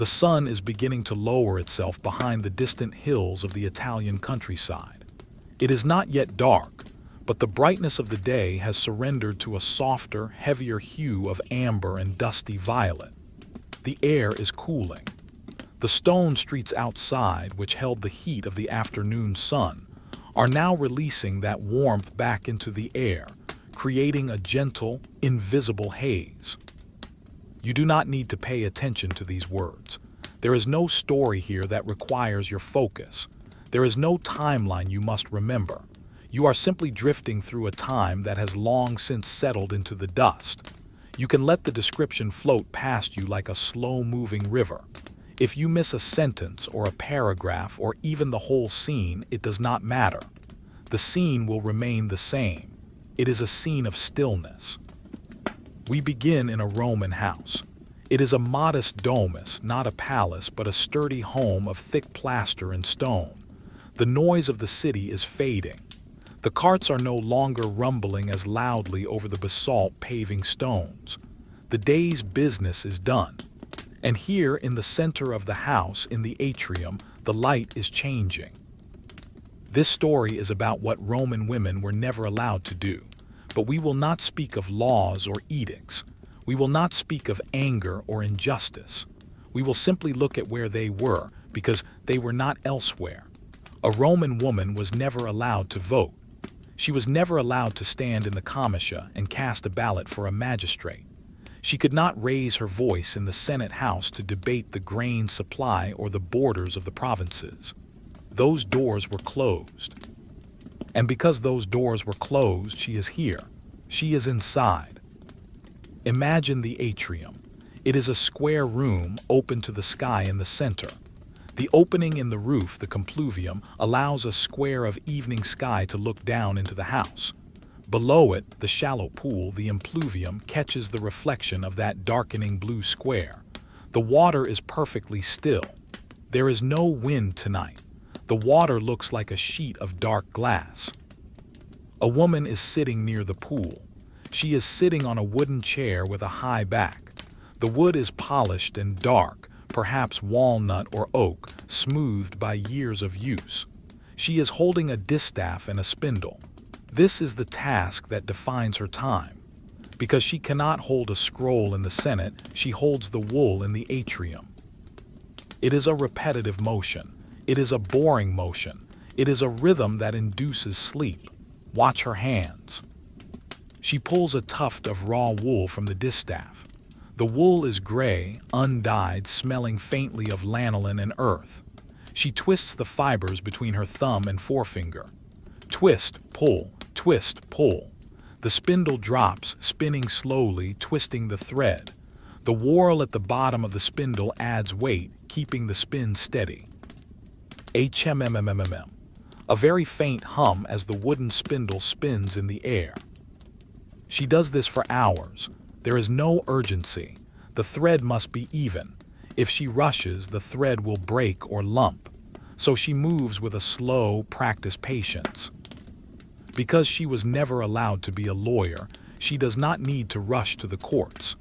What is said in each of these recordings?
The sun is beginning to lower itself behind the distant hills of the Italian countryside. It is not yet dark, but the brightness of the day has surrendered to a softer, heavier hue of amber and dusty violet. The air is cooling. The stone streets outside, which held the heat of the afternoon sun, are now releasing that warmth back into the air, creating a gentle, invisible haze. You do not need to pay attention to these words. There is no story here that requires your focus. There is no timeline you must remember. You are simply drifting through a time that has long since settled into the dust. You can let the description float past you like a slow-moving river. If you miss a sentence or a paragraph or even the whole scene, it does not matter. The scene will remain the same. It is a scene of stillness. We begin in a Roman house. It is a modest domus, not a palace, but a sturdy home of thick plaster and stone. The noise of the city is fading. The carts are no longer rumbling as loudly over the basalt paving stones. The day's business is done. And here in the center of the house, in the atrium, the light is changing. This story is about what Roman women were never allowed to do. But we will not speak of laws or edicts. We will not speak of anger or injustice. We will simply look at where they were, because they were not elsewhere. A Roman woman was never allowed to vote. She was never allowed to stand in the comitia and cast a ballot for a magistrate. She could not raise her voice in the Senate House to debate the grain supply or the borders of the provinces. Those doors were closed. And because those doors were closed, she is here. She is inside. Imagine the atrium. It is a square room open to the sky in the center. The opening in the roof, the compluvium, allows a square of evening sky to look down into the house. Below it, the shallow pool, the impluvium, catches the reflection of that darkening blue square. The water is perfectly still. There is no wind tonight. The water looks like a sheet of dark glass. A woman is sitting near the pool. She is sitting on a wooden chair with a high back. The wood is polished and dark, perhaps walnut or oak, smoothed by years of use. She is holding a distaff and a spindle. This is the task that defines her time. Because she cannot hold a scroll in the Senate, she holds the wool in the atrium. It is a repetitive motion. It is a boring motion. It is a rhythm that induces sleep. Watch her hands. She pulls a tuft of raw wool from the distaff. The wool is gray, undyed, smelling faintly of lanolin and earth. She twists the fibers between her thumb and forefinger. Twist, pull, twist, pull. The spindle drops, spinning slowly, twisting the thread. The whorl at the bottom of the spindle adds weight, keeping the spin steady. HMMMMM. A very faint hum as the wooden spindle spins in the air. She does this for hours. There is no urgency. The thread must be even. If she rushes, the thread will break or lump. So she moves with a slow, practiced patience. Because she was never allowed to be a lawyer, she does not need to rush to the courts.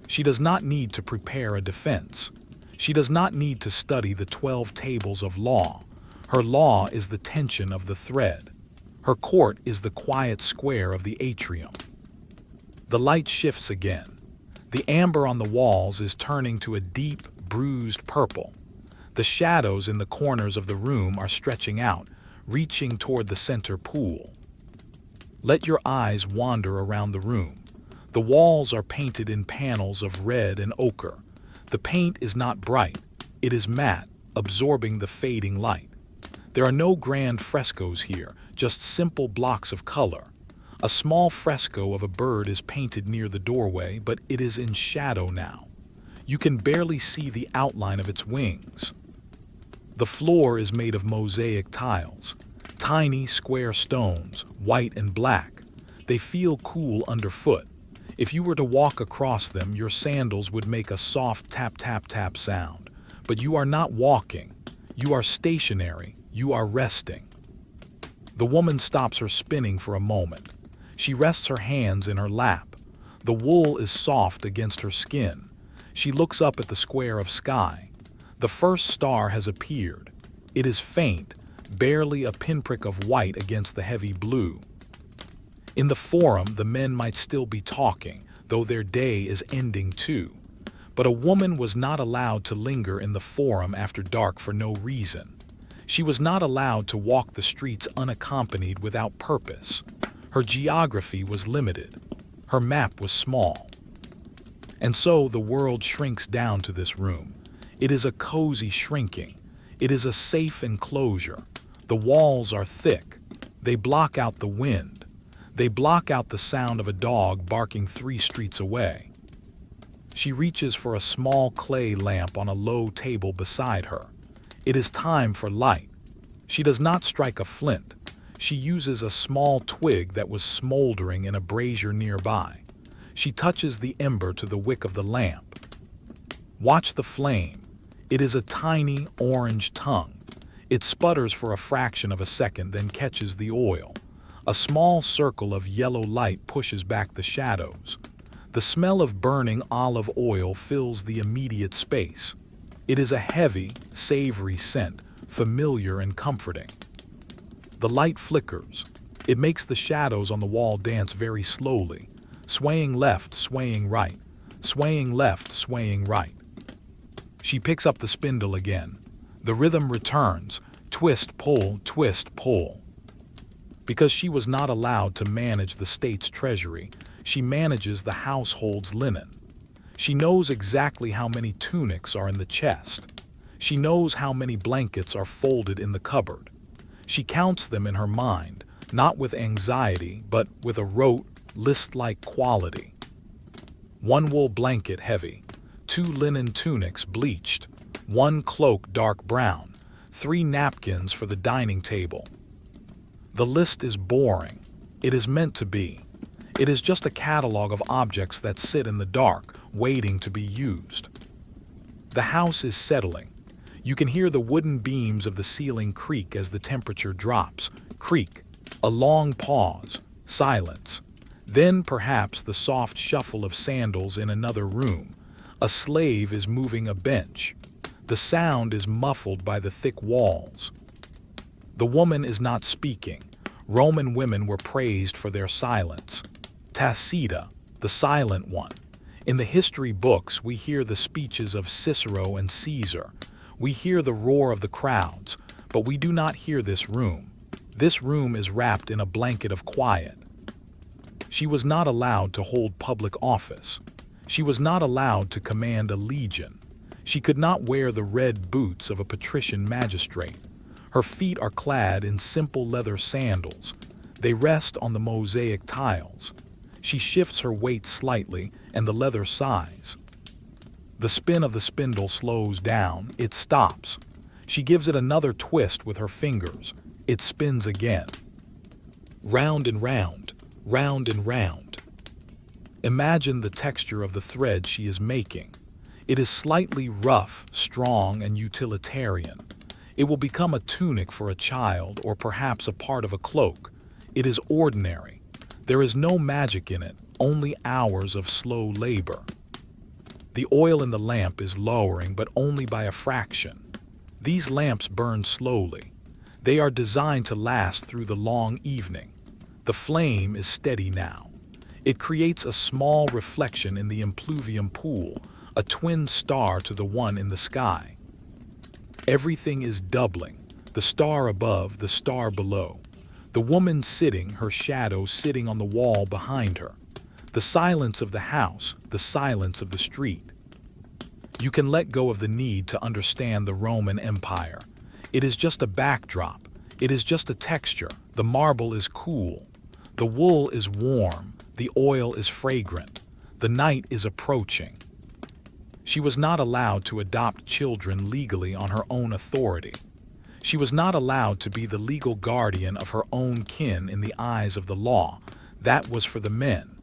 She does not need to prepare a defense. She does not need to study the 12 tables of law. Her law is the tension of the thread. Her court is the quiet square of the atrium. The light shifts again. The amber on the walls is turning to a deep, bruised purple. The shadows in the corners of the room are stretching out, reaching toward the center pool. Let your eyes wander around the room. The walls are painted in panels of red and ochre. The paint is not bright. It is matte, absorbing the fading light. There are no grand frescoes here, just simple blocks of color. A small fresco of a bird is painted near the doorway, but it is in shadow now. You can barely see the outline of its wings. The floor is made of mosaic tiles, tiny square stones, white and black. They feel cool underfoot. If you were to walk across them, your sandals would make a soft tap-tap-tap sound. But you are not walking. You are stationary. You are resting. The woman stops her spinning for a moment. She rests her hands in her lap. The wool is soft against her skin. She looks up at the square of sky. The first star has appeared. It is faint, barely a pinprick of white against the heavy blue. In the forum, the men might still be talking, though their day is ending too. But a woman was not allowed to linger in the forum after dark for no reason. She was not allowed to walk the streets unaccompanied without purpose. Her geography was limited. Her map was small. And so the world shrinks down to this room. It is a cozy shrinking. It is a safe enclosure. The walls are thick. They block out the wind. They block out the sound of a dog barking 3 streets away. She reaches for a small clay lamp on a low table beside her. It is time for light. She does not strike a flint. She uses a small twig that was smoldering in a brazier nearby. She touches the ember to the wick of the lamp. Watch the flame. It is a tiny orange tongue. It sputters for a fraction of a second, then catches the oil. A small circle of yellow light pushes back the shadows. The smell of burning olive oil fills the immediate space. It is a heavy, savory scent, familiar and comforting. The light flickers. It makes the shadows on the wall dance very slowly, swaying left, swaying right, swaying left, swaying right. She picks up the spindle again. The rhythm returns, twist, pull, twist, pull. Because she was not allowed to manage the state's treasury, she manages the household's linen. She knows exactly how many tunics are in the chest. She knows how many blankets are folded in the cupboard. She counts them in her mind, not with anxiety, but with a rote, list-like quality. 1 wool blanket heavy, 2 linen tunics bleached, 1 cloak dark brown, 3 napkins for the dining table. The list is boring. It is meant to be. It is just a catalog of objects that sit in the dark, waiting to be used. The house is settling. You can hear the wooden beams of the ceiling creak as the temperature drops. Creak. A long pause. Silence. Then perhaps the soft shuffle of sandals in another room. A slave is moving a bench. The sound is muffled by the thick walls. The woman is not speaking. Roman women were praised for their silence. Tacita, the silent one. In the history books, we hear the speeches of Cicero and Caesar. We hear the roar of the crowds, but we do not hear this room. This room is wrapped in a blanket of quiet. She was not allowed to hold public office. She was not allowed to command a legion. She could not wear the red boots of a patrician magistrate. Her feet are clad in simple leather sandals. They rest on the mosaic tiles. She shifts her weight slightly, and the leather sighs. The spin of the spindle slows down. It stops. She gives it another twist with her fingers. It spins again. Round and round, round and round. Imagine the texture of the thread she is making. It is slightly rough, strong, and utilitarian. It will become a tunic for a child, or perhaps a part of a cloak. It is ordinary. There is no magic in it, only hours of slow labor. The oil in the lamp is lowering, but only by a fraction. These lamps burn slowly. They are designed to last through the long evening. The flame is steady now. It creates a small reflection in the impluvium pool, a twin star to the one in the sky. Everything is doubling, the star above, the star below. The woman sitting, her shadow sitting on the wall behind her. The silence of the house, the silence of the street. You can let go of the need to understand the Roman Empire. It is just a backdrop. It is just a texture. The marble is cool. The wool is warm. The oil is fragrant. The night is approaching. She was not allowed to adopt children legally on her own authority. She was not allowed to be the legal guardian of her own kin in the eyes of the law. That was for the men.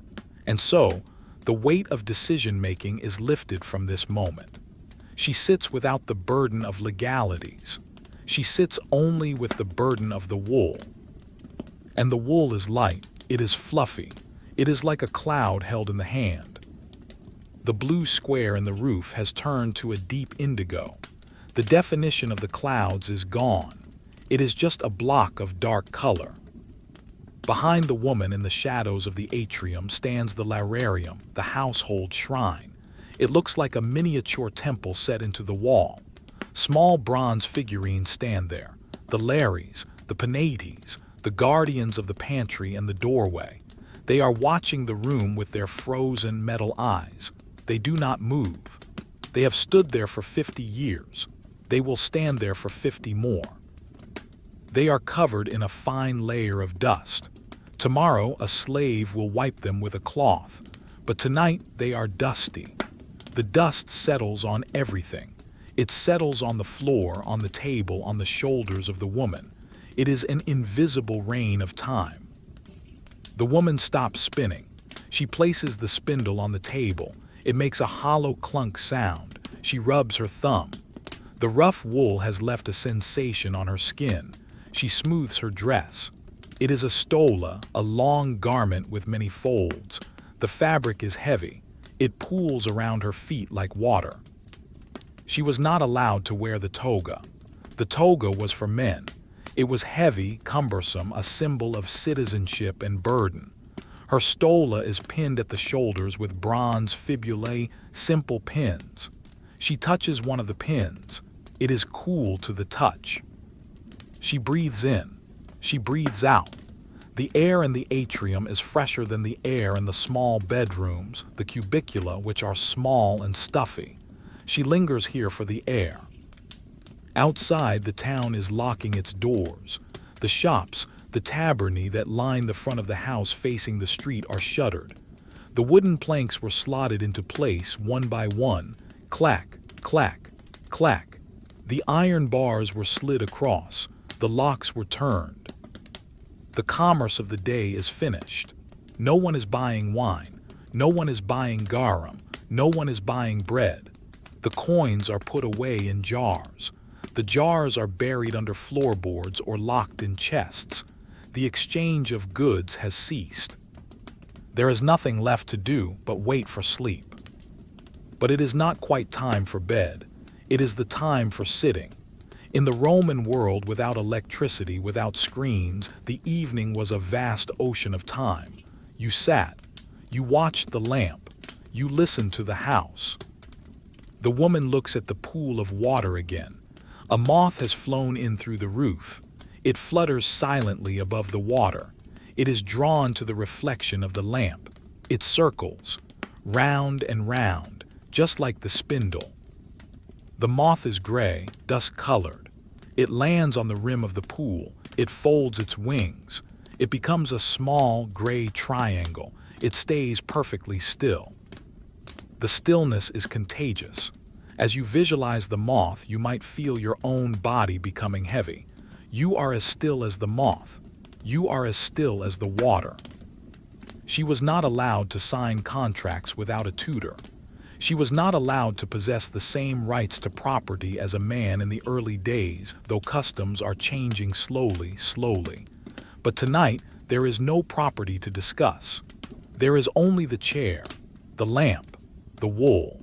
And so, the weight of decision-making is lifted from this moment. She sits without the burden of legalities. She sits only with the burden of the wool. And the wool is light. It is fluffy. It is like a cloud held in the hand. The blue square in the roof has turned to a deep indigo. The definition of the clouds is gone. It is just a block of dark color. Behind the woman in the shadows of the atrium stands the lararium, the household shrine. It looks like a miniature temple set into the wall. Small bronze figurines stand there. The Lares, the Penates, the guardians of the pantry and the doorway. They are watching the room with their frozen metal eyes. They do not move. They have stood there for 50 years. They will stand there for 50 more. They are covered in a fine layer of dust. Tomorrow a slave will wipe them with a cloth, but tonight they are dusty. The dust settles on everything. It settles on the floor, on the table, on the shoulders of the woman. It is an invisible rain of time. The woman stops spinning. She places the spindle on the table. It makes a hollow clunk sound. She rubs her thumb. The rough wool has left a sensation on her skin. She smooths her dress. It is a stola, a long garment with many folds. The fabric is heavy. It pools around her feet like water. She was not allowed to wear the toga. The toga was for men. It was heavy, cumbersome, a symbol of citizenship and burden. Her stola is pinned at the shoulders with bronze fibulae, simple pins. She touches one of the pins. It is cool to the touch. She breathes in. She breathes out. The air in the atrium is fresher than the air in the small bedrooms, the cubicula, which are small and stuffy. She lingers here for the air. Outside, the town is locking its doors. The shops, the tabernae that line the front of the house facing the street are shuttered. The wooden planks were slotted into place one by one. Clack, clack, clack. The iron bars were slid across. The locks were turned. The commerce of the day is finished. No one is buying wine. No one is buying garum. No one is buying bread. The coins are put away in jars. The jars are buried under floorboards or locked in chests. The exchange of goods has ceased. There is nothing left to do but wait for sleep. But it is not quite time for bed. It is the time for sitting. In the Roman world, without electricity, without screens, the evening was a vast ocean of time. You sat. You watched the lamp. You listened to the house. The woman looks at the pool of water again. A moth has flown in through the roof. It flutters silently above the water. It is drawn to the reflection of the lamp. It circles, round and round, just like the spindle. The moth is gray, dust-colored. It lands on the rim of the pool. It folds its wings. It becomes a small, gray triangle. It stays perfectly still. The stillness is contagious. As you visualize the moth, you might feel your own body becoming heavy. You are as still as the moth. You are as still as the water. She was not allowed to sign contracts without a tutor. She was not allowed to possess the same rights to property as a man in the early days, though customs are changing slowly, slowly. But tonight, there is no property to discuss. There is only the chair, the lamp, the wool.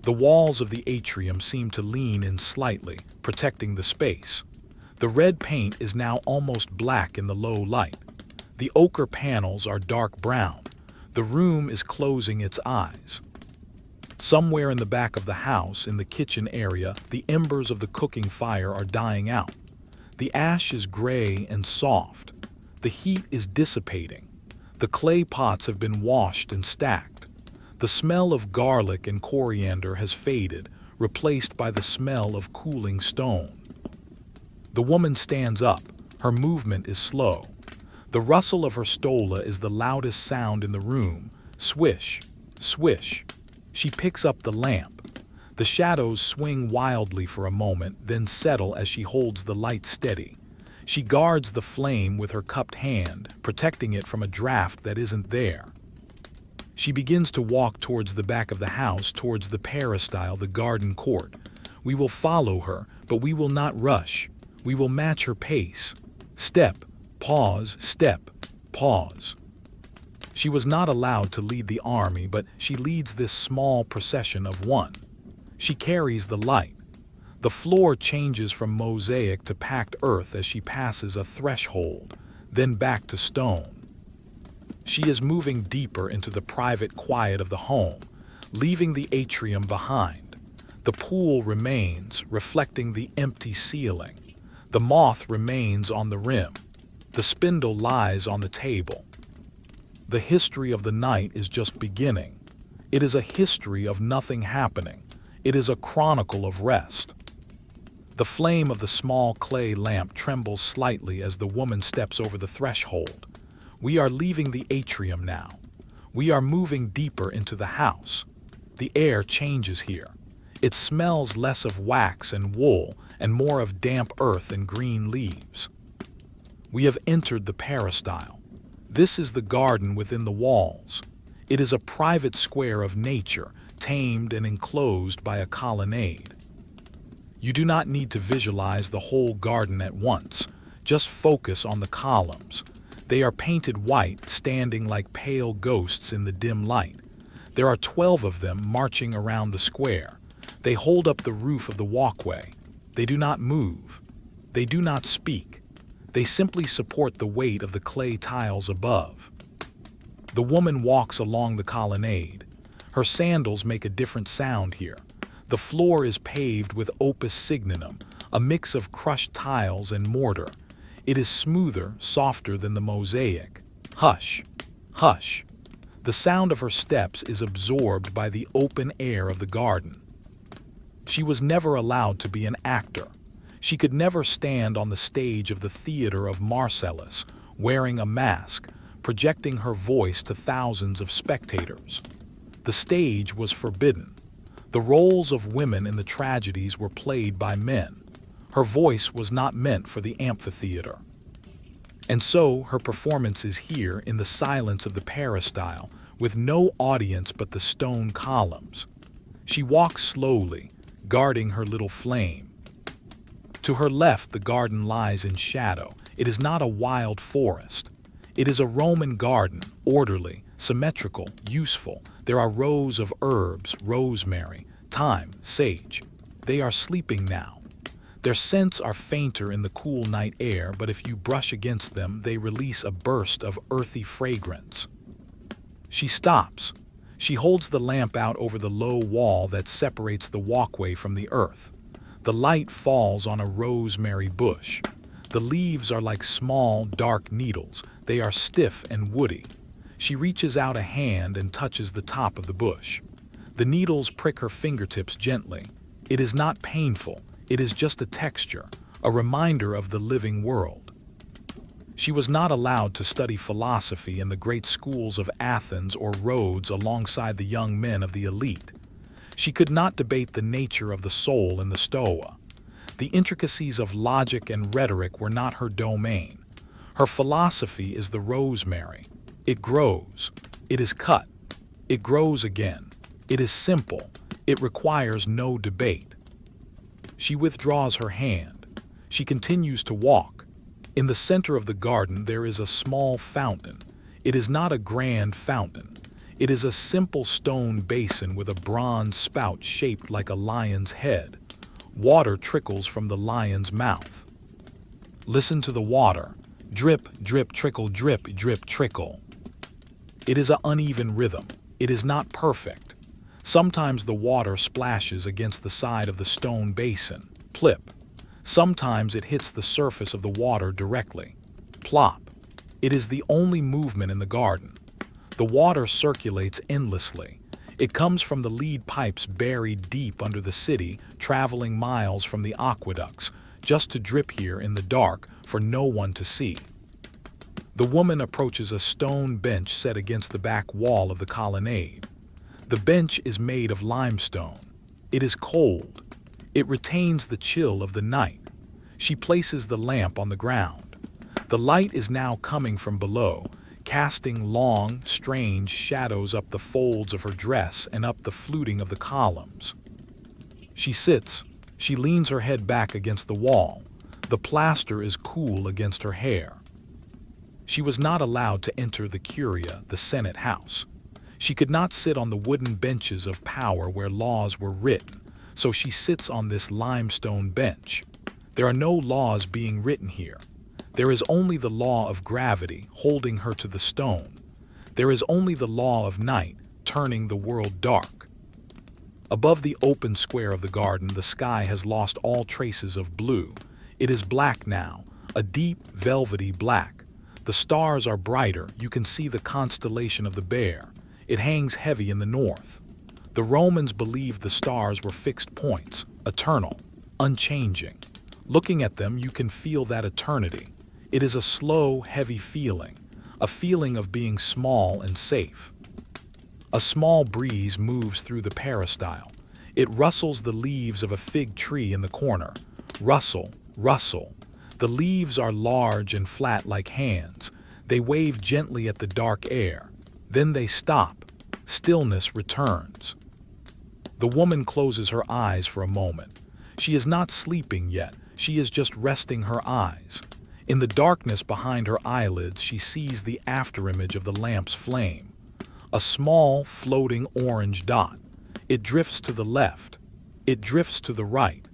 The walls of the atrium seem to lean in slightly, protecting the space. The red paint is now almost black in the low light. The ochre panels are dark brown. The room is closing its eyes. Somewhere in the back of the house, in the kitchen area, the embers of the cooking fire are dying out. The ash is gray and soft. The heat is dissipating. The clay pots have been washed and stacked. The smell of garlic and coriander has faded, replaced by the smell of cooling stone. The woman stands up. Her movement is slow. The rustle of her stola is the loudest sound in the room. Swish, swish. She picks up the lamp. The shadows swing wildly for a moment, then settle as she holds the light steady. She guards the flame with her cupped hand, protecting it from a draft that isn't there. She begins to walk towards the back of the house, towards the peristyle, the garden court. We will follow her, but we will not rush. We will match her pace. Step, pause, step, pause. She was not allowed to lead the army, but she leads this small procession of one. She carries the light. The floor changes from mosaic to packed earth as she passes a threshold, then back to stone. She is moving deeper into the private quiet of the home, leaving the atrium behind. The pool remains, reflecting the empty ceiling. The moth remains on the rim. The spindle lies on the table. The history of the night is just beginning. It is a history of nothing happening. It is a chronicle of rest. The flame of the small clay lamp trembles slightly as the woman steps over the threshold. We are leaving the atrium now. We are moving deeper into the house. The air changes here. It smells less of wax and wool and more of damp earth and green leaves. We have entered the peristyle. This is the garden within the walls. It is a private square of nature, tamed and enclosed by a colonnade. You do not need to visualize the whole garden at once. Just focus on the columns. They are painted white, standing like pale ghosts in the dim light. There are 12 of them marching around the square. They hold up the roof of the walkway. They do not move. They do not speak. They simply support the weight of the clay tiles above. The woman walks along the colonnade. Her sandals make a different sound here. The floor is paved with opus signinum, a mix of crushed tiles and mortar. It is smoother, softer than the mosaic. Hush, hush. The sound of her steps is absorbed by the open air of the garden. She was never allowed to be an actor. She could never stand on the stage of the theater of Marcellus, wearing a mask, projecting her voice to thousands of spectators. The stage was forbidden. The roles of women in the tragedies were played by men. Her voice was not meant for the amphitheater. And so her performance is here in the silence of the peristyle, with no audience but the stone columns. She walks slowly, guarding her little flame. To her left, the garden lies in shadow. It is not a wild forest. It is a Roman garden, orderly, symmetrical, useful. There are rows of herbs, rosemary, thyme, sage. They are sleeping now. Their scents are fainter in the cool night air, but if you brush against them, they release a burst of earthy fragrance. She stops. She holds the lamp out over the low wall that separates the walkway from the earth. The light falls on a rosemary bush. The leaves are like small, dark needles. They are stiff and woody. She reaches out a hand and touches the top of the bush. The needles prick her fingertips gently. It is not painful. It is just a texture, a reminder of the living world. She was not allowed to study philosophy in the great schools of Athens or Rhodes alongside the young men of the elite. She could not debate the nature of the soul in the Stoa. The intricacies of logic and rhetoric were not her domain. Her philosophy is the rosemary. It grows. It is cut. It grows again. It is simple. It requires no debate. She withdraws her hand. She continues to walk. In the center of the garden there is a small fountain. It is not a grand fountain. It is a simple stone basin with a bronze spout shaped like a lion's head. Water trickles from the lion's mouth. Listen to the water. Drip, drip, trickle, drip, drip, trickle. It is an uneven rhythm. It is not perfect. Sometimes the water splashes against the side of the stone basin. Plip. Sometimes it hits the surface of the water directly. Plop. It is the only movement in the garden. The water circulates endlessly. It comes from the lead pipes buried deep under the city, traveling miles from the aqueducts, just to drip here in the dark for no one to see. The woman approaches a stone bench set against the back wall of the colonnade. The bench is made of limestone. It is cold. It retains the chill of the night. She places the lamp on the ground. The light is now coming from below, casting long, strange shadows up the folds of her dress and up the fluting of the columns. She sits. She leans her head back against the wall. The plaster is cool against her hair. She was not allowed to enter the Curia, the Senate house. She could not sit on the wooden benches of power where laws were written, so she sits on this limestone bench. There are no laws being written here. There is only the law of gravity holding her to the stone. There is only the law of night turning the world dark. Above the open square of the garden, the sky has lost all traces of blue. It is black now, a deep, velvety black. The stars are brighter. You can see the constellation of the Bear. It hangs heavy in the north. The Romans believed the stars were fixed points, eternal, unchanging. Looking at them, you can feel that eternity. It is a slow, heavy feeling, a feeling of being small and safe. A small breeze moves through the peristyle. It rustles the leaves of a fig tree in the corner. Rustle, rustle. The leaves are large and flat like hands. They wave gently at the dark air. Then they stop. Stillness returns. The woman closes her eyes for a moment. She is not sleeping yet. She is just resting her eyes. In the darkness behind her eyelids, she sees the afterimage of the lamp's flame. A small, floating orange dot. It drifts to the left. It drifts to the right.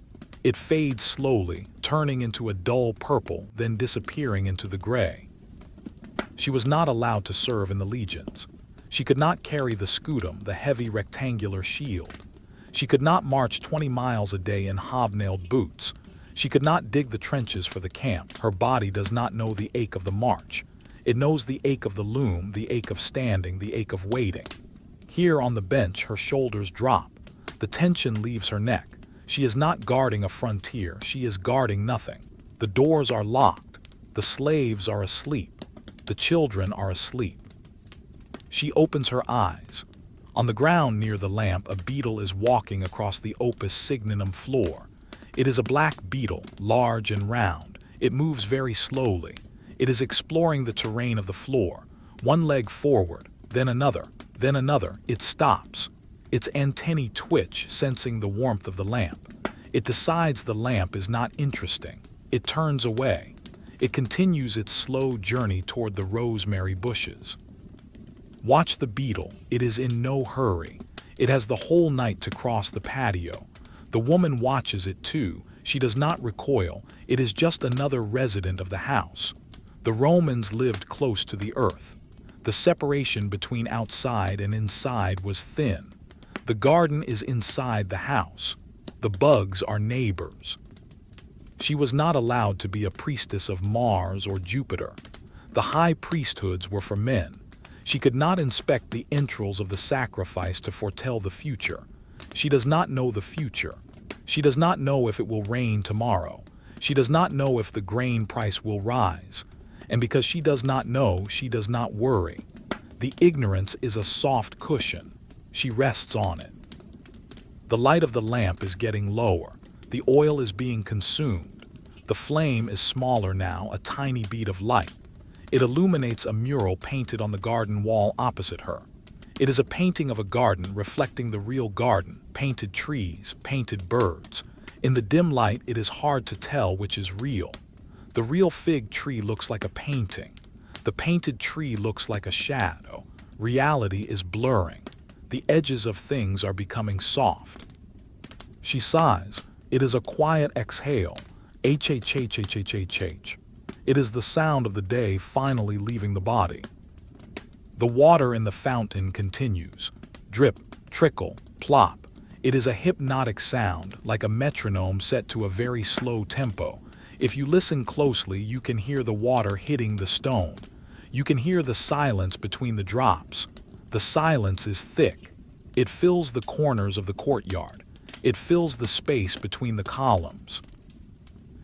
It fades slowly, turning into a dull purple, then disappearing into the gray. She was not allowed to serve in the legions. She could not carry the scutum, the heavy rectangular shield. She could not march 20 miles a day in hobnailed boots. She could not dig the trenches for the camp. Her body does not know the ache of the march. It knows the ache of the loom, the ache of standing, the ache of waiting. Here on the bench, her shoulders drop. The tension leaves her neck. She is not guarding a frontier. She is guarding nothing. The doors are locked. The slaves are asleep. The children are asleep. She opens her eyes. On the ground near the lamp, a beetle is walking across the opus signinum floor. It is a black beetle, large and round. It moves very slowly. It is exploring the terrain of the floor. One leg forward, then another, then another. It stops. Its antennae twitch, sensing the warmth of the lamp. It decides the lamp is not interesting. It turns away. It continues its slow journey toward the rosemary bushes. Watch the beetle. It is in no hurry. It has the whole night to cross the patio. The woman watches it too. She does not recoil. It is just another resident of the house. The Romans lived close to the earth. The separation between outside and inside was thin. The garden is inside the house. The bugs are neighbors. She was not allowed to be a priestess of Mars or Jupiter. The high priesthoods were for men. She could not inspect the entrails of the sacrifice to foretell the future. She does not know the future. She does not know if it will rain tomorrow. She does not know if the grain price will rise. And because she does not know, she does not worry. The ignorance is a soft cushion. She rests on it. The light of the lamp is getting lower. The oil is being consumed. The flame is smaller now, a tiny bead of light. It illuminates a mural painted on the garden wall opposite her. It is a painting of a garden reflecting the real garden, painted trees, painted birds. In the dim light, it is hard to tell which is real. The real fig tree looks like a painting. The painted tree looks like a shadow. Reality is blurring. The edges of things are becoming soft. She sighs. It is a quiet exhale. H-H-H-H-H-H-H. It is the sound of the day finally leaving the body. The water in the fountain continues. Drip, trickle, plop. It is a hypnotic sound, like a metronome set to a very slow tempo. If you listen closely, you can hear the water hitting the stone. You can hear the silence between the drops. The silence is thick. It fills the corners of the courtyard. It fills the space between the columns.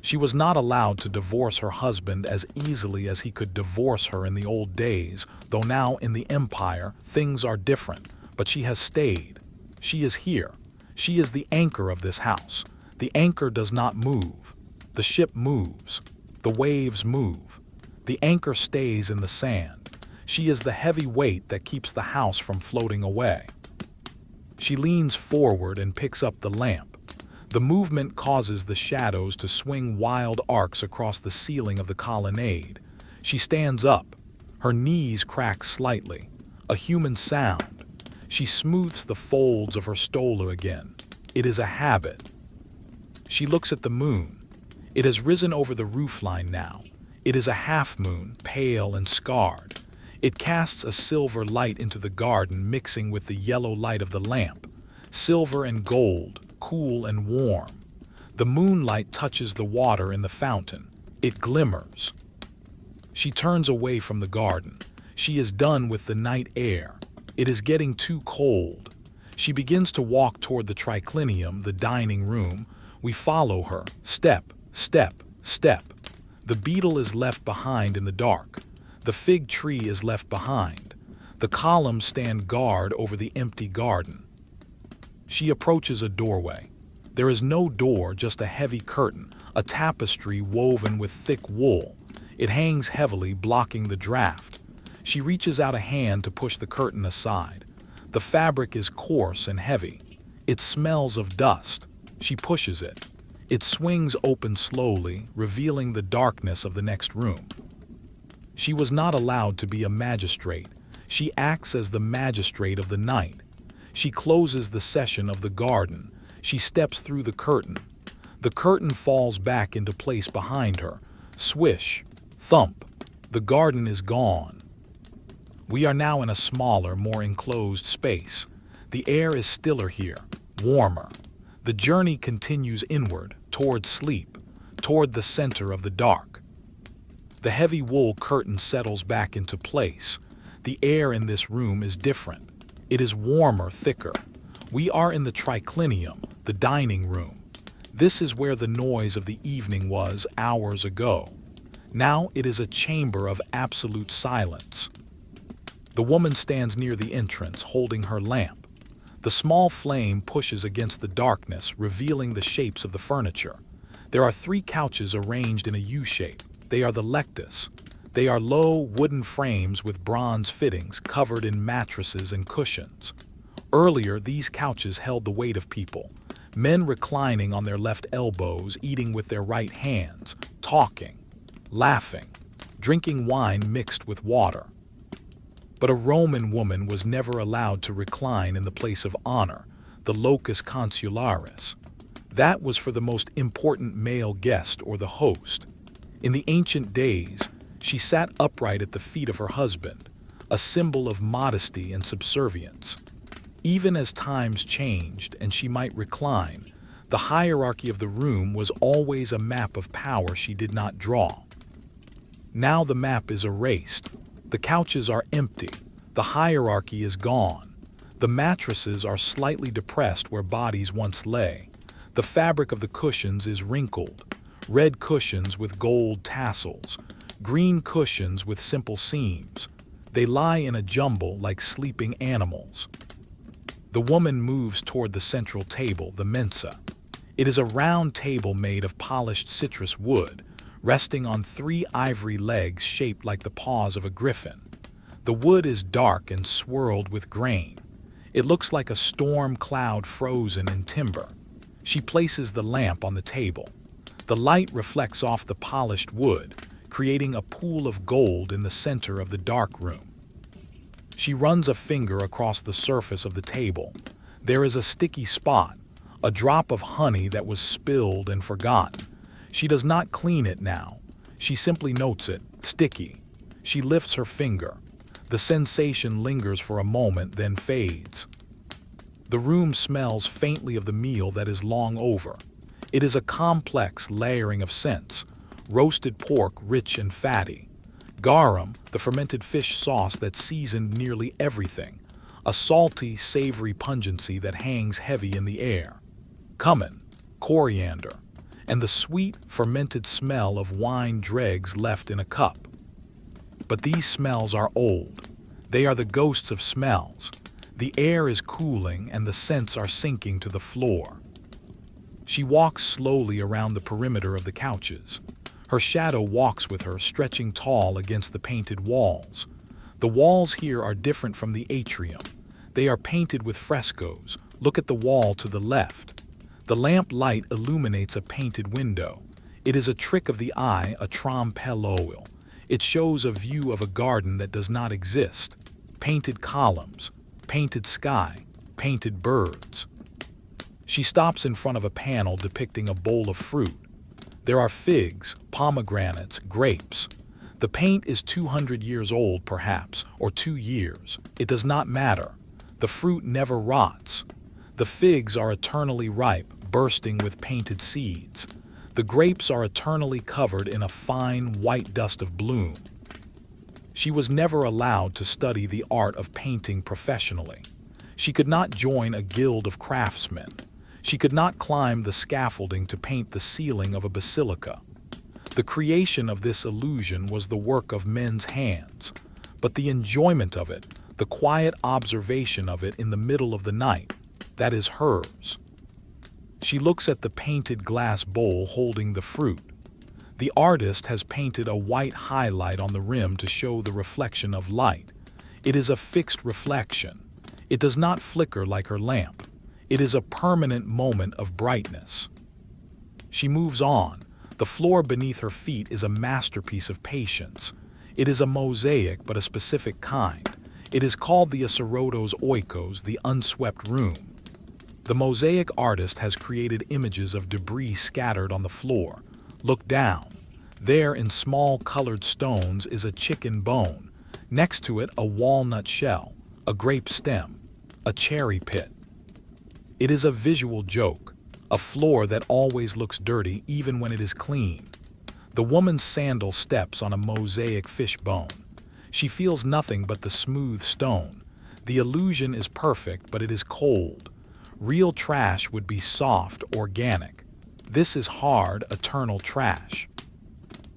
She was not allowed to divorce her husband as easily as he could divorce her in the old days, though now in the empire things are different, but she has stayed. She is here. She is the anchor of this house. The anchor does not move. The ship moves. The waves move. The anchor stays in the sand. She is the heavy weight that keeps the house from floating away. She leans forward and picks up the lamp. The movement causes the shadows to swing wild arcs across the ceiling of the colonnade. She stands up. Her knees crack slightly. A human sound. She smooths the folds of her stola again. It is a habit. She looks at the moon. It has risen over the roofline now. It is a half-moon, pale and scarred. It casts a silver light into the garden, mixing with the yellow light of the lamp. Silver and gold, cool and warm. The moonlight touches the water in the fountain. It glimmers. She turns away from the garden. She is done with the night air. It is getting too cold. She begins to walk toward the triclinium, the dining room. We follow her, step, step, step. The beetle is left behind in the dark. The fig tree is left behind. The columns stand guard over the empty garden. She approaches a doorway. There is no door, just a heavy curtain, a tapestry woven with thick wool. It hangs heavily, blocking the draft. She reaches out a hand to push the curtain aside. The fabric is coarse and heavy. It smells of dust. She pushes it. It swings open slowly, revealing the darkness of the next room. She was not allowed to be a magistrate. She acts as the magistrate of the night. She closes the session of the garden. She steps through the curtain. The curtain falls back into place behind her. Swish, thump. The garden is gone. We are now in a smaller, more enclosed space. The air is stiller here, warmer. The journey continues inward, toward sleep, toward the center of the dark. The heavy wool curtain settles back into place. The air in this room is different. It is warmer, thicker. We are in the triclinium, the dining room. This is where the noise of the evening was hours ago. Now it is a chamber of absolute silence. The woman stands near the entrance, holding her lamp. The small flame pushes against the darkness, revealing the shapes of the furniture. There are 3 couches arranged in a U shape. They are the lectus. They are low, wooden frames with bronze fittings covered in mattresses and cushions. Earlier, these couches held the weight of people. Men reclining on their left elbows, eating with their right hands, talking, laughing, drinking wine mixed with water. But a Roman woman was never allowed to recline in the place of honor, the locus consularis. That was for the most important male guest or the host. In the ancient days, she sat upright at the feet of her husband, a symbol of modesty and subservience. Even as times changed and she might recline, the hierarchy of the room was always a map of power she did not draw. Now the map is erased. The couches are empty. The hierarchy is gone. The mattresses are slightly depressed where bodies once lay. The fabric of the cushions is wrinkled. Red cushions with gold tassels. Green cushions with simple seams. They lie in a jumble like sleeping animals. The woman moves toward the central table, the mensa. It is a round table made of polished citrus wood, resting on 3 ivory legs shaped like the paws of a griffin. The wood is dark and swirled with grain. It looks like a storm cloud frozen in timber. She places the lamp on the table. The light reflects off the polished wood, creating a pool of gold in the center of the dark room. She runs a finger across the surface of the table. There is a sticky spot, a drop of honey that was spilled and forgotten. She does not clean it now. She simply notes it, sticky. She lifts her finger. The sensation lingers for a moment, then fades. The room smells faintly of the meal that is long over. It is a complex layering of scents. Roasted pork, rich and fatty. Garum, the fermented fish sauce that seasoned nearly everything. A salty, savory pungency that hangs heavy in the air. Cumin, coriander, and the sweet, fermented smell of wine dregs left in a cup. But these smells are old. They are the ghosts of smells. The air is cooling and the scents are sinking to the floor. She walks slowly around the perimeter of the couches. Her shadow walks with her, stretching tall against the painted walls. The walls here are different from the atrium. They are painted with frescoes. Look at the wall to the left. The lamp light illuminates a painted window. It is a trick of the eye, a trompe-l'oeil. It shows a view of a garden that does not exist. Painted columns, painted sky, painted birds. She stops in front of a panel depicting a bowl of fruit. There are figs, pomegranates, grapes. The paint is 200 years old perhaps, or 2 years. It does not matter. The fruit never rots. The figs are eternally ripe, bursting with painted seeds. The grapes are eternally covered in a fine white dust of bloom. She was never allowed to study the art of painting professionally. She could not join a guild of craftsmen. She could not climb the scaffolding to paint the ceiling of a basilica. The creation of this illusion was the work of men's hands, but the enjoyment of it, the quiet observation of it in the middle of the night, that is hers. She looks at the painted glass bowl holding the fruit. The artist has painted a white highlight on the rim to show the reflection of light. It is a fixed reflection. It does not flicker like her lamp. It is a permanent moment of brightness. She moves on. The floor beneath her feet is a masterpiece of patience. It is a mosaic, but a specific kind. It is called the Asarotos Oikos, the unswept room. The mosaic artist has created images of debris scattered on the floor. Look down. There in small colored stones is a chicken bone. Next to it a walnut shell, a grape stem, a cherry pit. It is a visual joke, a floor that always looks dirty even when it is clean. The woman's sandal steps on a mosaic fish bone. She feels nothing but the smooth stone. The illusion is perfect, but it is cold. Real trash would be soft, organic. This is hard, eternal trash.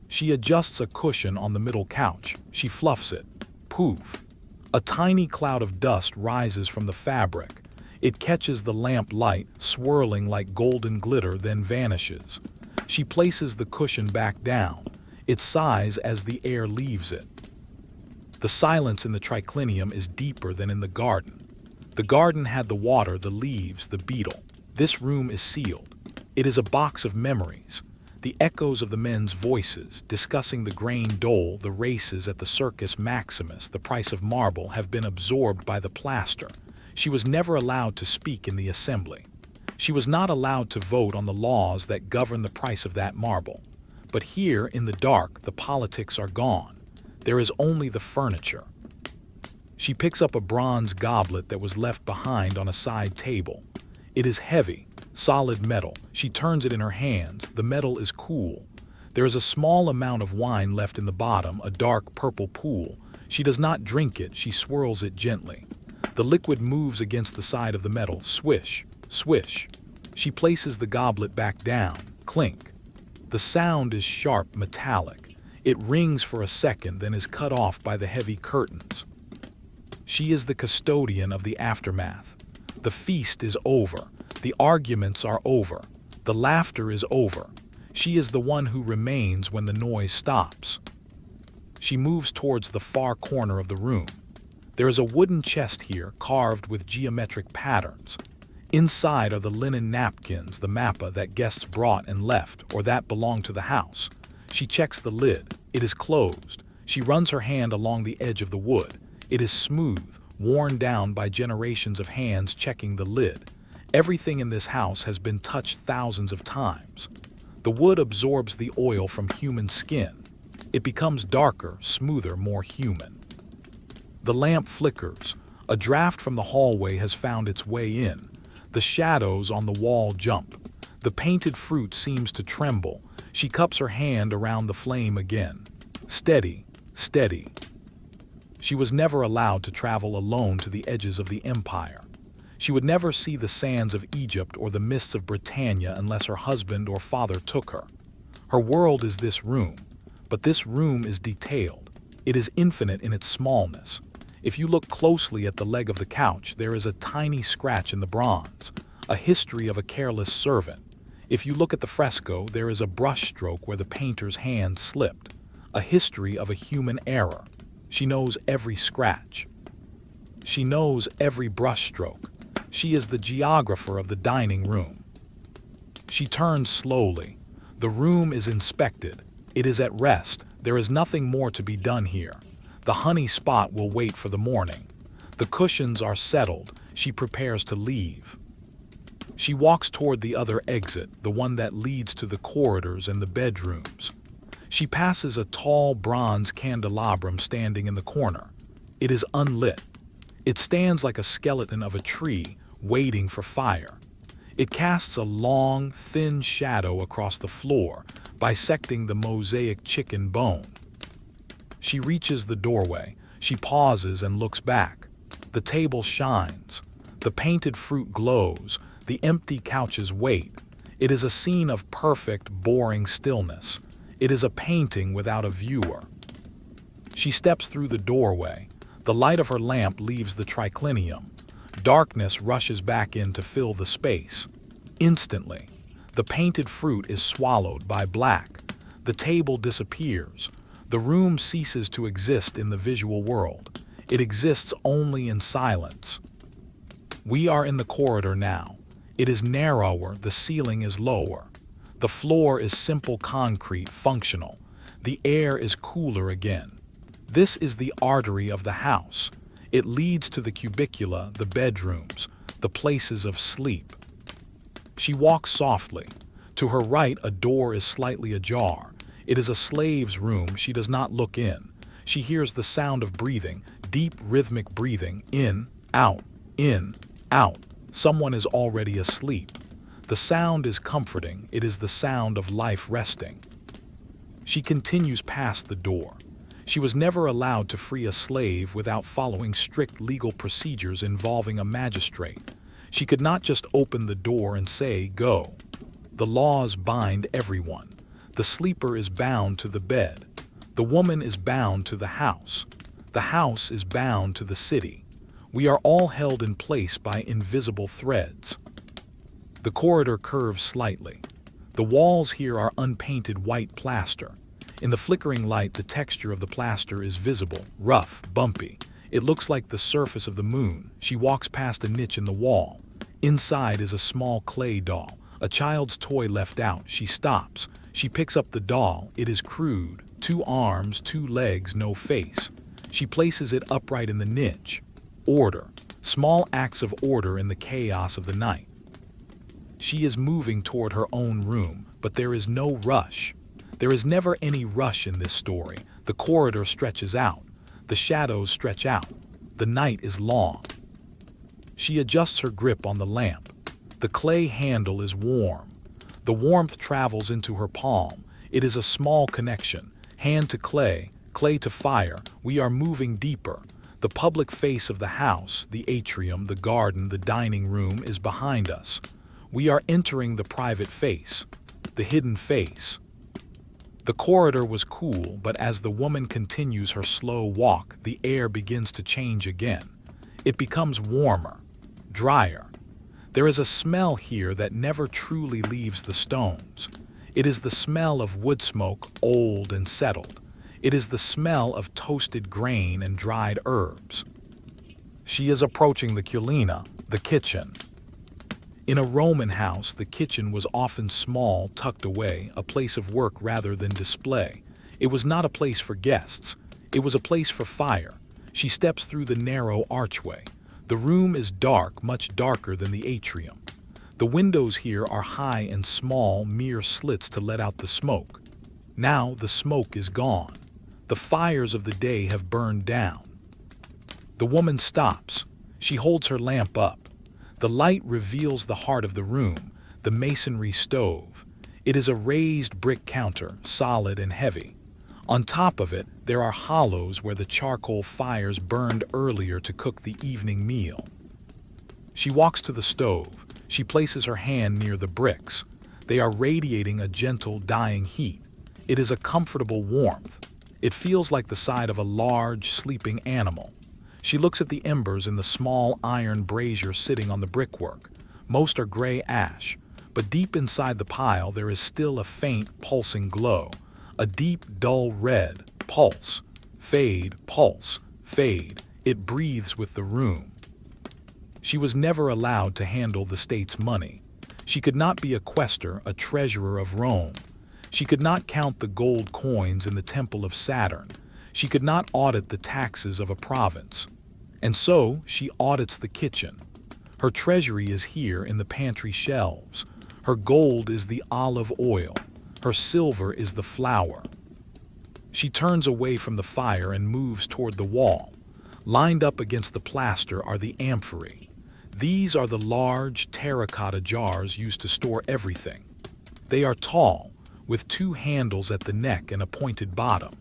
She adjusts a cushion on the middle couch. She fluffs it. Poof! A tiny cloud of dust rises from the fabric. It catches the lamp light, swirling like golden glitter, then vanishes. She places the cushion back down. It sighs as the air leaves it. The silence in the triclinium is deeper than in the garden. The garden had the water, the leaves, the beetle. This room is sealed. It is a box of memories. The echoes of the men's voices, discussing the grain dole, the races at the Circus Maximus, the price of marble, have been absorbed by the plaster. She was never allowed to speak in the assembly. She was not allowed to vote on the laws that govern the price of that marble. But here, in the dark, the politics are gone. There is only the furniture. She picks up a bronze goblet that was left behind on a side table. It is heavy, solid metal. She turns it in her hands. The metal is cool. There is a small amount of wine left in the bottom, a dark purple pool. She does not drink it. She swirls it gently. The liquid moves against the side of the metal. Swish, swish. She places the goblet back down. Clink. The sound is sharp, metallic. It rings for a second, then is cut off by the heavy curtains. She is the custodian of the aftermath. The feast is over. The arguments are over. The laughter is over. She is the one who remains when the noise stops. She moves towards the far corner of the room. There is a wooden chest here, carved with geometric patterns. Inside are the linen napkins, the mappa that guests brought and left, or that belonged to the house. She checks the lid. It is closed. She runs her hand along the edge of the wood. It is smooth, worn down by generations of hands checking the lid. Everything in this house has been touched thousands of times. The wood absorbs the oil from human skin. It becomes darker, smoother, more human. The lamp flickers. A draft from the hallway has found its way in. The shadows on the wall jump. The painted fruit seems to tremble. She cups her hand around the flame again. Steady, steady. She was never allowed to travel alone to the edges of the empire. She would never see the sands of Egypt or the mists of Britannia unless her husband or father took her. Her world is this room, but this room is detailed. It is infinite in its smallness. If you look closely at the leg of the couch, there is a tiny scratch in the bronze, a history of a careless servant. If you look at the fresco, there is a brushstroke where the painter's hand slipped, a history of a human error. She knows every scratch. She knows every brushstroke. She is the geographer of the dining room. She turns slowly. The room is inspected. It is at rest. There is nothing more to be done here. The honey spot will wait for the morning. The cushions are settled. She prepares to leave. She walks toward the other exit, the one that leads to the corridors and the bedrooms. She passes a tall bronze candelabrum standing in the corner. It is unlit. It stands like a skeleton of a tree, waiting for fire. It casts a long, thin shadow across the floor, bisecting the mosaic chicken bone. She reaches the doorway. She pauses and looks back. The table shines. The painted fruit glows. The empty couches wait. It is a scene of perfect, boring stillness. It is a painting without a viewer. She steps through the doorway. The light of her lamp leaves the triclinium. Darkness rushes back in to fill the space. Instantly, the painted fruit is swallowed by black. The table disappears. The room ceases to exist in the visual world. It exists only in silence. We are in the corridor now. It is narrower, the ceiling is lower. The floor is simple concrete, functional. The air is cooler again. This is the artery of the house. It leads to the cubicula, the bedrooms, the places of sleep. She walks softly. To her right, a door is slightly ajar. It is a slave's room. She does not look in. She hears the sound of breathing, deep rhythmic breathing, in, out, in, out. Someone is already asleep. The sound is comforting. It is the sound of life resting. She continues past the door. She was never allowed to free a slave without following strict legal procedures involving a magistrate. She could not just open the door and say, "Go." The laws bind everyone. The sleeper is bound to the bed. The woman is bound to the house. The house is bound to the city. We are all held in place by invisible threads. The corridor curves slightly. The walls here are unpainted white plaster. In the flickering light, the texture of the plaster is visible, rough, bumpy. It looks like the surface of the moon. She walks past a niche in the wall. Inside is a small clay doll, a child's toy left out. She stops. She picks up the doll. It is crude. 2 arms, 2 legs, no face. She places it upright in the niche. Order. Small acts of order in the chaos of the night. She is moving toward her own room, but there is no rush. There is never any rush in this story. The corridor stretches out. The shadows stretch out. The night is long. She adjusts her grip on the lamp. The clay handle is warm. The warmth travels into her palm. It is a small connection. Hand to clay, clay to fire. We are moving deeper. The public face of the house, the atrium, the garden, the dining room is behind us. We are entering the private face, the hidden face. The corridor was cool, but as the woman continues her slow walk, the air begins to change again. It becomes warmer, drier. There is a smell here that never truly leaves the stones. It is the smell of wood smoke, old and settled. It is the smell of toasted grain and dried herbs. She is approaching the culina, the kitchen. In a Roman house, the kitchen was often small, tucked away, a place of work rather than display. It was not a place for guests. It was a place for fire. She steps through the narrow archway. The room is dark, much darker than the atrium. The windows here are high and small, mere slits to let out the smoke. Now the smoke is gone. The fires of the day have burned down. The woman stops. She holds her lamp up. The light reveals the heart of the room, the masonry stove. It is a raised brick counter, solid and heavy. On top of it, there are hollows where the charcoal fires burned earlier to cook the evening meal. She walks to the stove. She places her hand near the bricks. They are radiating a gentle, dying heat. It is a comfortable warmth. It feels like the side of a large, sleeping animal. She looks at the embers in the small iron brazier sitting on the brickwork. Most are gray ash, but deep inside the pile there is still a faint, pulsing glow. A deep, dull red. Pulse. Fade. Pulse. Fade. It breathes with the room. She was never allowed to handle the state's money. She could not be a quaestor, a treasurer of Rome. She could not count the gold coins in the temple of Saturn. She could not audit the taxes of a province. And so she audits the kitchen. Her treasury is here in the pantry shelves. Her gold is the olive oil. Her silver is the flour. She turns away from the fire and moves toward the wall. Lined up against the plaster are the amphorae. These are the large terracotta jars used to store everything. They are tall, with two handles at the neck and a pointed bottom.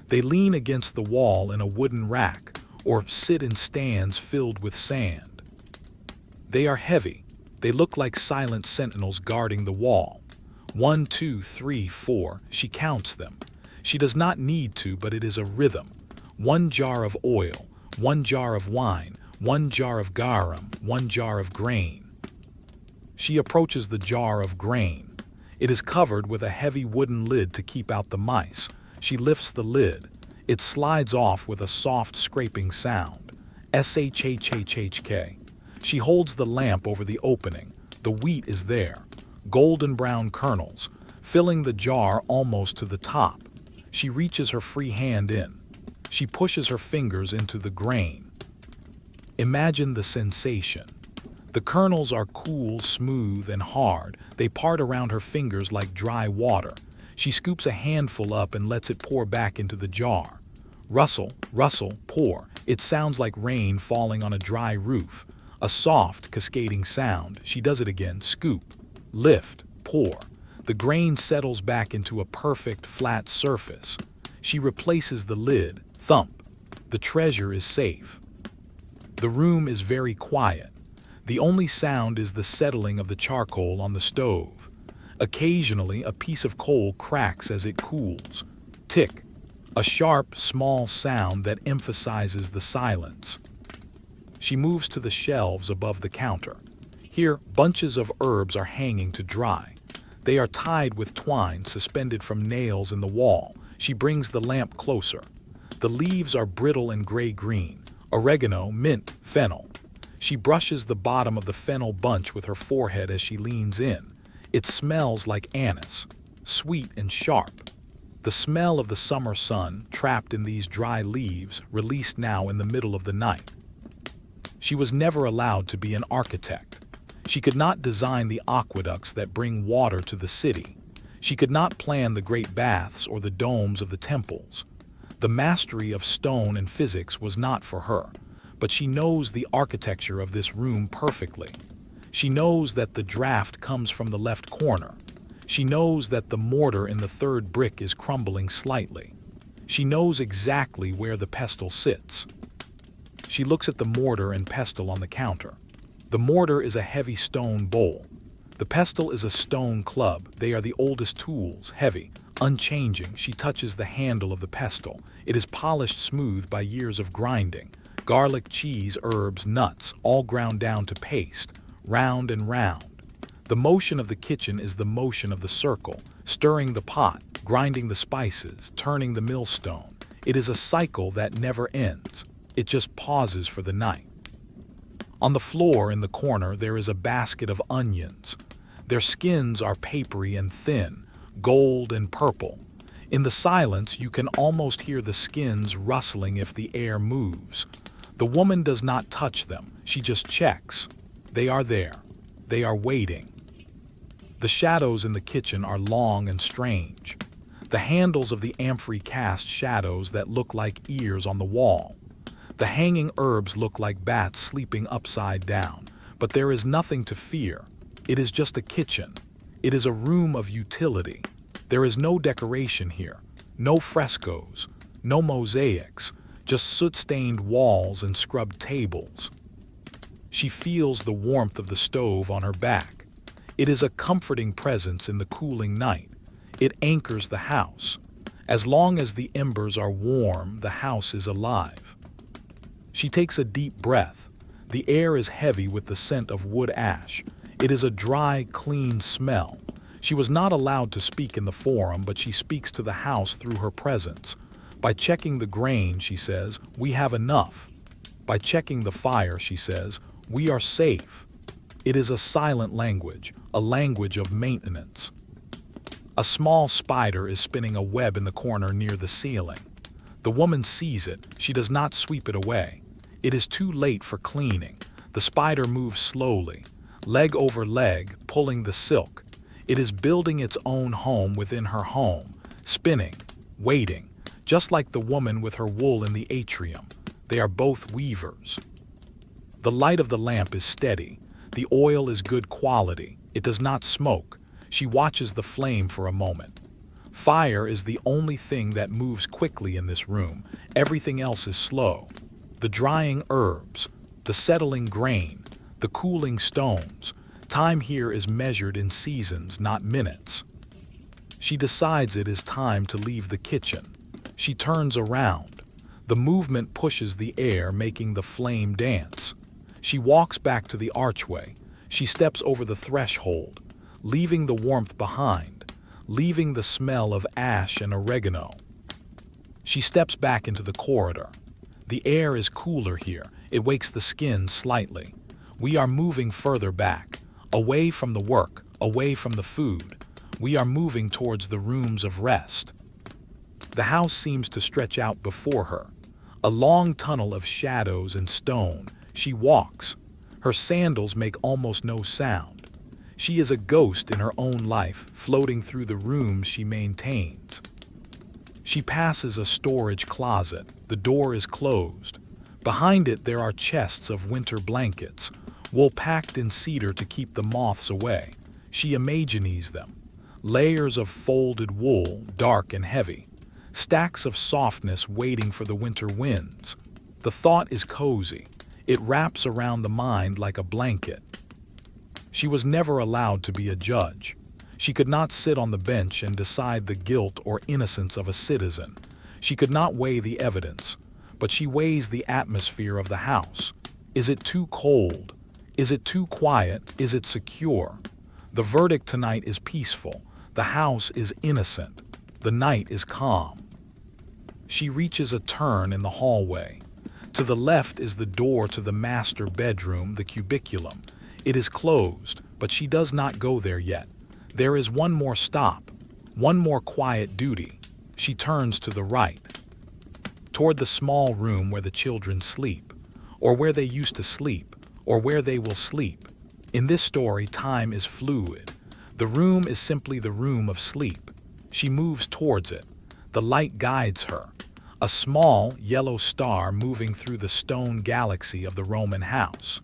They lean against the wall in a wooden rack or sit in stands filled with sand. They are heavy. They look like silent sentinels guarding the wall. 1, 2, 3, 4. She counts them. She does not need to, but it is a rhythm. 1 jar of oil, 1 jar of wine, 1 jar of garum, 1 jar of grain. She approaches the jar of grain. It is covered with a heavy wooden lid to keep out the mice. She lifts the lid. It slides off with a soft scraping sound. Shhhhk. She holds the lamp over the opening. The wheat is there, golden brown kernels, filling the jar almost to the top. She reaches her free hand in. She pushes her fingers into the grain. Imagine the sensation. The kernels are cool, smooth, and hard. They part around her fingers like dry water. She scoops a handful up and lets it pour back into the jar. Rustle, rustle, pour. It sounds like rain falling on a dry roof. A soft, cascading sound. She does it again. Scoop, lift, pour. The grain settles back into a perfect, flat surface. She replaces the lid. Thump. The treasure is safe. The room is very quiet. The only sound is the settling of the charcoal on the stove. Occasionally, a piece of coal cracks as it cools. Tick. A sharp, small sound that emphasizes the silence. She moves to the shelves above the counter. Here, bunches of herbs are hanging to dry. They are tied with twine suspended from nails in the wall. She brings the lamp closer. The leaves are brittle and gray-green. Oregano, mint, fennel. She brushes the bottom of the fennel bunch with her forehead as she leans in. It smells like anise, sweet and sharp. The smell of the summer sun, trapped in these dry leaves, released now in the middle of the night. She was never allowed to be an architect. She could not design the aqueducts that bring water to the city. She could not plan the great baths or the domes of the temples. The mastery of stone and physics was not for her, but she knows the architecture of this room perfectly. She knows that the draft comes from the left corner. She knows that the mortar in the third brick is crumbling slightly. She knows exactly where the pestle sits. She looks at the mortar and pestle on the counter. The mortar is a heavy stone bowl. The pestle is a stone club. They are the oldest tools, heavy, unchanging. She touches the handle of the pestle. It is polished smooth by years of grinding. Garlic, cheese, herbs, nuts, all ground down to paste, round and round. The motion of the kitchen is the motion of the circle, stirring the pot, grinding the spices, turning the millstone. It is a cycle that never ends. It just pauses for the night. On the floor in the corner there is a basket of onions. Their skins are papery and thin, gold and purple. In the silence you can almost hear the skins rustling if the air moves. The woman does not touch them, she just checks. They are there. They are waiting. The shadows in the kitchen are long and strange. The handles of the amphorae cast shadows that look like ears on the wall. The hanging herbs look like bats sleeping upside down, but there is nothing to fear. It is just a kitchen. It is a room of utility. There is no decoration here, no frescoes, no mosaics, just soot-stained walls and scrubbed tables. She feels the warmth of the stove on her back. It is a comforting presence in the cooling night. It anchors the house. As long as the embers are warm, the house is alive. She takes a deep breath. The air is heavy with the scent of wood ash. It is a dry, clean smell. She was not allowed to speak in the forum, but she speaks to the house through her presence. By checking the grain, she says, we have enough. By checking the fire, she says, we are safe. It is a silent language, a language of maintenance. A small spider is spinning a web in the corner near the ceiling. The woman sees it. She does not sweep it away. It is too late for cleaning. The spider moves slowly, leg over leg, pulling the silk. It is building its own home within her home, spinning, waiting, just like the woman with her wool in the atrium. They are both weavers. The light of the lamp is steady. The oil is good quality. It does not smoke. She watches the flame for a moment. Fire is the only thing that moves quickly in this room. Everything else is slow. The drying herbs, the settling grain, the cooling stones. Time here is measured in seasons, not minutes. She decides it is time to leave the kitchen. She turns around. The movement pushes the air, making the flame dance. She walks back to the archway. She steps over the threshold, leaving the warmth behind, leaving the smell of ash and oregano. She steps back into the corridor. The air is cooler here. It wakes the skin slightly. We are moving further back, away from the work, away from the food. We are moving towards the rooms of rest. The house seems to stretch out before her, a long tunnel of shadows and stone. She walks. Her sandals make almost no sound. She is a ghost in her own life, floating through the rooms she maintains. She passes a storage closet. The door is closed. Behind it there are chests of winter blankets, wool packed in cedar to keep the moths away. She imagines them. Layers of folded wool, dark and heavy. Stacks of softness waiting for the winter winds. The thought is cozy. It wraps around the mind like a blanket. She was never allowed to be a judge. She could not sit on the bench and decide the guilt or innocence of a citizen. She could not weigh the evidence, but she weighs the atmosphere of the house. Is it too cold? Is it too quiet? Is it secure? The verdict tonight is peaceful. The house is innocent. The night is calm. She reaches a turn in the hallway. To the left is the door to the master bedroom, the cubiculum. It is closed, but she does not go there yet. There is one more stop, one more quiet duty. She turns to the right, toward the small room where the children sleep, or where they used to sleep, or where they will sleep. In this story, time is fluid. The room is simply the room of sleep. She moves towards it. The light guides her. A small yellow star moving through the stone galaxy of the Roman house.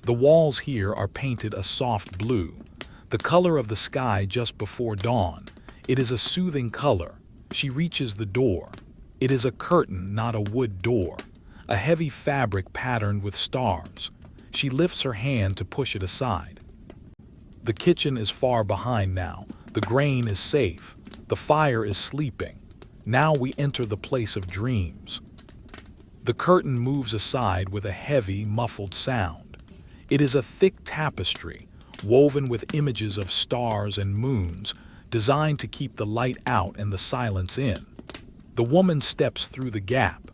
The walls here are painted a soft blue, the color of the sky just before dawn. It is a soothing color. She reaches the door. It is a curtain, not a wood door, a heavy fabric patterned with stars. She lifts her hand to push it aside. The kitchen is far behind now. The grain is safe. The fire is sleeping. Now we enter the place of dreams. The curtain moves aside with a heavy, muffled sound. It is a thick tapestry, woven with images of stars and moons, designed to keep the light out and the silence in. The woman steps through the gap.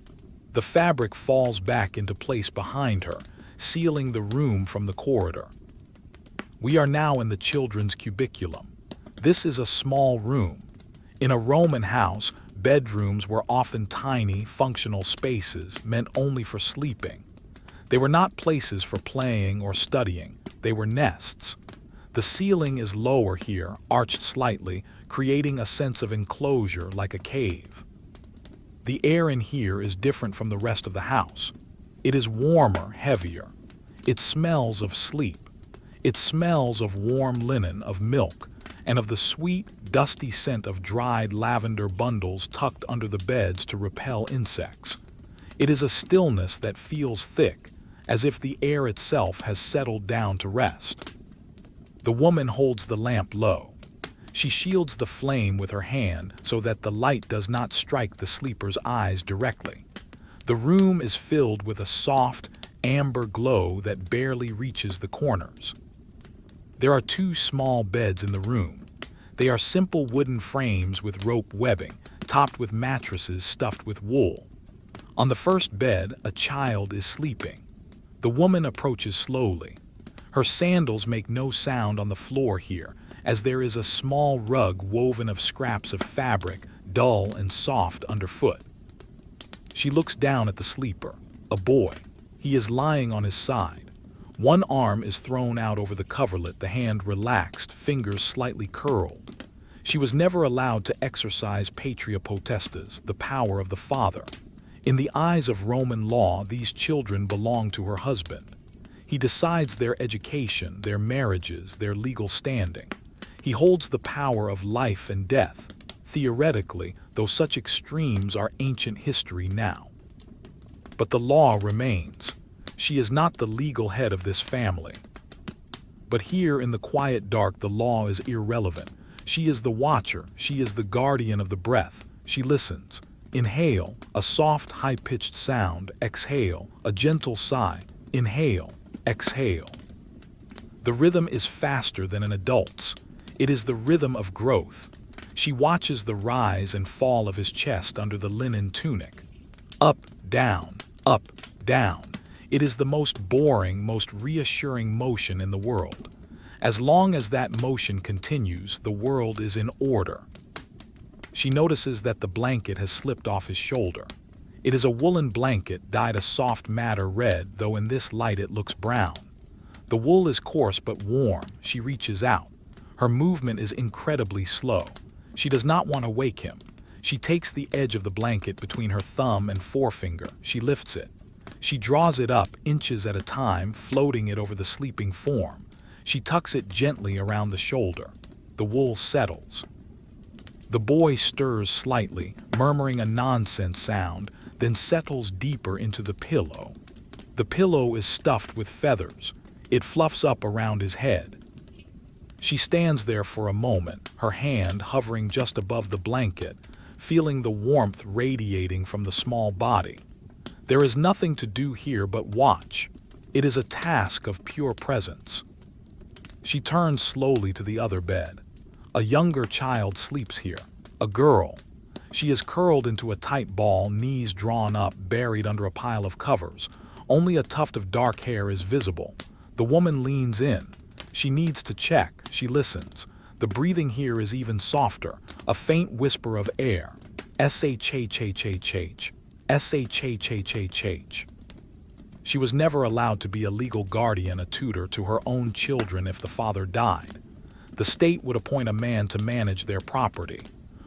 The fabric falls back into place behind her, sealing the room from the corridor. We are now in the children's cubiculum. This is a small room. In a Roman house, bedrooms were often tiny, functional spaces meant only for sleeping. They were not places for playing or studying. They were nests. The ceiling is lower here, arched slightly, creating a sense of enclosure like a cave. The air in here is different from the rest of the house. It is warmer, heavier. It smells of sleep. It smells of warm linen, of milk, and of the sweet, dusty scent of dried lavender bundles tucked under the beds to repel insects. It is a stillness that feels thick, as if the air itself has settled down to rest. The woman holds the lamp low. She shields the flame with her hand so that the light does not strike the sleeper's eyes directly. The room is filled with a soft, amber glow that barely reaches the corners. There are 2 small beds in the room. They are simple wooden frames with rope webbing, topped with mattresses stuffed with wool. On the first bed, a child is sleeping. The woman approaches slowly. Her sandals make no sound on the floor here, as there is a small rug woven of scraps of fabric, dull and soft underfoot. She looks down at the sleeper, a boy. He is lying on his side. One arm is thrown out over the coverlet, the hand relaxed, fingers slightly curled. She was never allowed to exercise patria potestas, the power of the father. In the eyes of Roman law, these children belong to her husband. He decides their education, their marriages, their legal standing. He holds the power of life and death, theoretically, though such extremes are ancient history now. But the law remains. She is not the legal head of this family. But here in the quiet dark, the law is irrelevant. She is the watcher, she is the guardian of the breath. She listens. Inhale, a soft, high-pitched sound. Exhale, a gentle sigh. Inhale, exhale. The rhythm is faster than an adult's. It is the rhythm of growth. She watches the rise and fall of his chest under the linen tunic. Up, down, up, down. It is the most boring, most reassuring motion in the world. As long as that motion continues, the world is in order. She notices that the blanket has slipped off his shoulder. It is a woolen blanket dyed a soft madder red, though in this light it looks brown. The wool is coarse but warm. She reaches out. Her movement is incredibly slow. She does not want to wake him. She takes the edge of the blanket between her thumb and forefinger. She lifts it. She draws it up, inches at a time, floating it over the sleeping form. She tucks it gently around the shoulder. The wool settles. The boy stirs slightly, murmuring a nonsense sound, then settles deeper into the pillow. The pillow is stuffed with feathers. It fluffs up around his head. She stands there for a moment, her hand hovering just above the blanket, feeling the warmth radiating from the small body. There is nothing to do here but watch. It is a task of pure presence. She turns slowly to the other bed. A younger child sleeps here, a girl. She is curled into a tight ball, knees drawn up, buried under a pile of covers. Only a tuft of dark hair is visible. The woman leans in. She needs to check. She listens. The breathing here is even softer, a faint whisper of air. S-H-H-H-H-H. S-H-H-H-H-H. She was never allowed to be a legal guardian, a tutor to her own children if the father died. The state would appoint a man to manage their property.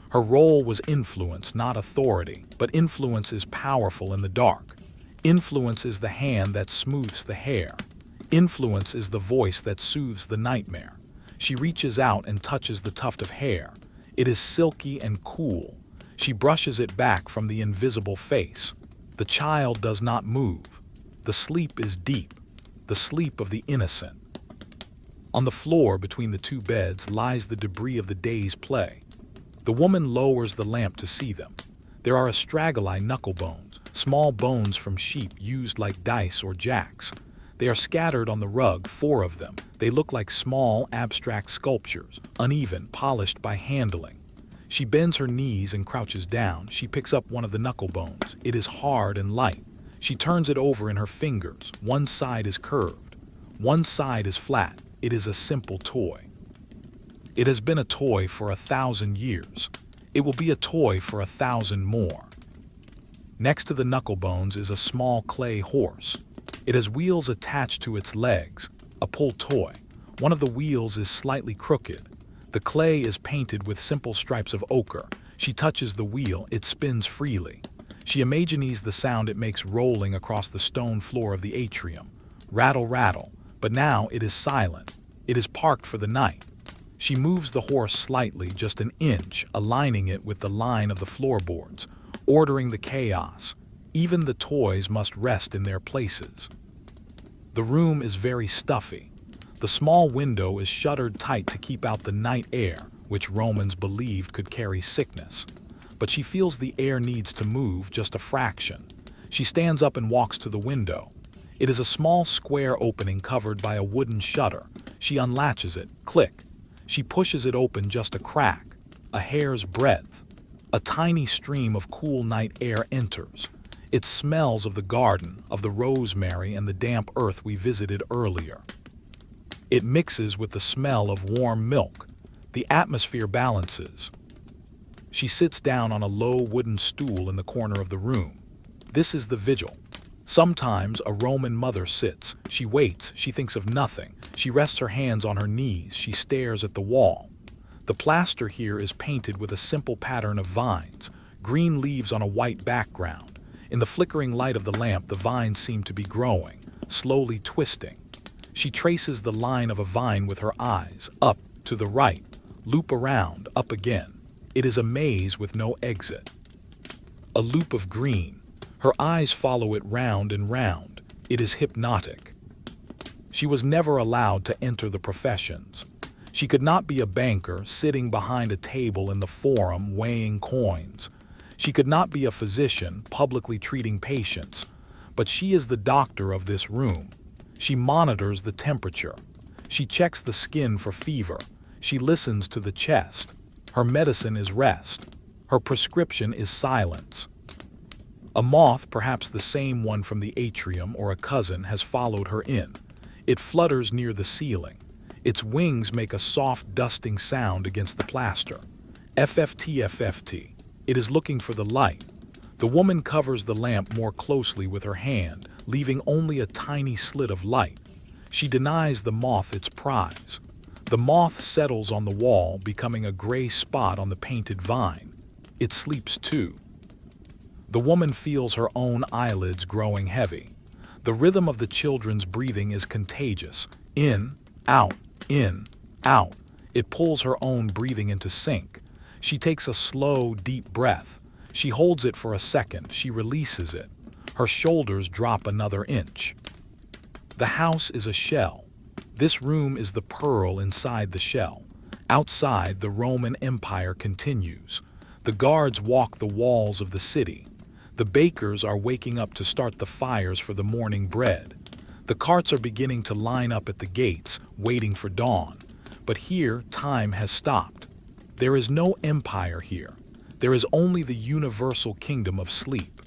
Her role was influence, not authority, but influence is powerful in the dark. Influence is the hand that smooths the hair. Influence is the voice that soothes the nightmare. She reaches out and touches the tuft of hair. It is silky and cool. She brushes it back from the invisible face. The child does not move. The sleep is deep, the sleep of the innocent. On the floor between the two beds lies the debris of the day's play. The woman lowers the lamp to see them. There are astragali knuckle bones, small bones from sheep used like dice or jacks. They are scattered on the rug, 4 of them. They look like small, abstract sculptures, uneven, polished by handling. She bends her knees and crouches down. She picks up one of the knuckle bones. It is hard and light. She turns it over in her fingers. One side is curved. One side is flat. It is a simple toy. It has been a toy for 1,000 years. It will be a toy for 1,000 more. Next to the knuckle bones is a small clay horse. It has wheels attached to its legs, a pull toy. One of the wheels is slightly crooked. The clay is painted with simple stripes of ochre. She touches the wheel, it spins freely. She imagines the sound it makes rolling across the stone floor of the atrium. Rattle, rattle, but now it is silent. It is parked for the night. She moves the horse slightly, just an inch, aligning it with the line of the floorboards, ordering the chaos. Even the toys must rest in their places. The room is very stuffy. The small window is shuttered tight to keep out the night air, which Romans believed could carry sickness. But she feels the air needs to move just a fraction. She stands up and walks to the window. It is a small square opening covered by a wooden shutter. She unlatches it. Click. She pushes it open just a crack, a hair's breadth. A tiny stream of cool night air enters. It smells of the garden, of the rosemary and the damp earth we visited earlier. It mixes with the smell of warm milk. The atmosphere balances. She sits down on a low wooden stool in the corner of the room. This is the vigil. Sometimes a Roman mother sits. She waits. She thinks of nothing. She rests her hands on her knees. She stares at the wall. The plaster here is painted with a simple pattern of vines, green leaves on a white background. In the flickering light of the lamp, the vines seem to be growing, slowly twisting. She traces the line of a vine with her eyes, up, to the right, loop around, up again. It is a maze with no exit. A loop of green. Her eyes follow it round and round. It is hypnotic. She was never allowed to enter the professions. She could not be a banker sitting behind a table in the forum weighing coins. She could not be a physician publicly treating patients. But she is the doctor of this room. She monitors the temperature. She checks the skin for fever. She listens to the chest. Her medicine is rest. Her prescription is silence. A moth, perhaps the same one from the atrium or a cousin, has followed her in. It flutters near the ceiling. Its wings make a soft dusting sound against the plaster. FFT, FFT. It is looking for the light. The woman covers the lamp more closely with her hand, leaving only a tiny slit of light. She denies the moth its prize. The moth settles on the wall, becoming a gray spot on the painted vine. It sleeps too. The woman feels her own eyelids growing heavy. The rhythm of the children's breathing is contagious. In, out, in, out. It pulls her own breathing into sync. She takes a slow, deep breath. She holds it for a second. She releases it. Her shoulders drop another inch. The house is a shell. This room is the pearl inside the shell. Outside, the Roman Empire continues. The guards walk the walls of the city. The bakers are waking up to start the fires for the morning bread. The carts are beginning to line up at the gates, waiting for dawn. But here, time has stopped. There is no empire here. There is only the universal kingdom of sleep.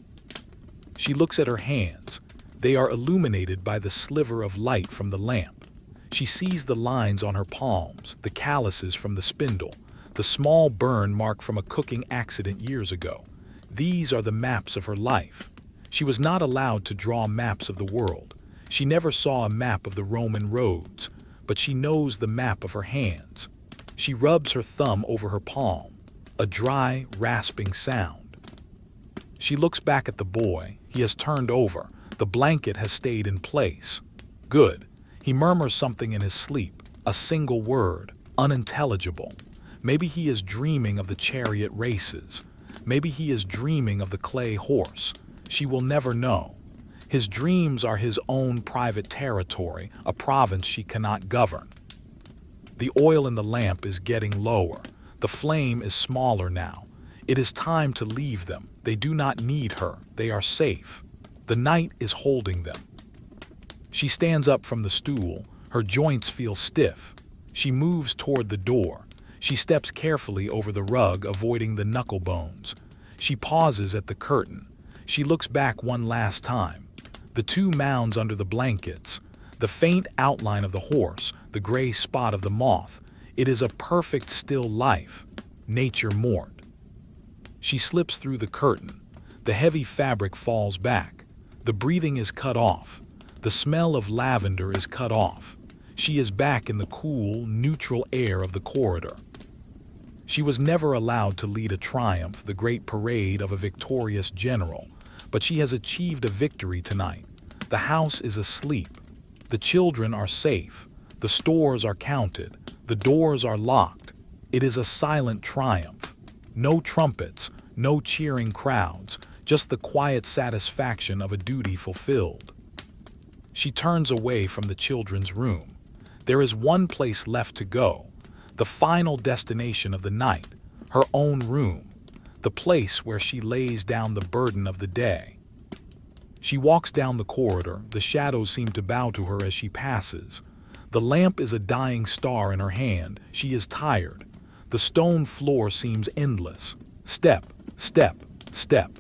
She looks at her hands. They are illuminated by the sliver of light from the lamp. She sees the lines on her palms, the calluses from the spindle, the small burn mark from a cooking accident years ago. These are the maps of her life. She was not allowed to draw maps of the world. She never saw a map of the Roman roads, but she knows the map of her hands. She rubs her thumb over her palm, a dry, rasping sound. She looks back at the boy. He has turned over. The blanket has stayed in place. Good. He murmurs something in his sleep, a single word, unintelligible. Maybe he is dreaming of the chariot races. Maybe he is dreaming of the clay horse. She will never know. His dreams are his own private territory, a province she cannot govern. The oil in the lamp is getting lower. The flame is smaller now. It is time to leave them. They do not need her. They are safe. The night is holding them. She stands up from the stool. Her joints feel stiff. She moves toward the door. She steps carefully over the rug, avoiding the knuckle bones. She pauses at the curtain. She looks back one last time. The two mounds under the blankets, the faint outline of the horse, the gray spot of the moth. It is a perfect still life. Nature mort. She slips through the curtain. The heavy fabric falls back. The breathing is cut off. The smell of lavender is cut off. She is back in the cool, neutral air of the corridor. She was never allowed to lead a triumph, the great parade of a victorious general, but she has achieved a victory tonight. The house is asleep. The children are safe. The stores are counted. The doors are locked. It is a silent triumph. No trumpets, no cheering crowds, just the quiet satisfaction of a duty fulfilled. She turns away from the children's room. There is one place left to go, the final destination of the night, her own room, the place where she lays down the burden of the day. She walks down the corridor. The shadows seem to bow to her as she passes. The lamp is a dying star in her hand. She is tired. The stone floor seems endless. Step, step, step.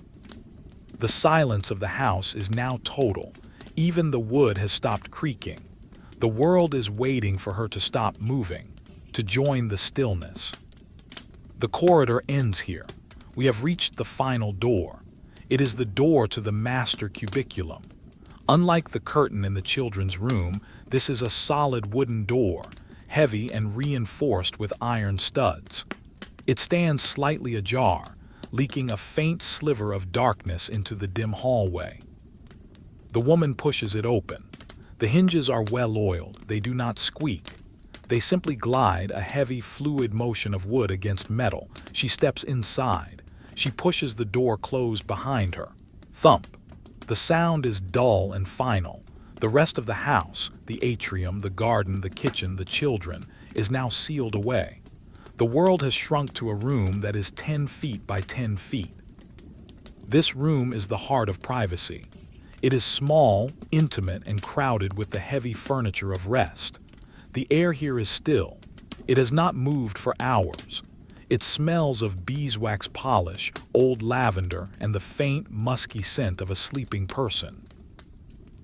The silence of the house is now total. Even the wood has stopped creaking. The world is waiting for her to stop moving, to join the stillness. The corridor ends here. We have reached the final door. It is the door to the master cubiculum. Unlike the curtain in the children's room, this is a solid wooden door, heavy and reinforced with iron studs. It stands slightly ajar, leaking a faint sliver of darkness into the dim hallway. The woman pushes it open. The hinges are well-oiled, they do not squeak. They simply glide, a heavy, fluid motion of wood against metal. She steps inside. She pushes the door closed behind her. Thump. The sound is dull and final. The rest of the house, the atrium, the garden, the kitchen, the children, is now sealed away. The world has shrunk to a room that is 10 feet by 10 feet. This room is the heart of privacy. It is small, intimate, and crowded with the heavy furniture of rest. The air here is still. It has not moved for hours. It smells of beeswax polish, old lavender, and the faint, musky scent of a sleeping person.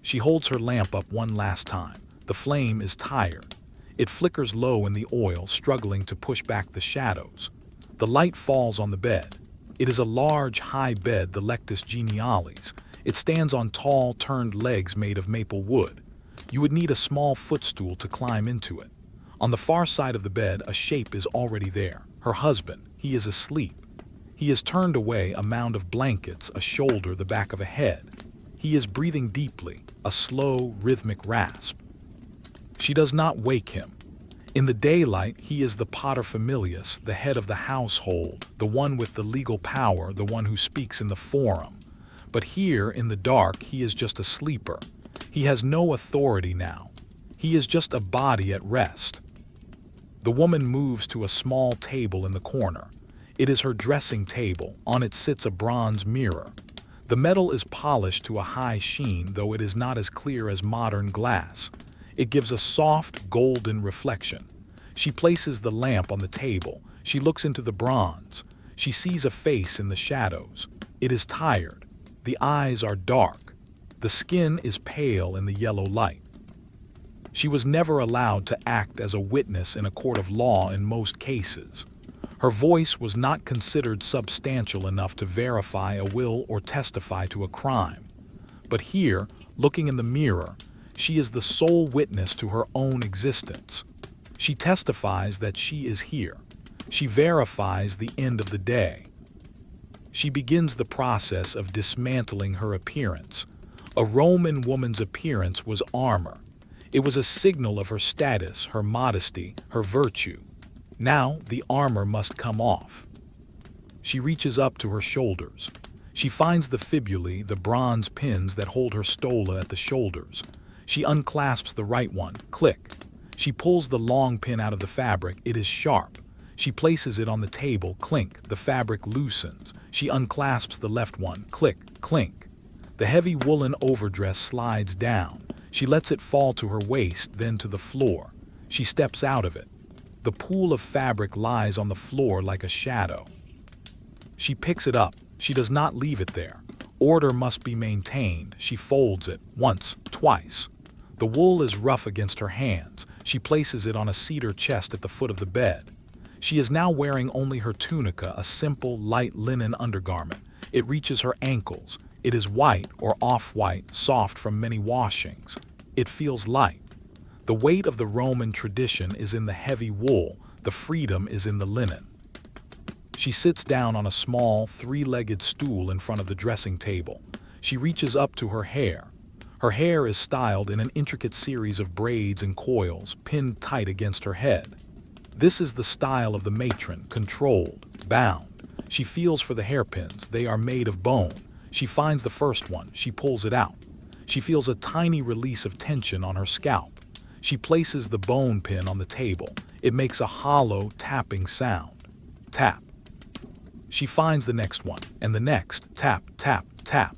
She holds her lamp up one last time. The flame is tired. It flickers low in the oil, struggling to push back the shadows. The light falls on the bed. It is a large, high bed, the Lectus Genialis. It stands on tall, turned legs made of maple wood. You would need a small footstool to climb into it. On the far side of the bed, a shape is already there. Her husband. He is asleep. He has turned away, a mound of blankets, a shoulder, the back of a head. He is breathing deeply, a slow, rhythmic rasp. She does not wake him. In the daylight, he is the paterfamilias, the head of the household, the one with the legal power, the one who speaks in the forum. But here, in the dark, he is just a sleeper. He has no authority now. He is just a body at rest. The woman moves to a small table in the corner. It is her dressing table. On it sits a bronze mirror. The metal is polished to a high sheen, though it is not as clear as modern glass. It gives a soft, golden reflection. She places the lamp on the table. She looks into the bronze. She sees a face in the shadows. It is tired. The eyes are dark. The skin is pale in the yellow light. She was never allowed to act as a witness in a court of law in most cases. Her voice was not considered substantial enough to verify a will or testify to a crime. But here, looking in the mirror, she is the sole witness to her own existence. She testifies that she is here. She verifies the end of the day. She begins the process of dismantling her appearance. A Roman woman's appearance was armor. It was a signal of her status, her modesty, her virtue. Now the armor must come off. She reaches up to her shoulders. She finds the fibulae, the bronze pins that hold her stola at the shoulders. She unclasps the right one. Click. She pulls the long pin out of the fabric. It is sharp. She places it on the table. Clink. The fabric loosens. She unclasps the left one. Click. Clink. The heavy woolen overdress slides down. She lets it fall to her waist, then to the floor. She steps out of it. The pool of fabric lies on the floor like a shadow. She picks it up. She does not leave it there. Order must be maintained. She folds it once, twice. The wool is rough against her hands. She places it on a cedar chest at the foot of the bed. She is now wearing only her tunica, a simple, light linen undergarment. It reaches her ankles. It is white or off-white, soft from many washings. It feels light. The weight of the Roman tradition is in the heavy wool. The freedom is in the linen. She sits down on a small, three-legged stool in front of the dressing table. She reaches up to her hair. Her hair is styled in an intricate series of braids and coils, pinned tight against her head. This is the style of the matron, controlled, bound. She feels for the hairpins. They are made of bone. She finds the first one. She pulls it out. She feels a tiny release of tension on her scalp. She places the bone pin on the table. It makes a hollow, tapping sound. Tap. She finds the next one, and the next. Tap, tap, tap.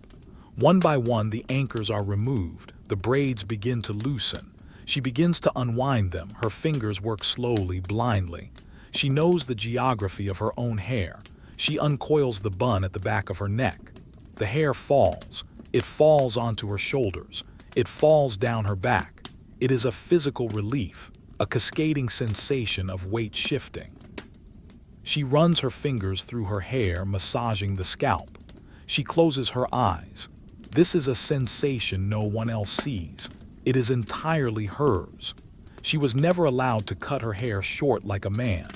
One by one, the anchors are removed. The braids begin to loosen. She begins to unwind them. Her fingers work slowly, blindly. She knows the geography of her own hair. She uncoils the bun at the back of her neck. The hair falls. It falls onto her shoulders. It falls down her back. It is a physical relief, a cascading sensation of weight shifting. She runs her fingers through her hair, massaging the scalp. She closes her eyes. This is a sensation no one else sees. It is entirely hers. She was never allowed to cut her hair short like a man.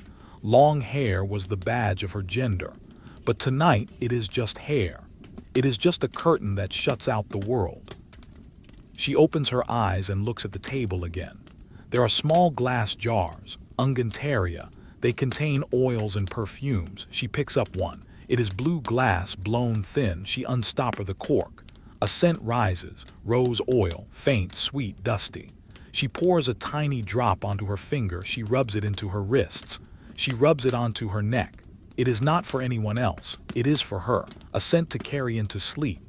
Long hair was the badge of her gender. But tonight it is just hair. It is just a curtain that shuts out the world. She opens her eyes and looks at the table again. There are small glass jars, unguentaria. They contain oils and perfumes. She picks up one. It is blue glass, blown thin. She unstoppers the cork. A scent rises, rose oil, faint, sweet, dusty. She pours a tiny drop onto her finger. She rubs it into her wrists. She rubs it onto her neck. It is not for anyone else. It is for her, a scent to carry into sleep.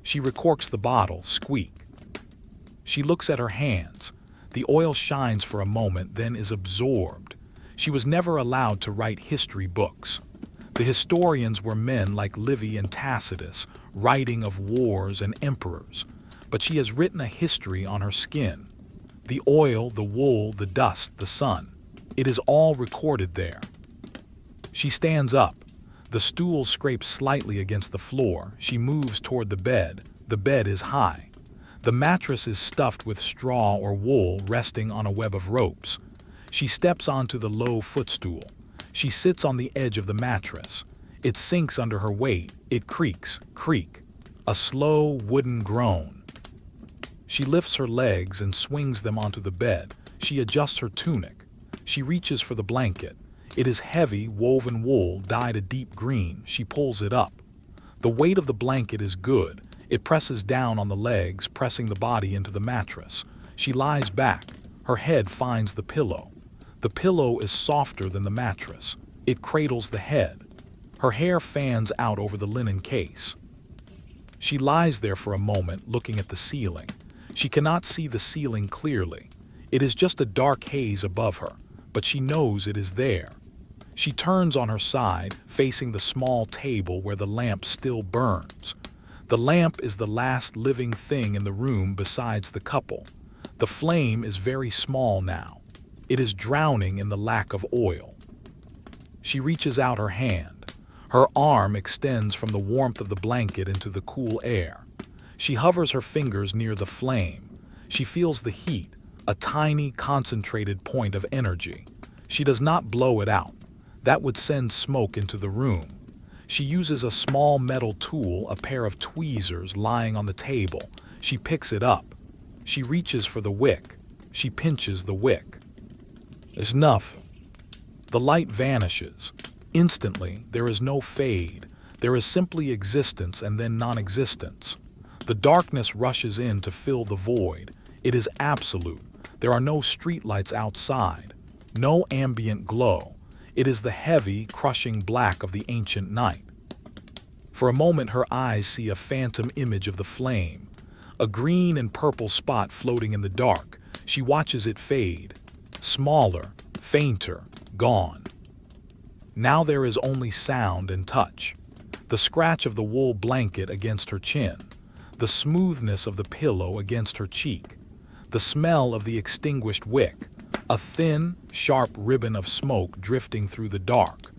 She recorks the bottle, squeak. She looks at her hands. The oil shines for a moment, then is absorbed. She was never allowed to write history books. The historians were men like Livy and Tacitus, writing of wars and emperors. But she has written a history on her skin. The oil, the wool, the dust, the sun. It is all recorded there. She stands up. The stool scrapes slightly against the floor. She moves toward the bed. The bed is high. The mattress is stuffed with straw or wool resting on a web of ropes. She steps onto the low footstool. She sits on the edge of the mattress. It sinks under her weight. It creaks, creak. A slow wooden groan. She lifts her legs and swings them onto the bed. She adjusts her tunic. She reaches for the blanket. It is heavy, woven wool, dyed a deep green. She pulls it up. The weight of the blanket is good. It presses down on the legs, pressing the body into the mattress. She lies back. Her head finds the pillow. The pillow is softer than the mattress. It cradles the head. Her hair fans out over the linen case. She lies there for a moment, looking at the ceiling. She cannot see the ceiling clearly. It is just a dark haze above her, but she knows it is there. She turns on her side, facing the small table where the lamp still burns. The lamp is the last living thing in the room besides the couple. The flame is very small now. It is drowning in the lack of oil. She reaches out her hand. Her arm extends from the warmth of the blanket into the cool air. She hovers her fingers near the flame. She feels the heat, a tiny, concentrated point of energy. She does not blow it out. That would send smoke into the room. She uses a small metal tool, a pair of tweezers lying on the table. She picks it up. She reaches for the wick. She pinches the wick. It's enough. The light vanishes. Instantly, there is no fade. There is simply existence and then non-existence. The darkness rushes in to fill the void. It is absolute. There are no streetlights outside. No ambient glow. It is the heavy, crushing black of the ancient night. For a moment her eyes see a phantom image of the flame, a green and purple spot floating in the dark. She watches it fade, smaller, fainter, gone. Now there is only sound and touch. The scratch of the wool blanket against her chin, the smoothness of the pillow against her cheek, the smell of the extinguished wick, a thin, sharp ribbon of smoke drifting through the dark.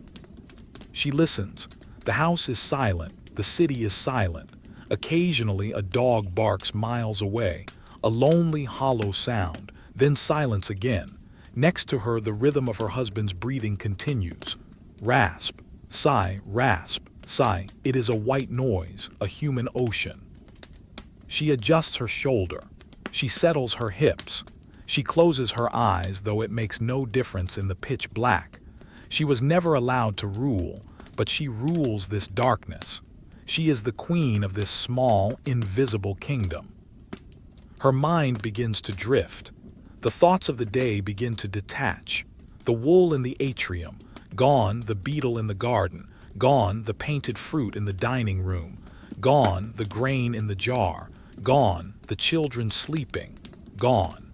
She listens. The house is silent. The city is silent. Occasionally a dog barks miles away, a lonely, hollow sound, then silence again. Next to her, the rhythm of her husband's breathing continues. Rasp, sigh, rasp, sigh. It is a white noise, a human ocean. She adjusts her shoulder. She settles her hips. She closes her eyes, though it makes no difference in the pitch black. She was never allowed to rule, but she rules this darkness. She is the queen of this small, invisible kingdom. Her mind begins to drift. The thoughts of the day begin to detach. The wool in the atrium, gone the beetle in the garden, gone the painted fruit in the dining room, gone the grain in the jar, gone the children sleeping, gone.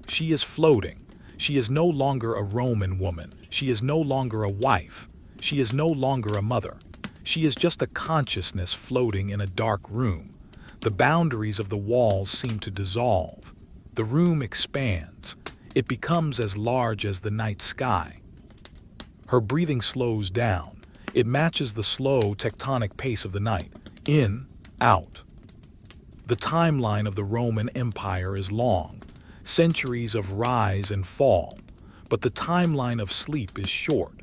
She is floating. She is no longer a Roman woman. She is no longer a wife. She is no longer a mother. She is just a consciousness floating in a dark room. The boundaries of the walls seem to dissolve. The room expands. It becomes as large as the night sky. Her breathing slows down. It matches the slow, tectonic pace of the night. In, out. The timeline of the Roman Empire is long, centuries of rise and fall, but the timeline of sleep is short.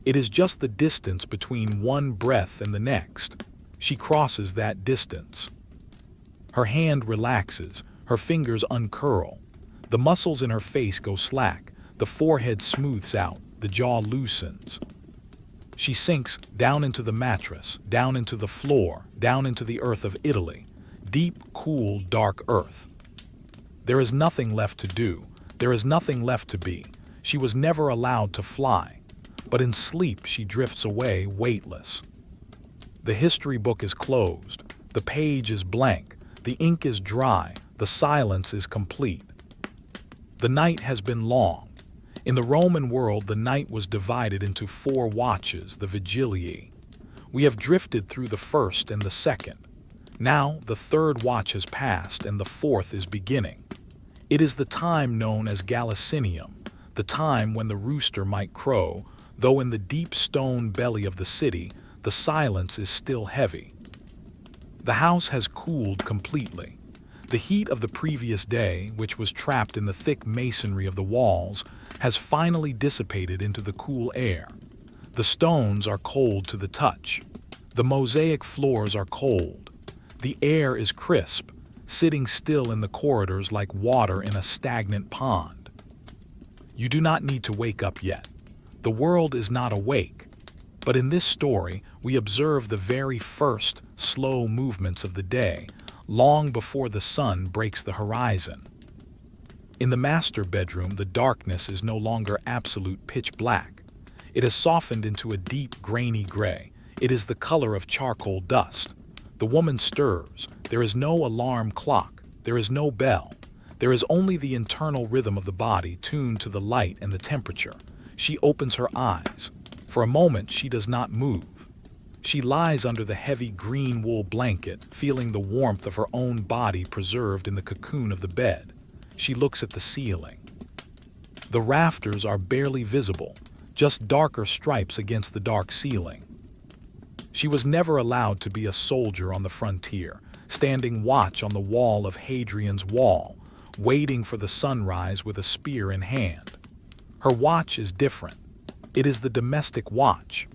It is just the distance between one breath and the next. She crosses that distance. Her hand relaxes, her fingers uncurl. The muscles in her face go slack, the forehead smooths out, the jaw loosens. She sinks down into the mattress, down into the floor, down into the earth of Italy. Deep, cool, dark earth. There is nothing left to do. There is nothing left to be. She was never allowed to fly. But in sleep she drifts away, weightless. The history book is closed. The page is blank. The ink is dry. The silence is complete. The night has been long. In the Roman world, the night was divided into 4 watches, the Vigiliae. We have drifted through the first and the second. Now the 3rd watch has passed and the 4th is beginning. It is the time known as Gallicinium, the time when the rooster might crow, though in the deep stone belly of the city, the silence is still heavy. The house has cooled completely. The heat of the previous day, which was trapped in the thick masonry of the walls, has finally dissipated into the cool air. The stones are cold to the touch. The mosaic floors are cold. The air is crisp, sitting still in the corridors like water in a stagnant pond. You do not need to wake up yet. The world is not awake. But in this story, we observe the very first slow movements of the day, long before the sun breaks the horizon. In the master bedroom, the darkness is no longer absolute pitch black. It has softened into a deep, grainy gray. It is the color of charcoal dust. The woman stirs. There is no alarm clock. There is no bell. There is only the internal rhythm of the body tuned to the light and the temperature. She opens her eyes. For a moment, she does not move. She lies under the heavy green wool blanket, feeling the warmth of her own body preserved in the cocoon of the bed. She looks at the ceiling. The rafters are barely visible, just darker stripes against the dark ceiling. She was never allowed to be a soldier on the frontier, standing watch on the wall of Hadrian's wall, waiting for the sunrise with a spear in hand. Her watch is different. It is the domestic watch.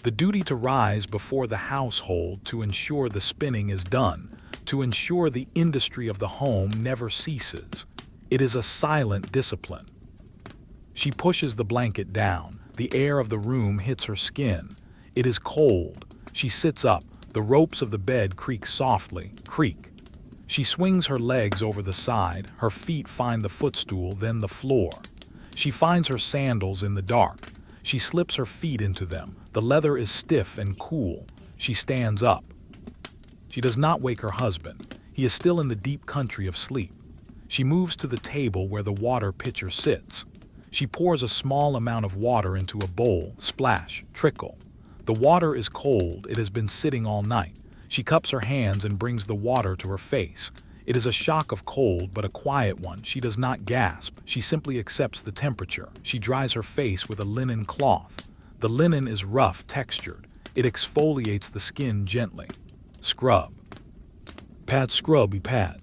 The duty to rise before the household to ensure the spinning is done, to ensure the industry of the home never ceases. It is a silent discipline. She pushes the blanket down. The air of the room hits her skin. It is cold. She sits up. The ropes of the bed creak softly. Creak. She swings her legs over the side. Her feet find the footstool, then the floor. She finds her sandals in the dark. She slips her feet into them. The leather is stiff and cool. She stands up. She does not wake her husband. He is still in the deep country of sleep. She moves to the table where the water pitcher sits. She pours a small amount of water into a bowl. Splash, trickle. The water is cold. It has been sitting all night. She cups her hands and brings the water to her face. It is a shock of cold, but a quiet one. She does not gasp. She simply accepts the temperature. She dries her face with a linen cloth. The linen is rough, textured. It exfoliates the skin gently. Scrub. Pad, scrubby pad.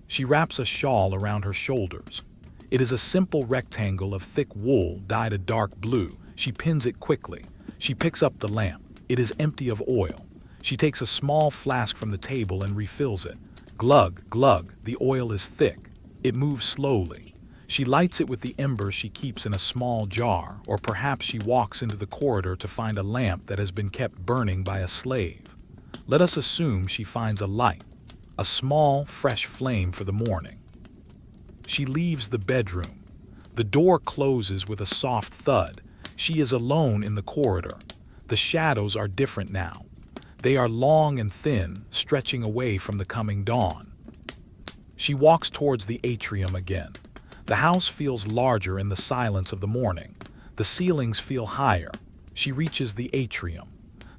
She wraps a shawl around her shoulders. It is a simple rectangle of thick wool dyed a dark blue. She pins it quickly. She picks up the lamp. It is empty of oil. She takes a small flask from the table and refills it. Glug, glug, the oil is thick. It moves slowly. She lights it with the embers she keeps in a small jar, or perhaps she walks into the corridor to find a lamp that has been kept burning by a slave. Let us assume she finds a light, a small, fresh flame for the morning. She leaves the bedroom. The door closes with a soft thud. She is alone in the corridor. The shadows are different now. They are long and thin, stretching away from the coming dawn. She walks towards the atrium again. The house feels larger in the silence of the morning. The ceilings feel higher. She reaches the atrium.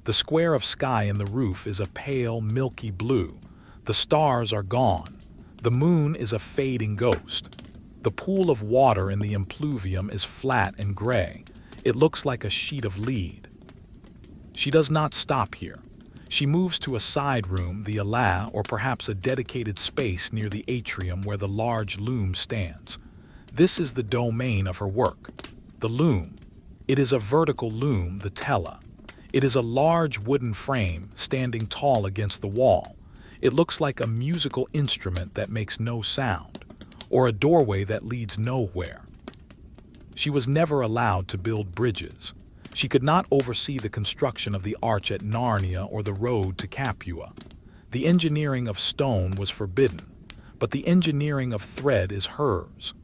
The square of sky in the roof is a pale, milky blue. The stars are gone. The moon is a fading ghost. The pool of water in the impluvium is flat and gray. It looks like a sheet of lead. She does not stop here. She moves to a side room, the ala, or perhaps a dedicated space near the atrium where the large loom stands. This is the domain of her work. The loom. It is a vertical loom, the tela. It is a large wooden frame standing tall against the wall. It looks like a musical instrument that makes no sound, or a doorway that leads nowhere. She was never allowed to build bridges. She could not oversee the construction of the arch at Narnia or the road to Capua. The engineering of stone was forbidden, but the engineering of thread is hers.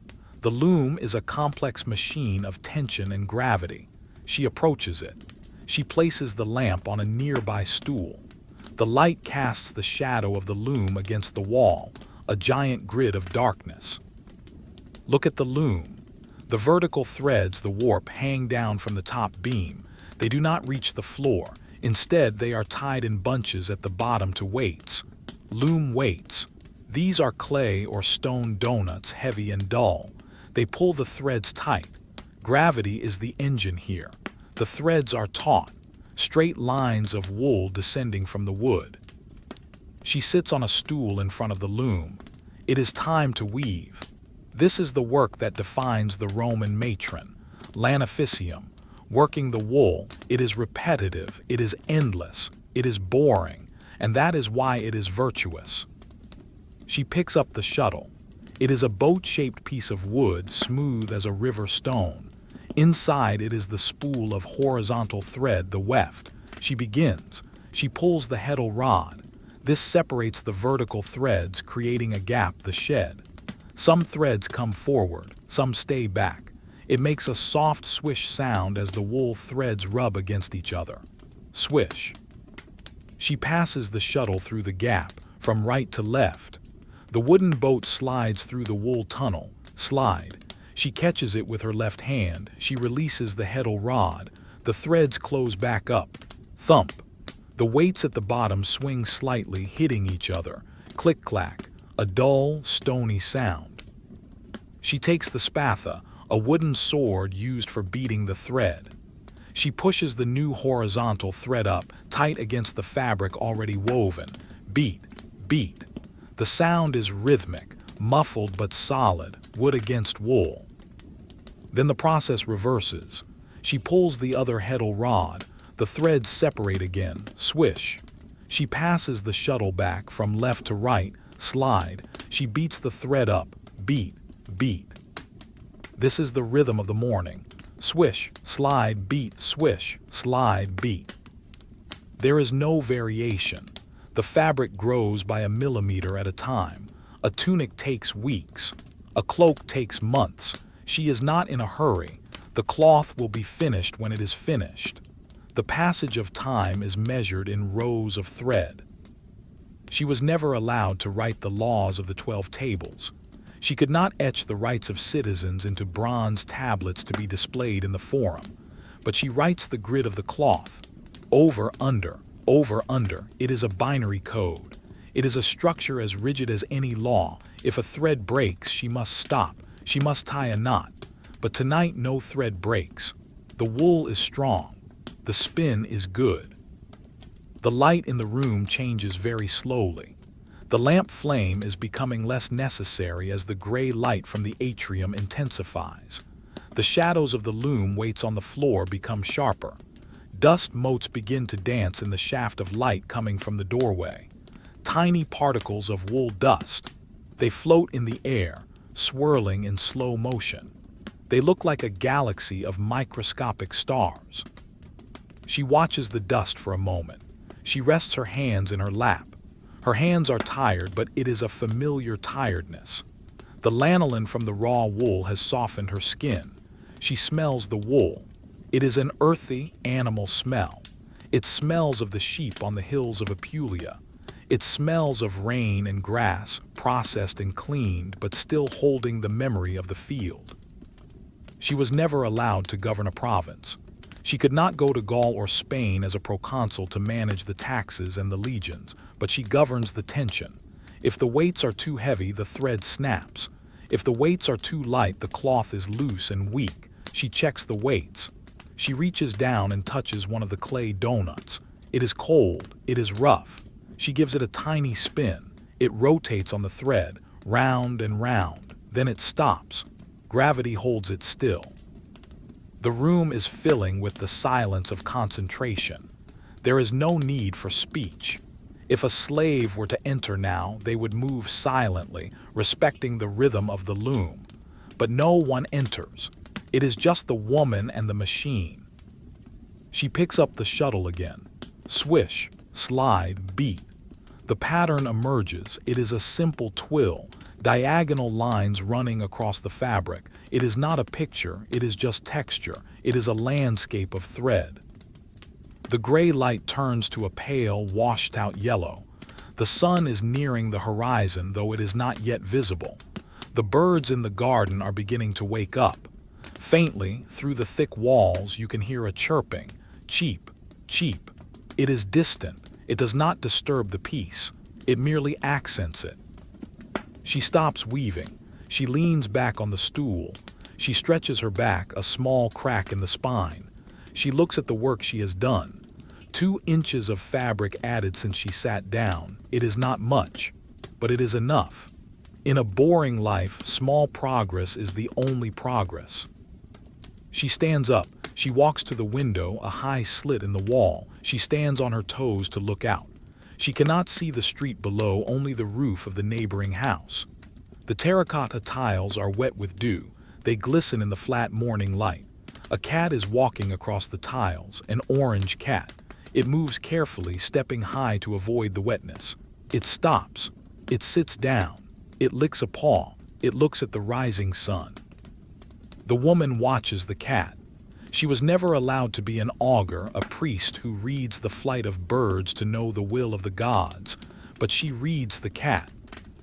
The loom is a complex machine of tension and gravity. She approaches it. She places the lamp on a nearby stool. The light casts the shadow of the loom against the wall, a giant grid of darkness. Look at the loom. The vertical threads, the warp, hang down from the top beam. They do not reach the floor. Instead, they are tied in bunches at the bottom to weights. Loom weights. These are clay or stone donuts, heavy and dull. They pull the threads tight. Gravity is the engine here. The threads are taut, straight lines of wool descending from the wood. She sits on a stool in front of the loom. It is time to weave. This is the work that defines the Roman matron, lanificium. Working the wool, it is repetitive, it is endless, it is boring, and that is why it is virtuous. She picks up the shuttle. It is a boat-shaped piece of wood, smooth as a river stone. Inside it is the spool of horizontal thread, the weft. She begins. She pulls the heddle rod. This separates the vertical threads, creating a gap, the shed. Some threads come forward, some stay back. It makes a soft swish sound as the wool threads rub against each other. Swish. She passes the shuttle through the gap, from right to left. The wooden boat slides through the wool tunnel. Slide. She catches it with her left hand. She releases the heddle rod. The threads close back up. Thump. The weights at the bottom swing slightly, hitting each other. Click-clack. A dull, stony sound. She takes the spatha, a wooden sword used for beating the thread. She pushes the new horizontal thread up, tight against the fabric already woven. Beat, beat. The sound is rhythmic, muffled but solid, wood against wool. Then the process reverses. She pulls the other heddle rod. The threads separate again. Swish. She passes the shuttle back from left to right. Slide. She beats the thread up. Beat, beat. This is the rhythm of the morning. Swish, slide, beat, swish, slide, beat. There is no variation. The fabric grows by a millimeter at a time. A tunic takes weeks. A cloak takes months. She is not in a hurry. The cloth will be finished when it is finished. The passage of time is measured in rows of thread. She was never allowed to write the laws of the 12 tables. She could not etch the rights of citizens into bronze tablets to be displayed in the forum, but she writes the grid of the cloth. Over, under, over, under. It is a binary code. It is a structure as rigid as any law. If a thread breaks, she must stop. She must tie a knot. But tonight no thread breaks. The wool is strong. The spin is good. The light in the room changes very slowly. The lamp flame is becoming less necessary as the gray light from the atrium intensifies. The shadows of the loom weights on the floor become sharper. Dust motes begin to dance in the shaft of light coming from the doorway. Tiny particles of wool dust. They float in the air, swirling in slow motion. They look like a galaxy of microscopic stars. She watches the dust for a moment. She rests her hands in her lap. Her hands are tired, but it is a familiar tiredness. The lanolin from the raw wool has softened her skin. She smells the wool. It is an earthy, animal smell. It smells of the sheep on the hills of Apulia. It smells of rain and grass, processed and cleaned, but still holding the memory of the field. She was never allowed to govern a province. She could not go to Gaul or Spain as a proconsul to manage the taxes and the legions, but she governs the tension. If the weights are too heavy, the thread snaps. If the weights are too light, the cloth is loose and weak. She checks the weights. She reaches down and touches one of the clay donuts. It is cold, it is rough. She gives it a tiny spin. It rotates on the thread, round and round. Then it stops. Gravity holds it still. The room is filling with the silence of concentration. There is no need for speech. If a slave were to enter now, they would move silently, respecting the rhythm of the loom. But no one enters. It is just the woman and the machine. She picks up the shuttle again. Swish, slide, beat. The pattern emerges. It is a simple twill, diagonal lines running across the fabric. It is not a picture, it is just texture. It is a landscape of thread. The gray light turns to a pale, washed-out yellow. The sun is nearing the horizon, though it is not yet visible. The birds in the garden are beginning to wake up. Faintly, through the thick walls, you can hear a chirping. Cheep, cheep. It is distant. It does not disturb the peace. It merely accents it. She stops weaving. She leans back on the stool. She stretches her back, a small crack in the spine. She looks at the work she has done. 2 inches of fabric added since she sat down. It is not much, but it is enough. In a boring life, small progress is the only progress. She stands up. She walks to the window, a high slit in the wall. She stands on her toes to look out. She cannot see the street below, only the roof of the neighboring house. The terracotta tiles are wet with dew. They glisten in the flat morning light. A cat is walking across the tiles, an orange cat. It moves carefully, stepping high to avoid the wetness. It stops. It sits down. It licks a paw. It looks at the rising sun. The woman watches the cat. She was never allowed to be an augur, a priest who reads the flight of birds to know the will of the gods, but she reads the cat.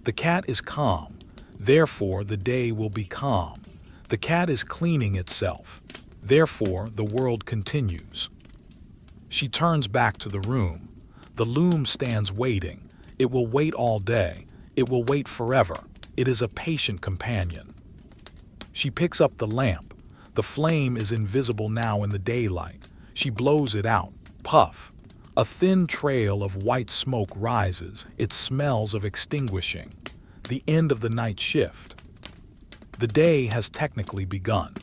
The cat is calm. Therefore, the day will be calm. The cat is cleaning itself. Therefore, the world continues. She turns back to the room. The loom stands waiting. It will wait all day. It will wait forever. It is a patient companion. She picks up the lamp. The flame is invisible now in the daylight. She blows it out. Puff. A thin trail of white smoke rises. It smells of extinguishing. The end of the night shift. The day has technically begun.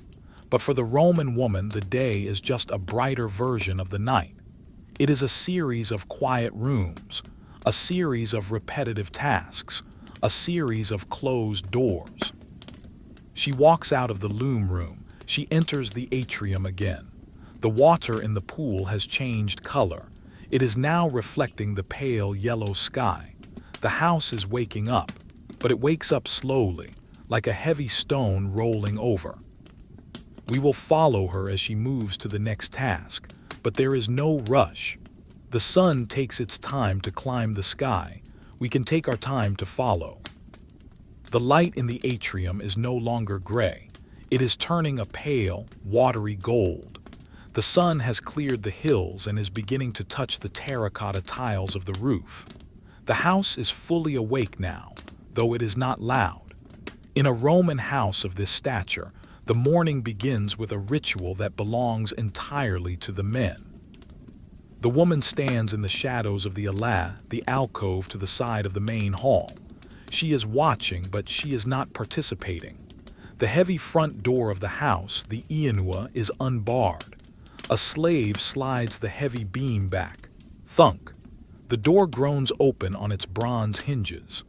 But for the Roman woman, the day is just a brighter version of the night. It is a series of quiet rooms, a series of repetitive tasks, a series of closed doors. She walks out of the loom room. She enters the atrium again. The water in the pool has changed color. It is now reflecting the pale yellow sky. The house is waking up, but it wakes up slowly, like a heavy stone rolling over. We will follow her as she moves to the next task, but there is no rush. The sun takes its time to climb the sky. We can take our time to follow. The light in the atrium is no longer gray. It is turning a pale, watery gold. The sun has cleared the hills and is beginning to touch the terracotta tiles of the roof. The house is fully awake now, though it is not loud. In a Roman house of this stature, the morning begins with a ritual that belongs entirely to the men. The woman stands in the shadows of the alcove to the side of the main hall. She is watching, but she is not participating. The heavy front door of the house, the ianua, is unbarred. A slave slides the heavy beam back. Thunk. The door groans open on its bronze hinges.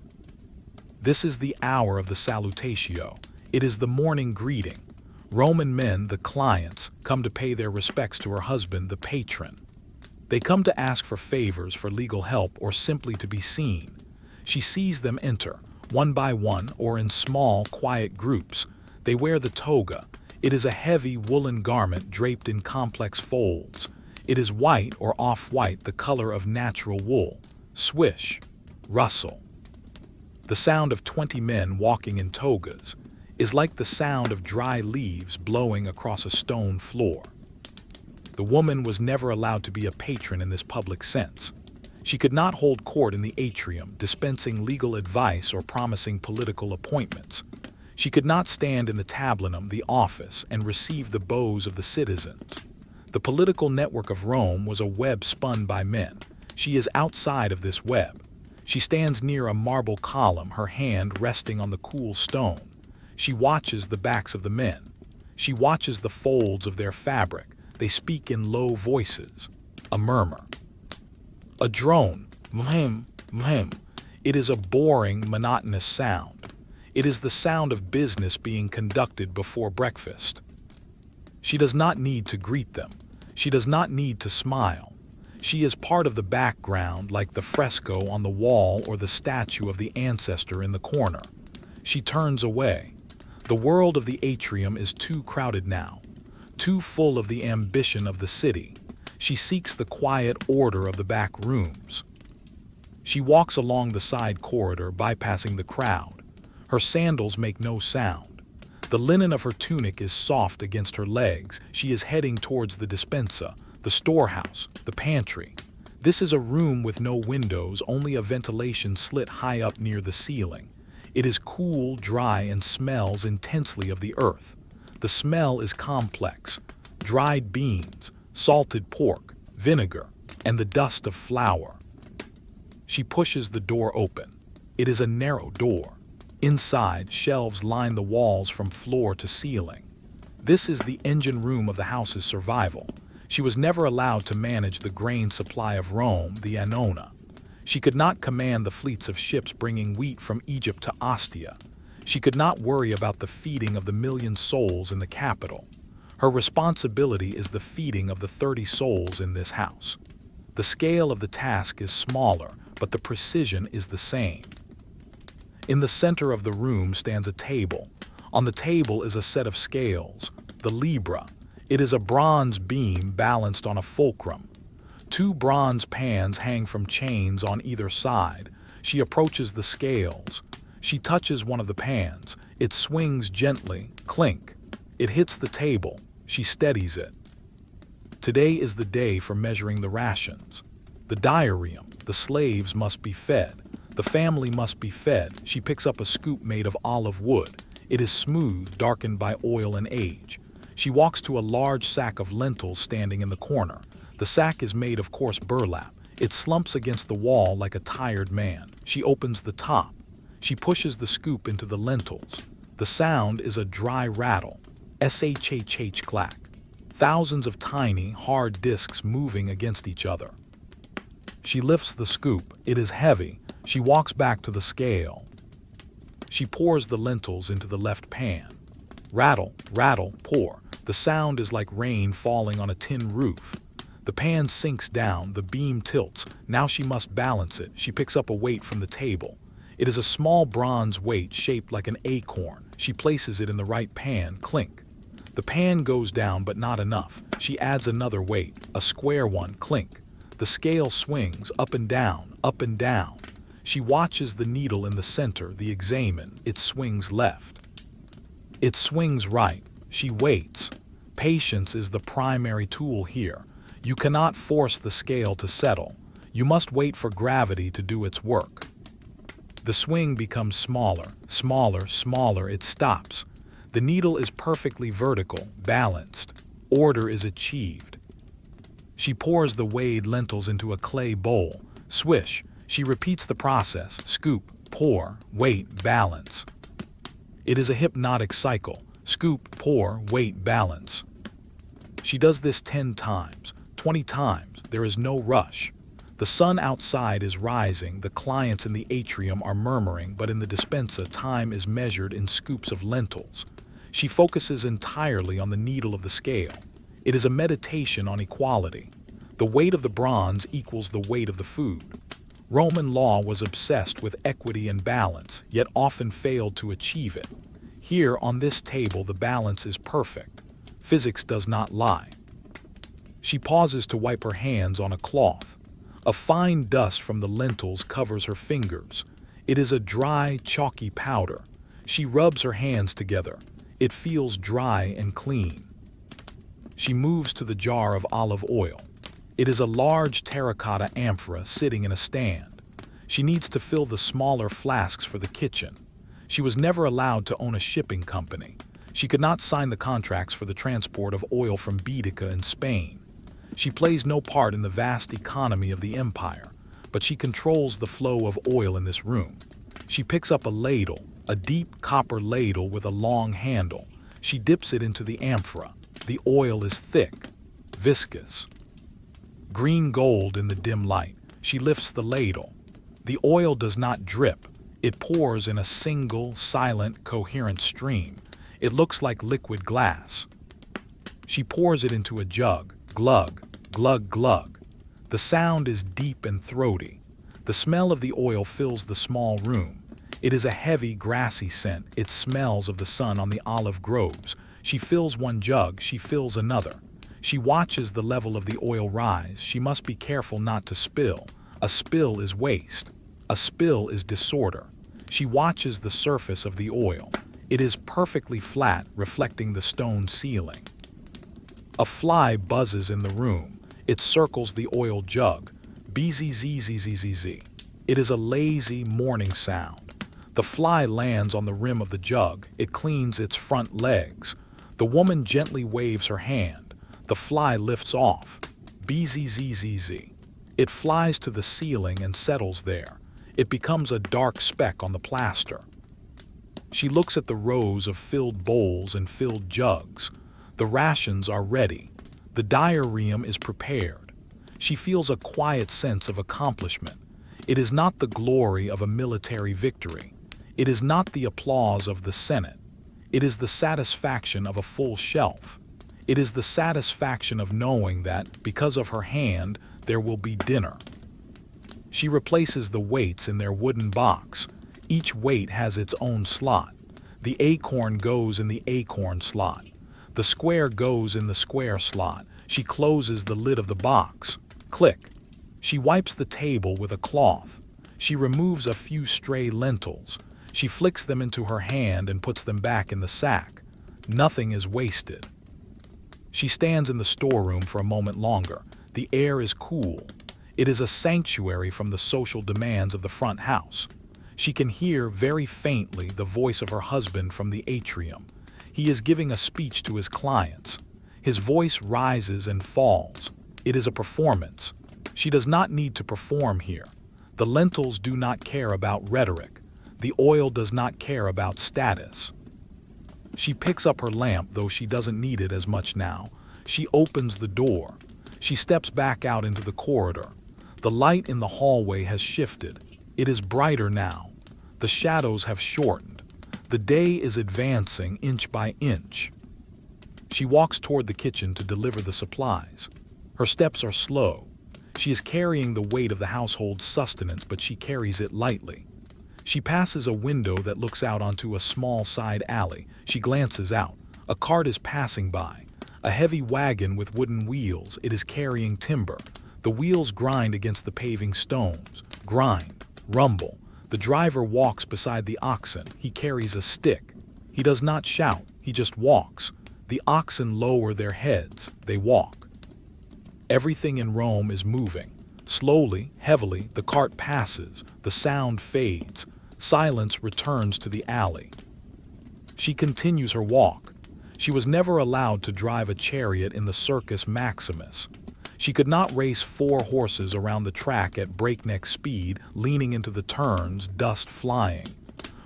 This is the hour of the salutatio. It is the morning greeting. Roman men, the clients, come to pay their respects to her husband, the patron. They come to ask for favors, for legal help, or simply to be seen. She sees them enter, one by one or in small, quiet groups. They wear the toga. It is a heavy woolen garment draped in complex folds. It is white or off-white, the color of natural wool. Swish. Rustle. The sound of 20 men walking in togas is like the sound of dry leaves blowing across a stone floor. The woman was never allowed to be a patron in this public sense. She could not hold court in the atrium, dispensing legal advice or promising political appointments. She could not stand in the tablinum, the office, and receive the bows of the citizens. The political network of Rome was a web spun by men. She is outside of this web. She stands near a marble column, her hand resting on the cool stone. She watches the backs of the men. She watches the folds of their fabric. They speak in low voices. A murmur. A drone. Mhem, mhem. It is a boring, monotonous sound. It is the sound of business being conducted before breakfast. She does not need to greet them. She does not need to smile. She is part of the background, like the fresco on the wall or the statue of the ancestor in the corner. She turns away. The world of the atrium is too crowded now, too full of the ambition of the city. She seeks the quiet order of the back rooms. She walks along the side corridor, bypassing the crowd. Her sandals make no sound. The linen of her tunic is soft against her legs. She is heading towards the dispensa, the storehouse, the pantry. This is a room with no windows, only a ventilation slit high up near the ceiling. It is cool, dry, and smells intensely of the earth. The smell is complex. Dried beans, salted pork, vinegar, and the dust of flour. She pushes the door open. It is a narrow door. Inside, shelves line the walls from floor to ceiling. This is the engine room of the house's survival. She was never allowed to manage the grain supply of Rome, the Annona. She could not command the fleets of ships bringing wheat from Egypt to Ostia. She could not worry about the feeding of the million souls in the capital. Her responsibility is the feeding of the 30 souls in this house. The scale of the task is smaller, but the precision is the same. In the center of the room stands a table. On the table is a set of scales, the libra. It is a bronze beam balanced on a fulcrum. 2 bronze pans hang from chains on either side. She approaches the scales. She touches one of the pans. It swings gently, clink. It hits the table. She steadies it. Today is the day for measuring the rations. The diarium, the slaves must be fed. The family must be fed. She picks up a scoop made of olive wood. It is smooth, darkened by oil and age. She walks to a large sack of lentils standing in the corner. The sack is made of coarse burlap. It slumps against the wall like a tired man. She opens the top. She pushes the scoop into the lentils. The sound is a dry rattle. Shhh clack. Thousands of tiny, hard discs moving against each other. She lifts the scoop. It is heavy. She walks back to the scale. She pours the lentils into the left pan. Rattle, rattle, pour. The sound is like rain falling on a tin roof. The pan sinks down, the beam tilts. Now she must balance it. She picks up a weight from the table. It is a small bronze weight shaped like an acorn. She places it in the right pan, clink. The pan goes down, but not enough. She adds another weight, a square one, clink. The scale swings up and down, up and down. She watches the needle in the center, the examine. It swings left. It swings right. She waits. Patience is the primary tool here. You cannot force the scale to settle. You must wait for gravity to do its work. The swing becomes smaller, smaller, smaller. It stops. The needle is perfectly vertical, balanced. Order is achieved. She pours the weighed lentils into a clay bowl. Swish. She repeats the process. Scoop, pour, weight, balance. It is a hypnotic cycle. Scoop, pour, weight, balance. She does this 10 times, 20 times. There is no rush. The sun outside is rising. The clients in the atrium are murmuring, but in the dispensa, time is measured in scoops of lentils. She focuses entirely on the needle of the scale. It is a meditation on equality. The weight of the bronze equals the weight of the food. Roman law was obsessed with equity and balance, yet often failed to achieve it. Here, on this table, the balance is perfect. Physics does not lie. She pauses to wipe her hands on a cloth. A fine dust from the lentils covers her fingers. It is a dry, chalky powder. She rubs her hands together. It feels dry and clean. She moves to the jar of olive oil. It is a large terracotta amphora sitting in a stand. She needs to fill the smaller flasks for the kitchen. She was never allowed to own a shipping company. She could not sign the contracts for the transport of oil from Baetica in Spain. She plays no part in the vast economy of the empire, but she controls the flow of oil in this room. She picks up a ladle, a deep copper ladle with a long handle. She dips it into the amphora. The oil is thick, viscous, green gold in the dim light. She lifts the ladle. The oil does not drip. It pours in a single, silent, coherent stream. It looks like liquid glass. She pours it into a jug. Glug, glug, glug. The sound is deep and throaty. The smell of the oil fills the small room. It is a heavy, grassy scent. It smells of the sun on the olive groves. She fills one jug. She fills another. She watches the level of the oil rise. She must be careful not to spill. A spill is waste. A spill is disorder. She watches the surface of the oil. It is perfectly flat, reflecting the stone ceiling. A fly buzzes in the room. It circles the oil jug. Bzzzzzzz. It is a lazy, morning sound. The fly lands on the rim of the jug. It cleans its front legs. The woman gently waves her hand. The fly lifts off. Bzzzzz. It flies to the ceiling and settles there. It becomes a dark speck on the plaster. She looks at the rows of filled bowls and filled jugs. The rations are ready. The diarium is prepared. She feels a quiet sense of accomplishment. It is not the glory of a military victory. It is not the applause of the Senate. It is the satisfaction of a full shelf. It is the satisfaction of knowing that, because of her hand, there will be dinner. She replaces the weights in their wooden box. Each weight has its own slot. The acorn goes in the acorn slot. The square goes in the square slot. She closes the lid of the box. Click. She wipes the table with a cloth. She removes a few stray lentils. She flicks them into her hand and puts them back in the sack. Nothing is wasted. She stands in the storeroom for a moment longer. The air is cool. It is a sanctuary from the social demands of the front house. She can hear very faintly the voice of her husband from the atrium. He is giving a speech to his clients. His voice rises and falls. It is a performance. She does not need to perform here. The lentils do not care about rhetoric. The oil does not care about status. She picks up her lamp, though she doesn't need it as much now. She opens the door. She steps back out into the corridor. The light in the hallway has shifted. It is brighter now. The shadows have shortened. The day is advancing inch by inch. She walks toward the kitchen to deliver the supplies. Her steps are slow. She is carrying the weight of the household's sustenance, but she carries it lightly. She passes a window that looks out onto a small side alley. She glances out. A cart is passing by. A heavy wagon with wooden wheels. It is carrying timber. The wheels grind against the paving stones. Grind. Rumble. The driver walks beside the oxen. He carries a stick. He does not shout. He just walks. The oxen lower their heads. They walk. Everything in Rome is moving. Slowly, heavily, the cart passes. The sound fades. Silence returns to the alley. She continues her walk. She was never allowed to drive a chariot in the Circus Maximus. She could not race 4 horses around the track at breakneck speed, leaning into the turns, dust flying.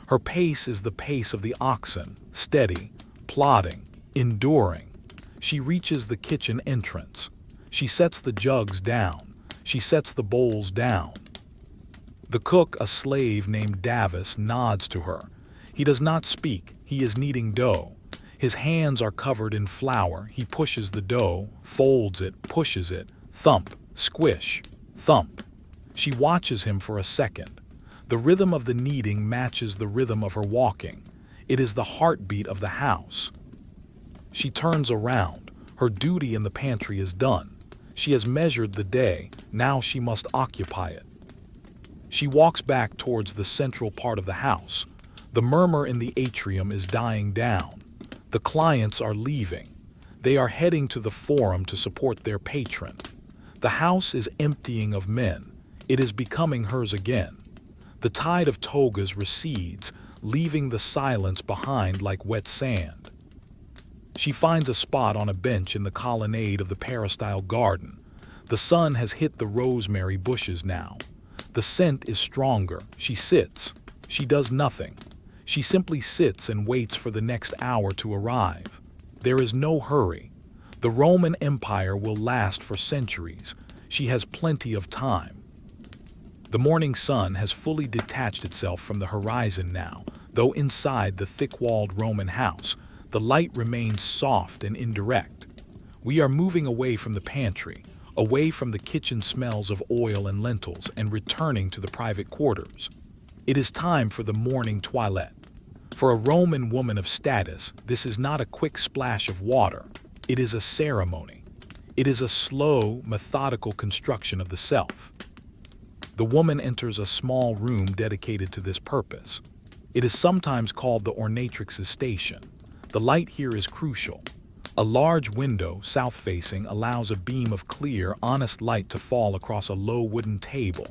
Her pace is the pace of the oxen, steady, plodding, enduring. She reaches the kitchen entrance. She sets the jugs down. She sets the bowls down. The cook, a slave named Davis, nods to her. He does not speak. He is kneading dough. His hands are covered in flour. He pushes the dough, folds it, pushes it, thump, squish, thump. She watches him for a second. The rhythm of the kneading matches the rhythm of her walking. It is the heartbeat of the house. She turns around. Her duty in the pantry is done. She has measured the day. Now she must occupy it. She walks back towards the central part of the house. The murmur in the atrium is dying down. The clients are leaving. They are heading to the forum to support their patron. The house is emptying of men. It is becoming hers again. The tide of togas recedes, leaving the silence behind like wet sand. She finds a spot on a bench in the colonnade of the peristyle garden. The sun has hit the rosemary bushes now. The scent is stronger. She sits. She does nothing. She simply sits and waits for the next hour to arrive. There is no hurry. The Roman Empire will last for centuries. She has plenty of time. The morning sun has fully detached itself from the horizon now, though inside the thick-walled Roman house, the light remains soft and indirect. We are moving away from the pantry, away from the kitchen smells of oil and lentils, and returning to the private quarters. It is time for the morning toilette. For a Roman woman of status, this is not a quick splash of water. It is a ceremony. It is a slow, methodical construction of the self. The woman enters a small room dedicated to this purpose. It is sometimes called the ornatrix's station. The light here is crucial. A large window, south-facing, allows a beam of clear, honest light to fall across a low wooden table.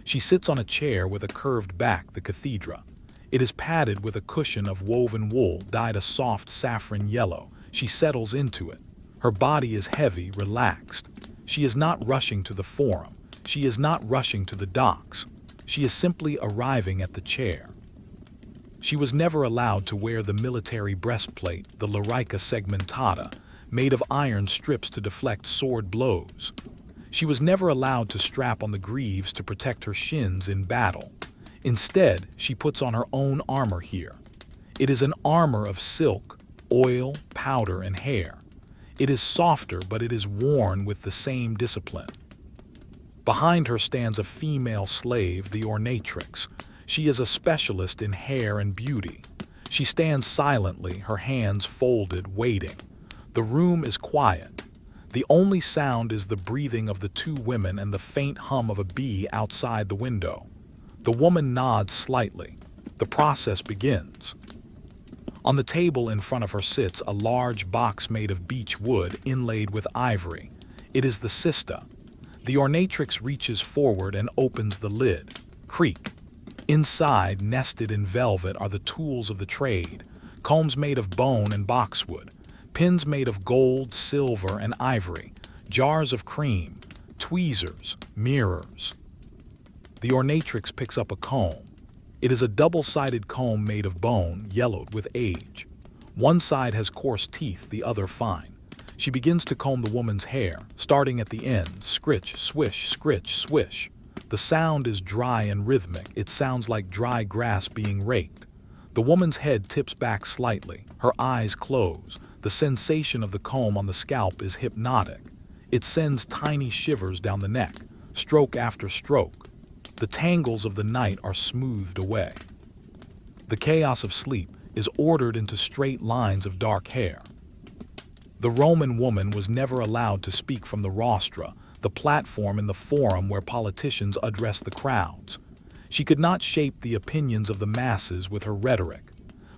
She sits on a chair with a curved back, the cathedra. It is padded with a cushion of woven wool dyed a soft saffron yellow. She settles into it. Her body is heavy, relaxed. She is not rushing to the forum. She is not rushing to the docks. She is simply arriving at the chair. She was never allowed to wear the military breastplate, the larica segmentata, made of iron strips to deflect sword blows. She was never allowed to strap on the greaves to protect her shins in battle. Instead, she puts on her own armor here. It is an armor of silk, oil, powder, and hair. It is softer, but it is worn with the same discipline. Behind her stands a female slave, the ornatrix. She is a specialist in hair and beauty. She stands silently, her hands folded, waiting. The room is quiet. The only sound is the breathing of the two women and the faint hum of a bee outside the window. The woman nods slightly. The process begins. On the table in front of her sits a large box made of beech wood inlaid with ivory. It is the cista. The ornatrix reaches forward and opens the lid. Creak. Inside, nested in velvet, are the tools of the trade: combs made of bone and boxwood, pins made of gold, silver, and ivory, jars of cream, tweezers, mirrors. The ornatrix picks up a comb. It is a double-sided comb made of bone, yellowed with age. One side has coarse teeth, the other fine. She begins to comb the woman's hair, starting at the end, scritch, swish, scritch, swish. The sound is dry and rhythmic. It sounds like dry grass being raked. The woman's head tips back slightly. Her eyes close. The sensation of the comb on the scalp is hypnotic. It sends tiny shivers down the neck, stroke after stroke. The tangles of the night are smoothed away. The chaos of sleep is ordered into straight lines of dark hair. The Roman woman was never allowed to speak from the rostra, the platform in the forum where politicians address the crowds. She could not shape the opinions of the masses with her rhetoric,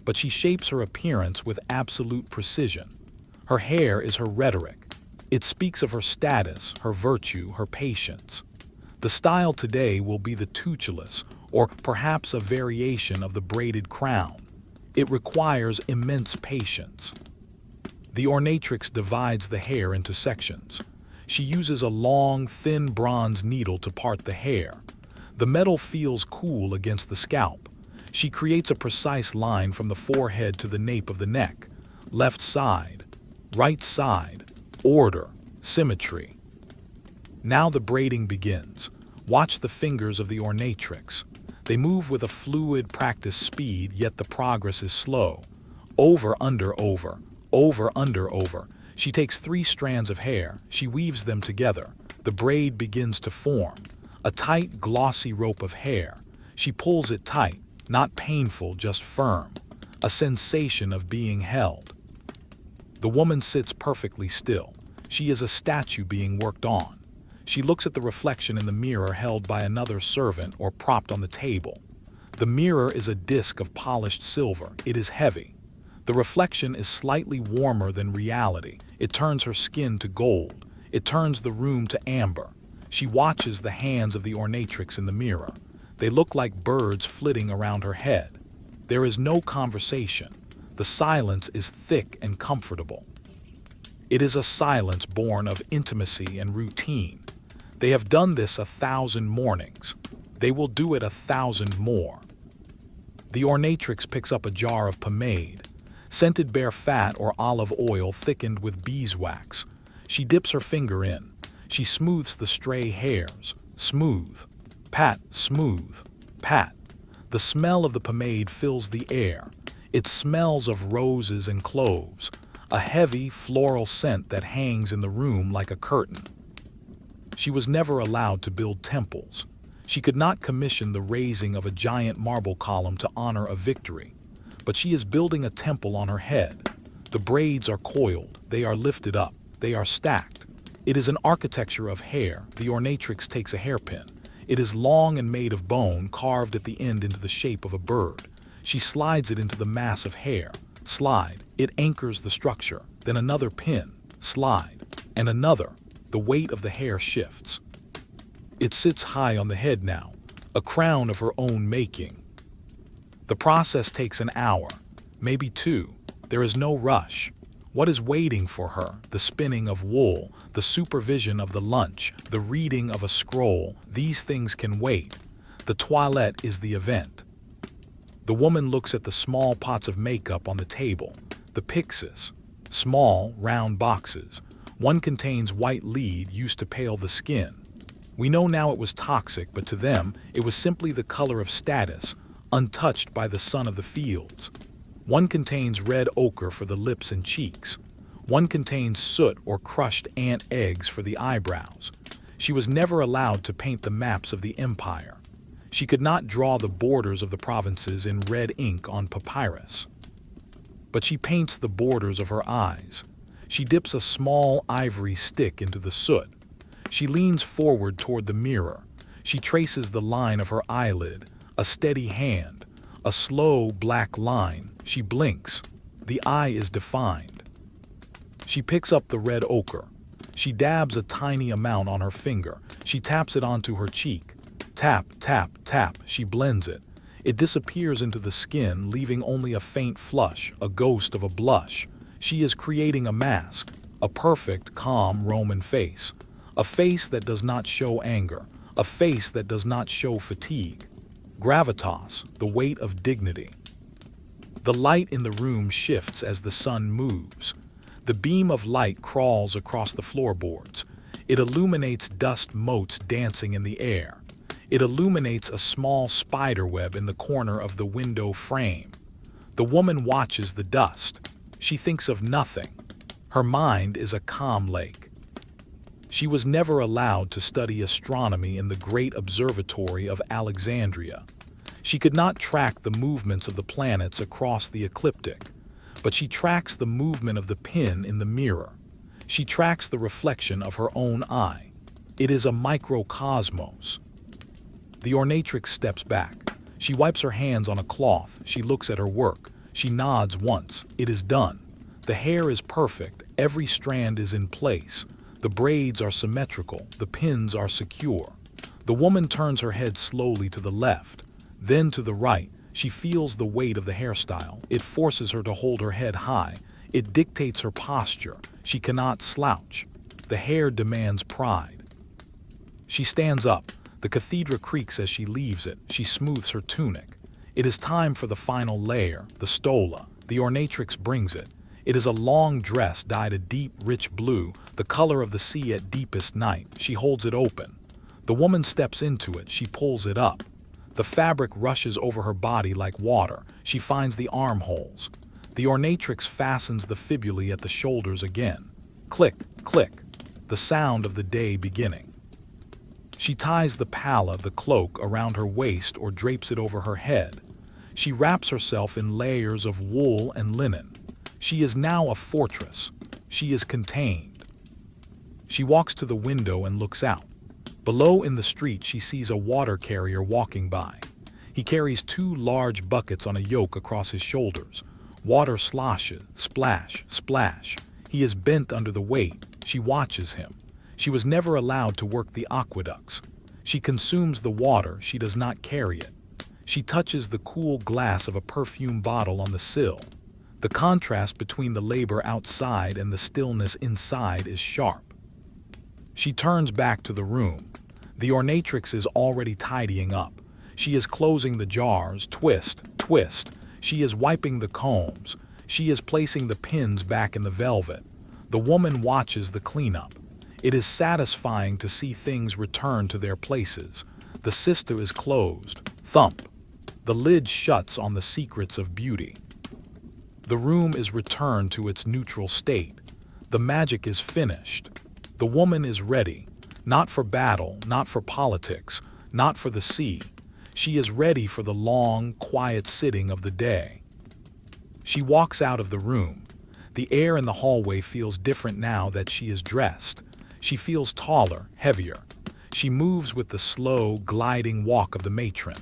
but she shapes her appearance with absolute precision. Her hair is her rhetoric. It speaks of her status, her virtue, her patience. The style today will be the tutulus, or perhaps a variation of the braided crown. It requires immense patience. The ornatrix divides the hair into sections. She uses a long, thin bronze needle to part the hair. The metal feels cool against the scalp. She creates a precise line from the forehead to the nape of the neck. Left side, right side, order, symmetry. Now the braiding begins. Watch the fingers of the ornatrix. They move with a fluid, practiced speed, yet the progress is slow. Over, under, over, over, under, over. She takes 3 strands of hair. She weaves them together. The braid begins to form. A tight, glossy rope of hair. She pulls it tight, not painful, just firm. A sensation of being held. The woman sits perfectly still. She is a statue being worked on. She looks at the reflection in the mirror held by another servant or propped on the table. The mirror is a disc of polished silver. It is heavy. The reflection is slightly warmer than reality. It turns her skin to gold. It turns the room to amber. She watches the hands of the ornatrix in the mirror. They look like birds flitting around her head. There is no conversation. The silence is thick and comfortable. It is a silence born of intimacy and routine. They have done this 1,000 mornings. They will do it 1,000 more. The ornatrix picks up a jar of pomade, scented bear fat or olive oil thickened with beeswax. She dips her finger in. She smooths the stray hairs. Smooth. Pat, smooth. Pat. The smell of the pomade fills the air. It smells of roses and cloves, a heavy floral scent that hangs in the room like a curtain. She was never allowed to build temples. She could not commission the raising of a giant marble column to honor a victory. But she is building a temple on her head. The braids are coiled, they are lifted up, they are stacked. It is an architecture of hair. The ornatrix takes a hairpin. It is long and made of bone, carved at the end into the shape of a bird. She slides it into the mass of hair. Slide. It anchors the structure. Then another pin. Slide. And another. The weight of the hair shifts. It sits high on the head now, a crown of her own making. The process takes an hour, maybe 2. There is no rush. What is waiting for her? The spinning of wool, the supervision of the lunch, the reading of a scroll. These things can wait. The toilette is the event. The woman looks at the small pots of makeup on the table, the pyxis, small, round boxes. One contains white lead used to pale the skin. We know now it was toxic, but to them, it was simply the color of status, untouched by the sun of the fields. One contains red ochre for the lips and cheeks. One contains soot or crushed ant eggs for the eyebrows. She was never allowed to paint the maps of the empire. She could not draw the borders of the provinces in red ink on papyrus. But she paints the borders of her eyes. She dips a small ivory stick into the soot. She leans forward toward the mirror. She traces the line of her eyelid, a steady hand, a slow black line. She blinks. The eye is defined. She picks up the red ochre. She dabs a tiny amount on her finger. She taps it onto her cheek. Tap, tap, tap. She blends it. It disappears into the skin, leaving only a faint flush, a ghost of a blush. She is creating a mask, a perfect, calm Roman face. A face that does not show anger, a face that does not show fatigue. Gravitas, the weight of dignity. The light in the room shifts as the sun moves. The beam of light crawls across the floorboards. It illuminates dust motes dancing in the air. It illuminates a small spider web in the corner of the window frame. The woman watches the dust. She thinks of nothing. Her mind is a calm lake. She was never allowed to study astronomy in the great observatory of Alexandria. She could not track the movements of the planets across the ecliptic, but she tracks the movement of the pin in the mirror. She tracks the reflection of her own eye. It is a microcosmos. The ornatrix steps back. She wipes her hands on a cloth. She looks at her work. She nods once. It is done. The hair is perfect. Every strand is in place. The braids are symmetrical. The pins are secure. The woman turns her head slowly to the left, then to the right. She feels the weight of the hairstyle. It forces her to hold her head high. It dictates her posture. She cannot slouch. The hair demands pride. She stands up. The cathedra creaks as she leaves it. She smooths her tunic. It is time for the final layer, the stola. The ornatrix brings it. It is a long dress dyed a deep, rich blue, the color of the sea at deepest night. She holds it open. The woman steps into it. She pulls it up. The fabric rushes over her body like water. She finds the armholes. The ornatrix fastens the fibulae at the shoulders again. Click, click. The sound of the day beginning. She ties the palla, the cloak, around her waist or drapes it over her head. She wraps herself in layers of wool and linen. She is now a fortress. She is contained. She walks to the window and looks out. Below in the street she sees a water carrier walking by. He carries 2 large buckets on a yoke across his shoulders. Water sloshes, splash, splash. He is bent under the weight. She watches him. She was never allowed to work the aqueducts. She consumes the water. She does not carry it. She touches the cool glass of a perfume bottle on the sill. The contrast between the labor outside and the stillness inside is sharp. She turns back to the room. The ornatrix is already tidying up. She is closing the jars, twist, twist. She is wiping the combs. She is placing the pins back in the velvet. The woman watches the cleanup. It is satisfying to see things return to their places. The cista is closed. Thump. The lid shuts on the secrets of beauty. The room is returned to its neutral state. The magic is finished. The woman is ready, not for battle, not for politics, not for the sea. She is ready for the long, quiet sitting of the day. She walks out of the room. The air in the hallway feels different now that she is dressed. She feels taller, heavier. She moves with the slow, gliding walk of the matron.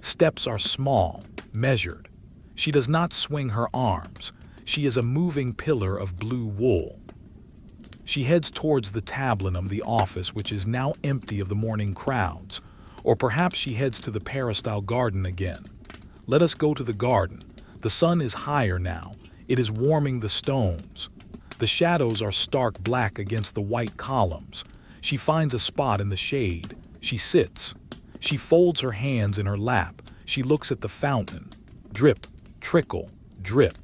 Steps are small, measured. She does not swing her arms. She is a moving pillar of blue wool. She heads towards the tablinum, the office, which is now empty of the morning crowds. Or perhaps she heads to the peristyle garden again. Let us go to the garden. The sun is higher now. It is warming the stones. The shadows are stark black against the white columns. She finds a spot in the shade. She sits. She folds her hands in her lap. She looks at the fountain. Drip, trickle, drip.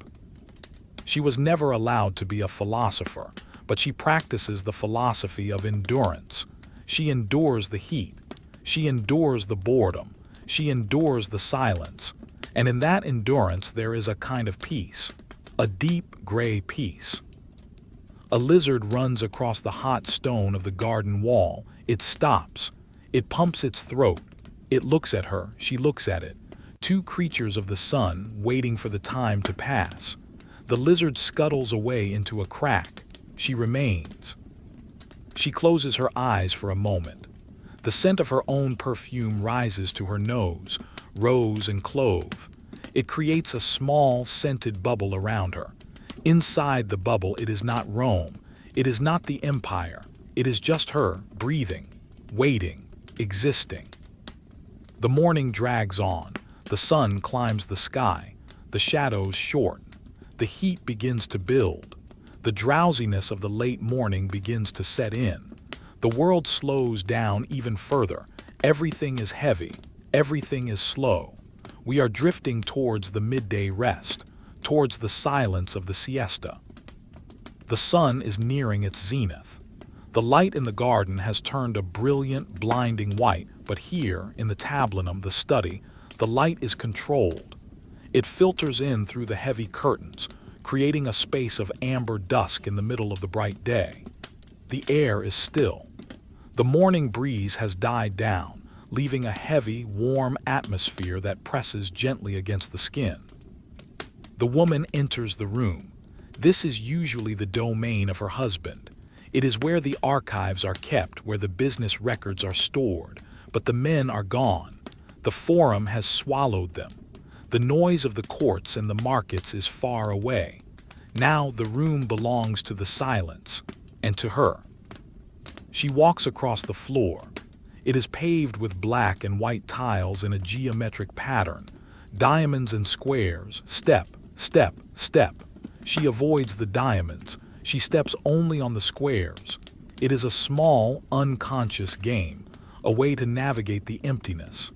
She was never allowed to be a philosopher, but she practices the philosophy of endurance. She endures the heat. She endures the boredom. She endures the silence. And in that endurance there is a kind of peace, a deep gray peace. A lizard runs across the hot stone of the garden wall. It stops. It pumps its throat. It looks at her. She looks at it. Two creatures of the sun waiting for the time to pass. The lizard scuttles away into a crack. She remains. She closes her eyes for a moment. The scent of her own perfume rises to her nose, rose and clove. It creates a small, scented bubble around her. Inside the bubble, it is not Rome. It is not the empire. It is just her, breathing, waiting, existing. The morning drags on. The sun climbs the sky. The shadows shorten. The heat begins to build. The drowsiness of the late morning begins to set in. The world slows down even further. Everything is heavy. Everything is slow. We are drifting towards the midday rest, towards the silence of the siesta. The sun is nearing its zenith. The light in the garden has turned a brilliant, blinding white, but here, in the tablinum, the study, the light is controlled. It filters in through the heavy curtains, creating a space of amber dusk in the middle of the bright day. The air is still. The morning breeze has died down, leaving a heavy, warm atmosphere that presses gently against the skin. The woman enters the room. This is usually the domain of her husband. It is where the archives are kept, where the business records are stored, but the men are gone. The forum has swallowed them. The noise of the courts and the markets is far away. Now the room belongs to the silence, and to her. She walks across the floor. It is paved with black and white tiles in a geometric pattern, diamonds and squares, step, step, step. She avoids the diamonds. She steps only on the squares. It is a small, unconscious game, a way to navigate the emptiness.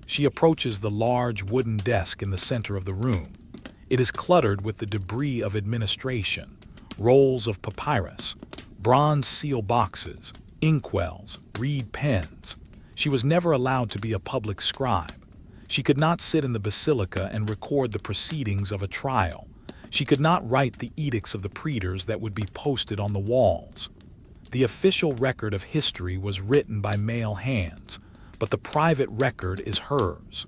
She approaches the large wooden desk in the center of the room. It is cluttered with the debris of administration, rolls of papyrus, bronze seal boxes, inkwells, reed pens. She was never allowed to be a public scribe. She could not sit in the basilica and record the proceedings of a trial. She could not write the edicts of the praetors that would be posted on the walls. The official record of history was written by male hands, but the private record is hers.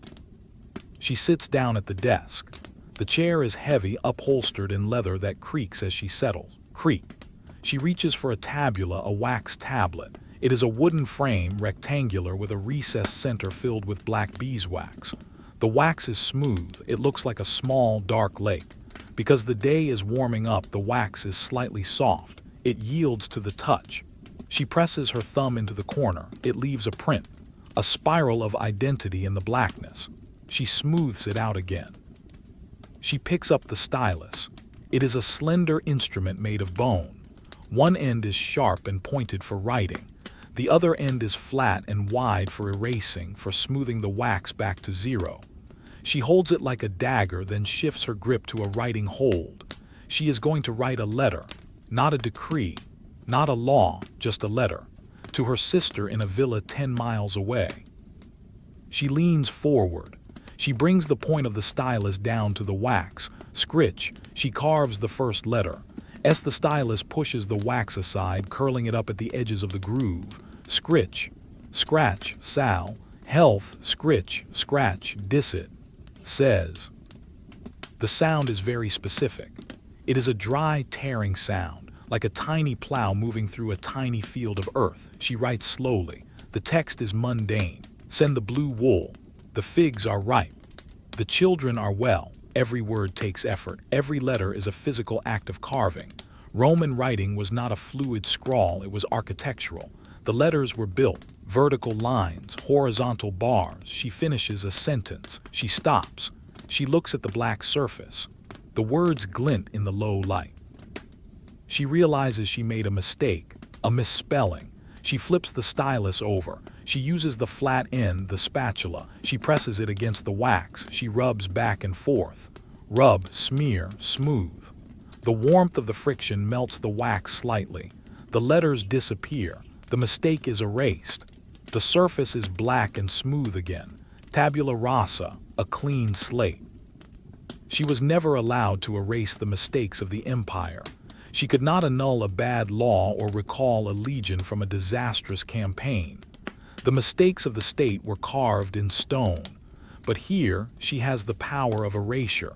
She sits down at the desk. The chair is heavy, upholstered in leather that creaks as she settles. Creak. She reaches for a tabula, a wax tablet. It is a wooden frame, rectangular, with a recessed center filled with black beeswax. The wax is smooth. It looks like a small, dark lake. Because the day is warming up, the wax is slightly soft. It yields to the touch. She presses her thumb into the corner. It leaves a print, a spiral of identity in the blackness. She smooths it out again. She picks up the stylus. It is a slender instrument made of bone. One end is sharp and pointed for writing. The other end is flat and wide for erasing, for smoothing the wax back to zero. She holds it like a dagger, then shifts her grip to a writing hold. She is going to write a letter, not a decree, not a law, just a letter, to her sister in a villa 10 miles away. She leans forward. She brings the point of the stylus down to the wax. Scritch, she carves the first letter. As the stylus pushes the wax aside, curling it up at the edges of the groove. Scritch, scratch, sal, health, scritch, scratch, dissit, says. The sound is very specific. It is a dry, tearing sound, like a tiny plow moving through a tiny field of earth. She writes slowly. The text is mundane. Send the blue wool. The figs are ripe. The children are well. Every word takes effort. Every letter is a physical act of carving. Roman writing was not a fluid scrawl, it was architectural. The letters were built, vertical lines, horizontal bars. She finishes a sentence. She stops. She looks at the black surface. The words glint in the low light. She realizes she made a mistake, a misspelling. She flips the stylus over. She uses the flat end, the spatula. She presses it against the wax. She rubs back and forth. Rub, smear, smooth. The warmth of the friction melts the wax slightly. The letters disappear. The mistake is erased. The surface is black and smooth again. Tabula rasa, a clean slate. She was never allowed to erase the mistakes of the empire. She could not annul a bad law or recall a legion from a disastrous campaign. The mistakes of the state were carved in stone. But here she has the power of erasure.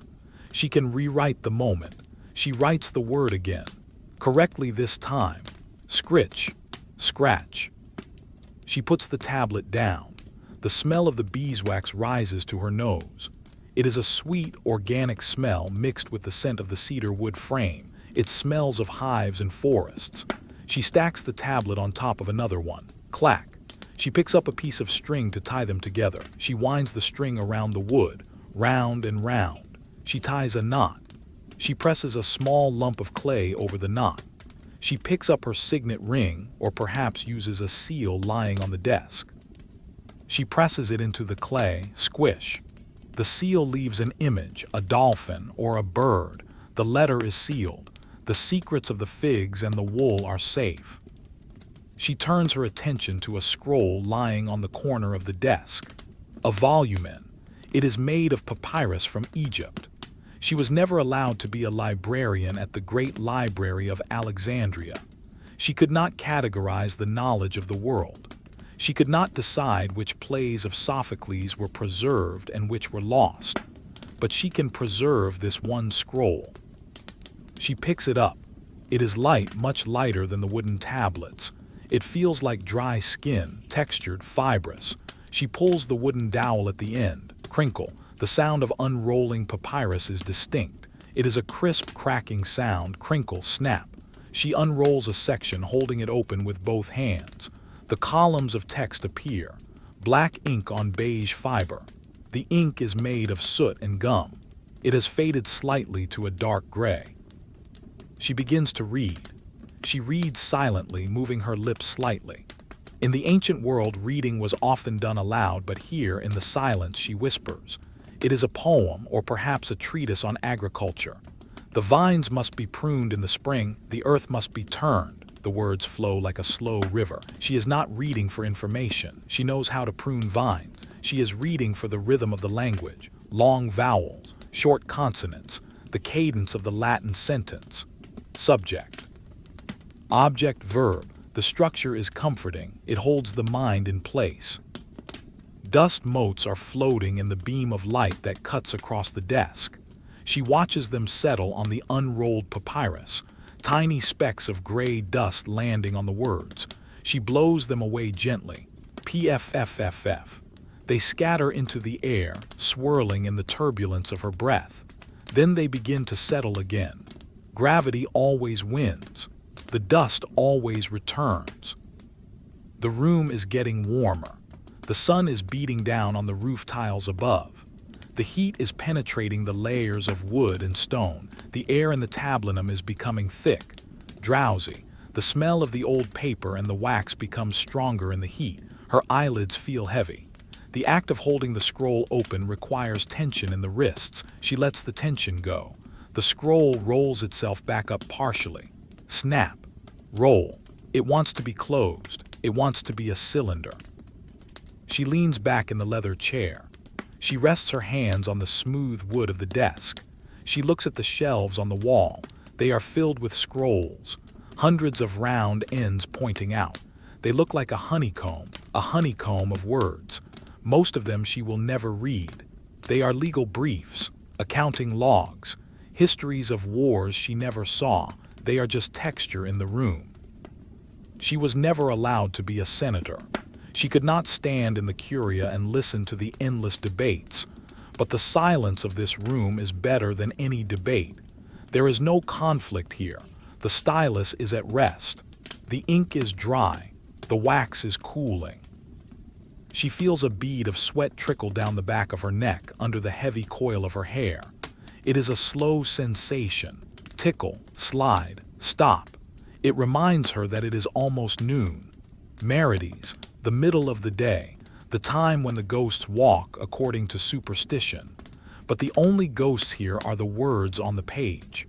She can rewrite the moment. She writes the word again, correctly this time. Scritch, scratch. She puts the tablet down. The smell of the beeswax rises to her nose. It is a sweet, organic smell mixed with the scent of the cedar wood frame. It smells of hives and forests. She stacks the tablet on top of another one. Clack. She picks up a piece of string to tie them together. She winds the string around the wood, round and round. She ties a knot. She presses a small lump of clay over the knot. She picks up her signet ring, or perhaps uses a seal lying on the desk. She presses it into the clay, squish. The seal leaves an image, a dolphin or a bird. The letter is sealed. The secrets of the figs and the wool are safe. She turns her attention to a scroll lying on the corner of the desk. A volumen. It is made of papyrus from Egypt. She was never allowed to be a librarian at the Great Library of Alexandria. She could not categorize the knowledge of the world. She could not decide which plays of Sophocles were preserved and which were lost. But she can preserve this one scroll. She picks it up. It is light, much lighter than the wooden tablets. It feels like dry skin, textured, fibrous. She pulls the wooden dowel at the end. Crinkle. The sound of unrolling papyrus is distinct. It is a crisp, cracking sound. Crinkle, snap. She unrolls a section, holding it open with both hands. The columns of text appear. Black ink on beige fiber. The ink is made of soot and gum. It has faded slightly to a dark gray. She begins to read. She reads silently, moving her lips slightly. In the ancient world, reading was often done aloud, but here, in the silence, she whispers. It is a poem, or perhaps a treatise on agriculture. The vines must be pruned in the spring, the earth must be turned. The words flow like a slow river. She is not reading for information. She knows how to prune vines. She is reading for the rhythm of the language. Long vowels, short consonants, the cadence of the Latin sentence. Subject. Object, verb. The structure is comforting. It holds the mind in place. Dust motes are floating in the beam of light that cuts across the desk. She watches them settle on the unrolled papyrus, tiny specks of gray dust landing on the words. She blows them away gently. Pfffff. They scatter into the air, swirling in the turbulence of her breath. Then they begin to settle again. Gravity always wins. The dust always returns. The room is getting warmer. The sun is beating down on the roof tiles above. The heat is penetrating the layers of wood and stone. The air in the tablinum is becoming thick, drowsy. The smell of the old paper and the wax becomes stronger in the heat. Her eyelids feel heavy. The act of holding the scroll open requires tension in the wrists. She lets the tension go. The scroll rolls itself back up partially. Snap. Roll. It wants to be closed. It wants to be a cylinder. She leans back in the leather chair. She rests her hands on the smooth wood of the desk. She looks at the shelves on the wall. They are filled with scrolls, hundreds of round ends pointing out. They look like a honeycomb of words. Most of them she will never read. They are legal briefs, accounting logs, histories of wars she never saw. They are just texture in the room. She was never allowed to be a senator. She could not stand in the curia and listen to the endless debates. But the silence of this room is better than any debate. There is no conflict here. The stylus is at rest. The ink is dry. The wax is cooling. She feels a bead of sweat trickle down the back of her neck under the heavy coil of her hair. It is a slow sensation. Tickle, slide, stop. It reminds her that it is almost noon. Merides, the middle of the day, the time when the ghosts walk according to superstition. But the only ghosts here are the words on the page.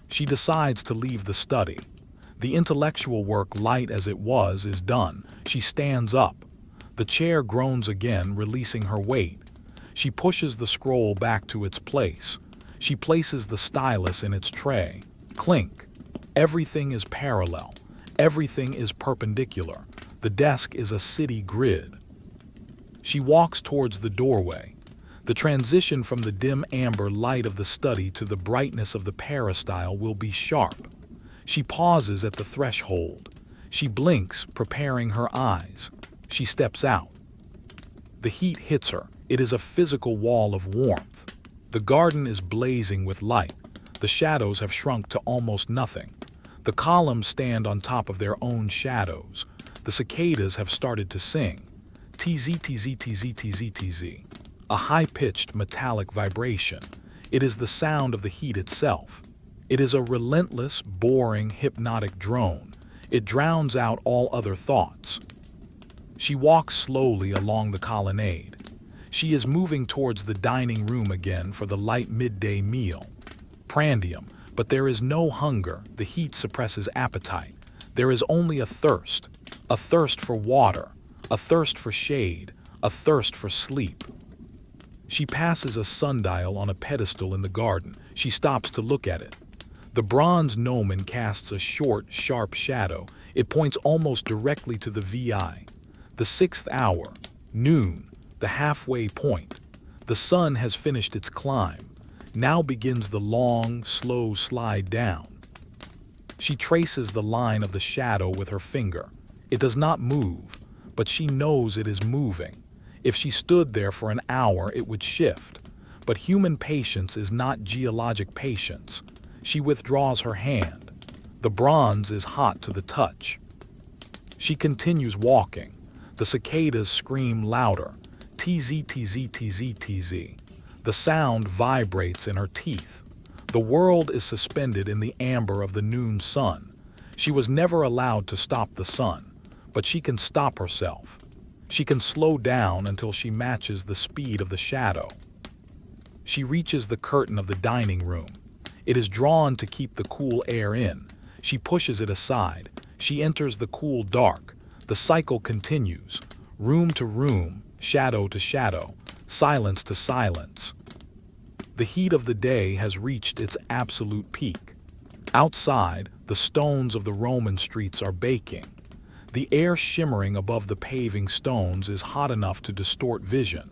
She decides to leave the study. The intellectual work, light as it was, is done. She stands up. The chair groans again, releasing her weight. She pushes the scroll back to its place. She places the stylus in its tray. Clink. Everything is parallel. Everything is perpendicular. The desk is a city grid. She walks towards the doorway. The transition from the dim amber light of the study to the brightness of the peristyle will be sharp. She pauses at the threshold. She blinks, preparing her eyes. She steps out. The heat hits her. It is a physical wall of warmth. The garden is blazing with light. The shadows have shrunk to almost nothing. The columns stand on top of their own shadows. The cicadas have started to sing. Tz, tz, tz, tz, tz. A high-pitched metallic vibration. It is the sound of the heat itself. It is a relentless, boring, hypnotic drone. It drowns out all other thoughts. She walks slowly along the colonnade. She is moving towards the dining room again for the light midday meal. Prandium, but there is no hunger. The heat suppresses appetite. There is only a thirst for water, a thirst for shade, a thirst for sleep. She passes a sundial on a pedestal in the garden. She stops to look at it. The bronze gnomon casts a short, sharp shadow. It points almost directly to the VI. The 6th hour, noon, the halfway point. The sun has finished its climb. Now begins the long, slow slide down. She traces the line of the shadow with her finger. It does not move, but she knows it is moving. If she stood there for an hour, it would shift. But human patience is not geologic patience. She withdraws her hand. The bronze is hot to the touch. She continues walking. The cicadas scream louder. Tz, tz, tz, tz. The sound vibrates in her teeth. The world is suspended in the amber of the noon sun. She was never allowed to stop the sun, but she can stop herself. She can slow down until she matches the speed of the shadow. She reaches the curtain of the dining room. It is drawn to keep the cool air in. She pushes it aside. She enters the cool dark. The cycle continues. Room to room, shadow to shadow, silence to silence. The heat of the day has reached its absolute peak. Outside, the stones of the Roman streets are baking. The air shimmering above the paving stones is hot enough to distort vision.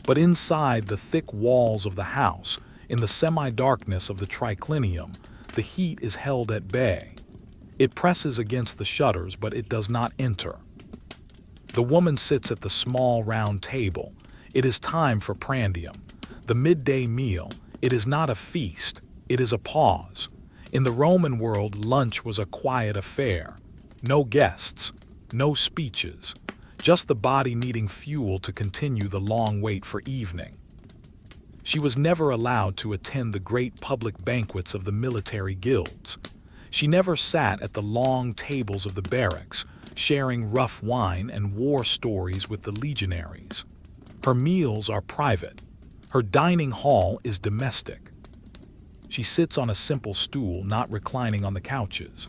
But inside the thick walls of the house, in the semi-darkness of the triclinium, the heat is held at bay. It presses against the shutters, but it does not enter. The woman sits at the small round table. It is time for prandium. The midday meal, it is not a feast, it is a pause. In the Roman world, lunch was a quiet affair. No guests, no speeches, just the body needing fuel to continue the long wait for evening. She was never allowed to attend the great public banquets of the military guilds. She never sat at the long tables of the barracks, sharing rough wine and war stories with the legionaries. Her meals are private. Her dining hall is domestic. She sits on a simple stool, not reclining on the couches.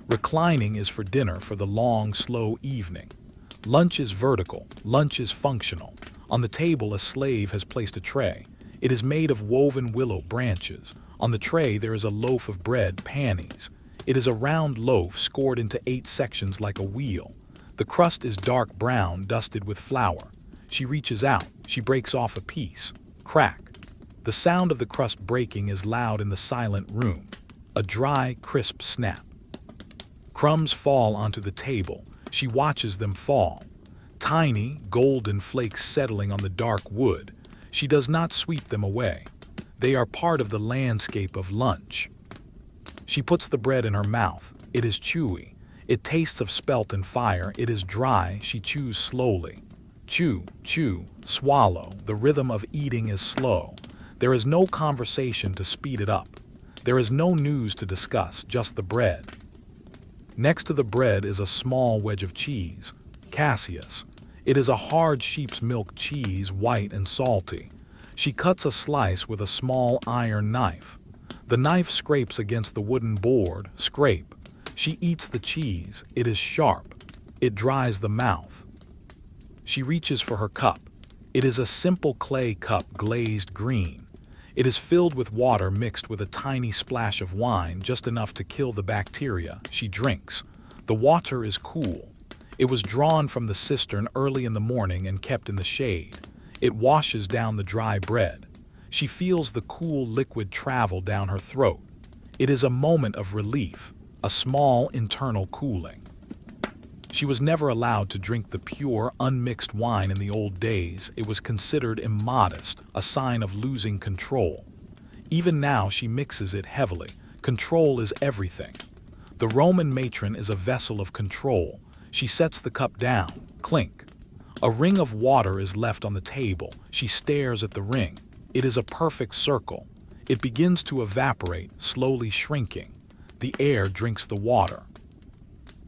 Reclining is for dinner, for the long, slow evening. Lunch is vertical, lunch is functional. On the table, a slave has placed a tray. It is made of woven willow branches. On the tray, there is a loaf of bread, panis. It is a round loaf scored into 8 sections like a wheel. The crust is dark brown, dusted with flour. She reaches out. She breaks off a piece. Crack. The sound of the crust breaking is loud in the silent room. A dry, crisp snap. Crumbs fall onto the table. She watches them fall. Tiny, golden flakes settling on the dark wood. She does not sweep them away. They are part of the landscape of lunch. She puts the bread in her mouth. It is chewy. It tastes of spelt and fire. It is dry. She chews slowly. Chew, chew, swallow. The rhythm of eating is slow. There is no conversation to speed it up. There is no news to discuss, just the bread. Next to the bread is a small wedge of cheese, Cassius. It is a hard sheep's milk cheese, white and salty. She cuts a slice with a small iron knife. The knife scrapes against the wooden board, scrape. She eats the cheese. It is sharp. It dries the mouth. She reaches for her cup. It is a simple clay cup, glazed green. It is filled with water mixed with a tiny splash of wine, just enough to kill the bacteria. She drinks. The water is cool. It was drawn from the cistern early in the morning and kept in the shade. It washes down the dry bread. She feels the cool liquid travel down her throat. It is a moment of relief, a small internal cooling. She was never allowed to drink the pure, unmixed wine in the old days. It was considered immodest, a sign of losing control. Even now she mixes it heavily. Control is everything. The Roman matron is a vessel of control. She sets the cup down. Clink. A ring of water is left on the table. She stares at the ring. It is a perfect circle. It begins to evaporate, slowly shrinking. The air drinks the water.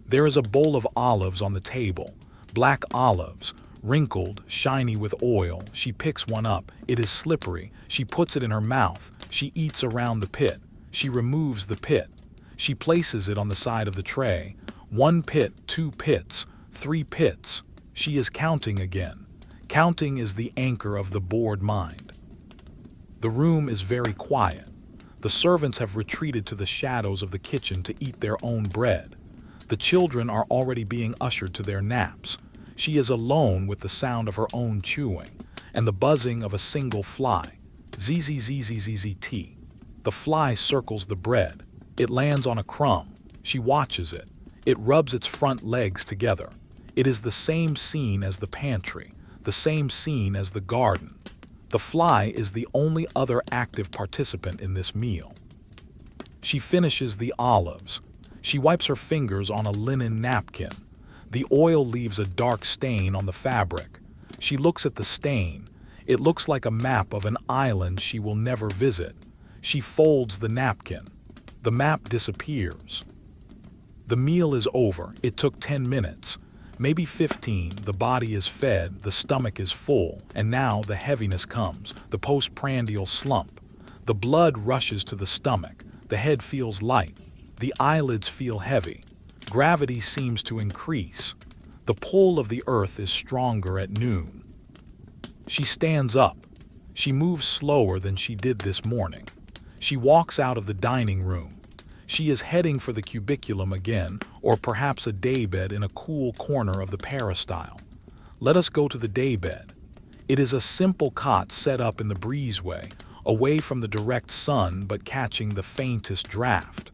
There is a bowl of olives on the table. Black olives, wrinkled, shiny with oil. She picks one up. It is slippery. She puts it in her mouth. She eats around the pit. She removes the pit. She places it on the side of the tray. 1 pit, 2 pits, 3 pits. She is counting again. Counting is the anchor of the bored mind. The room is very quiet. The servants have retreated to the shadows of the kitchen to eat their own bread. The children are already being ushered to their naps. She is alone with the sound of her own chewing and the buzzing of a single fly. Zzzzzzzt. The fly circles the bread. It lands on a crumb. She watches it. It rubs its front legs together. It is the same scene as the pantry, the same scene as the garden. The fly is the only other active participant in this meal. She finishes the olives. She wipes her fingers on a linen napkin. The oil leaves a dark stain on the fabric. She looks at the stain. It looks like a map of an island she will never visit. She folds the napkin. The map disappears. The meal is over. It took 10 minutes. Maybe 15, the body is fed, the stomach is full, and now the heaviness comes, the postprandial slump. The blood rushes to the stomach, the head feels light, the eyelids feel heavy. Gravity seems to increase. The pull of the earth is stronger at noon. She stands up. She moves slower than she did this morning. She walks out of the dining room. She is heading for the cubiculum again, or perhaps a daybed in a cool corner of the peristyle. Let us go to the daybed. It is a simple cot set up in the breezeway, away from the direct sun but catching the faintest draft.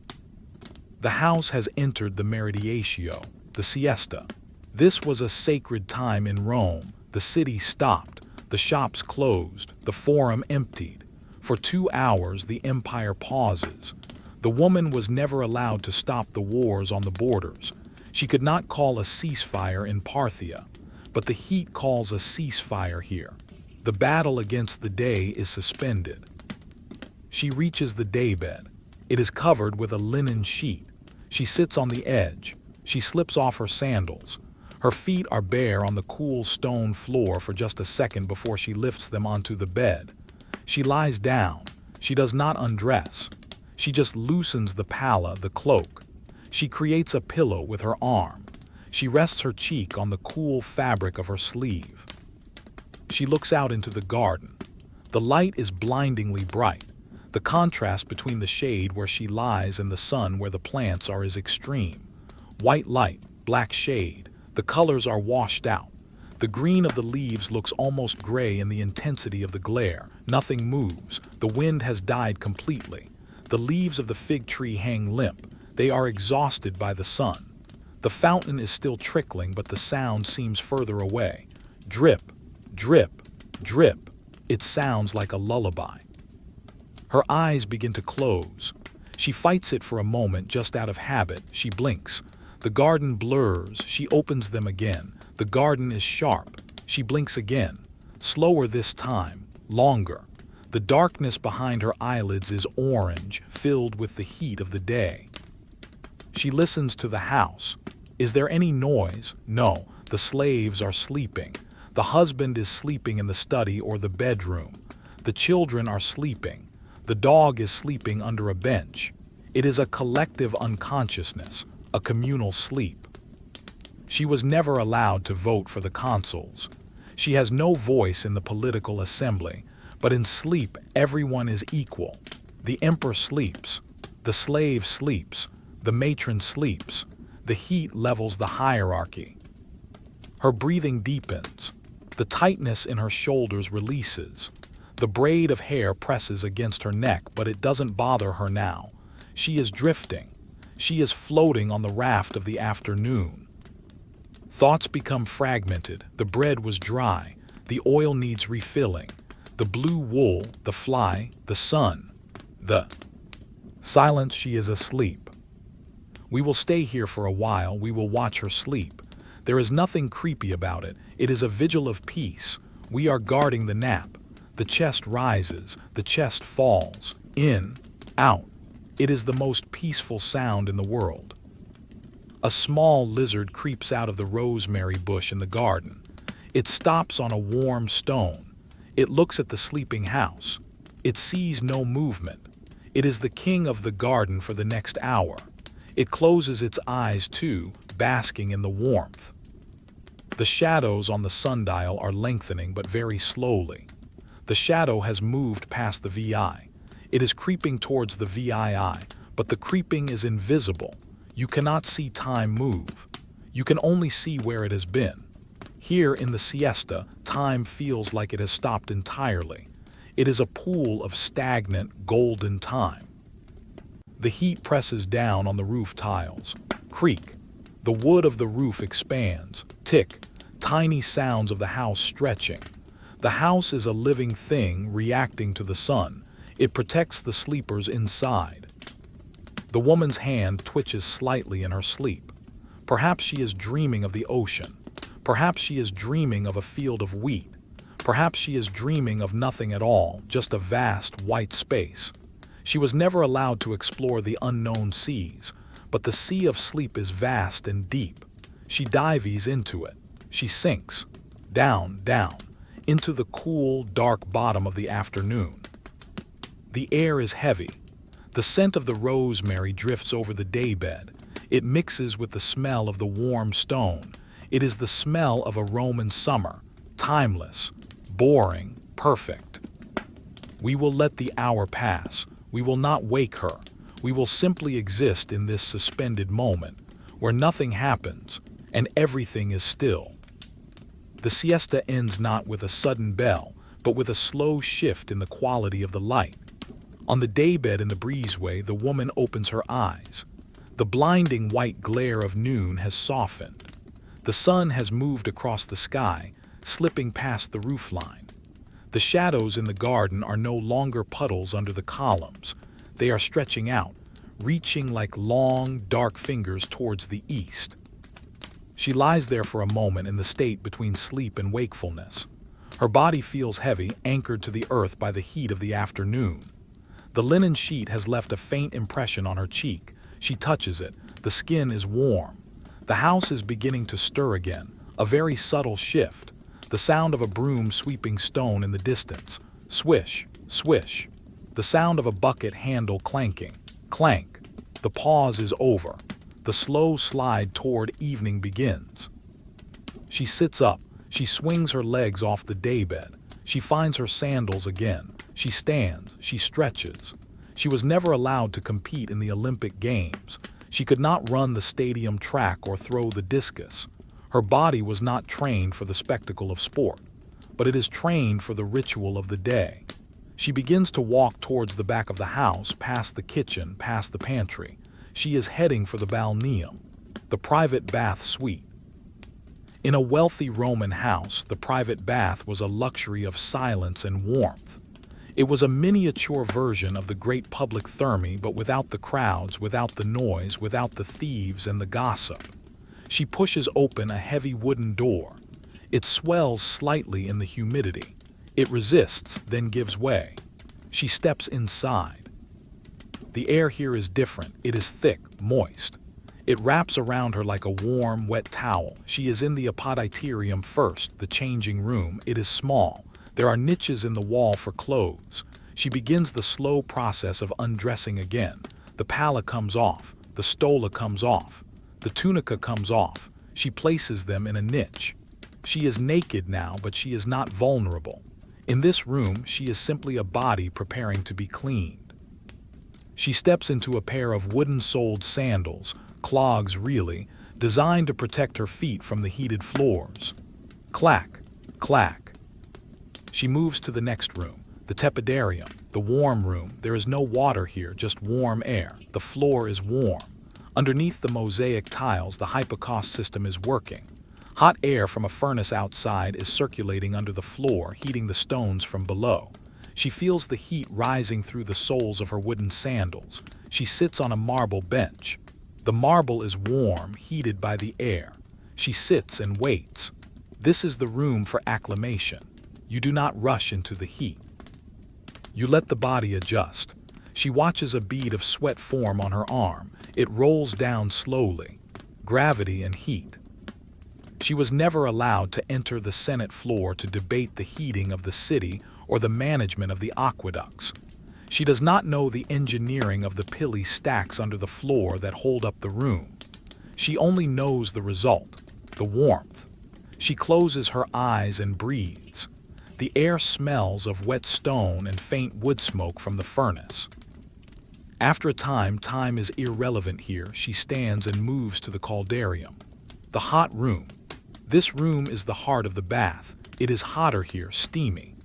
The house has entered the meridiatio, the siesta. This was a sacred time in Rome. The city stopped, the shops closed, the forum emptied. For 2 hours the empire pauses. The woman was never allowed to stop the wars on the borders. She could not call a ceasefire in Parthia, but the heat calls a ceasefire here. The battle against the day is suspended. She reaches the daybed. It is covered with a linen sheet. She sits on the edge. She slips off her sandals. Her feet are bare on the cool stone floor for just a second before she lifts them onto the bed. She lies down. She does not undress. She just loosens the palla, the cloak. She creates a pillow with her arm. She rests her cheek on the cool fabric of her sleeve. She looks out into the garden. The light is blindingly bright. The contrast between the shade where she lies and the sun where the plants are is extreme. White light, black shade. The colors are washed out. The green of the leaves looks almost gray in the intensity of the glare. Nothing moves. The wind has died completely. The leaves of the fig tree hang limp. They are exhausted by the sun. The fountain is still trickling, but the sound seems further away. Drip, drip, drip. It sounds like a lullaby. Her eyes begin to close. She fights it for a moment just out of habit. She blinks. The garden blurs. She opens them again. The garden is sharp. She blinks again. Slower this time. Longer. The darkness behind her eyelids is orange, filled with the heat of the day. She listens to the house. Is there any noise? No. The slaves are sleeping. The husband is sleeping in the study or the bedroom. The children are sleeping. The dog is sleeping under a bench. It is a collective unconsciousness, a communal sleep. She was never allowed to vote for the consuls. She has no voice in the political assembly, but in sleep everyone is equal. The emperor sleeps. The slave sleeps. The matron sleeps. The heat levels the hierarchy. Her breathing deepens. The tightness in her shoulders releases. The braid of hair presses against her neck, but it doesn't bother her now. She is drifting. She is floating on the raft of the afternoon. Thoughts become fragmented. The bread was dry. The oil needs refilling. The blue wool, the fly, the sun, the silence. She is asleep. We will stay here for a while. We will watch her sleep. There is nothing creepy about it. It is a vigil of peace. We are guarding the nap. The chest rises. The chest falls. In, out. It is the most peaceful sound in the world. A small lizard creeps out of the rosemary bush in the garden. It stops on a warm stone. It looks at the sleeping house. It sees no movement. It is the king of the garden for the next hour. It closes its eyes too, basking in the warmth. The shadows on the sundial are lengthening, but very slowly. The shadow has moved past the VI. It is creeping towards the VII, but the creeping is invisible. You cannot see time move. You can only see where it has been. Here in the siesta, time feels like it has stopped entirely. It is a pool of stagnant, golden time. The heat presses down on the roof tiles. Creak. The wood of the roof expands. Tick. Tiny sounds of the house stretching. The house is a living thing reacting to the sun. It protects the sleepers inside. The woman's hand twitches slightly in her sleep. Perhaps she is dreaming of the ocean. Perhaps she is dreaming of a field of wheat. Perhaps she is dreaming of nothing at all, just a vast white space. She was never allowed to explore the unknown seas, but the sea of sleep is vast and deep. She dives into it. She sinks, down, down, into the cool, dark bottom of the afternoon. The air is heavy. The scent of the rosemary drifts over the daybed. It mixes with the smell of the warm stone. It is the smell of a Roman summer, timeless, boring, perfect. We will let the hour pass. We will not wake her. We will simply exist in this suspended moment, where nothing happens and everything is still. The siesta ends not with a sudden bell, but with a slow shift in the quality of the light. On the daybed in the breezeway, the woman opens her eyes. The blinding white glare of noon has softened. The sun has moved across the sky, slipping past the roofline. The shadows in the garden are no longer puddles under the columns. They are stretching out, reaching like long, dark fingers towards the east. She lies there for a moment in the state between sleep and wakefulness. Her body feels heavy, anchored to the earth by the heat of the afternoon. The linen sheet has left a faint impression on her cheek. She touches it. The skin is warm. The house is beginning to stir again, a very subtle shift. The sound of a broom sweeping stone in the distance. Swish, swish. The sound of a bucket handle clanking. Clank. The pause is over. The slow slide toward evening begins. She sits up. She swings her legs off the daybed. She finds her sandals again. She stands. She stretches. She was never allowed to compete in the Olympic Games. She could not run the stadium track or throw the discus. Her body was not trained for the spectacle of sport, but it is trained for the ritual of the day. She begins to walk towards the back of the house, past the kitchen, past the pantry. She is heading for the balneum, the private bath suite. In a wealthy Roman house, the private bath was a luxury of silence and warmth. It was a miniature version of the great public therme, but without the crowds, without the noise, without the thieves and the gossip. She pushes open a heavy wooden door. It swells slightly in the humidity. It resists, then gives way. She steps inside. The air here is different. It is thick, moist. It wraps around her like a warm, wet towel. She is in the atrium first, the changing room. It is small. There are niches in the wall for clothes. She begins the slow process of undressing again. The palla comes off. The stola comes off. The tunica comes off. She places them in a niche. She is naked now, but she is not vulnerable. In this room, she is simply a body preparing to be cleaned. She steps into a pair of wooden-soled sandals, clogs really, designed to protect her feet from the heated floors. Clack, clack. She moves to the next room, the tepidarium, the warm room. There is no water here, just warm air. The floor is warm. Underneath the mosaic tiles, the hypocaust system is working. Hot air from a furnace outside is circulating under the floor, heating the stones from below. She feels the heat rising through the soles of her wooden sandals. She sits on a marble bench. The marble is warm, heated by the air. She sits and waits. This is the room for acclimation. You do not rush into the heat. You let the body adjust. She watches a bead of sweat form on her arm. It rolls down slowly. Gravity and heat. She was never allowed to enter the Senate floor to debate the heating of the city or the management of the aqueducts. She does not know the engineering of the pilly stacks under the floor that hold up the room. She only knows the result, the warmth. She closes her eyes and breathes. The air smells of wet stone and faint wood smoke from the furnace. After a time is irrelevant here. She stands and moves to the caldarium, the hot room. This room is the heart of the bath. It is hotter here, steamy.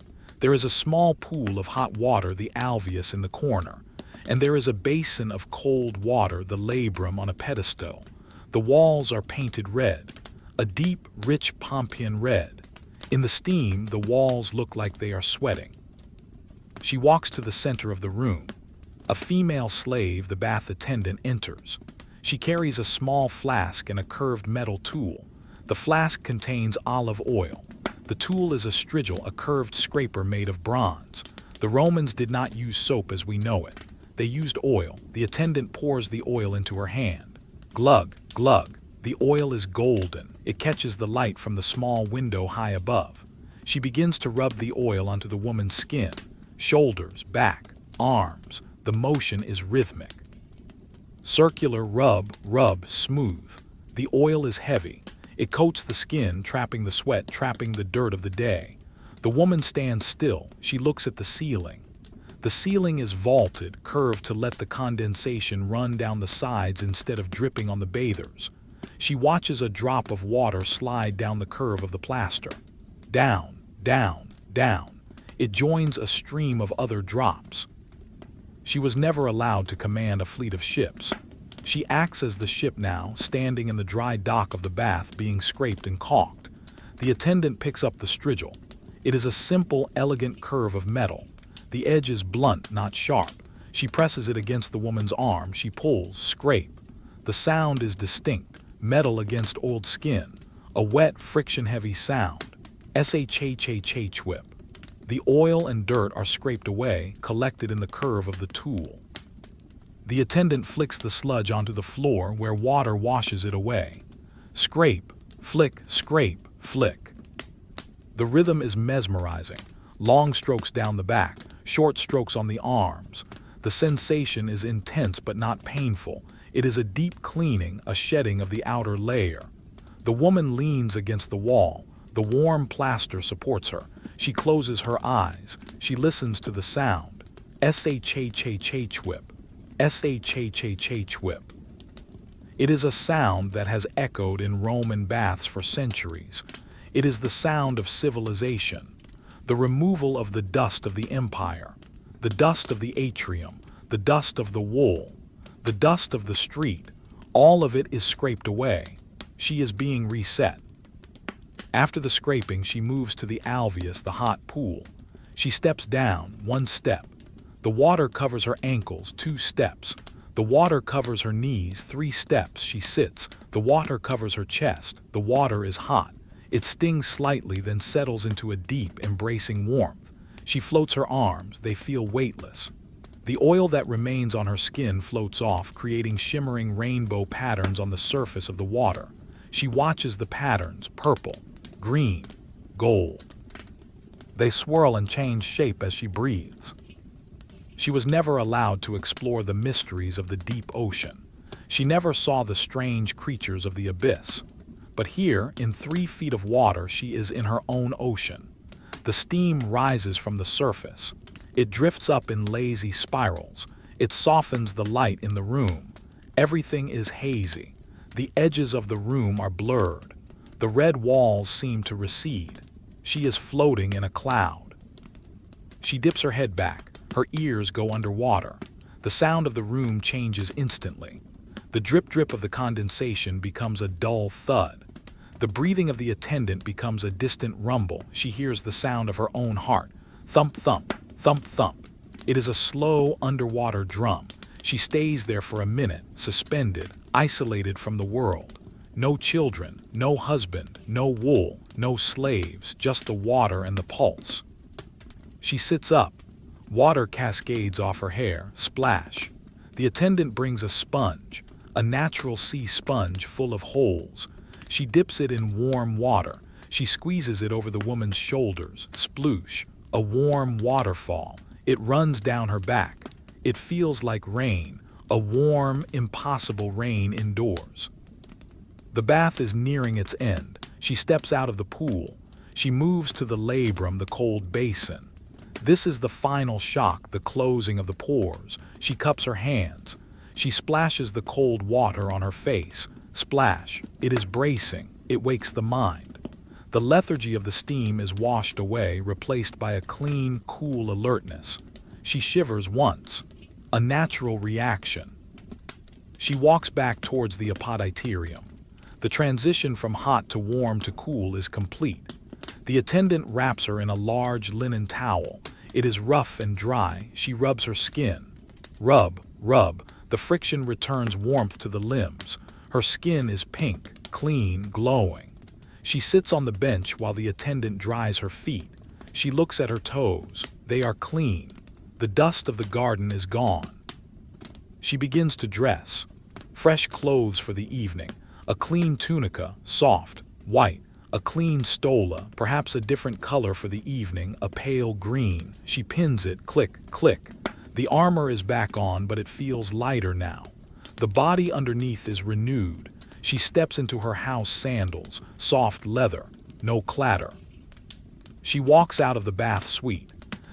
There is a small pool of hot water, the alveus, in the corner, and there is a basin of cold water, the labrum, on a pedestal. The walls are painted red, a deep, rich Pompeian red. In the steam, the walls look like they are sweating. She walks to the center of the room. A female slave, the bath attendant, enters. She carries a small flask and a curved metal tool. The flask contains olive oil. The tool is a strigil, a curved scraper made of bronze. The Romans did not use soap as we know it. They used oil. The attendant pours the oil into her hand. Glug, glug. The oil is golden. It catches the light from the small window high above. She begins to rub the oil onto the woman's skin, shoulders, back, arms. The motion is rhythmic. Circular rub, rub, smooth. The oil is heavy. It coats the skin, trapping the sweat, trapping the dirt of the day. The woman stands still. She looks at the ceiling. The ceiling is vaulted, curved to let the condensation run down the sides instead of dripping on the bathers. She watches a drop of water slide down the curve of the plaster. Down, down, down. It joins a stream of other drops. She was never allowed to command a fleet of ships. She acts as the ship now, standing in the dry dock of the bath, being scraped and caulked. The attendant picks up the strigil. It is a simple, elegant curve of metal. The edge is blunt, not sharp. She presses it against the woman's arm. She pulls, scrape. The sound is distinct, metal against oiled skin, a wet, friction-heavy sound. Whip. The oil and dirt are scraped away, collected in the curve of the tool. The attendant flicks the sludge onto the floor where water washes it away. Scrape, flick, scrape, flick. The rhythm is mesmerizing. Long strokes down the back, short strokes on the arms. The sensation is intense but not painful. It is a deep cleaning, a shedding of the outer layer. The woman leans against the wall. The warm plaster supports her. She closes her eyes. She listens to the sound. Whip. Whip. It is a sound that has echoed in Roman baths for centuries. It is the sound of civilization, the removal of the dust of the empire, the dust of the atrium, the dust of the wool, the dust of the street. All of it is scraped away. She is being reset. After the scraping, she moves to the alveus, the hot pool. She steps down, 1 step. The water covers her ankles, 2 steps. The water covers her knees, 3 steps. She sits. The water covers her chest. The water is hot. It stings slightly, then settles into a deep, embracing warmth. She floats her arms. They feel weightless. The oil that remains on her skin floats off, creating shimmering rainbow patterns on the surface of the water. She watches the patterns, purple, green, gold. They swirl and change shape as she breathes. She was never allowed to explore the mysteries of the deep ocean. She never saw the strange creatures of the abyss. But here, in 3 feet of water, she is in her own ocean. The steam rises from the surface. It drifts up in lazy spirals. It softens the light in the room. Everything is hazy. The edges of the room are blurred. The red walls seem to recede. She is floating in a cloud. She dips her head back. Her ears go underwater. The sound of the room changes instantly. The drip-drip of the condensation becomes a dull thud. The breathing of the attendant becomes a distant rumble. She hears the sound of her own heart. Thump, thump, thump, thump. It is a slow underwater drum. She stays there for a minute, suspended, isolated from the world. No children, no husband, no wool, no slaves, just the water and the pulse. She sits up. Water cascades off her hair, splash. The attendant brings a sponge, a natural sea sponge full of holes. She dips it in warm water. She squeezes it over the woman's shoulders, sploosh, a warm waterfall. It runs down her back. It feels like rain, a warm, impossible rain indoors. The bath is nearing its end. She steps out of the pool. She moves to the labrum, the cold basin. This is the final shock, the closing of the pores. She cups her hands. She splashes the cold water on her face. Splash. It is bracing. It wakes the mind. The lethargy of the steam is washed away, replaced by a clean, cool alertness. She shivers once. A natural reaction. She walks back towards the apoditerium. The transition from hot to warm to cool is complete. The attendant wraps her in a large linen towel. It is rough and dry. She rubs her skin. Rub, rub. The friction returns warmth to the limbs. Her skin is pink, clean, glowing. She sits on the bench while the attendant dries her feet. She looks at her toes. They are clean. The dust of the garden is gone. She begins to dress. Fresh clothes for the evening. A clean tunica, soft, white. A clean stola, perhaps a different color for the evening, a pale green. She pins it, click, click. The armor is back on, but it feels lighter now. The body underneath is renewed. She steps into her house sandals, soft leather, no clatter. She walks out of the bath suite.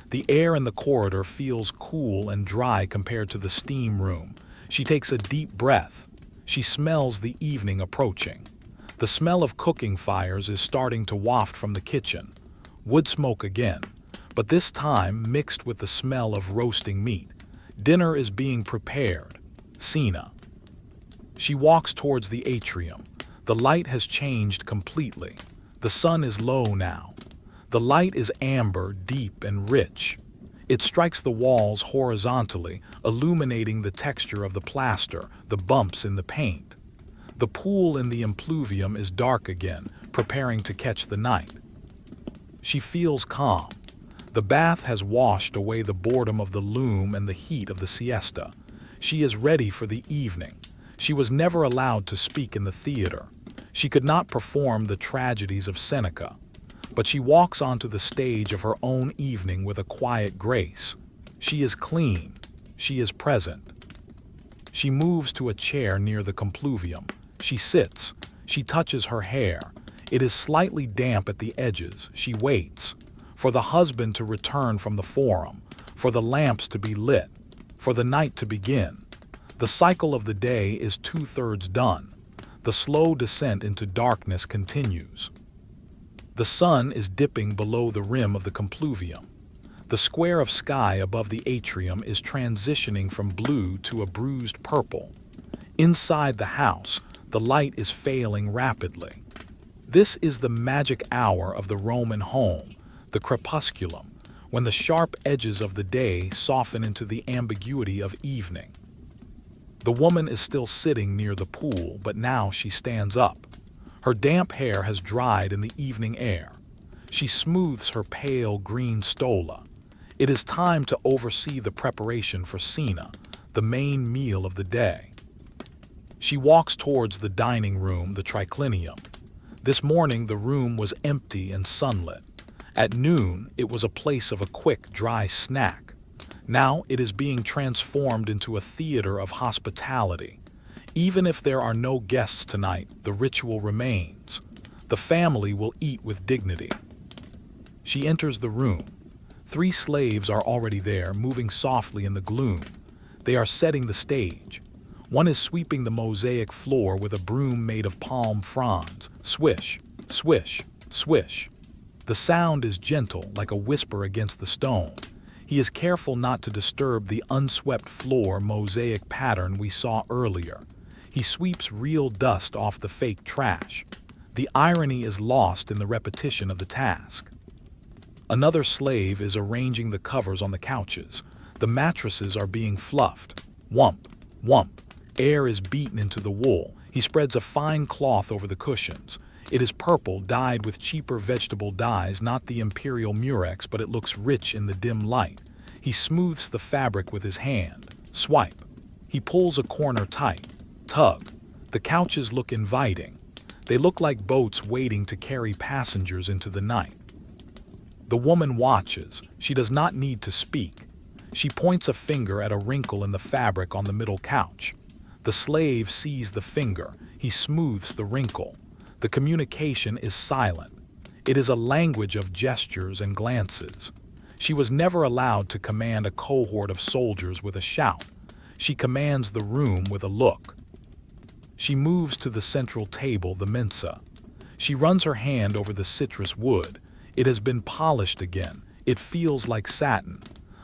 The air in the corridor feels cool and dry compared to the steam room. She takes a deep breath. She smells the evening approaching. The smell of cooking fires is starting to waft from the kitchen. Wood smoke again, but this time mixed with the smell of roasting meat. Dinner is being prepared. Cena. She walks towards the atrium. The light has changed completely. The sun is low now. The light is amber, deep, and rich. It strikes the walls horizontally, illuminating the texture of the plaster, the bumps in the paint. The pool in the impluvium is dark again, preparing to catch the night. She feels calm. The bath has washed away the boredom of the loom and the heat of the siesta. She is ready for the evening. She was never allowed to speak in the theater. She could not perform the tragedies of Seneca. But she walks onto the stage of her own evening with a quiet grace. She is clean. She is present. She moves to a chair near the compluvium. She sits. She touches her hair. It is slightly damp at the edges. She waits for the husband to return from the forum, for the lamps to be lit, for the night to begin. The cycle of the day is 2/3 done. The slow descent into darkness continues. The sun is dipping below the rim of the compluvium. The square of sky above the atrium is transitioning from blue to a bruised purple. Inside the house, the light is failing rapidly. This is the magic hour of the Roman home, the crepusculum, when the sharp edges of the day soften into the ambiguity of evening. The woman is still sitting near the pool, but now she stands up. Her damp hair has dried in the evening air. She smooths her pale green stola. It is time to oversee the preparation for cena, the main meal of the day. She walks towards the dining room, the triclinium. This morning the room was empty and sunlit. At noon, it was a place of a quick, dry snack. Now it is being transformed into a theater of hospitality. Even if there are no guests tonight, the ritual remains. The family will eat with dignity. She enters the room. 3 slaves are already there, moving softly in the gloom. They are setting the stage. One is sweeping the mosaic floor with a broom made of palm fronds. Swish, swish, swish. The sound is gentle, like a whisper against the stone. He is careful not to disturb the unswept floor mosaic pattern we saw earlier. He sweeps real dust off the fake trash. The irony is lost in the repetition of the task. Another slave is arranging the covers on the couches. The mattresses are being fluffed. Whump, whump. Air is beaten into the wool. He spreads a fine cloth over the cushions. It is purple, dyed with cheaper vegetable dyes, not the imperial murex, but it looks rich in the dim light. He smooths the fabric with his hand. Swipe. He pulls a corner tight. Tug. The couches look inviting. They look like boats waiting to carry passengers into the night. The woman watches. She does not need to speak. She points a finger at a wrinkle in the fabric on the middle couch. The slave sees the finger. He smooths the wrinkle. The communication is silent. It is a language of gestures and glances. She was never allowed to command a cohort of soldiers with a shout. She commands the room with a look. She moves to the central table, the mensa. She runs her hand over the citrus wood. It has been polished again. It feels like satin.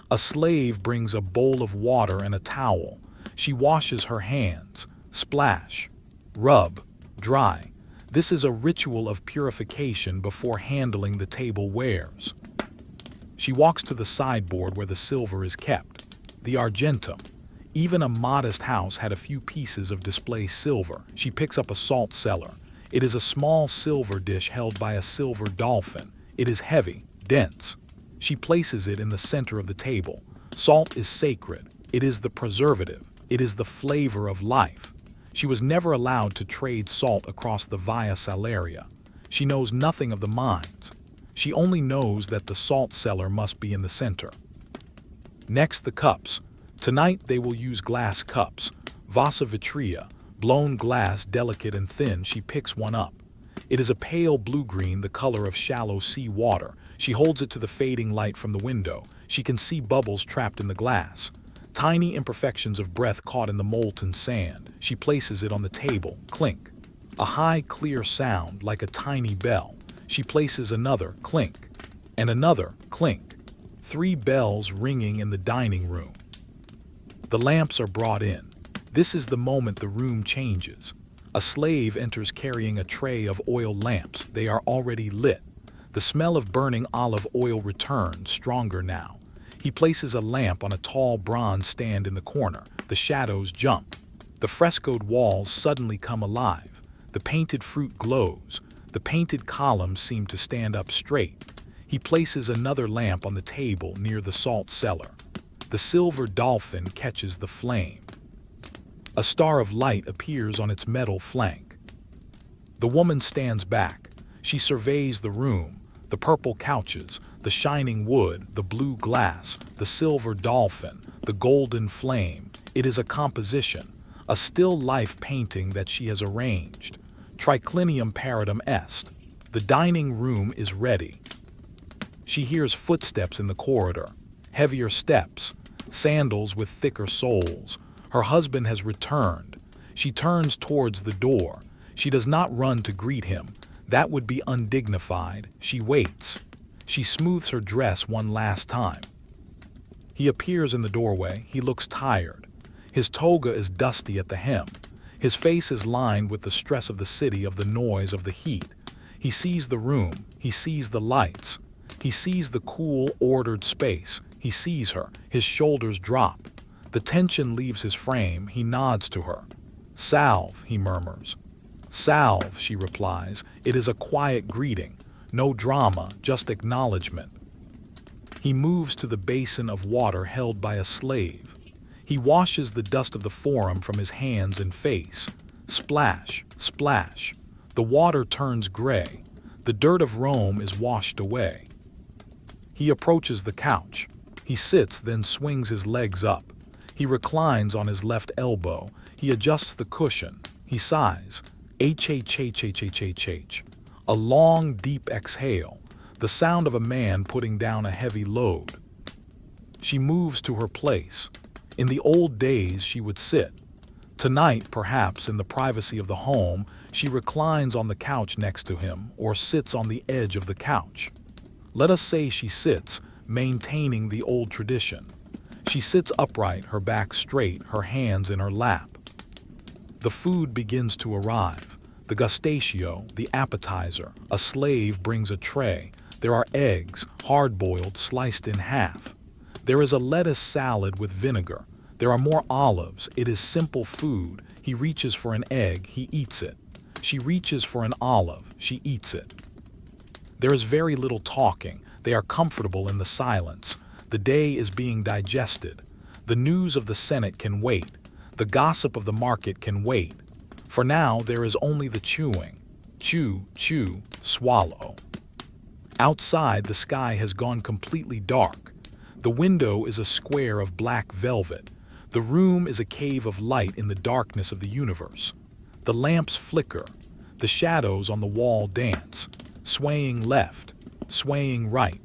A slave brings a bowl of water and a towel. She washes her hands. Splash. Rub. Dry. This is a ritual of purification before handling the tablewares. She walks to the sideboard where the silver is kept. The argentum. Even a modest house had a few pieces of display silver. She picks up a salt cellar. It is a small silver dish held by a silver dolphin. It is heavy, dense. She places it in the center of the table. Salt is sacred. It is the preservative. It is the flavor of life. She was never allowed to trade salt across the Via Salaria. She knows nothing of the mines. She only knows that the salt cellar must be in the center. Next, the cups. Tonight they will use glass cups. Vasa vitrea, blown glass, delicate and thin. She picks one up. It is a pale blue-green, the color of shallow sea water. She holds it to the fading light from the window. She can see bubbles trapped in the glass. Tiny imperfections of breath caught in the molten sand. She places it on the table. Clink. A high, clear sound, like a tiny bell. She places another. Clink. And another. Clink. 3 bells ringing in the dining room. The lamps are brought in. This is the moment the room changes. A slave enters carrying a tray of oil lamps. They are already lit. The smell of burning olive oil returns, stronger now. He places a lamp on a tall bronze stand in the corner. The shadows jump. The frescoed walls suddenly come alive. The painted fruit glows. The painted columns seem to stand up straight. He places another lamp on the table near the salt cellar. The silver dolphin catches the flame. A star of light appears on its metal flank. The woman stands back. She surveys the room, the purple couches, the shining wood, the blue glass, the silver dolphin, the golden flame. It is a composition, a still life painting that she has arranged. Triclinium paradum est. The dining room is ready. She hears footsteps in the corridor, heavier steps, sandals with thicker soles. Her husband has returned. She turns towards the door. She does not run to greet him. That would be undignified. She waits. She smooths her dress one last time. He appears in the doorway. He looks tired. His toga is dusty at the hem. His face is lined with the stress of the city, of the noise, of the heat. He sees the room. He sees the lights. He sees the cool, ordered space. He sees her. His shoulders drop. The tension leaves his frame. He nods to her. "Salve," he murmurs. "Salve," she replies. It is a quiet greeting. No drama, just acknowledgement. He moves to the basin of water held by a slave. He washes the dust of the forum from his hands and face. Splash, splash. The water turns gray. The dirt of Rome is washed away. He approaches the couch. He sits, then swings his legs up. He reclines on his left elbow. He adjusts the cushion. He sighs. H. A long, deep exhale, the sound of a man putting down a heavy load. She moves to her place. In the old days, she would sit. Tonight, perhaps in the privacy of the home, she reclines on the couch next to him or sits on the edge of the couch. Let us say she sits, maintaining the old tradition. She sits upright, her back straight, her hands in her lap. The food begins to arrive. The gustatio, the appetizer. A slave brings a tray. There are eggs, hard-boiled, sliced in half. There is a lettuce salad with vinegar. There are more olives. It is simple food. He reaches for an egg. He eats it. She reaches for an olive. She eats it. There is very little talking. They are comfortable in the silence. The day is being digested. The news of the Senate can wait. The gossip of the market can wait. For now, there is only the chewing. Chew, chew, swallow. Outside, the sky has gone completely dark. The window is a square of black velvet. The room is a cave of light in the darkness of the universe. The lamps flicker. The shadows on the wall dance, swaying left, swaying right,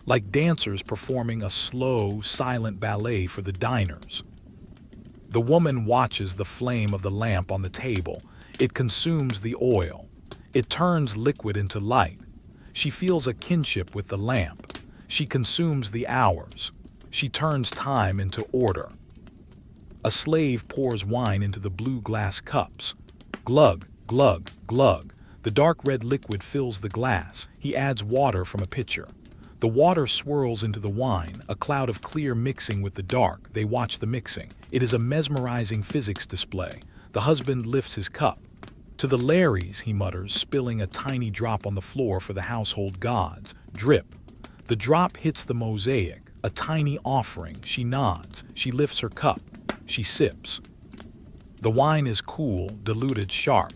like dancers performing a slow, silent ballet for the diners. The woman watches the flame of the lamp on the table. It consumes the oil. It turns liquid into light. She feels a kinship with the lamp. She consumes the hours. She turns time into order. A slave pours wine into the blue glass cups. Glug, glug, glug. The dark red liquid fills the glass. He adds water from a pitcher. The water swirls into the wine, a cloud of clear mixing with the dark. They watch the mixing. It is a mesmerizing physics display. The husband lifts his cup. "To the Larrys," he mutters, spilling a tiny drop on the floor for the household gods. Drip. The drop hits the mosaic, a tiny offering. She nods. She lifts her cup. She sips. The wine is cool, diluted, sharp.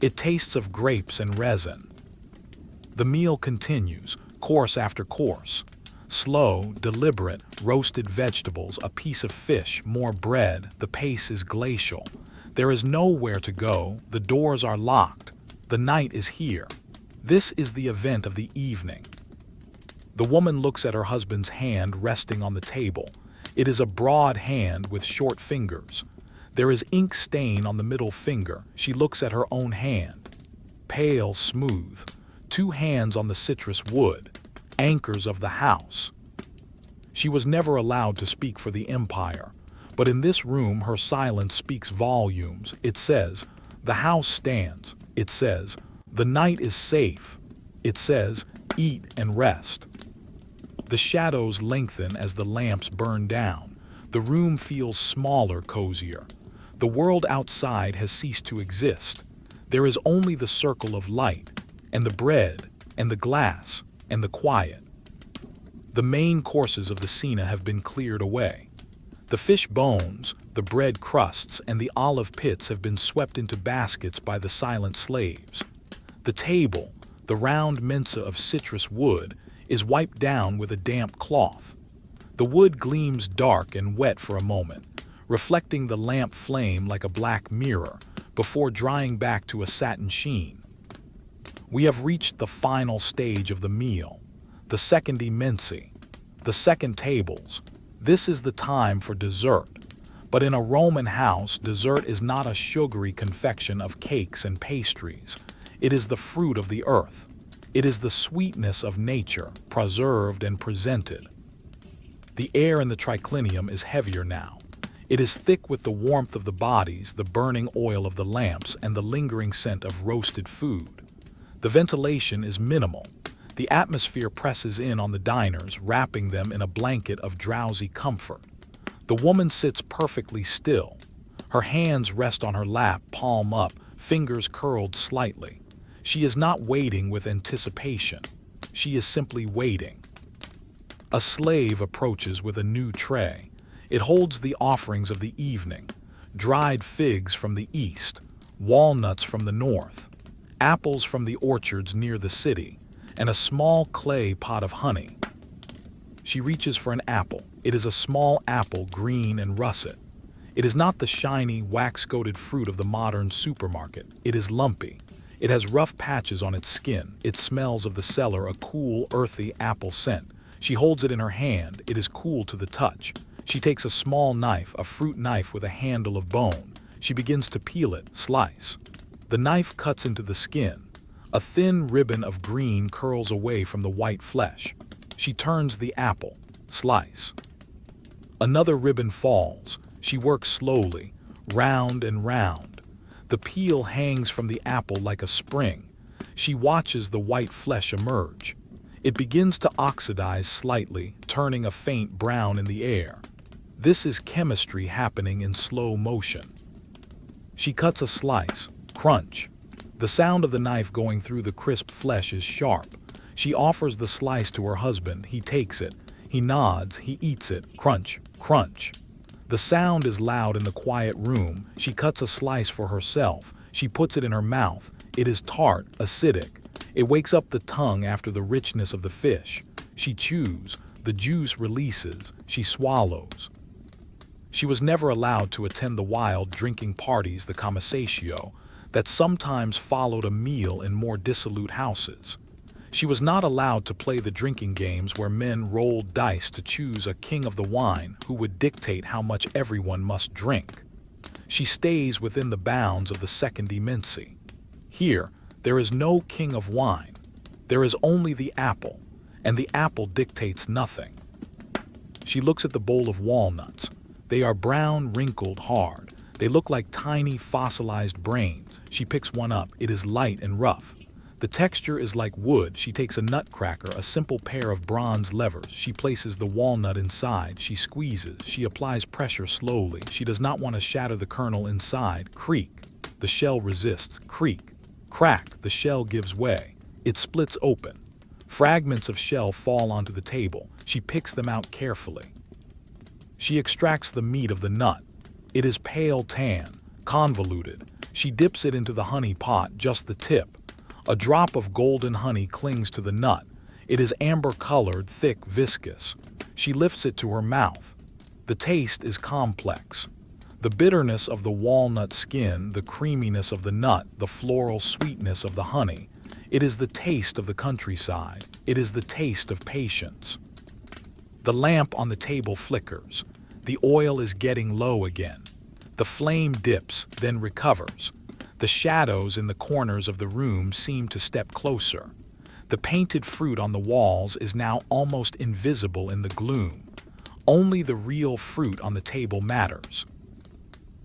It tastes of grapes and resin. The meal continues, course after course. Slow, deliberate, roasted vegetables, a piece of fish, more bread. The pace is glacial. There is nowhere to go. The doors are locked. The night is here. This is the event of the evening. The woman looks at her husband's hand resting on the table. It is a broad hand with short fingers. There is ink stain on the middle finger. She looks at her own hand. Pale, smooth. 2 hands on the citrus wood. Anchors of the house. She was never allowed to speak for the empire. But in this room, her silence speaks volumes. It says, "The house stands." It says, "The night is safe." It says, "Eat and rest." The shadows lengthen as the lamps burn down. The room feels smaller, cozier. The world outside has ceased to exist. There is only the circle of light, and the bread, and the glass, and the quiet. The main courses of the cena have been cleared away. The fish bones, the bread crusts, and the olive pits have been swept into baskets by the silent slaves. The table, the round mensa of citrus wood, is wiped down with a damp cloth. The wood gleams dark and wet for a moment, reflecting the lamp flame like a black mirror, before drying back to a satin sheen. We have reached the final stage of the meal, the secondi mensae, the second tables. This is the time for dessert. But in a Roman house, dessert is not a sugary confection of cakes and pastries. It is the fruit of the earth. It is the sweetness of nature, preserved and presented. The air in the triclinium is heavier now. It is thick with the warmth of the bodies, the burning oil of the lamps, and the lingering scent of roasted food. The ventilation is minimal. The atmosphere presses in on the diners, wrapping them in a blanket of drowsy comfort. The woman sits perfectly still. Her hands rest on her lap, palm up, fingers curled slightly. She is not waiting with anticipation. She is simply waiting. A slave approaches with a new tray. It holds the offerings of the evening: dried figs from the east, walnuts from the north, apples from the orchards near the city, and a small clay pot of honey. She reaches for an apple. It is a small apple, green and russet. It is not the shiny, wax-coated fruit of the modern supermarket. It is lumpy. It has rough patches on its skin. It smells of the cellar, a cool, earthy apple scent. She holds it in her hand. It is cool to the touch. She takes a small knife, a fruit knife with a handle of bone. She begins to peel it, slice. The knife cuts into the skin. A thin ribbon of green curls away from the white flesh. She turns the apple, slice. Another ribbon falls. She works slowly, round and round. The peel hangs from the apple like a spring. She watches the white flesh emerge. It begins to oxidize slightly, turning a faint brown in the air. This is chemistry happening in slow motion. She cuts a slice, crunch. The sound of the knife going through the crisp flesh is sharp. She offers the slice to her husband. He takes it. He nods. He eats it. Crunch, crunch. The sound is loud in the quiet room. She cuts a slice for herself. She puts it in her mouth. It is tart, acidic. It wakes up the tongue after the richness of the fish. She chews. The juice releases. She swallows. She was never allowed to attend the wild drinking parties, the commissatio, that sometimes followed a meal in more dissolute houses. She was not allowed to play the drinking games where men rolled dice to choose a king of the wine who would dictate how much everyone must drink. She stays within the bounds of the secondi mensae. Here, there is no king of wine. There is only the apple, and the apple dictates nothing. She looks at the bowl of walnuts. They are brown, wrinkled, hard. They look like tiny fossilized brains. She picks one up. It is light and rough. The texture is like wood. She takes a nutcracker, a simple pair of bronze levers. She places the walnut inside. She squeezes. She applies pressure slowly. She does not want to shatter the kernel inside. Creak. The shell resists. Creak. Crack. The shell gives way. It splits open. Fragments of shell fall onto the table. She picks them out carefully. She extracts the meat of the nut. It is pale tan, convoluted. She dips it into the honey pot, just the tip. A drop of golden honey clings to the nut. It is amber-colored, thick, viscous. She lifts it to her mouth. The taste is complex. The bitterness of the walnut skin, the creaminess of the nut, the floral sweetness of the honey. It is the taste of the countryside. It is the taste of patience. The lamp on the table flickers. The oil is getting low again. The flame dips, then recovers. The shadows in the corners of the room seem to step closer. The painted fruit on the walls is now almost invisible in the gloom. Only the real fruit on the table matters.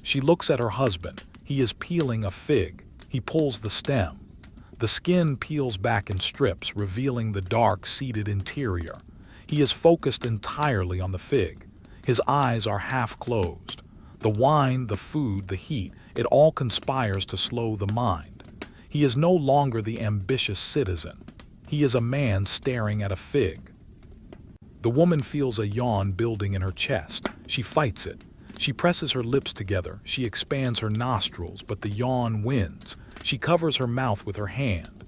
She looks at her husband. He is peeling a fig. He pulls the stem. The skin peels back in strips, revealing the dark, seeded interior. He is focused entirely on the fig. His eyes are half closed. The wine, the food, the heat, it all conspires to slow the mind. He is no longer the ambitious citizen. He is a man staring at a fig. The woman feels a yawn building in her chest. She fights it. She presses her lips together. She expands her nostrils, but the yawn wins. She covers her mouth with her hand.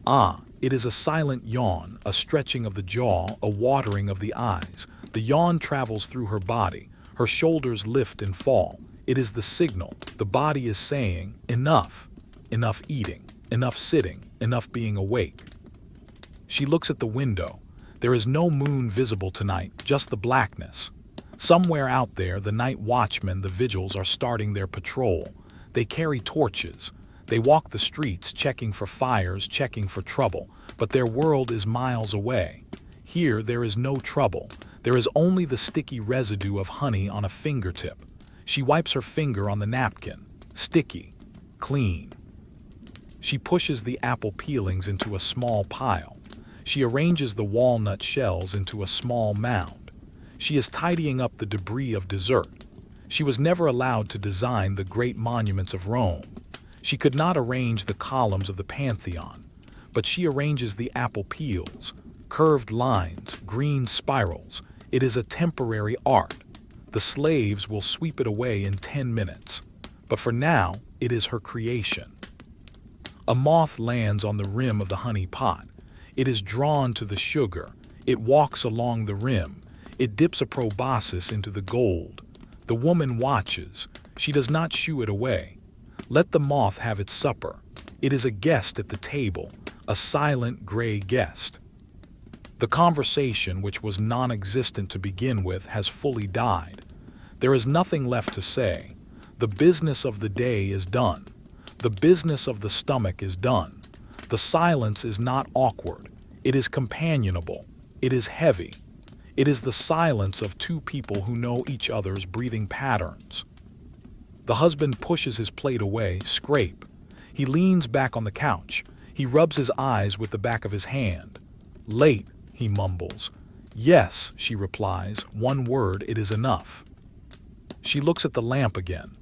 Ah, it is a silent yawn, a stretching of the jaw, a watering of the eyes. The yawn travels through her body. Her shoulders lift and fall. It is the signal. The body is saying, enough. Enough eating. Enough sitting. Enough being awake. She looks at the window. There is no moon visible tonight, just the blackness. Somewhere out there, the night watchmen, the vigils, are starting their patrol. They carry torches. They walk the streets, checking for fires, checking for trouble. But their world is miles away. Here, there is no trouble. There is only the sticky residue of honey on a fingertip. She wipes her finger on the napkin. Sticky. Clean. She pushes the apple peelings into a small pile. She arranges the walnut shells into a small mound. She is tidying up the debris of dessert. She was never allowed to design the great monuments of Rome. She could not arrange the columns of the Pantheon, but she arranges the apple peels, curved lines, green spirals. It is a temporary art. The slaves will sweep it away in 10 minutes, but for now, it is her creation. A moth lands on the rim of the honey pot. It is drawn to the sugar. It walks along the rim. It dips a proboscis into the gold. The woman watches. She does not shoo it away. Let the moth have its supper. It is a guest at the table, a silent gray guest. The conversation, which was non-existent to begin with, has fully died. There is nothing left to say. The business of the day is done. The business of the stomach is done. The silence is not awkward. It is companionable. It is heavy. It is the silence of two people who know each other's breathing patterns. The husband pushes his plate away, scrape. He leans back on the couch. He rubs his eyes with the back of his hand. Late, he mumbles. Yes, she replies. One word, it is enough. She looks at the lamp again.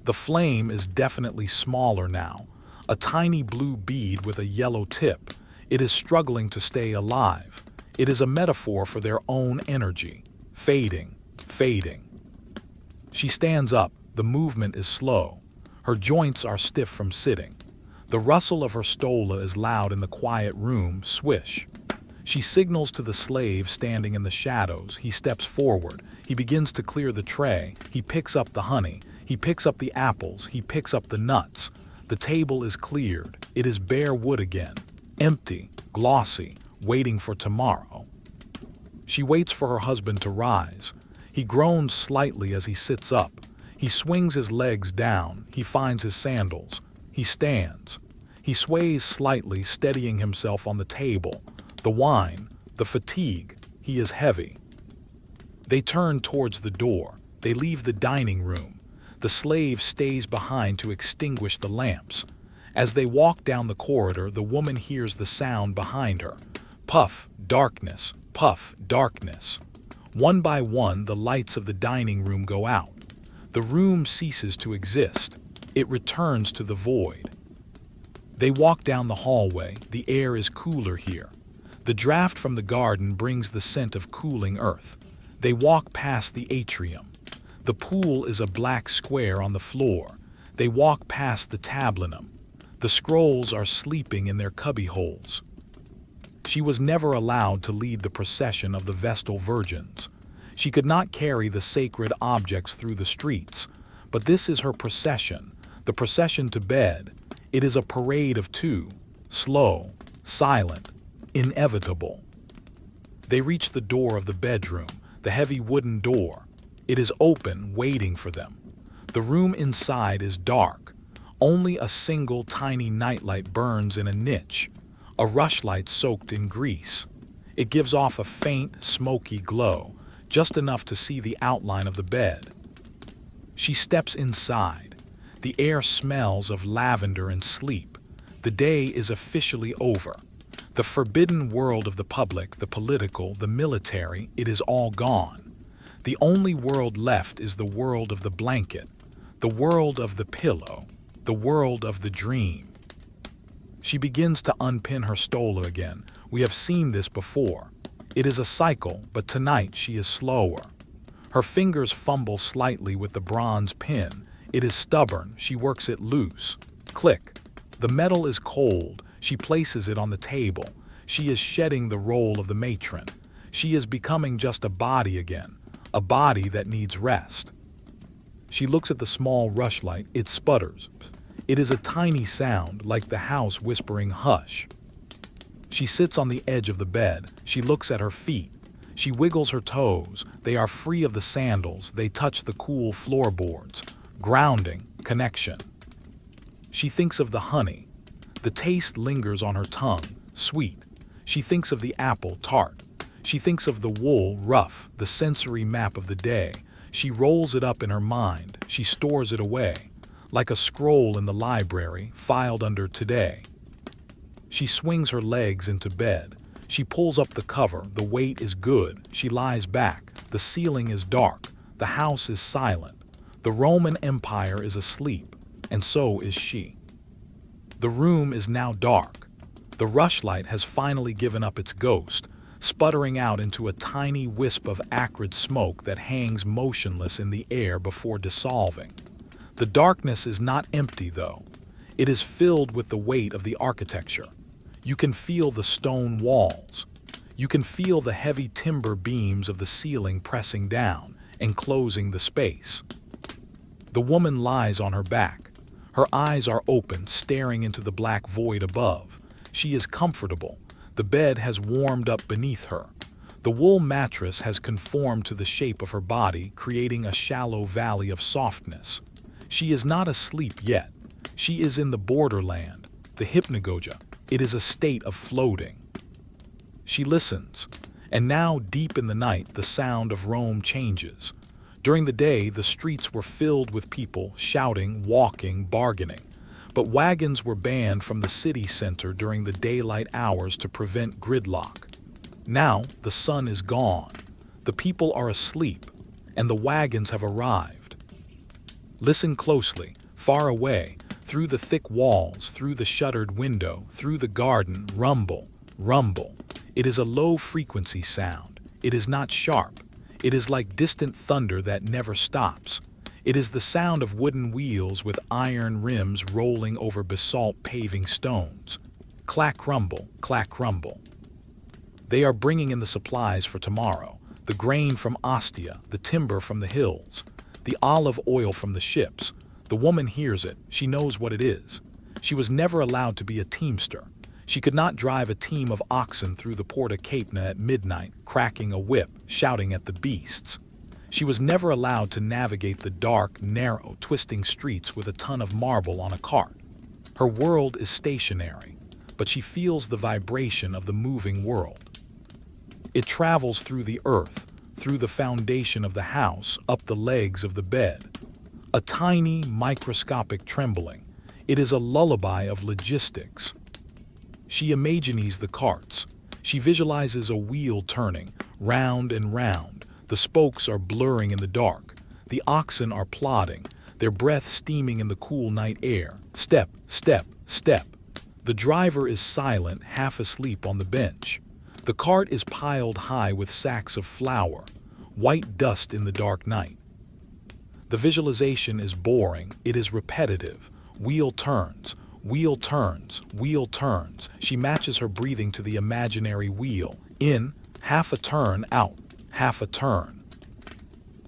The flame is definitely smaller now. A tiny blue bead with a yellow tip. It is struggling to stay alive. It is a metaphor for their own energy. Fading, fading. She stands up. The movement is slow. Her joints are stiff from sitting. The rustle of her stola is loud in the quiet room. Swish. She signals to the slave standing in the shadows. He steps forward. He begins to clear the tray. He picks up the honey. He picks up the apples. He picks up the nuts. The table is cleared. It is bare wood again. Empty, glossy, waiting for tomorrow. She waits for her husband to rise. He groans slightly as he sits up. He swings his legs down. He finds his sandals. He stands. He sways slightly, steadying himself on the table. The wine, the fatigue. He is heavy. They turn towards the door. They leave the dining room. The slave stays behind to extinguish the lamps. As they walk down the corridor, the woman hears the sound behind her. Puff, darkness, puff, darkness. One by one, the lights of the dining room go out. The room ceases to exist. It returns to the void. They walk down the hallway. The air is cooler here. The draft from the garden brings the scent of cooling earth. They walk past the atrium. The pool is a black square on the floor. They walk past the tablinum. The scrolls are sleeping in their cubbyholes. She was never allowed to lead the procession of the Vestal Virgins. She could not carry the sacred objects through the streets, but this is her procession, the procession to bed. It is a parade of two, slow, silent, inevitable. They reach the door of the bedroom, the heavy wooden door. It is open, waiting for them. The room inside is dark. Only a single tiny nightlight burns in a niche, a rushlight soaked in grease. It gives off a faint, smoky glow, just enough to see the outline of the bed. She steps inside. The air smells of lavender and sleep. The day is officially over. The forbidden world of the public, the political, the military, it is all gone. The only world left is the world of the blanket, the world of the pillow, the world of the dream. She begins to unpin her stola again. We have seen this before. It is a cycle, but tonight she is slower. Her fingers fumble slightly with the bronze pin. It is stubborn, she works it loose. Click. The metal is cold, she places it on the table. She is shedding the role of the matron. She is becoming just a body again, a body that needs rest. She looks at the small rushlight, it sputters. It is a tiny sound, like the house whispering hush. She sits on the edge of the bed, she looks at her feet. She wiggles her toes, they are free of the sandals, they touch the cool floorboards. Grounding, connection. She thinks of the honey. The taste lingers on her tongue, sweet. She thinks of the apple, tart. She thinks of the wool, rough, the sensory map of the day. She rolls it up in her mind, she stores it away, like a scroll in the library, filed under today. She swings her legs into bed. She pulls up the cover, the weight is good. She lies back, the ceiling is dark, the house is silent. The Roman Empire is asleep, and so is she. The room is now dark. The rushlight has finally given up its ghost, sputtering out into a tiny wisp of acrid smoke that hangs motionless in the air before dissolving. The darkness is not empty, though. It is filled with the weight of the architecture. You can feel the stone walls. You can feel the heavy timber beams of the ceiling pressing down, enclosing the space. The woman lies on her back. Her eyes are open, staring into the black void above. She is comfortable. The bed has warmed up beneath her. The wool mattress has conformed to the shape of her body, creating a shallow valley of softness. She is not asleep yet. She is in the borderland, the hypnagogia. It is a state of floating. She listens, and now, deep in the night, the sound of Rome changes. During the day, the streets were filled with people shouting, walking, bargaining. But wagons were banned from the city center during the daylight hours to prevent gridlock. Now, the sun is gone. The people are asleep, and the wagons have arrived. Listen closely, far away, through the thick walls, through the shuttered window, through the garden, rumble, rumble. It is a low-frequency sound. It is not sharp. It is like distant thunder that never stops. It is the sound of wooden wheels with iron rims rolling over basalt paving stones. Clack rumble, clack rumble. They are bringing in the supplies for tomorrow. The grain from Ostia, the timber from the hills, the olive oil from the ships. The woman hears it. She knows what it is. She was never allowed to be a teamster. She could not drive a team of oxen through the Porta Capena at midnight, cracking a whip, shouting at the beasts. She was never allowed to navigate the dark, narrow, twisting streets with a ton of marble on a cart. Her world is stationary, but she feels the vibration of the moving world. It travels through the earth, through the foundation of the house, up the legs of the bed. A tiny, microscopic trembling. It is a lullaby of logistics. She imagines the carts. She visualizes a wheel turning, round and round. The spokes are blurring in the dark. The oxen are plodding, their breath steaming in the cool night air. Step, step, step. The driver is silent, half asleep on the bench. The cart is piled high with sacks of flour, white dust in the dark night. The visualization is boring, it is repetitive. Wheel turns, wheel turns, wheel turns. She matches her breathing to the imaginary wheel. In, half a turn, out, half a turn.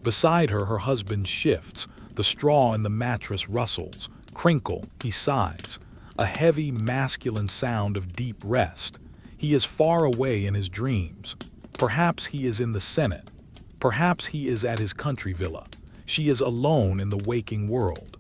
Beside her, her husband shifts. The straw in the mattress rustles. Crinkle, he sighs. A heavy, masculine sound of deep rest. He is far away in his dreams. Perhaps he is in the Senate. Perhaps he is at his country villa. She is alone in the waking world.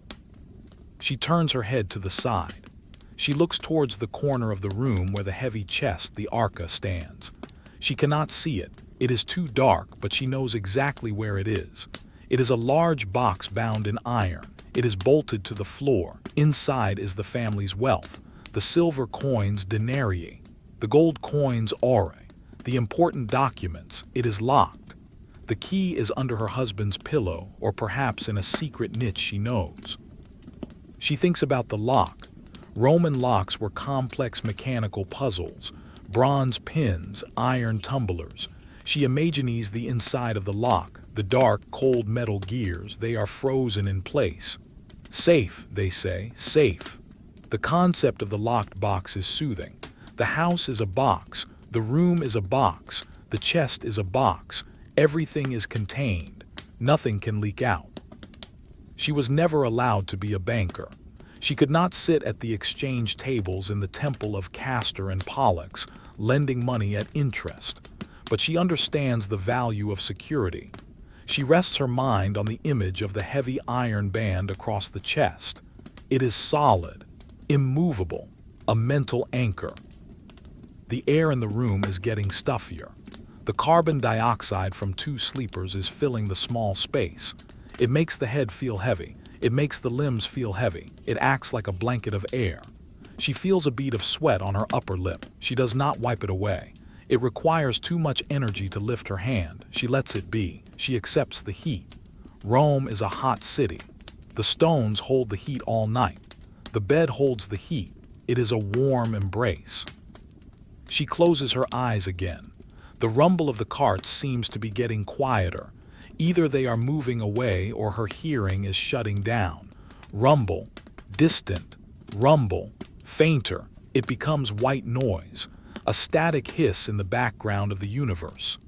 She turns her head to the side. She looks towards the corner of the room where the heavy chest, the arca, stands. She cannot see it. It is too dark, but she knows exactly where it is. It is a large box bound in iron. It is bolted to the floor. Inside is the family's wealth. The silver coins, denarii. The gold coins, aurae. The important documents. It is locked. The key is under her husband's pillow, or perhaps in a secret niche she knows. She thinks about the lock. Roman locks were complex mechanical puzzles. Bronze pins, iron tumblers. She imagines the inside of the lock, the dark, cold metal gears, they are frozen in place. Safe, they say, safe. The concept of the locked box is soothing. The house is a box, the room is a box, the chest is a box, everything is contained, nothing can leak out. She was never allowed to be a banker. She could not sit at the exchange tables in the temple of Castor and Pollux, lending money at interest. But she understands the value of security. She rests her mind on the image of the heavy iron band across the chest. It is solid, immovable, a mental anchor. The air in the room is getting stuffier. The carbon dioxide from 2 sleepers is filling the small space. It makes the head feel heavy. It makes the limbs feel heavy. It acts like a blanket of air. She feels a bead of sweat on her upper lip. She does not wipe it away. It requires too much energy to lift her hand. She lets it be. She accepts the heat. Rome is a hot city. The stones hold the heat all night. The bed holds the heat. It is a warm embrace. She closes her eyes again. The rumble of the carts seems to be getting quieter. Either they are moving away or her hearing is shutting down. Rumble, distant, rumble, fainter. It becomes white noise, a static hiss in the background of the universe.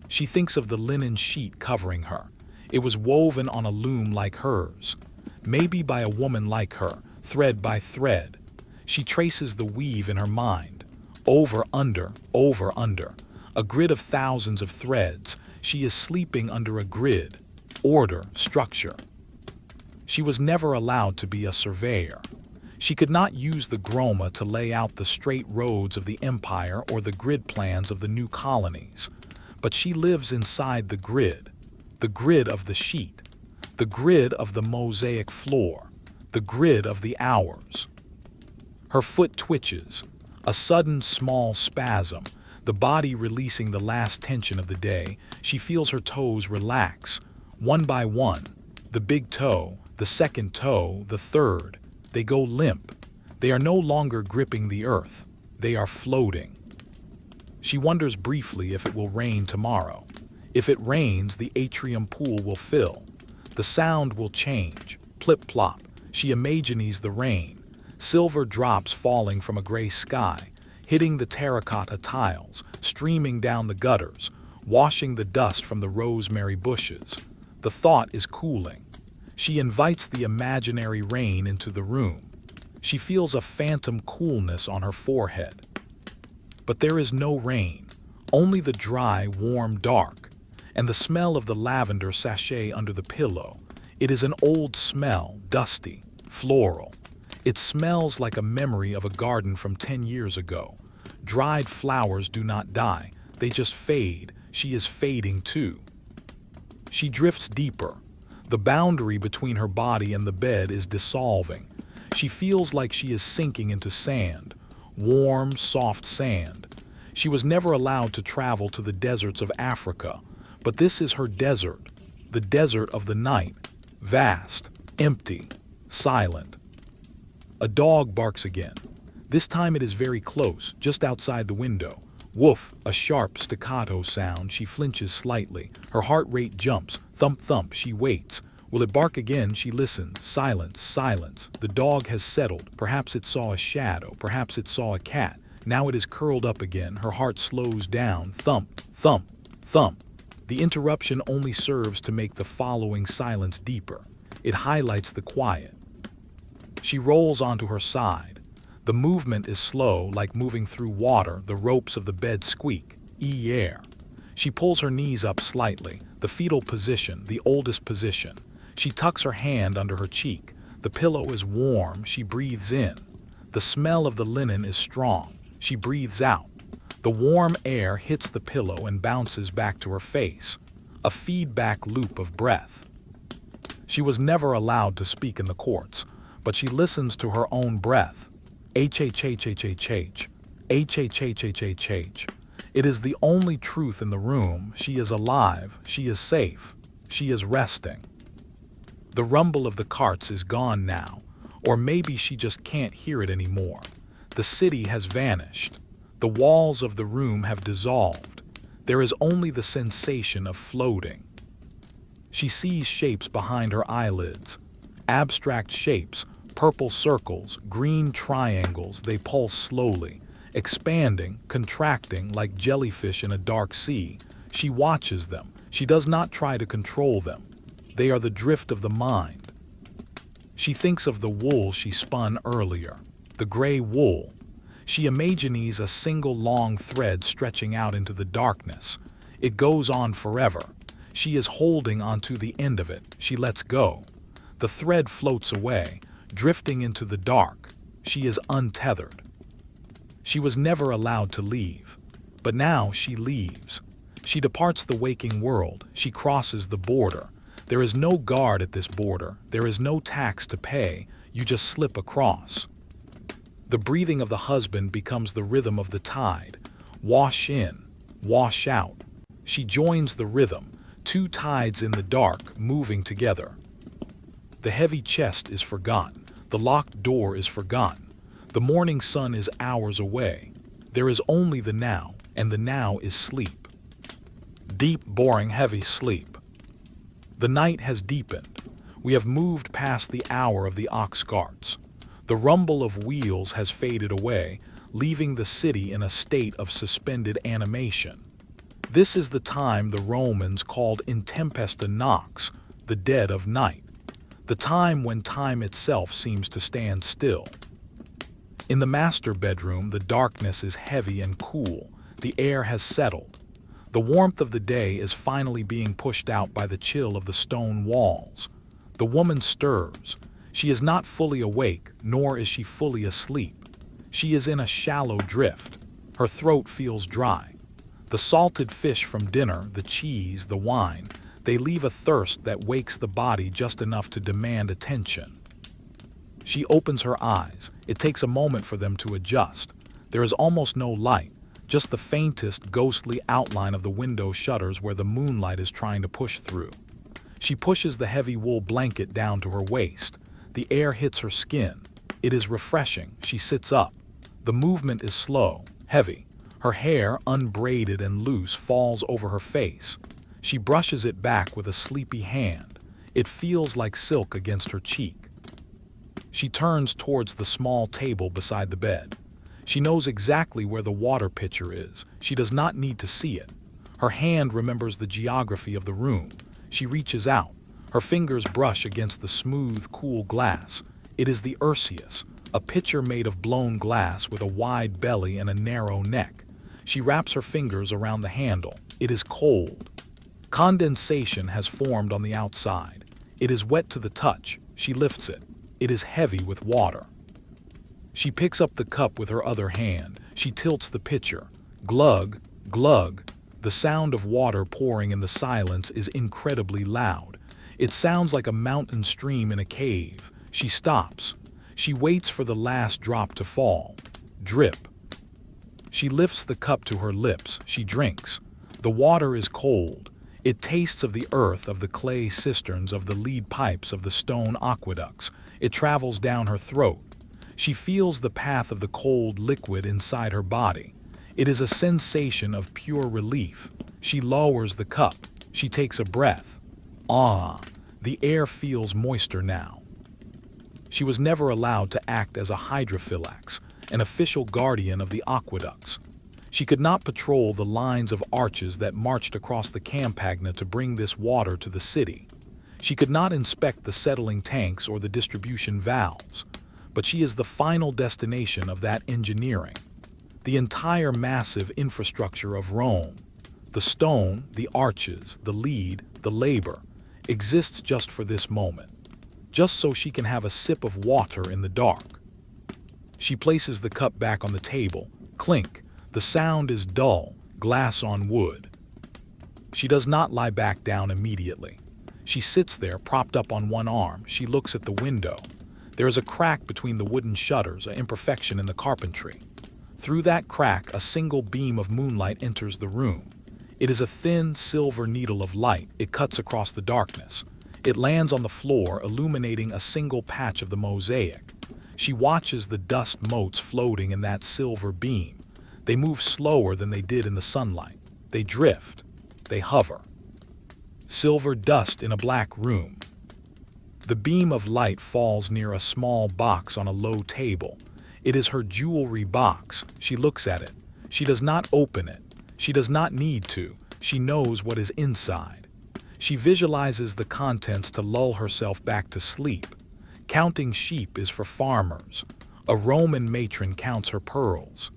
She thinks of the linen sheet covering her. It was woven on a loom like hers, maybe by a woman like her, thread by thread. She traces the weave in her mind, over, under, a grid of thousands of threads. She is sleeping under a grid, order, structure. She was never allowed to be a surveyor. She could not use the groma to lay out the straight roads of the empire or the grid plans of the new colonies. But she lives inside the grid of the sheet, the grid of the mosaic floor, the grid of the hours. Her foot twitches, a sudden small spasm, the body releasing the last tension of the day. She feels her toes relax, one by one. The big toe, the second toe, the third. They go limp. They are no longer gripping the earth. They are floating. She wonders briefly if it will rain tomorrow. If it rains, the atrium pool will fill. The sound will change. Plip-plop. She imagines the rain. Silver drops falling from a gray sky, hitting the terracotta tiles, streaming down the gutters, washing the dust from the rosemary bushes. The thought is cooling. She invites the imaginary rain into the room. She feels a phantom coolness on her forehead. But there is no rain, only the dry, warm dark, and the smell of the lavender sachet under the pillow. It is an old smell, dusty, floral. It smells like a memory of a garden from 10 years ago. Dried flowers do not die, they just fade. She is fading too. She drifts deeper. The boundary between her body and the bed is dissolving. She feels like she is sinking into sand, warm, soft sand. She was never allowed to travel to the deserts of Africa, but this is her desert, the desert of the night, vast, empty, silent. A dog barks again. This time it is very close, just outside the window. Woof, a sharp staccato sound. She flinches slightly. Her heart rate jumps. Thump, thump. She waits. Will it bark again? She listens. Silence, silence. The dog has settled. Perhaps it saw a shadow. Perhaps it saw a cat. Now it is curled up again. Her heart slows down. Thump, thump, thump. The interruption only serves to make the following silence deeper. It highlights the quiet. She rolls onto her side. The movement is slow, like moving through water. The ropes of the bed squeak. Air. She pulls her knees up slightly. The fetal position, the oldest position. She tucks her hand under her cheek. The pillow is warm. She breathes in. The smell of the linen is strong. She breathes out. The warm air hits the pillow and bounces back to her face. A feedback loop of breath. She was never allowed to speak in the courts, but she listens to her own breath. H-H-H-H-H-H. H-H-H-H-H-H. It is the only truth in the room. She is alive. She is safe. She is resting. The rumble of the carts is gone now, or maybe she just can't hear it anymore. The city has vanished. The walls of the room have dissolved. There is only the sensation of floating. She sees shapes behind her eyelids. Abstract shapes, purple circles, green triangles, they pulse slowly, expanding, contracting like jellyfish in a dark sea. She watches them. She does not try to control them. They are the drift of the mind. She thinks of the wool she spun earlier, the gray wool. She imagines a single long thread stretching out into the darkness. It goes on forever. She is holding onto the end of it. She lets go. The thread floats away, drifting into the dark. She is untethered. She was never allowed to leave, but now she leaves. She departs the waking world. She crosses the border. There is no guard at this border. There is no tax to pay. You just slip across. The breathing of the husband becomes the rhythm of the tide. Wash in, wash out. She joins the rhythm, two tides in the dark, moving together. The heavy chest is forgotten. The locked door is forgotten. The morning sun is hours away. There is only the now, and the now is sleep. Deep, boring, heavy sleep. The night has deepened. We have moved past the hour of the ox carts. The rumble of wheels has faded away, leaving the city in a state of suspended animation. This is the time the Romans called in tempesta nox, the dead of night, the time when time itself seems to stand still. In the master bedroom, the darkness is heavy and cool. The air has settled. The warmth of the day is finally being pushed out by the chill of the stone walls. The woman stirs. She is not fully awake, nor is she fully asleep. She is in a shallow drift. Her throat feels dry. The salted fish from dinner, the cheese, the wine, they leave a thirst that wakes the body just enough to demand attention. She opens her eyes. It takes a moment for them to adjust. There is almost no light, just the faintest, ghostly outline of the window shutters where the moonlight is trying to push through. She pushes the heavy wool blanket down to her waist. The air hits her skin. It is refreshing. She sits up. The movement is slow, heavy. Her hair, unbraided and loose, falls over her face. She brushes it back with a sleepy hand. It feels like silk against her cheek. She turns towards the small table beside the bed. She knows exactly where the water pitcher is. She does not need to see it. Her hand remembers the geography of the room. She reaches out. Her fingers brush against the smooth, cool glass. It is the Ursius, a pitcher made of blown glass with a wide belly and a narrow neck. She wraps her fingers around the handle. It is cold. Condensation has formed on the outside. It is wet to the touch. She lifts it. It is heavy with water. She picks up the cup with her other hand. She tilts the pitcher. Glug, glug. The sound of water pouring in the silence is incredibly loud. It sounds like a mountain stream in a cave. She stops. She waits for the last drop to fall. Drip. She lifts the cup to her lips. She drinks. The water is cold. It tastes of the earth, of the clay cisterns, of the lead pipes, of the stone aqueducts. It travels down her throat. She feels the path of the cold liquid inside her body. It is a sensation of pure relief. She lowers the cup. She takes a breath. Ah, the air feels moister now. She was never allowed to act as a hydrophylax, an official guardian of the aqueducts. She could not patrol the lines of arches that marched across the Campagna to bring this water to the city. She could not inspect the settling tanks or the distribution valves, but she is the final destination of that engineering. The entire massive infrastructure of Rome, the stone, the arches, the lead, the labor, exists just for this moment, just so she can have a sip of water in the dark. She places the cup back on the table. Clink. The sound is dull, glass on wood. She does not lie back down immediately. She sits there, propped up on one arm. She looks at the window. There is a crack between the wooden shutters, an imperfection in the carpentry. Through that crack, a single beam of moonlight enters the room. It is a thin, silver needle of light. It cuts across the darkness. It lands on the floor, illuminating a single patch of the mosaic. She watches the dust motes floating in that silver beam. They move slower than they did in the sunlight. They drift. They hover. Silver dust in a black room. The beam of light falls near a small box on a low table. It is her jewelry box. She looks at it. She does not open it. She does not need to. She knows what is inside. She visualizes the contents to lull herself back to sleep. Counting sheep is for farmers. A Roman matron counts her pearls.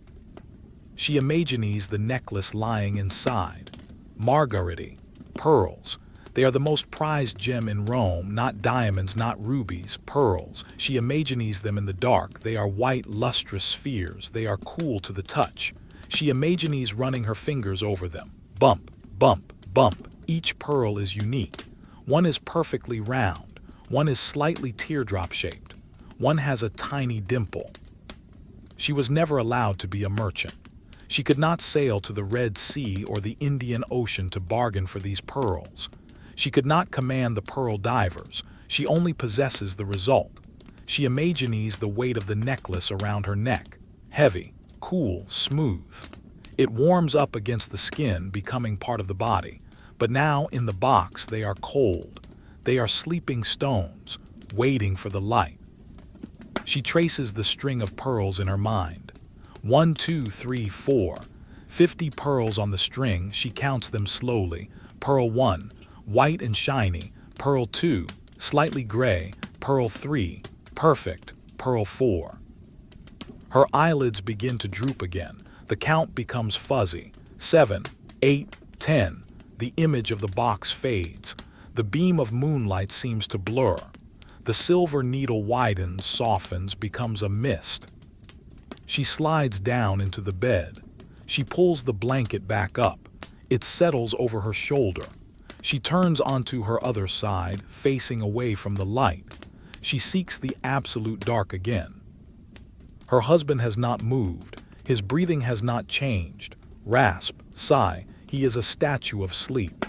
She imagines the necklace lying inside. Margarity, pearls. They are the most prized gem in Rome, not diamonds, not rubies, pearls. She imagines them in the dark. They are white, lustrous spheres. They are cool to the touch. She imagines running her fingers over them. Bump, bump, bump. Each pearl is unique. One is perfectly round. One is slightly teardrop-shaped. One has a tiny dimple. She was never allowed to be a merchant. She could not sail to the Red Sea or the Indian Ocean to bargain for these pearls. She could not command the pearl divers. She only possesses the result. She imagines the weight of the necklace around her neck. Heavy, cool, smooth. It warms up against the skin, becoming part of the body. But now, in the box, they are cold. They are sleeping stones, waiting for the light. She traces the string of pearls in her mind. 1, 2, 3, 4. 50 pearls on the string. She counts them slowly. Pearl 1, white and shiny. Pearl 2, slightly gray. Pearl 3, perfect. Pearl 4. Her eyelids begin to droop again. The count becomes fuzzy. 7, 8, 10. The image of the box fades. The beam of moonlight seems to blur. The silver needle widens, softens, becomes a mist. She slides down into the bed. She pulls the blanket back up. It settles over her shoulder. She turns onto her other side, facing away from the light. She seeks the absolute dark again. Her husband has not moved. His breathing has not changed. Rasp, sigh, he is a statue of sleep.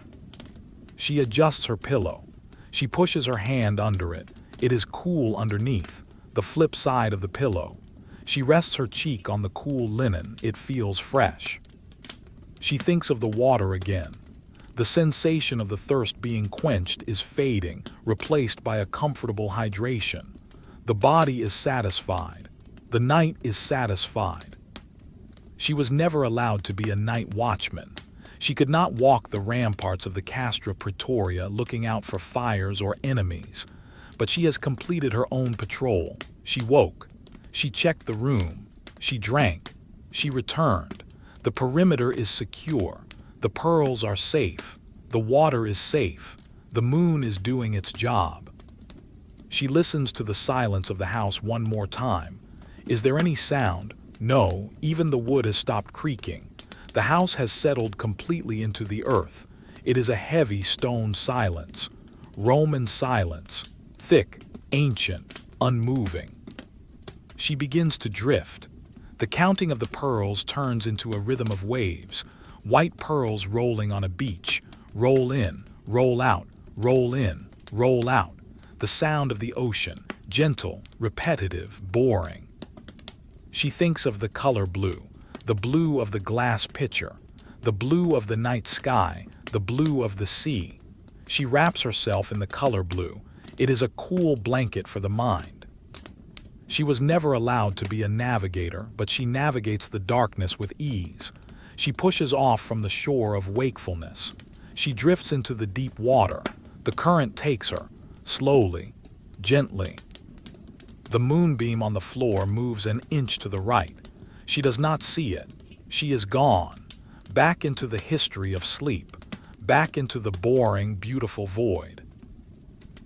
She adjusts her pillow. She pushes her hand under it. It is cool underneath, the flip side of the pillow. She rests her cheek on the cool linen. It feels fresh. She thinks of the water again. The sensation of the thirst being quenched is fading, replaced by a comfortable hydration. The body is satisfied. The night is satisfied. She was never allowed to be a night watchman. She could not walk the ramparts of the Castra Praetoria looking out for fires or enemies. But she has completed her own patrol. She woke. She checked the room. She drank. She returned. The perimeter is secure. The pearls are safe. The water is safe. The moon is doing its job. She listens to the silence of the house one more time. Is there any sound? No, even the wood has stopped creaking. The house has settled completely into the earth. It is a heavy stone silence. Roman silence. Thick, ancient, unmoving. She begins to drift. The counting of the pearls turns into a rhythm of waves. White pearls rolling on a beach. Roll in, roll out, roll in, roll out. The sound of the ocean. Gentle, repetitive, boring. She thinks of the color blue. The blue of the glass pitcher. The blue of the night sky. The blue of the sea. She wraps herself in the color blue. It is a cool blanket for the mind. She was never allowed to be a navigator, but she navigates the darkness with ease. She pushes off from the shore of wakefulness. She drifts into the deep water. The current takes her, slowly, gently. The moonbeam on the floor moves an inch to the right. She does not see it. She is gone, back into the history of sleep, back into the boring, beautiful void.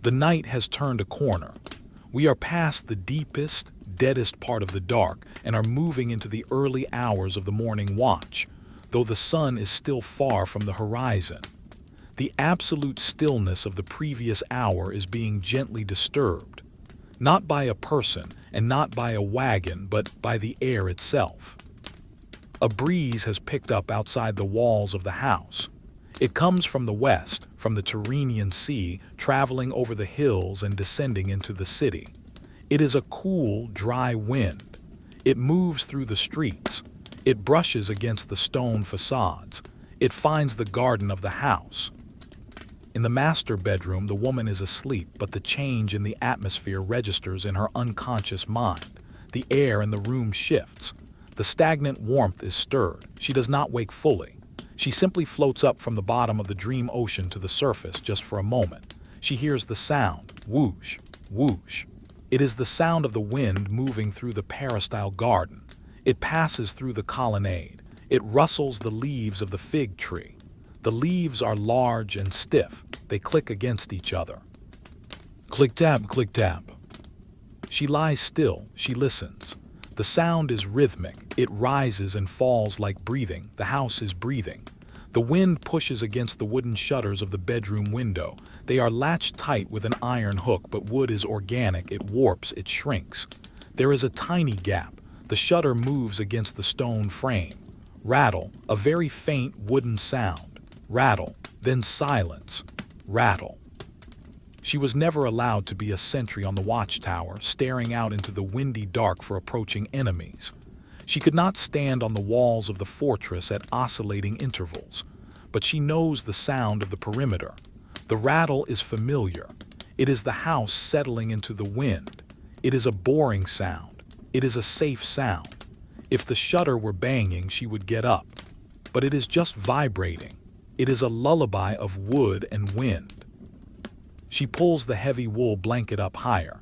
The night has turned a corner. We are past the deepest, deadest part of the dark and are moving into the early hours of the morning watch, though the sun is still far from the horizon. The absolute stillness of the previous hour is being gently disturbed, not by a person and not by a wagon, but by the air itself. A breeze has picked up outside the walls of the house. It comes from the west, from the Tyrrhenian Sea, traveling over the hills and descending into the city. It is a cool, dry wind. It moves through the streets. It brushes against the stone facades. It finds the garden of the house. In the master bedroom, the woman is asleep, but the change in the atmosphere registers in her unconscious mind. The air in the room shifts. The stagnant warmth is stirred. She does not wake fully. She simply floats up from the bottom of the dream ocean to the surface just for a moment. She hears the sound, whoosh, whoosh. It is the sound of the wind moving through the peristyle garden. It passes through the colonnade. It rustles the leaves of the fig tree. The leaves are large and stiff. They click against each other. Click-tap, click-tap. She lies still. She listens. The sound is rhythmic. It rises and falls like breathing. The house is breathing. The wind pushes against the wooden shutters of the bedroom window. They are latched tight with an iron hook, but wood is organic. It warps, it shrinks. There is a tiny gap. The shutter moves against the stone frame. Rattle, a very faint wooden sound. Rattle, then silence. Rattle. She was never allowed to be a sentry on the watchtower, staring out into the windy dark for approaching enemies. She could not stand on the walls of the fortress at oscillating intervals, but she knows the sound of the perimeter. The rattle is familiar. It is the house settling into the wind. It is a boring sound. It is a safe sound. If the shutter were banging, she would get up. But it is just vibrating. It is a lullaby of wood and wind. She pulls the heavy wool blanket up higher.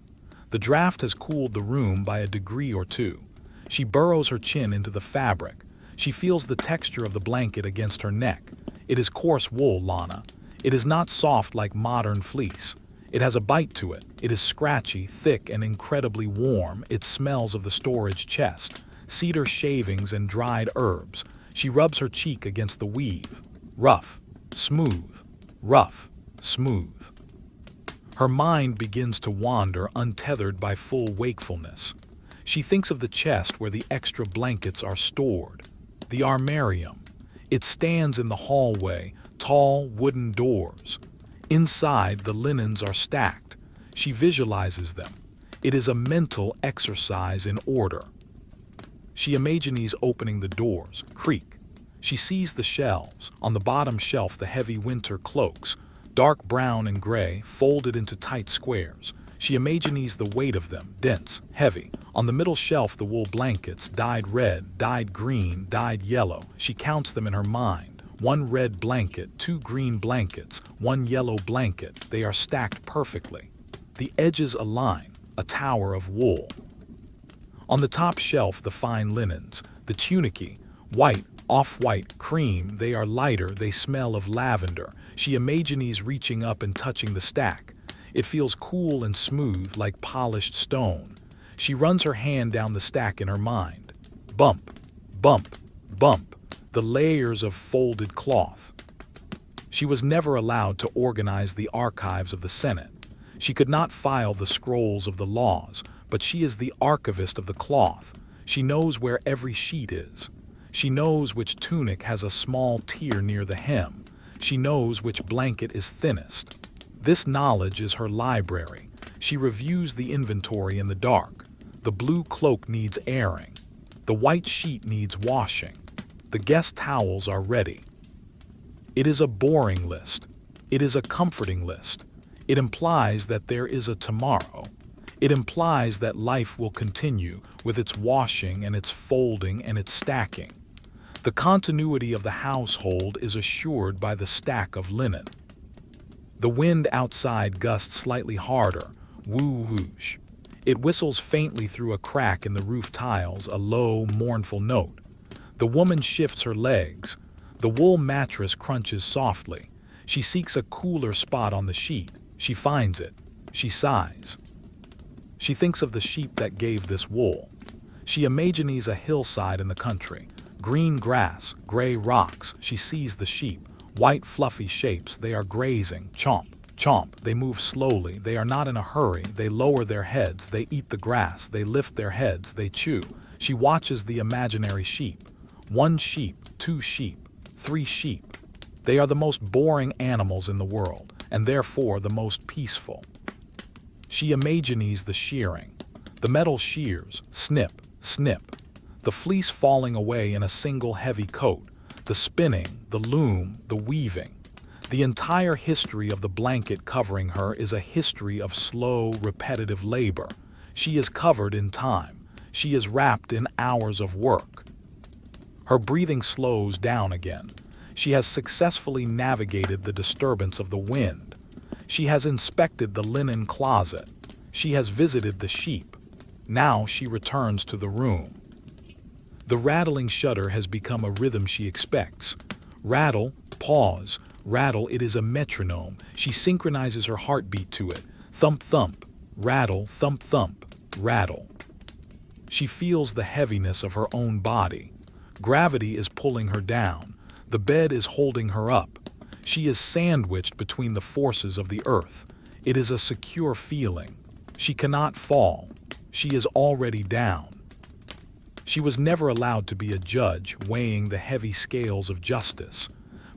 The draft has cooled the room by a degree or two. She burrows her chin into the fabric. She feels the texture of the blanket against her neck. It is coarse wool, Lana. It is not soft like modern fleece. It has a bite to it. It is scratchy, thick, and incredibly warm. It smells of the storage chest, cedar shavings and dried herbs. She rubs her cheek against the weave. Rough, smooth, rough, smooth. Her mind begins to wander, untethered by full wakefulness. She thinks of the chest where the extra blankets are stored. The armarium. It stands in the hallway, tall wooden doors. Inside, the linens are stacked. She visualizes them. It is a mental exercise in order. She imagines opening the doors, creak. She sees the shelves. On the bottom shelf, the heavy winter cloaks, dark brown and gray, folded into tight squares. She imagines the weight of them, dense, heavy. On the middle shelf, the wool blankets, dyed red, dyed green, dyed yellow. She counts them in her mind. 1 red blanket, 2 green blankets, 1 yellow blanket. They are stacked perfectly. The edges align, a tower of wool. On the top shelf, the fine linens, the tunicae, white, off-white, cream. They are lighter, they smell of lavender. She imagines reaching up and touching the stack. It feels cool and smooth like polished stone. She runs her hand down the stack in her mind. Bump, bump, bump. The layers of folded cloth. She was never allowed to organize the archives of the Senate. She could not file the scrolls of the laws, but she is the archivist of the cloth. She knows where every sheet is. She knows which tunic has a small tear near the hem. She knows which blanket is thinnest. This knowledge is her library. She reviews the inventory in the dark. The blue cloak needs airing. The white sheet needs washing. The guest towels are ready. It is a boring list. It is a comforting list. It implies that there is a tomorrow. It implies that life will continue with its washing and its folding and its stacking. The continuity of the household is assured by the stack of linen. The wind outside gusts slightly harder, whoo-whoosh. It whistles faintly through a crack in the roof tiles, a low, mournful note. The woman shifts her legs. The wool mattress crunches softly. She seeks a cooler spot on the sheet. She finds it. She sighs. She thinks of the sheep that gave this wool. She imagines a hillside in the country. Green grass, gray rocks. She sees the sheep. White fluffy shapes. They are grazing. Chomp, chomp. They move slowly. They are not in a hurry. They lower their heads. They eat the grass. They lift their heads. They chew. She watches the imaginary sheep. 1 sheep, 2 sheep, 3 sheep. They are the most boring animals in the world, and therefore the most peaceful. She imagines the shearing. The metal shears, snip, snip. The fleece falling away in a single heavy coat. The spinning, the loom, the weaving. The entire history of the blanket covering her is a history of slow, repetitive labor. She is covered in time. She is wrapped in hours of work. Her breathing slows down again. She has successfully navigated the disturbance of the wind. She has inspected the linen closet. She has visited the sheep. Now she returns to the room. The rattling shudder has become a rhythm she expects. Rattle, pause, rattle, it is a metronome. She synchronizes her heartbeat to it. Thump, thump, rattle, thump, thump, rattle. She feels the heaviness of her own body. Gravity is pulling her down. The bed is holding her up. She is sandwiched between the forces of the earth. It is a secure feeling. She cannot fall. She is already down. She was never allowed to be a judge weighing the heavy scales of justice,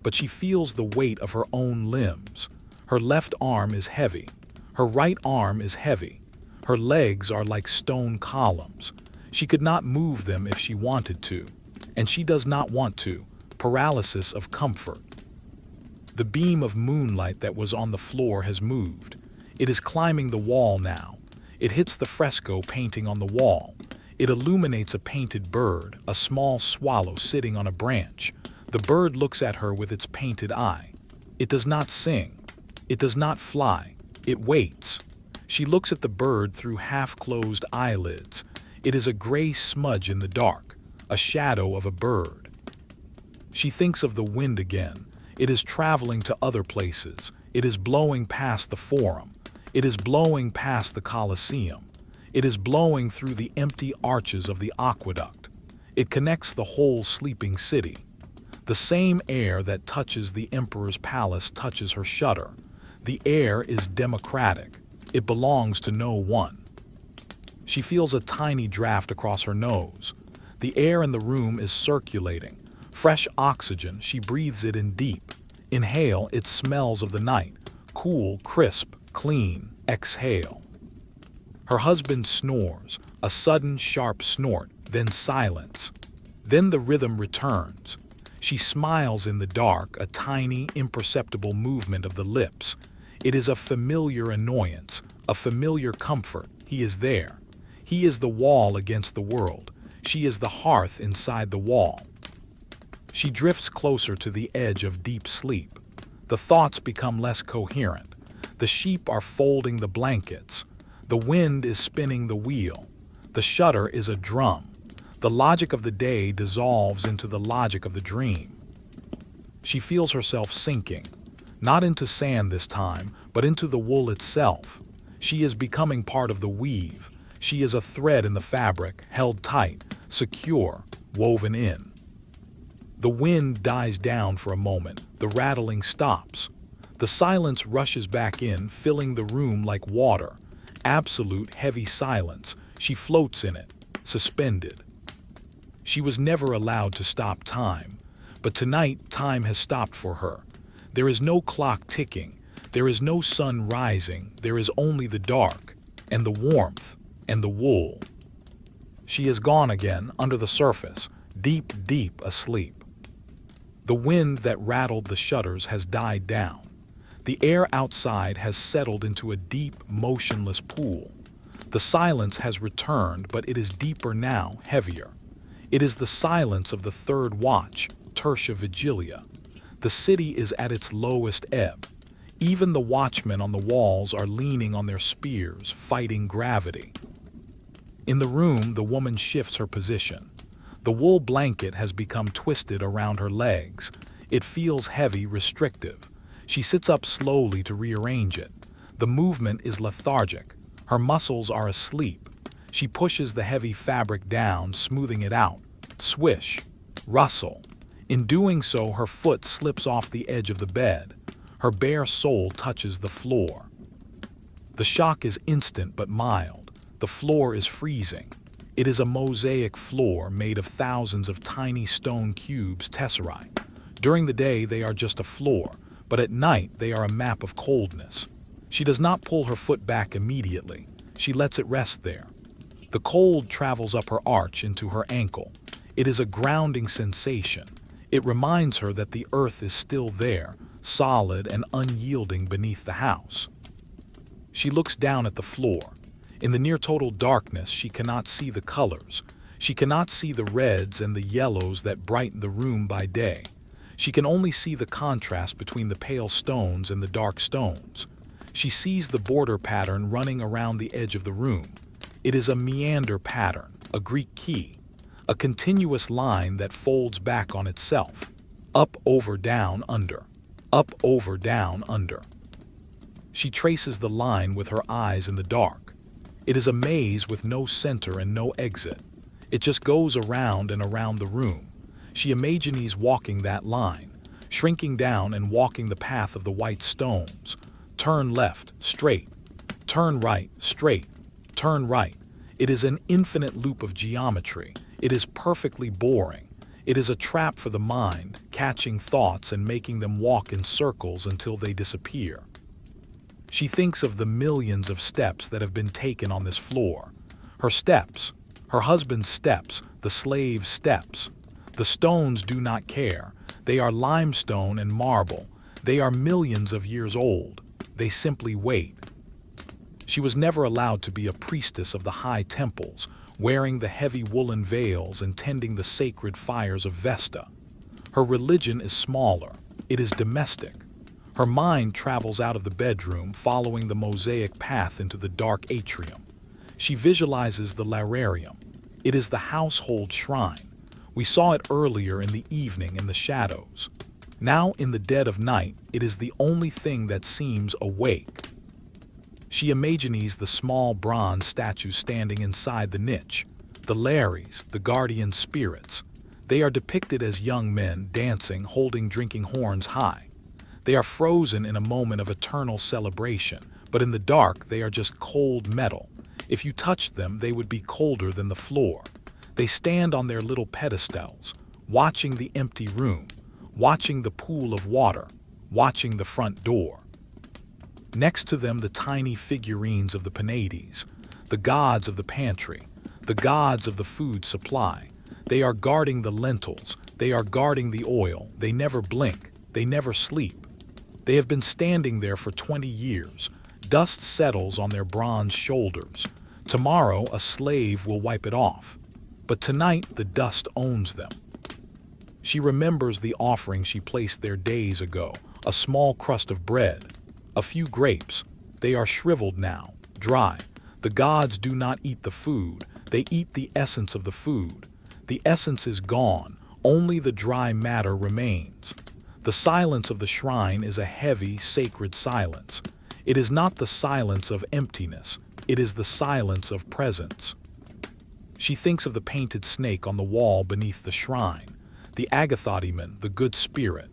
but she feels the weight of her own limbs. Her left arm is heavy. Her right arm is heavy. Her legs are like stone columns. She could not move them if she wanted to, and she does not want to. Paralysis of comfort. The beam of moonlight that was on the floor has moved. It is climbing the wall now. It hits the fresco painting on the wall. It illuminates a painted bird, a small swallow sitting on a branch. The bird looks at her with its painted eye. It does not sing. It does not fly. It waits. She looks at the bird through half-closed eyelids. It is a gray smudge in the dark, a shadow of a bird. She thinks of the wind again. It is traveling to other places. It is blowing past the Forum. It is blowing past the Colosseum. It is blowing through the empty arches of the aqueduct. It connects the whole sleeping city. The same air that touches the emperor's palace touches her shudder. The air is democratic. It belongs to no one. She feels a tiny draft across her nose. The air in the room is circulating. Fresh oxygen, she breathes it in deep. Inhale, it smells of the night. Cool, crisp, clean. Exhale. Her husband snores, a sudden sharp snort, then silence. Then the rhythm returns. She smiles in the dark, a tiny, imperceptible movement of the lips. It is a familiar annoyance, a familiar comfort. He is there. He is the wall against the world. She is the hearth inside the wall. She drifts closer to the edge of deep sleep. The thoughts become less coherent. The sheep are folding the blankets. The wind is spinning the wheel. The shudder is a drum. The logic of the day dissolves into the logic of the dream. She feels herself sinking, not into sand this time, but into the wool itself. She is becoming part of the weave. She is a thread in the fabric, held tight, secure, woven in. The wind dies down for a moment. The rattling stops. The silence rushes back in, filling the room like water. Absolute heavy silence. She floats in it, suspended. She was never allowed to stop time, but tonight time has stopped for her. There is no clock ticking. There is no sun rising. There is only the dark, and the warmth, and the wool. She is gone again, under the surface, deep, deep asleep. The wind that rattled the shutters has died down. The air outside has settled into a deep, motionless pool. The silence has returned, but it is deeper now, heavier. It is the silence of the third watch, Tertia Vigilia. The city is at its lowest ebb. Even the watchmen on the walls are leaning on their spears, fighting gravity. In the room, the woman shifts her position. The wool blanket has become twisted around her legs. It feels heavy, restrictive. She sits up slowly to rearrange it. The movement is lethargic. Her muscles are asleep. She pushes the heavy fabric down, smoothing it out. Swish. Rustle. In doing so, her foot slips off the edge of the bed. Her bare sole touches the floor. The shock is instant but mild. The floor is freezing. It is a mosaic floor made of thousands of tiny stone cubes, tesserae. During the day, they are just a floor, but at night they are a map of coldness. She does not pull her foot back immediately. She lets it rest there. The cold travels up her arch into her ankle. It is a grounding sensation. It reminds her that the earth is still there, solid and unyielding beneath the house. She looks down at the floor. In the near-total darkness, she cannot see the colors. She cannot see the reds and the yellows that brighten the room by day. She can only see the contrast between the pale stones and the dark stones. She sees the border pattern running around the edge of the room. It is a meander pattern, a Greek key, a continuous line that folds back on itself. Up, over, down, under. Up, over, down, under. She traces the line with her eyes in the dark. It is a maze with no center and no exit. It just goes around and around the room. She imagines walking that line, shrinking down and walking the path of the white stones. Turn left, straight. Turn right, straight. Turn right. It is an infinite loop of geometry. It is perfectly boring. It is a trap for the mind, catching thoughts and making them walk in circles until they disappear. She thinks of the millions of steps that have been taken on this floor. Her steps, her husband's steps, the slave's steps. The stones do not care. They are limestone and marble. They are millions of years old. They simply wait. She was never allowed to be a priestess of the high temples, wearing the heavy woolen veils and tending the sacred fires of Vesta. Her religion is smaller. It is domestic. Her mind travels out of the bedroom, following the mosaic path into the dark atrium. She visualizes the lararium. It is the household shrine. We saw it earlier in the evening in the shadows. Now, in the dead of night, it is the only thing that seems awake. She imagines the small bronze statues standing inside the niche, the Lares, the guardian spirits. They are depicted as young men dancing, holding drinking horns high. They are frozen in a moment of eternal celebration, but in the dark they are just cold metal. If you touched them, they would be colder than the floor. They stand on their little pedestals, watching the empty room, watching the pool of water, watching the front door. Next to them, the tiny figurines of the Penates, the gods of the pantry, the gods of the food supply. They are guarding the lentils, they are guarding the oil. They never blink, they never sleep. They have been standing there for 20 years. Dust settles on their bronze shoulders. Tomorrow, a slave will wipe it off. But tonight, the dust owns them. She remembers the offering she placed there days ago, a small crust of bread, a few grapes. They are shriveled now, dry. The gods do not eat the food, they eat the essence of the food. The essence is gone, only the dry matter remains. The silence of the shrine is a heavy, sacred silence. It is not the silence of emptiness, it is the silence of presence. She thinks of the painted snake on the wall beneath the shrine, the agathodaemon, the good spirit.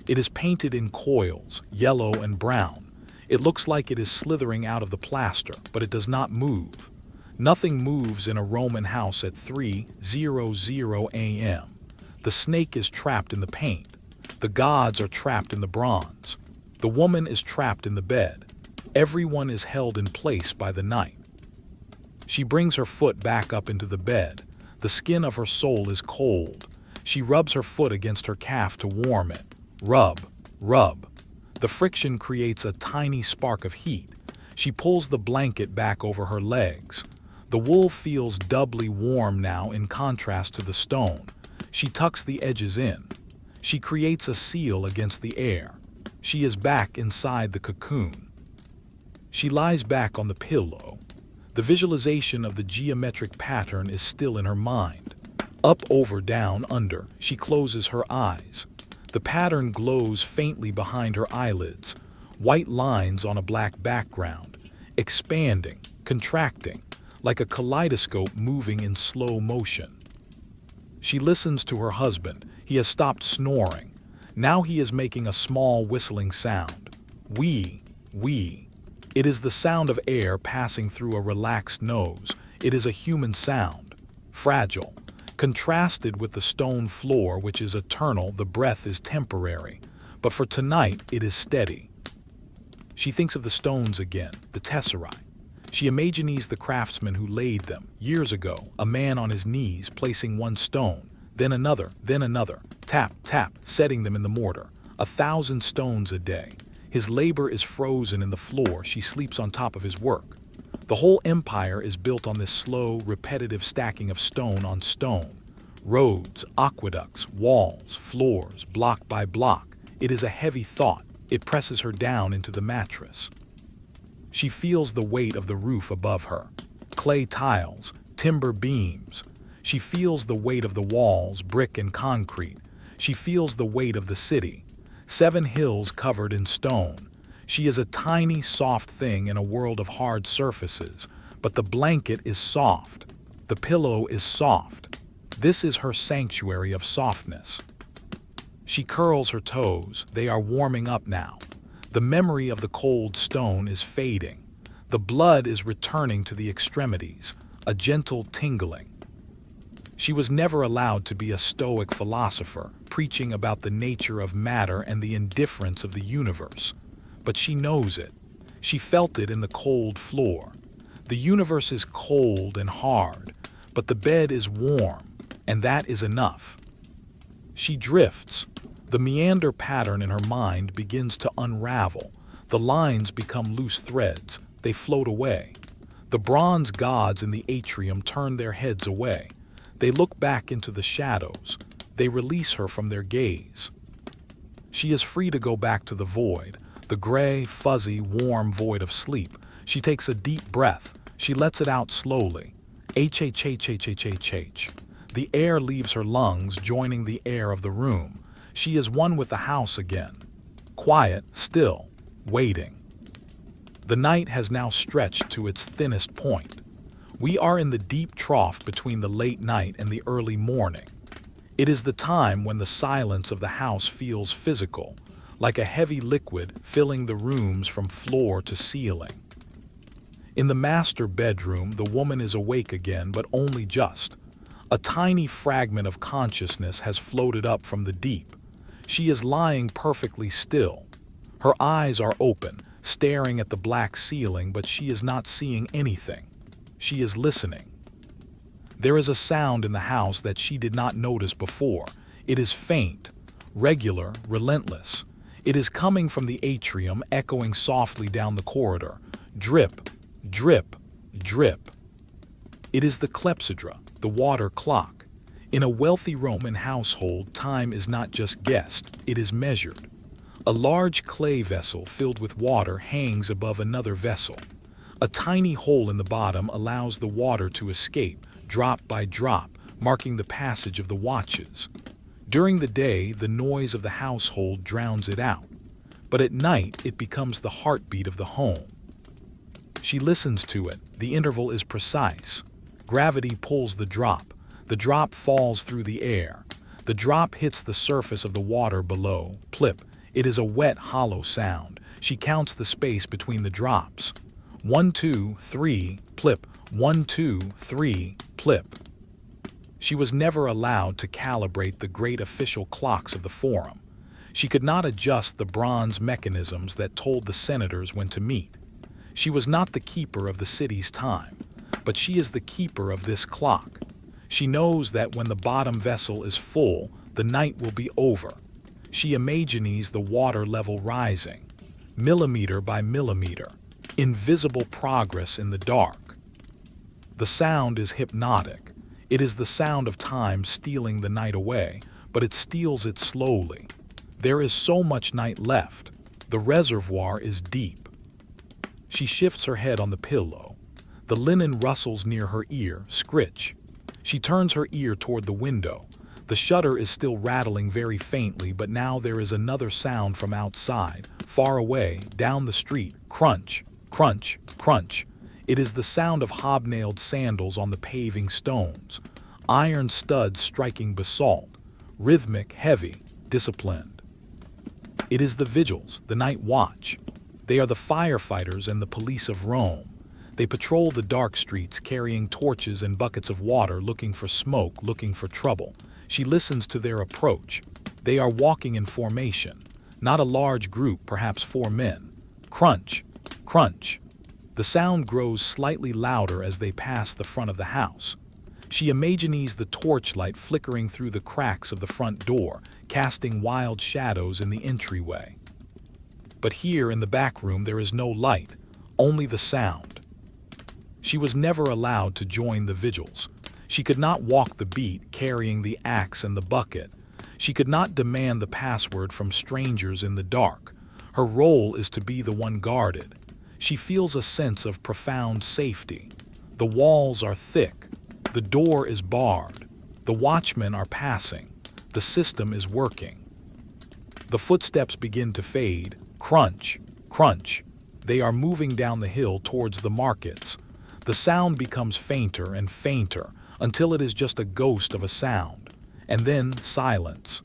It is painted in coils, yellow and brown. It looks like it is slithering out of the plaster, but it does not move. Nothing moves in a Roman house at 3:00 a.m. The snake is trapped in the paint. The gods are trapped in the bronze. The woman is trapped in the bed. Everyone is held in place by the night. She brings her foot back up into the bed. The skin of her soul is cold. She rubs her foot against her calf to warm it. Rub, rub. The friction creates a tiny spark of heat. She pulls the blanket back over her legs. The wool feels doubly warm now in contrast to the stone. She tucks the edges in. She creates a seal against the air. She is back inside the cocoon. She lies back on the pillow. The visualization of the geometric pattern is still in her mind. Up, over, down, under. She closes her eyes. The pattern glows faintly behind her eyelids, white lines on a black background, expanding, contracting, like a kaleidoscope moving in slow motion. She listens to her husband. He has stopped snoring. Now he is making a small whistling sound. Wee, wee. It is the sound of air passing through a relaxed nose. It is a human sound, fragile. Contrasted with the stone floor, which is eternal, the breath is temporary. But for tonight, it is steady. She thinks of the stones again, the tesserae. She imagines the craftsman who laid them, years ago, a man on his knees placing one stone, then another, tap, tap, setting them in the mortar. 1,000 stones a day. His labor is frozen in the floor. She sleeps on top of his work. The whole empire is built on this slow, repetitive stacking of stone on stone. Roads, aqueducts, walls, floors, block by block. It is a heavy thought. It presses her down into the mattress. She feels the weight of the roof above her. Clay tiles, timber beams. She feels the weight of the walls, brick and concrete. She feels the weight of the city. 7 hills covered in stone. She is a tiny, soft thing in a world of hard surfaces, but the blanket is soft. The pillow is soft. This is her sanctuary of softness. She curls her toes. They are warming up now. The memory of the cold stone is fading. The blood is returning to the extremities, a gentle tingling. She was never allowed to be a stoic philosopher, preaching about the nature of matter and the indifference of the universe. But she knows it. She felt it in the cold floor. The universe is cold and hard, but the bed is warm, and that is enough. She drifts. The meander pattern in her mind begins to unravel. The lines become loose threads. They float away. The bronze gods in the atrium turn their heads away. They look back into the shadows. They release her from their gaze. She is free to go back to the void, the gray, fuzzy, warm void of sleep. She takes a deep breath. She lets it out slowly. H. The air leaves her lungs, joining the air of the room. She is one with the house again. Quiet, still, waiting. The night has now stretched to its thinnest point. We are in the deep trough between the late night and the early morning. It is the time when the silence of the house feels physical, like a heavy liquid filling the rooms from floor to ceiling. In the master bedroom, the woman is awake again, but only just. A tiny fragment of consciousness has floated up from the deep. She is lying perfectly still. Her eyes are open, staring at the black ceiling, but she is not seeing anything. She is listening. There is a sound in the house that she did not notice before. It is faint, regular, relentless. It is coming from the atrium, echoing softly down the corridor. Drip, drip, drip. It is the clepsydra, the water clock. In a wealthy Roman household, time is not just guessed, it is measured. A large clay vessel filled with water hangs above another vessel. A tiny hole in the bottom allows the water to escape, drop by drop, marking the passage of the watches. During the day, the noise of the household drowns it out, but at night it becomes the heartbeat of the home. She listens to it. The interval is precise. Gravity pulls the drop. The drop falls through the air. The drop hits the surface of the water below. Plip. It is a wet, hollow sound. She counts the space between the drops. 1, 2, 3, plip. 1, 2, 3, plip. She was never allowed to calibrate the great official clocks of the forum. She could not adjust the bronze mechanisms that told the senators when to meet. She was not the keeper of the city's time, but she is the keeper of this clock. She knows that when the bottom vessel is full, the night will be over. She imagines the water level rising, millimeter by millimeter, invisible progress in the dark. The sound is hypnotic. It is the sound of time stealing the night away, but it steals it slowly. There is so much night left. The reservoir is deep. She shifts her head on the pillow. The linen rustles near her ear, scritch. She turns her ear toward the window. The shutter is still rattling very faintly, but now there is another sound from outside, far away, down the street. Crunch, crunch, crunch. It is the sound of hobnailed sandals on the paving stones, iron studs striking basalt, rhythmic, heavy, disciplined. It is the vigils, the night watch. They are the firefighters and the police of Rome. They patrol the dark streets carrying torches and buckets of water, looking for smoke, looking for trouble. She listens to their approach. They are walking in formation, not a large group, perhaps 4 men. Crunch, crunch. The sound grows slightly louder as they pass the front of the house. She imagines the torchlight flickering through the cracks of the front door, casting wild shadows in the entryway. But here in the back room there is no light, only the sound. She was never allowed to join the vigils. She could not walk the beat carrying the axe and the bucket. She could not demand the password from strangers in the dark. Her role is to be the one guarded. She feels a sense of profound safety. The walls are thick. The door is barred. The watchmen are passing. The system is working. The footsteps begin to fade. Crunch, crunch. They are moving down the hill towards the markets. The sound becomes fainter and fainter until it is just a ghost of a sound. And then silence.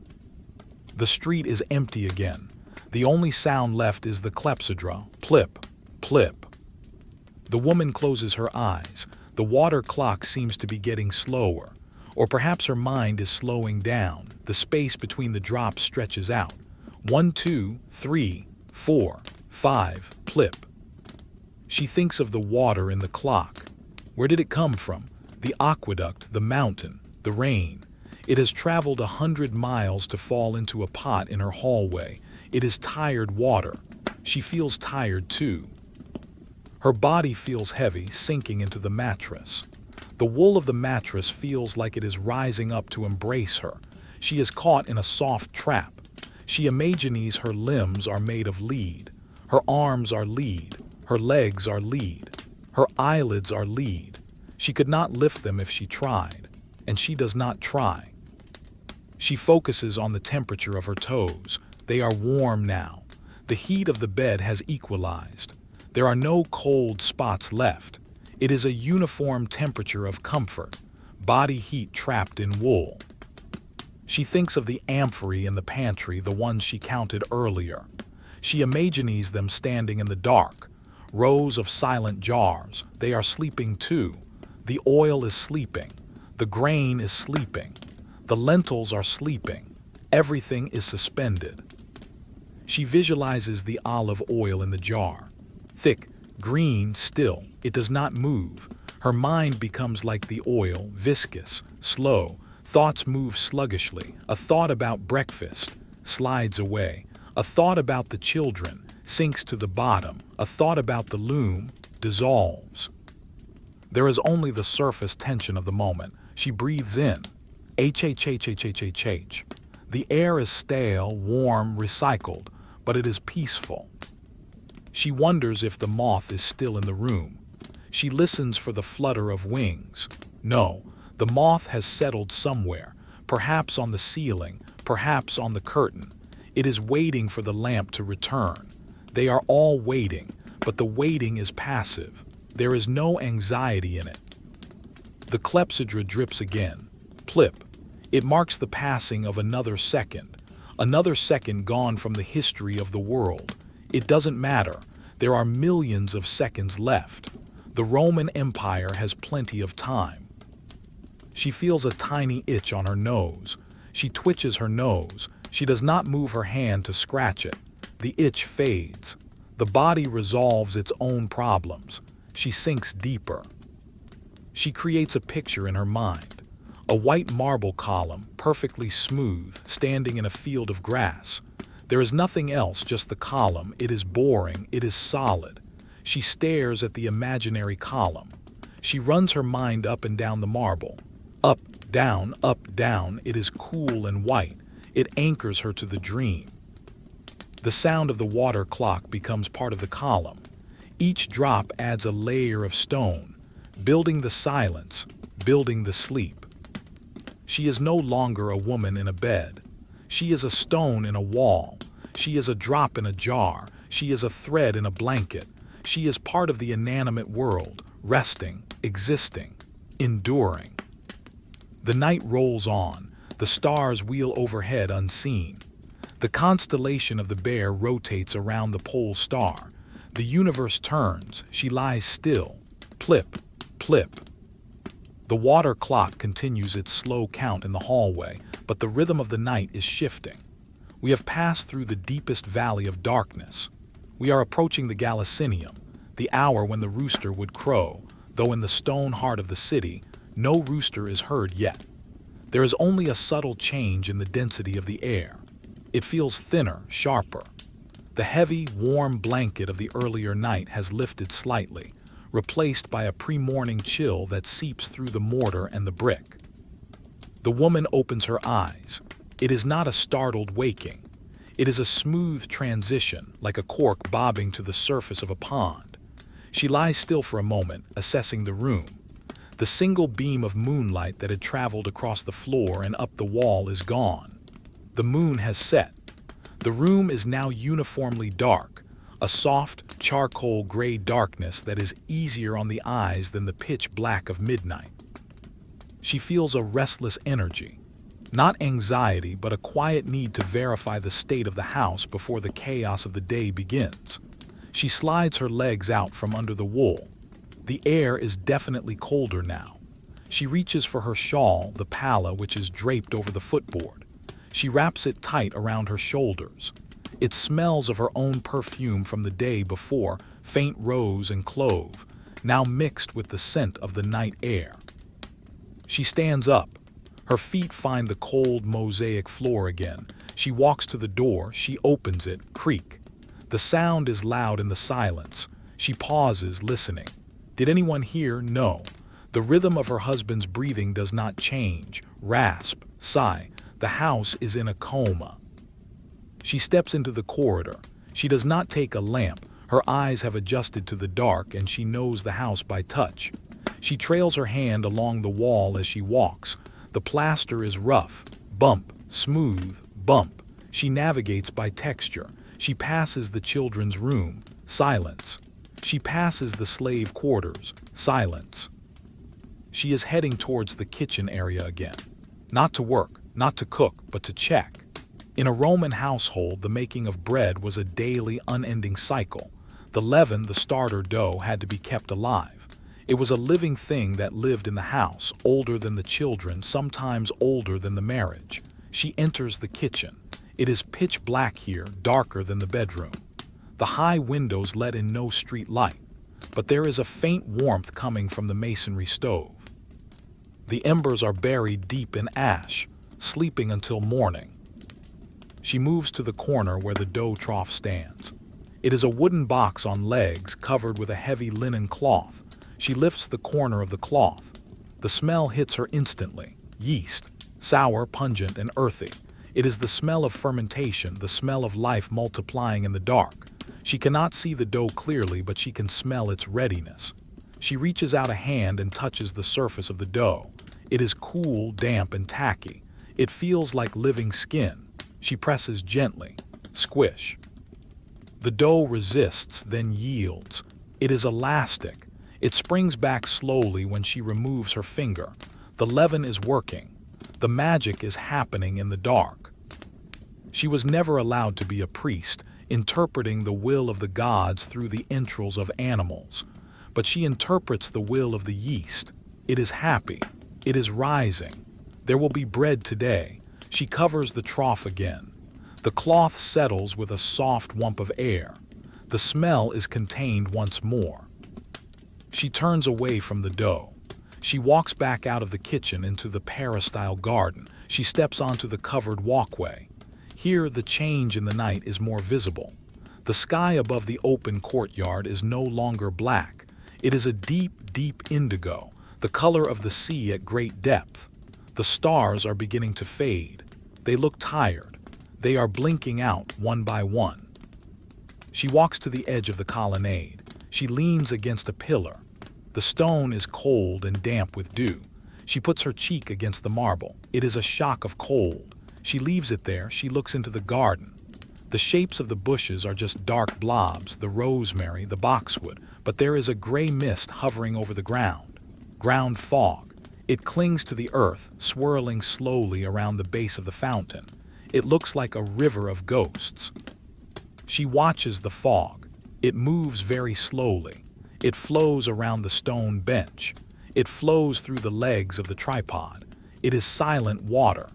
The street is empty again. The only sound left is the clepsydra. Plip, plip. The woman closes her eyes. The water clock seems to be getting slower. Or perhaps her mind is slowing down. The space between the drops stretches out. 1, 2, 3, 4, 5, plip. She thinks of the water in the clock. Where did it come from? The aqueduct, the mountain, the rain. It has traveled 100 miles to fall into a pot in her hallway. It is tired water. She feels tired too. Her body feels heavy, sinking into the mattress. The wool of the mattress feels like it is rising up to embrace her. She is caught in a soft trap. She imagines her limbs are made of lead. Her arms are lead. Her legs are lead. Her eyelids are lead. She could not lift them if she tried, and she does not try. She focuses on the temperature of her toes. They are warm now. The heat of the bed has equalized. There are no cold spots left. It is a uniform temperature of comfort, body heat trapped in wool. She thinks of the amphorae in the pantry, the ones she counted earlier. She imagines them standing in the dark, rows of silent jars. They are sleeping too. The oil is sleeping. The grain is sleeping. The lentils are sleeping. Everything is suspended. She visualizes the olive oil in the jar. Thick, green, still. It does not move. Her mind becomes like the oil, viscous, slow. Thoughts move sluggishly. A thought about breakfast slides away. A thought about the children sinks to the bottom. A thought about the loom dissolves. There is only the surface tension of the moment. She breathes in. H. The air is stale, warm, recycled, but it is peaceful. She wonders if the moth is still in the room. She listens for the flutter of wings. No, the moth has settled somewhere, perhaps on the ceiling, perhaps on the curtain. It is waiting for the lamp to return. They are all waiting, but the waiting is passive. There is no anxiety in it. The clepsydra drips again. Plip. It marks the passing of another second gone from the history of the world. It doesn't matter. There are millions of seconds left. The Roman Empire has plenty of time. She feels a tiny itch on her nose. She twitches her nose. She does not move her hand to scratch it. The itch fades. The body resolves its own problems. She sinks deeper. She creates a picture in her mind. A white marble column, perfectly smooth, standing in a field of grass. There is nothing else, just the column. It is boring. It is solid. She stares at the imaginary column. She runs her mind up and down the marble. Up, down, up, down. It is cool and white. It anchors her to the dream. The sound of the water clock becomes part of the column. Each drop adds a layer of stone, building the silence, building the sleep. She is no longer a woman in a bed. She is a stone in a wall. She is a drop in a jar. She is a thread in a blanket. She is part of the inanimate world, resting, existing, enduring. The night rolls on. The stars wheel overhead unseen. The constellation of the Bear rotates around the pole star. The universe turns. She lies still. Plip, plip. The water clock continues its slow count in the hallway, but the rhythm of the night is shifting. We have passed through the deepest valley of darkness. We are approaching the Gallicinium, the hour when the rooster would crow, though in the stone heart of the city, No rooster is heard yet. There is only a subtle change in the density of the air. It feels thinner, sharper. The heavy, warm blanket of the earlier night has lifted slightly, replaced by a pre-morning chill that seeps through the mortar and the brick. The woman opens her eyes. It is not a startled waking. It is a smooth transition, like a cork bobbing to the surface of a pond. She lies still for a moment, assessing the room. The single beam of moonlight that had traveled across the floor and up the wall is gone. The moon has set. The room is now uniformly dark, a soft, charcoal gray darkness that is easier on the eyes than the pitch black of midnight. She feels a restless energy, not anxiety, but a quiet need to verify the state of the house before the chaos of the day begins. She slides her legs out from under the wool. The air is definitely colder now. She reaches for her shawl, the palla, which is draped over the footboard. She wraps it tight around her shoulders. It smells of her own perfume from the day before, faint rose and clove, now mixed with the scent of the night air. She stands up. Her feet find the cold mosaic floor again. She walks to the door. She opens it, creak. The sound is loud in the silence. She pauses, listening. Did anyone hear? No. The rhythm of her husband's breathing does not change. Rasp, sigh. The house is in a coma. She steps into the corridor. She does not take a lamp. Her eyes have adjusted to the dark, and she knows the house by touch. She trails her hand along the wall as she walks. The plaster is rough, bump, smooth, bump. She navigates by texture. She passes the children's room, silence. She passes the slave quarters, silence. She is heading towards the kitchen area again. Not to work, not to cook, but to check. In a Roman household, the making of bread was a daily, unending cycle. The leaven, the starter dough, had to be kept alive. It was a living thing that lived in the house, older than the children, sometimes older than the marriage. She enters the kitchen. It is pitch black here, darker than the bedroom. The high windows let in no street light, but there is a faint warmth coming from the masonry stove. The embers are buried deep in ash, sleeping until morning. She moves to the corner where the dough trough stands. It is a wooden box on legs covered with a heavy linen cloth. She lifts the corner of the cloth. The smell hits her instantly. Yeast, sour, pungent, and earthy. It is the smell of fermentation, the smell of life multiplying in the dark. She cannot see the dough clearly, but she can smell its readiness. She reaches out a hand and touches the surface of the dough. It is cool, damp, and tacky. It feels like living skin. She presses gently. Squish. The dough resists, then yields. It is elastic. It springs back slowly when she removes her finger. The leaven is working. The magic is happening in the dark. She was never allowed to be a priest, interpreting the will of the gods through the entrails of animals. But she interprets the will of the yeast. It is happy. It is rising. There will be bread today. She covers the trough again. The cloth settles with a soft whump of air. The smell is contained once more. She turns away from the dough. She walks back out of the kitchen into the peristyle garden. She steps onto the covered walkway. Here, the change in the night is more visible. The sky above the open courtyard is no longer black. It is a deep, deep indigo, the color of the sea at great depth. The stars are beginning to fade. They look tired. They are blinking out one by one. She walks to the edge of the colonnade. She leans against a pillar. The stone is cold and damp with dew. She puts her cheek against the marble. It is a shock of cold. She leaves it there. She looks into the garden. The shapes of the bushes are just dark blobs, the rosemary, the boxwood, but there is a gray mist hovering over the ground. Ground fog. It clings to the earth, swirling slowly around the base of the fountain. It looks like a river of ghosts. She watches the fog. It moves very slowly. It flows around the stone bench. It flows through the legs of the tripod. It is silent water.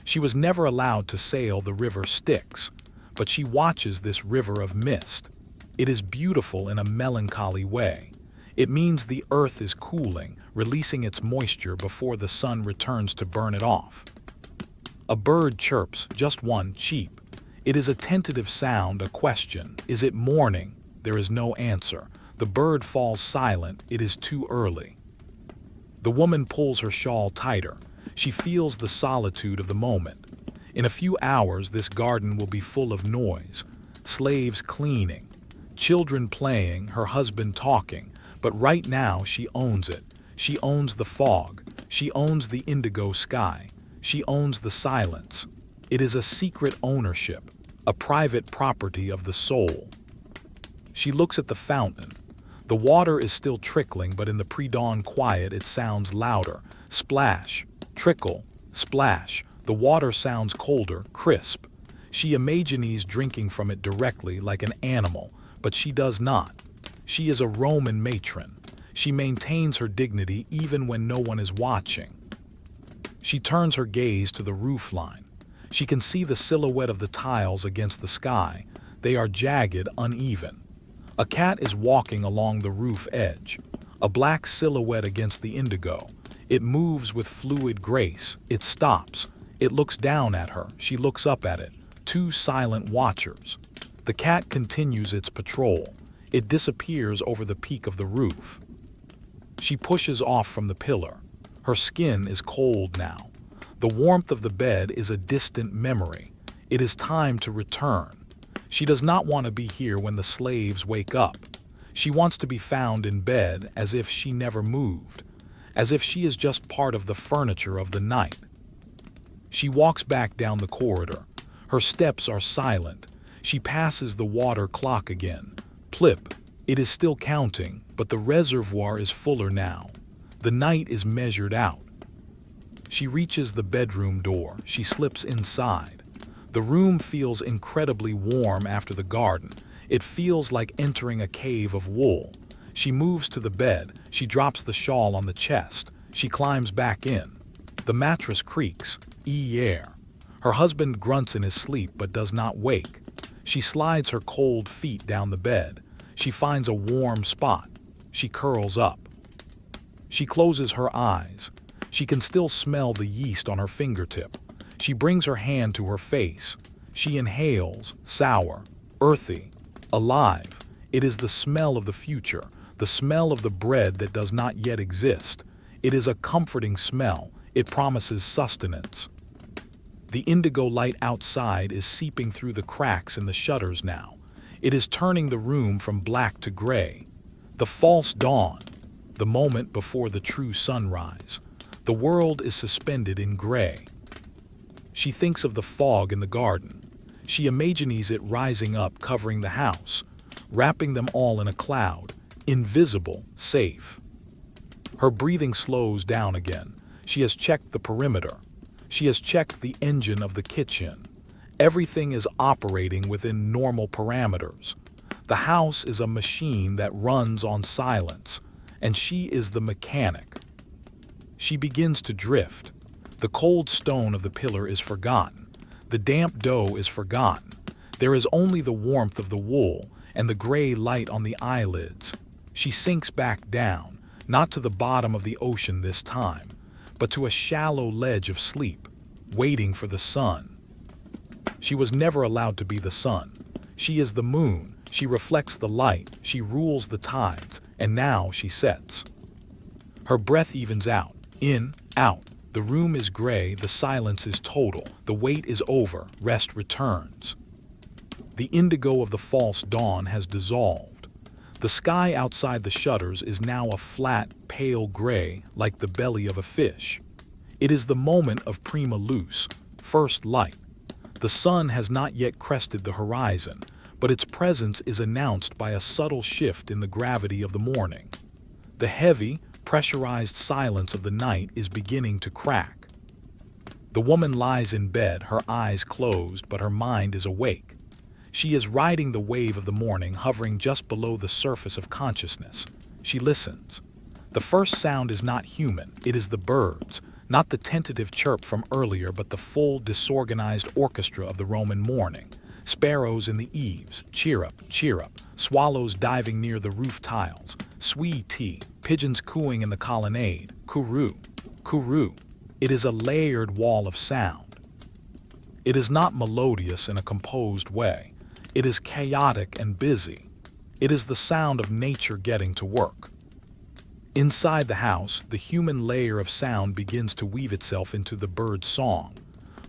She was never allowed to sail the river Styx, but she watches this river of mist. It is beautiful in a melancholy way. It means the earth is cooling, releasing its moisture before the sun returns to burn it off. A bird chirps, just one, cheep. It is a tentative sound, a question. Is it morning? There is no answer. The bird falls silent. It is too early. The woman pulls her shawl tighter. She feels the solitude of the moment. In a few hours, this garden will be full of noise. Slaves cleaning, children playing, her husband talking. But right now, she owns it. She owns the fog. She owns the indigo sky. She owns the silence. It is a secret ownership, a private property of the soul. She looks at the fountain. The water is still trickling, but in the pre-dawn quiet it sounds louder. Splash, trickle, splash. The water sounds colder, crisp. She imagines drinking from it directly like an animal, but she does not. She is a Roman matron. She maintains her dignity even when no one is watching. She turns her gaze to the roofline. She can see the silhouette of the tiles against the sky. They are jagged, uneven. A cat is walking along the roof edge, a black silhouette against the indigo. It moves with fluid grace. It stops. It looks down at her. She looks up at it. Two silent watchers. The cat continues its patrol. It disappears over the peak of the roof. She pushes off from the pillar. Her skin is cold now. The warmth of the bed is a distant memory. It is time to return. She does not want to be here when the slaves wake up. She wants to be found in bed as if she never moved, as if she is just part of the furniture of the night. She walks back down the corridor. Her steps are silent. She passes the water clock again. Plip. It is still counting, but the reservoir is fuller now. The night is measured out. She reaches the bedroom door. She slips inside. The room feels incredibly warm after the garden. It feels like entering a cave of wool. She moves to the bed. She drops the shawl on the chest. She climbs back in. The mattress creaks. Air. Her husband grunts in his sleep but does not wake. She slides her cold feet down the bed. She finds a warm spot. She curls up. She closes her eyes. She can still smell the yeast on her fingertip. She brings her hand to her face. She inhales, sour, earthy, alive. It is the smell of the future, the smell of the bread that does not yet exist. It is a comforting smell. It promises sustenance. The indigo light outside is seeping through the cracks in the shutters now. It is turning the room from black to gray. The false dawn, the moment before the true sunrise. The world is suspended in gray. She thinks of the fog in the garden. She imagines it rising up, covering the house, wrapping them all in a cloud, invisible, safe. Her breathing slows down again. She has checked the perimeter. She has checked the engine of the kitchen. Everything is operating within normal parameters. The house is a machine that runs on silence, and she is the mechanic. She begins to drift. The cold stone of the pillar is forgotten. The damp dough is forgotten. There is only the warmth of the wool and the gray light on the eyelids. She sinks back down, not to the bottom of the ocean this time, but to a shallow ledge of sleep, waiting for the sun. She was never allowed to be the sun. She is the moon. She reflects the light. She rules the tides, and now she sets. Her breath evens out. In, out. The room is gray, the silence is total, the wait is over, rest returns. The indigo of the false dawn has dissolved. The sky outside the shutters is now a flat, pale gray, like the belly of a fish. It is the moment of prima luce, first light. The sun has not yet crested the horizon, but its presence is announced by a subtle shift in the gravity of the morning. The heavy, pressurized silence of the night is beginning to crack. The woman lies in bed, her eyes closed, but her mind is awake. She is riding the wave of the morning, hovering just below the surface of consciousness. She listens. The first sound is not human. It is the birds, not the tentative chirp from earlier, but the full, disorganized orchestra of the Roman morning. Sparrows in the eaves, cheer up, swallows diving near the roof tiles, Swee tea, pigeons cooing in the colonnade, kuru, kuru. It is a layered wall of sound. It is not melodious in a composed way. It is chaotic and busy. It is the sound of nature getting to work. Inside the house, the human layer of sound begins to weave itself into the bird's song.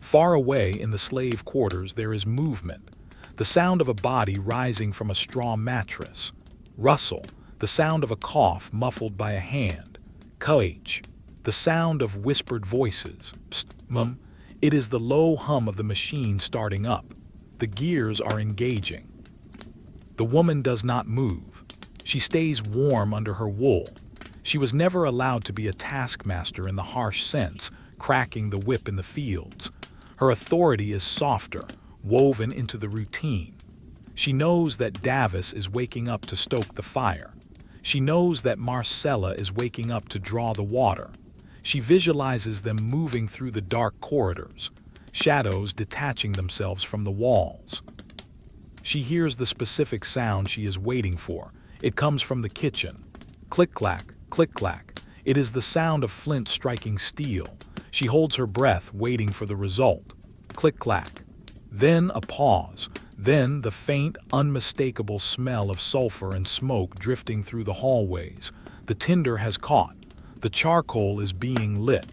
Far away in the slave quarters there is movement, the sound of a body rising from a straw mattress. Rustle, the sound of a cough muffled by a hand. Coach, the sound of whispered voices. Psst, mum. It is the low hum of the machine starting up. The gears are engaging. The woman does not move. She stays warm under her wool. She was never allowed to be a taskmaster in the harsh sense, cracking the whip in the fields. Her authority is softer, woven into the routine. She knows that Davis is waking up to stoke the fire. She knows that Marcella is waking up to draw the water. She visualizes them moving through the dark corridors, shadows detaching themselves from the walls. She hears the specific sound she is waiting for. It comes from the kitchen. Click-clack, click-clack. It is the sound of flint striking steel. She holds her breath, waiting for the result. Click-clack. Then a pause. Then the faint, unmistakable smell of sulfur and smoke drifting through the hallways. The tinder has caught. The charcoal is being lit.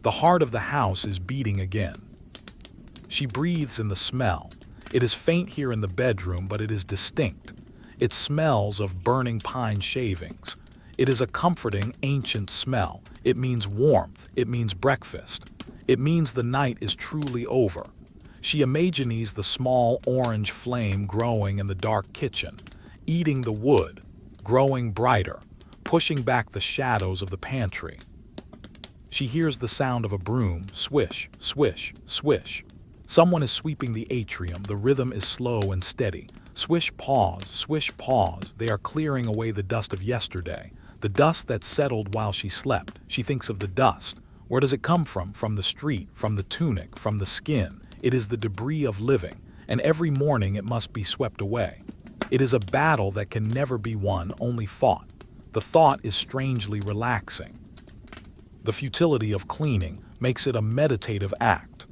The heart of the house is beating again. She breathes in the smell. It is faint here in the bedroom, but it is distinct. It smells of burning pine shavings. It is a comforting, ancient smell. It means warmth. It means breakfast. It means the night is truly over. She imagines the small orange flame growing in the dark kitchen, eating the wood, growing brighter, pushing back the shadows of the pantry. She hears the sound of a broom, swish, swish, swish. Someone is sweeping the atrium. The rhythm is slow and steady. Swish, pause, swish, pause. They are clearing away the dust of yesterday. The dust that settled while she slept. She thinks of the dust. Where does it come from? From the street, from the tunic, from the skin. It is the debris of living, and every morning it must be swept away. It is a battle that can never be won, only fought. The thought is strangely relaxing. The futility of cleaning makes it a meditative act.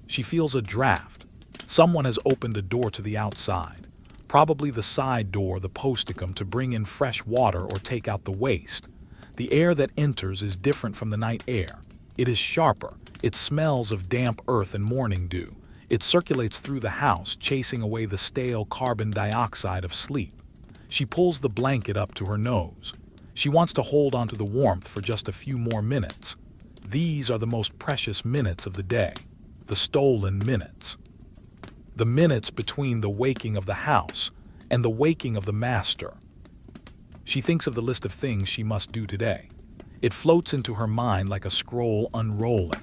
She feels a draft. Someone has opened a door to the outside. Probably the side door, the posticum, to bring in fresh water or take out the waste. The air that enters is different from the night air. It is sharper. It smells of damp earth and morning dew. It circulates through the house, chasing away the stale carbon dioxide of sleep. She pulls the blanket up to her nose. She wants to hold onto the warmth for just a few more minutes. These are the most precious minutes of the day. The stolen minutes. The minutes between the waking of the house and the waking of the master. She thinks of the list of things she must do today. It floats into her mind like a scroll unrolling.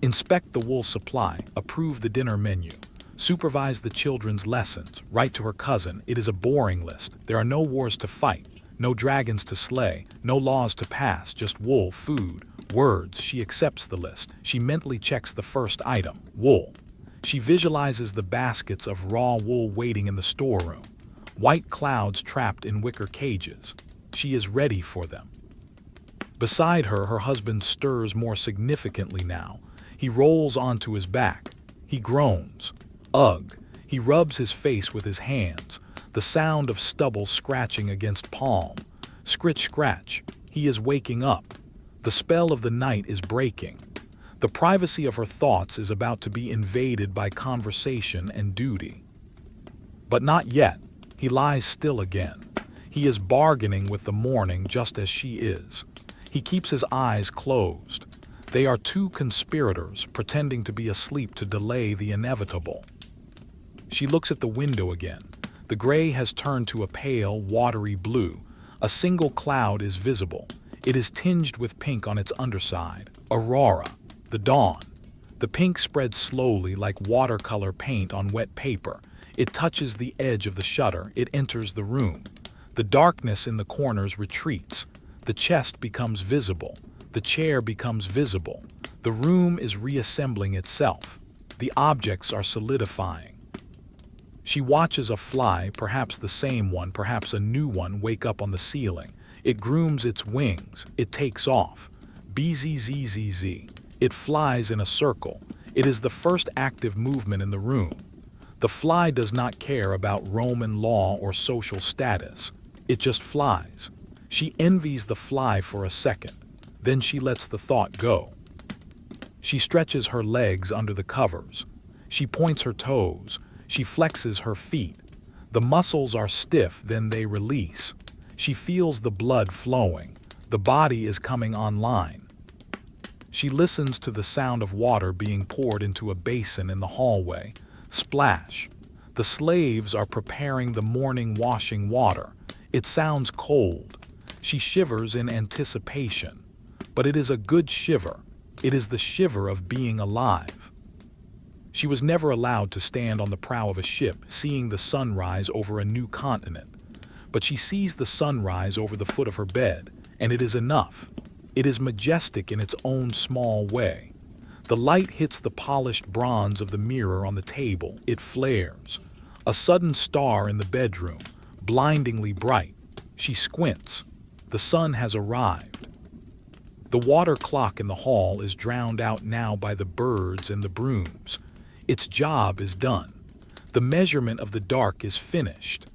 Inspect the wool supply, approve the dinner menu, supervise the children's lessons, write to her cousin. It is a boring list. There are no wars to fight, no dragons to slay, no laws to pass, just wool, food, words. She accepts the list. She mentally checks the first item, wool. She visualizes the baskets of raw wool waiting in the storeroom, white clouds trapped in wicker cages. She is ready for them. Beside her, her husband stirs more significantly now. He rolls onto his back. He groans. Ugh. He rubs his face with his hands. The sound of stubble scratching against palm. Scritch, scratch. He is waking up. The spell of the night is breaking. The privacy of her thoughts is about to be invaded by conversation and duty. But not yet. He lies still again. He is bargaining with the morning just as she is. He keeps his eyes closed. They are two conspirators pretending to be asleep to delay the inevitable. She looks at the window again. The gray has turned to a pale, watery blue. A single cloud is visible. It is tinged with pink on its underside. Aurora. The dawn. The pink spreads slowly like watercolor paint on wet paper. It touches the edge of the shutter. It enters the room. The darkness in the corners retreats. The chest becomes visible. The chair becomes visible. The room is reassembling itself. The objects are solidifying. She watches a fly, perhaps the same one, perhaps a new one, wake up on the ceiling. It grooms its wings. It takes off. Bzzz. It flies in a circle. It is the first active movement in the room. The fly does not care about Roman law or social status. It just flies. She envies the fly for a second. Then she lets the thought go. She stretches her legs under the covers. She points her toes. She flexes her feet. The muscles are stiff, then they release. She feels the blood flowing. The body is coming online. She listens to the sound of water being poured into a basin in the hallway. Splash. The slaves are preparing the morning washing water. It sounds cold. She shivers in anticipation. But it is a good shiver. It is the shiver of being alive. She was never allowed to stand on the prow of a ship, seeing the sunrise over a new continent. But she sees the sunrise over the foot of her bed, and it is enough. It is majestic in its own small way. The light hits the polished bronze of the mirror on the table. It flares. A sudden star in the bedroom, blindingly bright. She squints. The sun has arrived. The water clock in the hall is drowned out now by the birds and the brooms. Its job is done. The measurement of the dark is finished.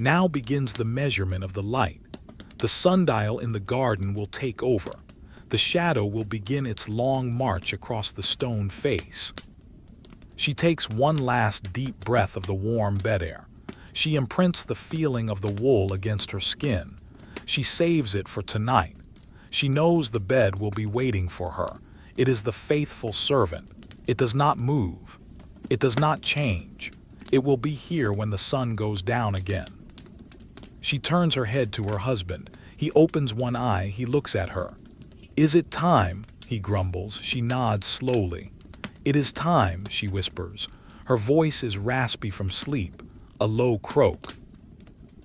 Now begins the measurement of the light. The sundial in the garden will take over. The shadow will begin its long march across the stone face. She takes one last deep breath of the warm bed air. She imprints the feeling of the wool against her skin. She saves it for tonight. She knows the bed will be waiting for her. It is the faithful servant. It does not move. It does not change. It will be here when the sun goes down again. She turns her head to her husband. He opens one eye. He looks at her. "Is it time?" he grumbles. She nods slowly. "It is time," she whispers. Her voice is raspy from sleep, a low croak.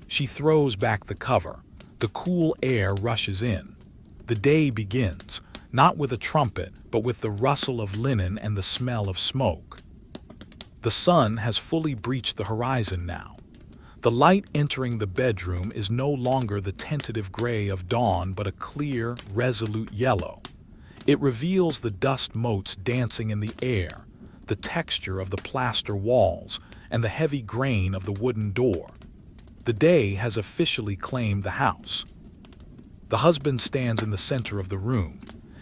She throws back the cover. The cool air rushes in. The day begins, not with a trumpet, but with the rustle of linen and the smell of smoke. The sun has fully breached the horizon now. The light entering the bedroom is no longer the tentative gray of dawn, but a clear, resolute yellow. It reveals the dust motes dancing in the air, the texture of the plaster walls, and the heavy grain of the wooden door. The day has officially claimed the house. The husband stands in the center of the room.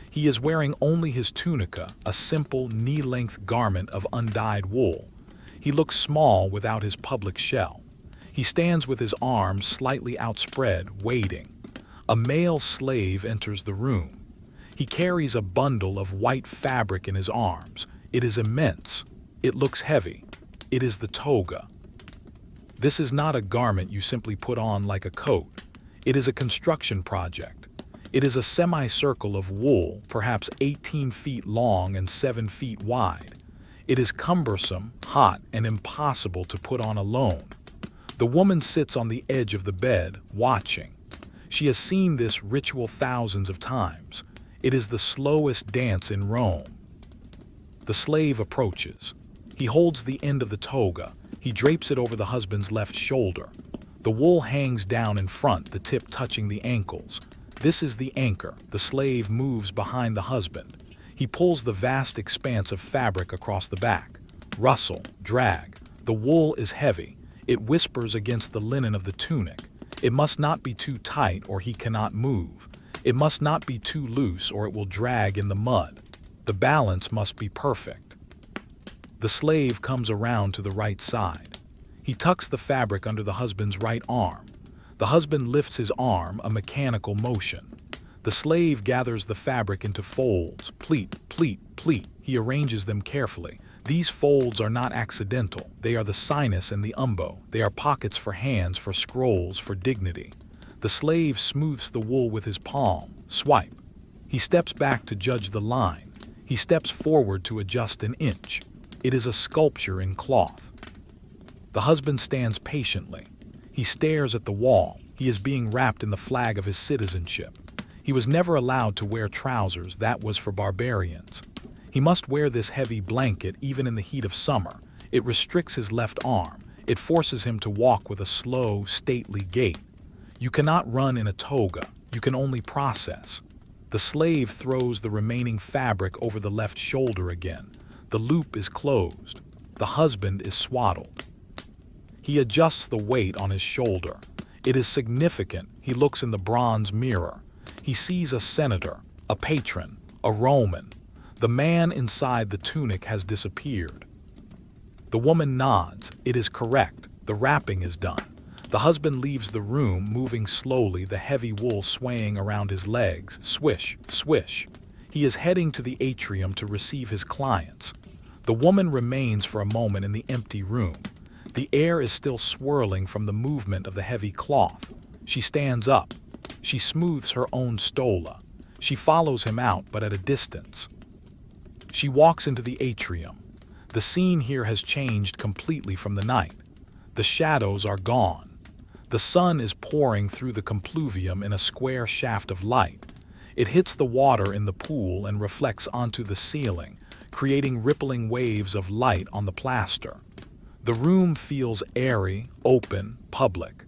He is wearing only his tunica, a simple, knee-length garment of undyed wool. He looks small without his public shell. He stands with his arms slightly outspread, waiting. A male slave enters the room. He carries a bundle of white fabric in his arms. It is immense. It looks heavy. It is the toga. This is not a garment you simply put on like a coat. It is a construction project. It is a semicircle of wool, perhaps 18 feet long and 7 feet wide. It is cumbersome, hot, and impossible to put on alone. The woman sits on the edge of the bed, watching. She has seen this ritual thousands of times. It is the slowest dance in Rome. The slave approaches. He holds the end of the toga. He drapes it over the husband's left shoulder. The wool hangs down in front, the tip touching the ankles. This is the anchor. The slave moves behind the husband. He pulls the vast expanse of fabric across the back. Rustle, drag. The wool is heavy. It whispers against the linen of the tunic. It must not be too tight or he cannot move. It must not be too loose or it will drag in the mud. The balance must be perfect. The slave comes around to the right side. He tucks the fabric under the husband's right arm. The husband lifts his arm, a mechanical motion. The slave gathers the fabric into folds, pleat, pleat, pleat. He arranges them carefully. These folds are not accidental. They are the sinus and the umbo. They are pockets for hands, for scrolls, for dignity. The slave smooths the wool with his palm. Swipe. He steps back to judge the line. He steps forward to adjust an inch. It is a sculpture in cloth. The husband stands patiently. He stares at the wall. He is being wrapped in the flag of his citizenship. He was never allowed to wear trousers. That was for barbarians. He must wear this heavy blanket even in the heat of summer. It restricts his left arm. It forces him to walk with a slow, stately gait. You cannot run in a toga. You can only process. The slave throws the remaining fabric over the left shoulder again. The loop is closed. The husband is swaddled. He adjusts the weight on his shoulder. It is significant. He looks in the bronze mirror. He sees a senator, a patron, a Roman. The man inside the tunic has disappeared. The woman nods. It is correct. The wrapping is done. The husband leaves the room, moving slowly, the heavy wool swaying around his legs. Swish, swish. He is heading to the atrium to receive his clients. The woman remains for a moment in the empty room. The air is still swirling from the movement of the heavy cloth. She stands up. She smooths her own stola. She follows him out, but at a distance. She walks into the atrium. The scene here has changed completely from the night. The shadows are gone. The sun is pouring through the compluvium in a square shaft of light. It hits the water in the pool and reflects onto the ceiling, creating rippling waves of light on the plaster. The room feels airy, open, public.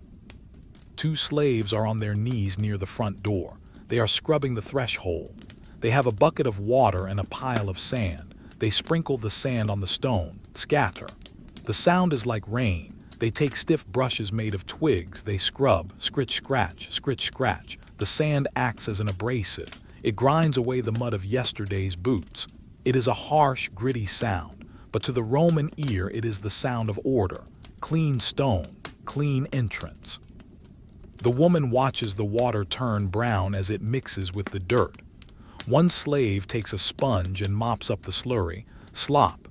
Two slaves are on their knees near the front door. They are scrubbing the threshold. They have a bucket of water and a pile of sand. They sprinkle the sand on the stone, scatter. The sound is like rain. They take stiff brushes made of twigs. They scrub, scritch, scratch. The sand acts as an abrasive. It grinds away the mud of yesterday's boots. It is a harsh, gritty sound, but to the Roman ear it is the sound of order. Clean stone, clean entrance. The woman watches the water turn brown as it mixes with the dirt. One slave takes a sponge and mops up the slurry. Slop.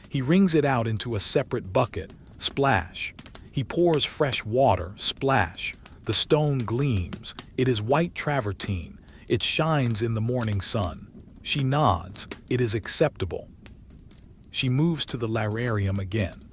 He wrings it out into a separate bucket. Splash. He pours fresh water. Splash. The stone gleams. It is white travertine. It shines in the morning sun. She nods. It is acceptable. She moves to the lararium again.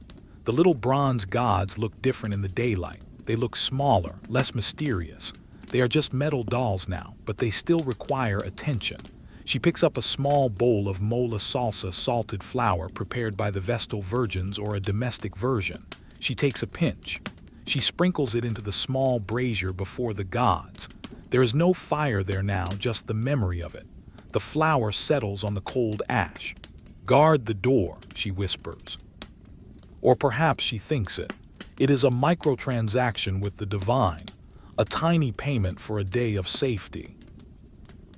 The little bronze gods look different in the daylight. They look smaller, less mysterious. They are just metal dolls now, but they still require attention. She picks up a small bowl of mola salsa salted flour prepared by the Vestal Virgins or a domestic version. She takes a pinch. She sprinkles it into the small brazier before the gods. There is no fire there now, just the memory of it. The flour settles on the cold ash. Guard the door, she whispers. Or perhaps she thinks it. It is a microtransaction with the divine, a tiny payment for a day of safety.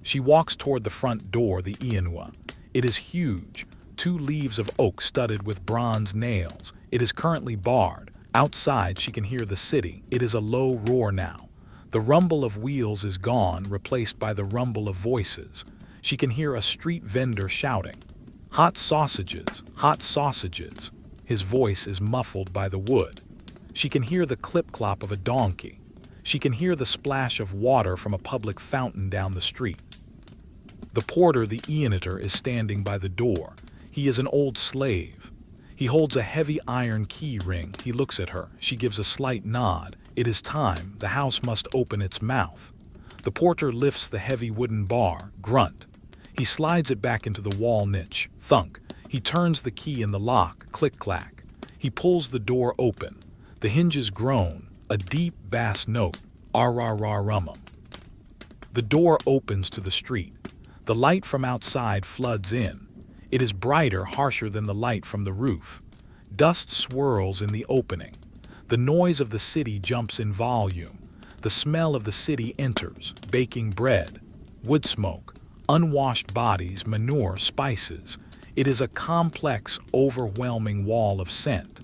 She walks toward the front door, the Ianua. It is huge, 2 leaves of oak studded with bronze nails. It is currently barred. Outside she can hear the city. It is a low roar now. The rumble of wheels is gone, replaced by the rumble of voices. She can hear a street vendor shouting, "Hot sausages, hot sausages." His voice is muffled by the wood. She can hear the clip-clop of a donkey. She can hear the splash of water from a public fountain down the street. The porter, the Eonator, is standing by the door. He is an old slave. He holds a heavy iron key ring. He looks at her. She gives a slight nod. It is time. The house must open its mouth. The porter lifts the heavy wooden bar. Grunt. He slides it back into the wall niche. Thunk. He turns the key in the lock. Click-clack. He pulls the door open. The hinges groan. A deep bass note. Ar-ra-ra-rummum. The door opens to the street. The light from outside floods in. It is brighter, harsher than the light from the roof. Dust swirls in the opening. The noise of the city jumps in volume. The smell of the city enters. Baking bread, wood smoke, unwashed bodies, manure, spices. It is a complex, overwhelming wall of scent.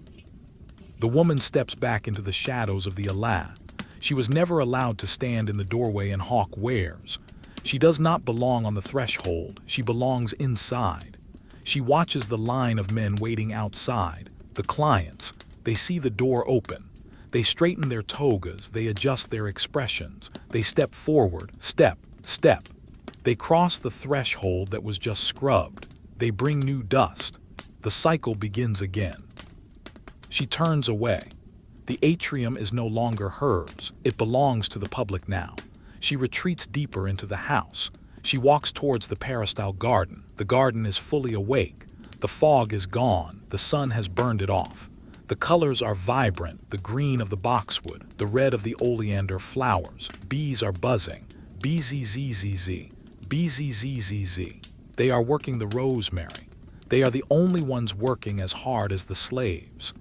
The woman steps back into the shadows of the Alat. She was never allowed to stand in the doorway and hawk wares. She does not belong on the threshold. She belongs inside. She watches the line of men waiting outside, the clients. They see the door open. They straighten their togas. They adjust their expressions. They step forward, step, step. They cross the threshold that was just scrubbed. They bring new dust. The cycle begins again. She turns away. The atrium is no longer hers. It belongs to the public now. She retreats deeper into the house. She walks towards the peristyle garden. The garden is fully awake. The fog is gone. The sun has burned it off. The colors are vibrant, the green of the boxwood, the red of the oleander flowers. Bees are buzzing. BZZZZ, BZZZZ. They are working the rosemary. They are the only ones working as hard as the slaves.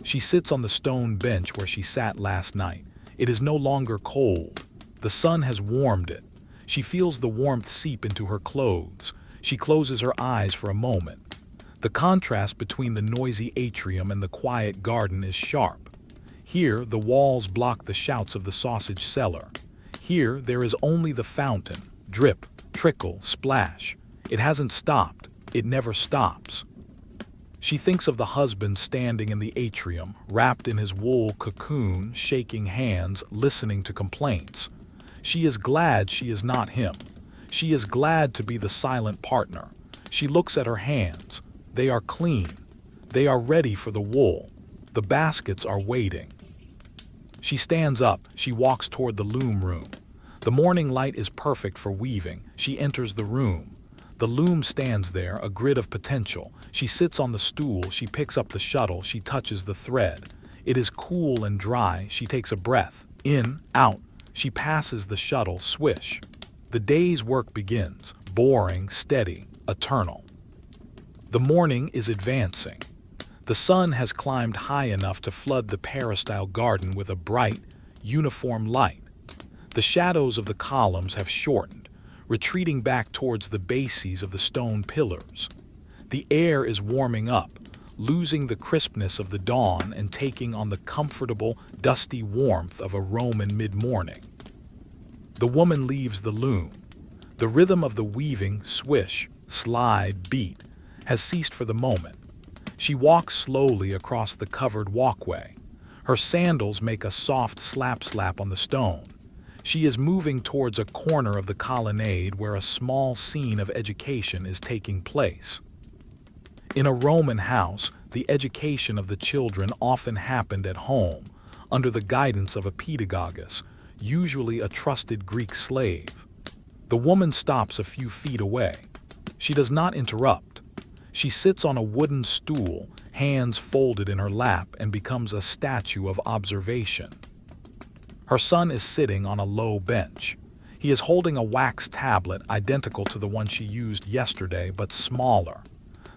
She sits on the stone bench where she sat last night. It is no longer cold. The sun has warmed it. She feels the warmth seep into her clothes. She closes her eyes for a moment. The contrast between the noisy atrium and the quiet garden is sharp. Here, the walls block the shouts of the sausage seller. Here, there is only the fountain. Drip, trickle, splash. It hasn't stopped. It never stops. She thinks of the husband standing in the atrium, wrapped in his wool cocoon, shaking hands, listening to complaints. She is glad she is not him. She is glad to be the silent partner. She looks at her hands. They are clean. They are ready for the wool. The baskets are waiting. She stands up. She walks toward the loom room. The morning light is perfect for weaving. She enters the room. The loom stands there, a grid of potential. She sits on the stool. She picks up the shuttle. She touches the thread. It is cool and dry. She takes a breath. In, out. She passes the shuttle. Swish. The day's work begins. Boring, steady, eternal. The morning is advancing. The sun has climbed high enough to flood the peristyle garden with a bright, uniform light. The shadows of the columns have shortened, retreating back towards the bases of the stone pillars. The air is warming up, losing the crispness of the dawn and taking on the comfortable, dusty warmth of a Roman mid-morning. The woman leaves the loom. The rhythm of the weaving, swish, slide, beat, has ceased for the moment. She walks slowly across the covered walkway. Her sandals make a soft slap-slap on the stone. She is moving towards a corner of the colonnade where a small scene of education is taking place. In a Roman house, the education of the children often happened at home, under the guidance of a pedagogus, usually a trusted Greek slave. The woman stops a few feet away. She does not interrupt. She sits on a wooden stool, hands folded in her lap, and becomes a statue of observation. Her son is sitting on a low bench. He is holding a wax tablet identical to the one she used yesterday, but smaller.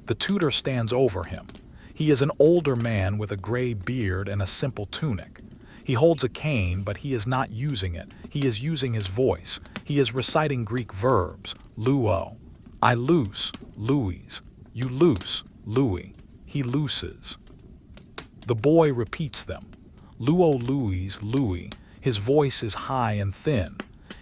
The tutor stands over him. He is an older man with a gray beard and a simple tunic. He holds a cane, but he is not using it. He is using his voice. He is reciting Greek verbs. Luo. I loose, Louis. You loose, Louis. He looses. The boy repeats them. Luo Louis, Louis. His voice is high and thin.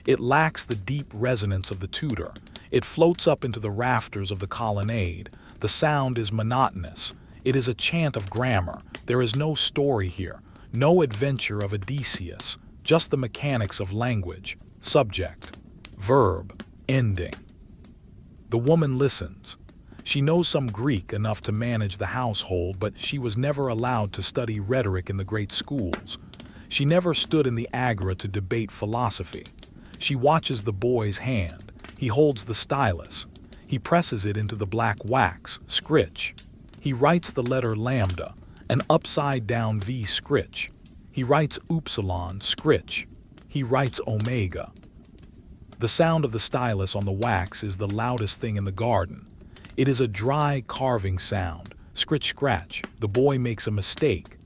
It lacks the deep resonance of the tutor. It floats up into the rafters of the colonnade. The sound is monotonous. It is a chant of grammar. There is no story here, no adventure of Odysseus, just the mechanics of language, subject, verb, ending. The woman listens. She knows some Greek enough to manage the household, but she was never allowed to study rhetoric in the great schools. She never stood in the agora to debate philosophy. She watches the boy's hand. He holds the stylus. He presses it into the black wax, scritch. He writes the letter lambda, an upside-down V scritch. He writes upsilon, scritch. He writes omega. The sound of the stylus on the wax is the loudest thing in the garden. It is a dry carving sound, scritch-scratch. The boy makes a mistake.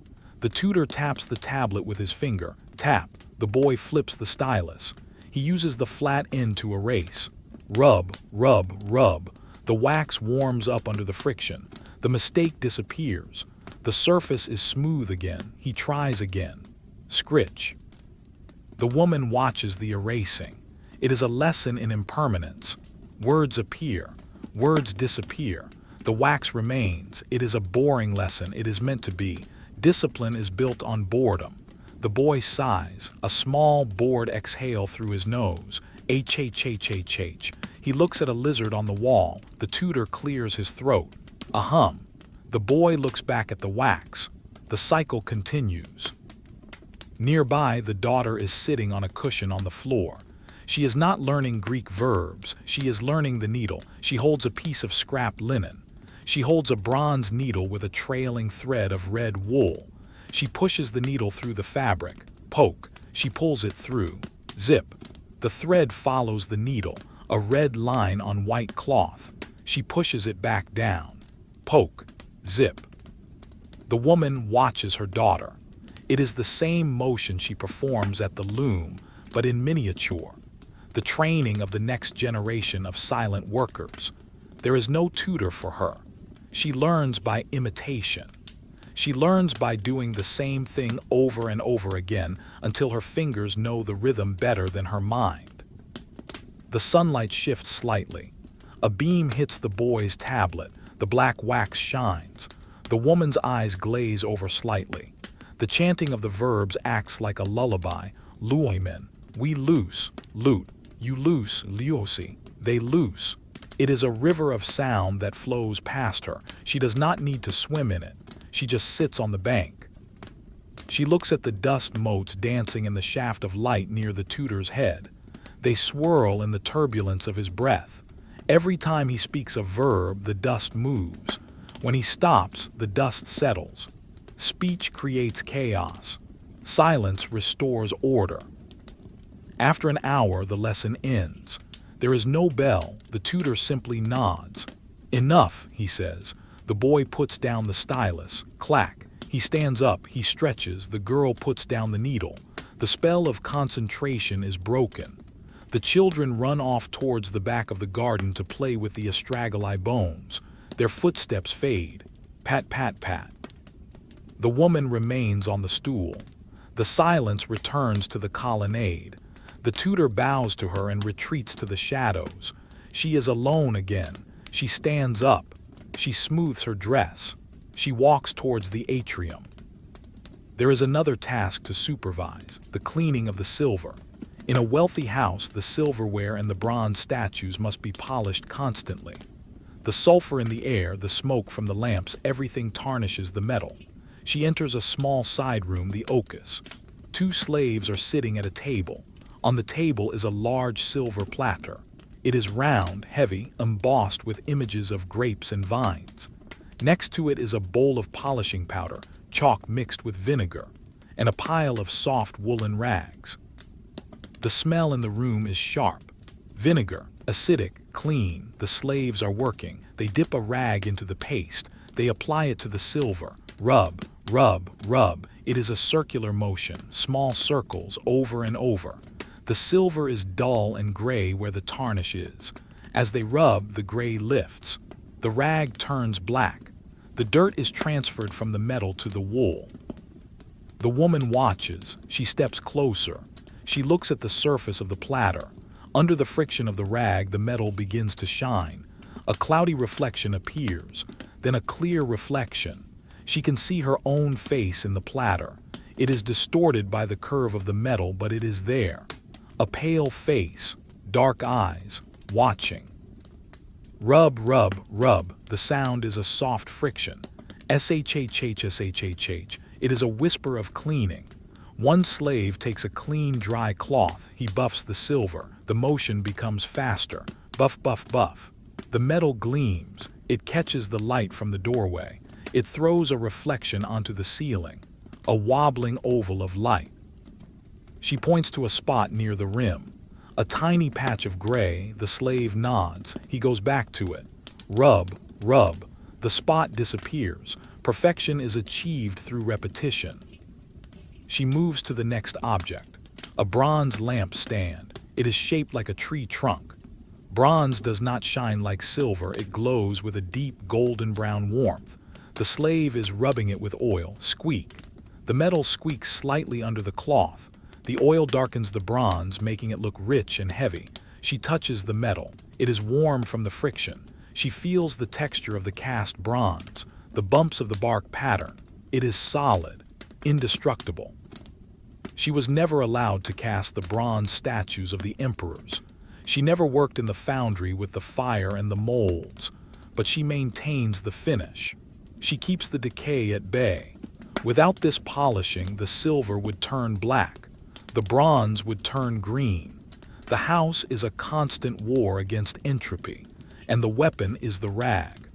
The tutor taps the tablet with his finger. Tap. The boy flips the stylus. He uses the flat end to erase. Rub, rub, rub. The wax warms up under the friction. The mistake disappears. The surface is smooth again. He tries again. Scritch. The woman watches the erasing. It is a lesson in impermanence. Words appear. Words disappear. The wax remains. It is a boring lesson. It is meant to be. Discipline is built on boredom. The boy sighs, a small, bored exhale through his nose. H. He looks at a lizard on the wall. The tutor clears his throat. A hum. The boy looks back at the wax. The cycle continues. Nearby, the daughter is sitting on a cushion on the floor. She is not learning Greek verbs. She is learning the needle. She holds a piece of scrap linen. She holds a bronze needle with a trailing thread of red wool. She pushes the needle through the fabric. Poke. She pulls it through. Zip. The thread follows the needle, a red line on white cloth. She pushes it back down. Poke. Zip. The woman watches her daughter. It is the same motion she performs at the loom, but in miniature. The training of the next generation of silent workers. There is no tutor for her. She learns by imitation. She learns by doing the same thing over and over again until her fingers know the rhythm better than her mind. The sunlight shifts slightly. A beam hits the boy's tablet. The black wax shines. The woman's eyes glaze over slightly. The chanting of the verbs acts like a lullaby. Luoimen, we loose, loot, you loose, liosi, they loose. It is a river of sound that flows past her. She does not need to swim in it. She just sits on the bank. She looks at the dust motes dancing in the shaft of light near the tutor's head. They swirl in the turbulence of his breath. Every time he speaks a verb, the dust moves. When he stops, the dust settles. Speech creates chaos. Silence restores order. After an hour, the lesson ends. There is no bell. The tutor simply nods. Enough, he says. The boy puts down the stylus. Clack. He stands up. He stretches. The girl puts down the needle. The spell of concentration is broken. The children run off towards the back of the garden to play with the astragali bones. Their footsteps fade. Pat, pat, pat. The woman remains on the stool. The silence returns to the colonnade. The tutor bows to her and retreats to the shadows. She is alone again. She stands up. She smooths her dress. She walks towards the atrium. There is another task to supervise, the cleaning of the silver. In a wealthy house, the silverware and the bronze statues must be polished constantly. The sulfur in the air, the smoke from the lamps, everything tarnishes the metal. She enters a small side room, the okis. 2 slaves are sitting at a table. On the table is a large silver platter. It is round, heavy, embossed with images of grapes and vines. Next to it is a bowl of polishing powder, chalk mixed with vinegar, and a pile of soft woolen rags. The smell in the room is sharp. Vinegar, acidic, clean. The slaves are working. They dip a rag into the paste. They apply it to the silver. Rub, rub, rub. It is a circular motion, small circles over and over. The silver is dull and gray where the tarnish is. As they rub, the gray lifts. The rag turns black. The dirt is transferred from the metal to the wool. The woman watches. She steps closer. She looks at the surface of the platter. Under the friction of the rag, the metal begins to shine. A cloudy reflection appears, then a clear reflection. She can see her own face in the platter. It is distorted by the curve of the metal, but it is there. A pale face, dark eyes, watching. Rub, rub, rub. The sound is a soft friction. Shhhshhh. It is a whisper of cleaning. One slave takes a clean, dry cloth. He buffs the silver. The motion becomes faster. Buff, buff, buff. The metal gleams. It catches the light from the doorway. It throws a reflection onto the ceiling. A wobbling oval of light. She points to a spot near the rim. A tiny patch of gray. The slave nods. He goes back to it. Rub, rub. The spot disappears. Perfection is achieved through repetition. She moves to the next object. A bronze lamp stand. It is shaped like a tree trunk. Bronze does not shine like silver. It glows with a deep golden brown warmth. The slave is rubbing it with oil. Squeak. The metal squeaks slightly under the cloth. The oil darkens the bronze, making it look rich and heavy. She touches the metal. It is warm from the friction. She feels the texture of the cast bronze, the bumps of the bark pattern. It is solid, indestructible. She was never allowed to cast the bronze statues of the emperors. She never worked in the foundry with the fire and the molds, but she maintains the finish. She keeps the decay at bay. Without this polishing, the silver would turn black. The bronze would turn green. The house is a constant war against entropy, and the weapon is the rag.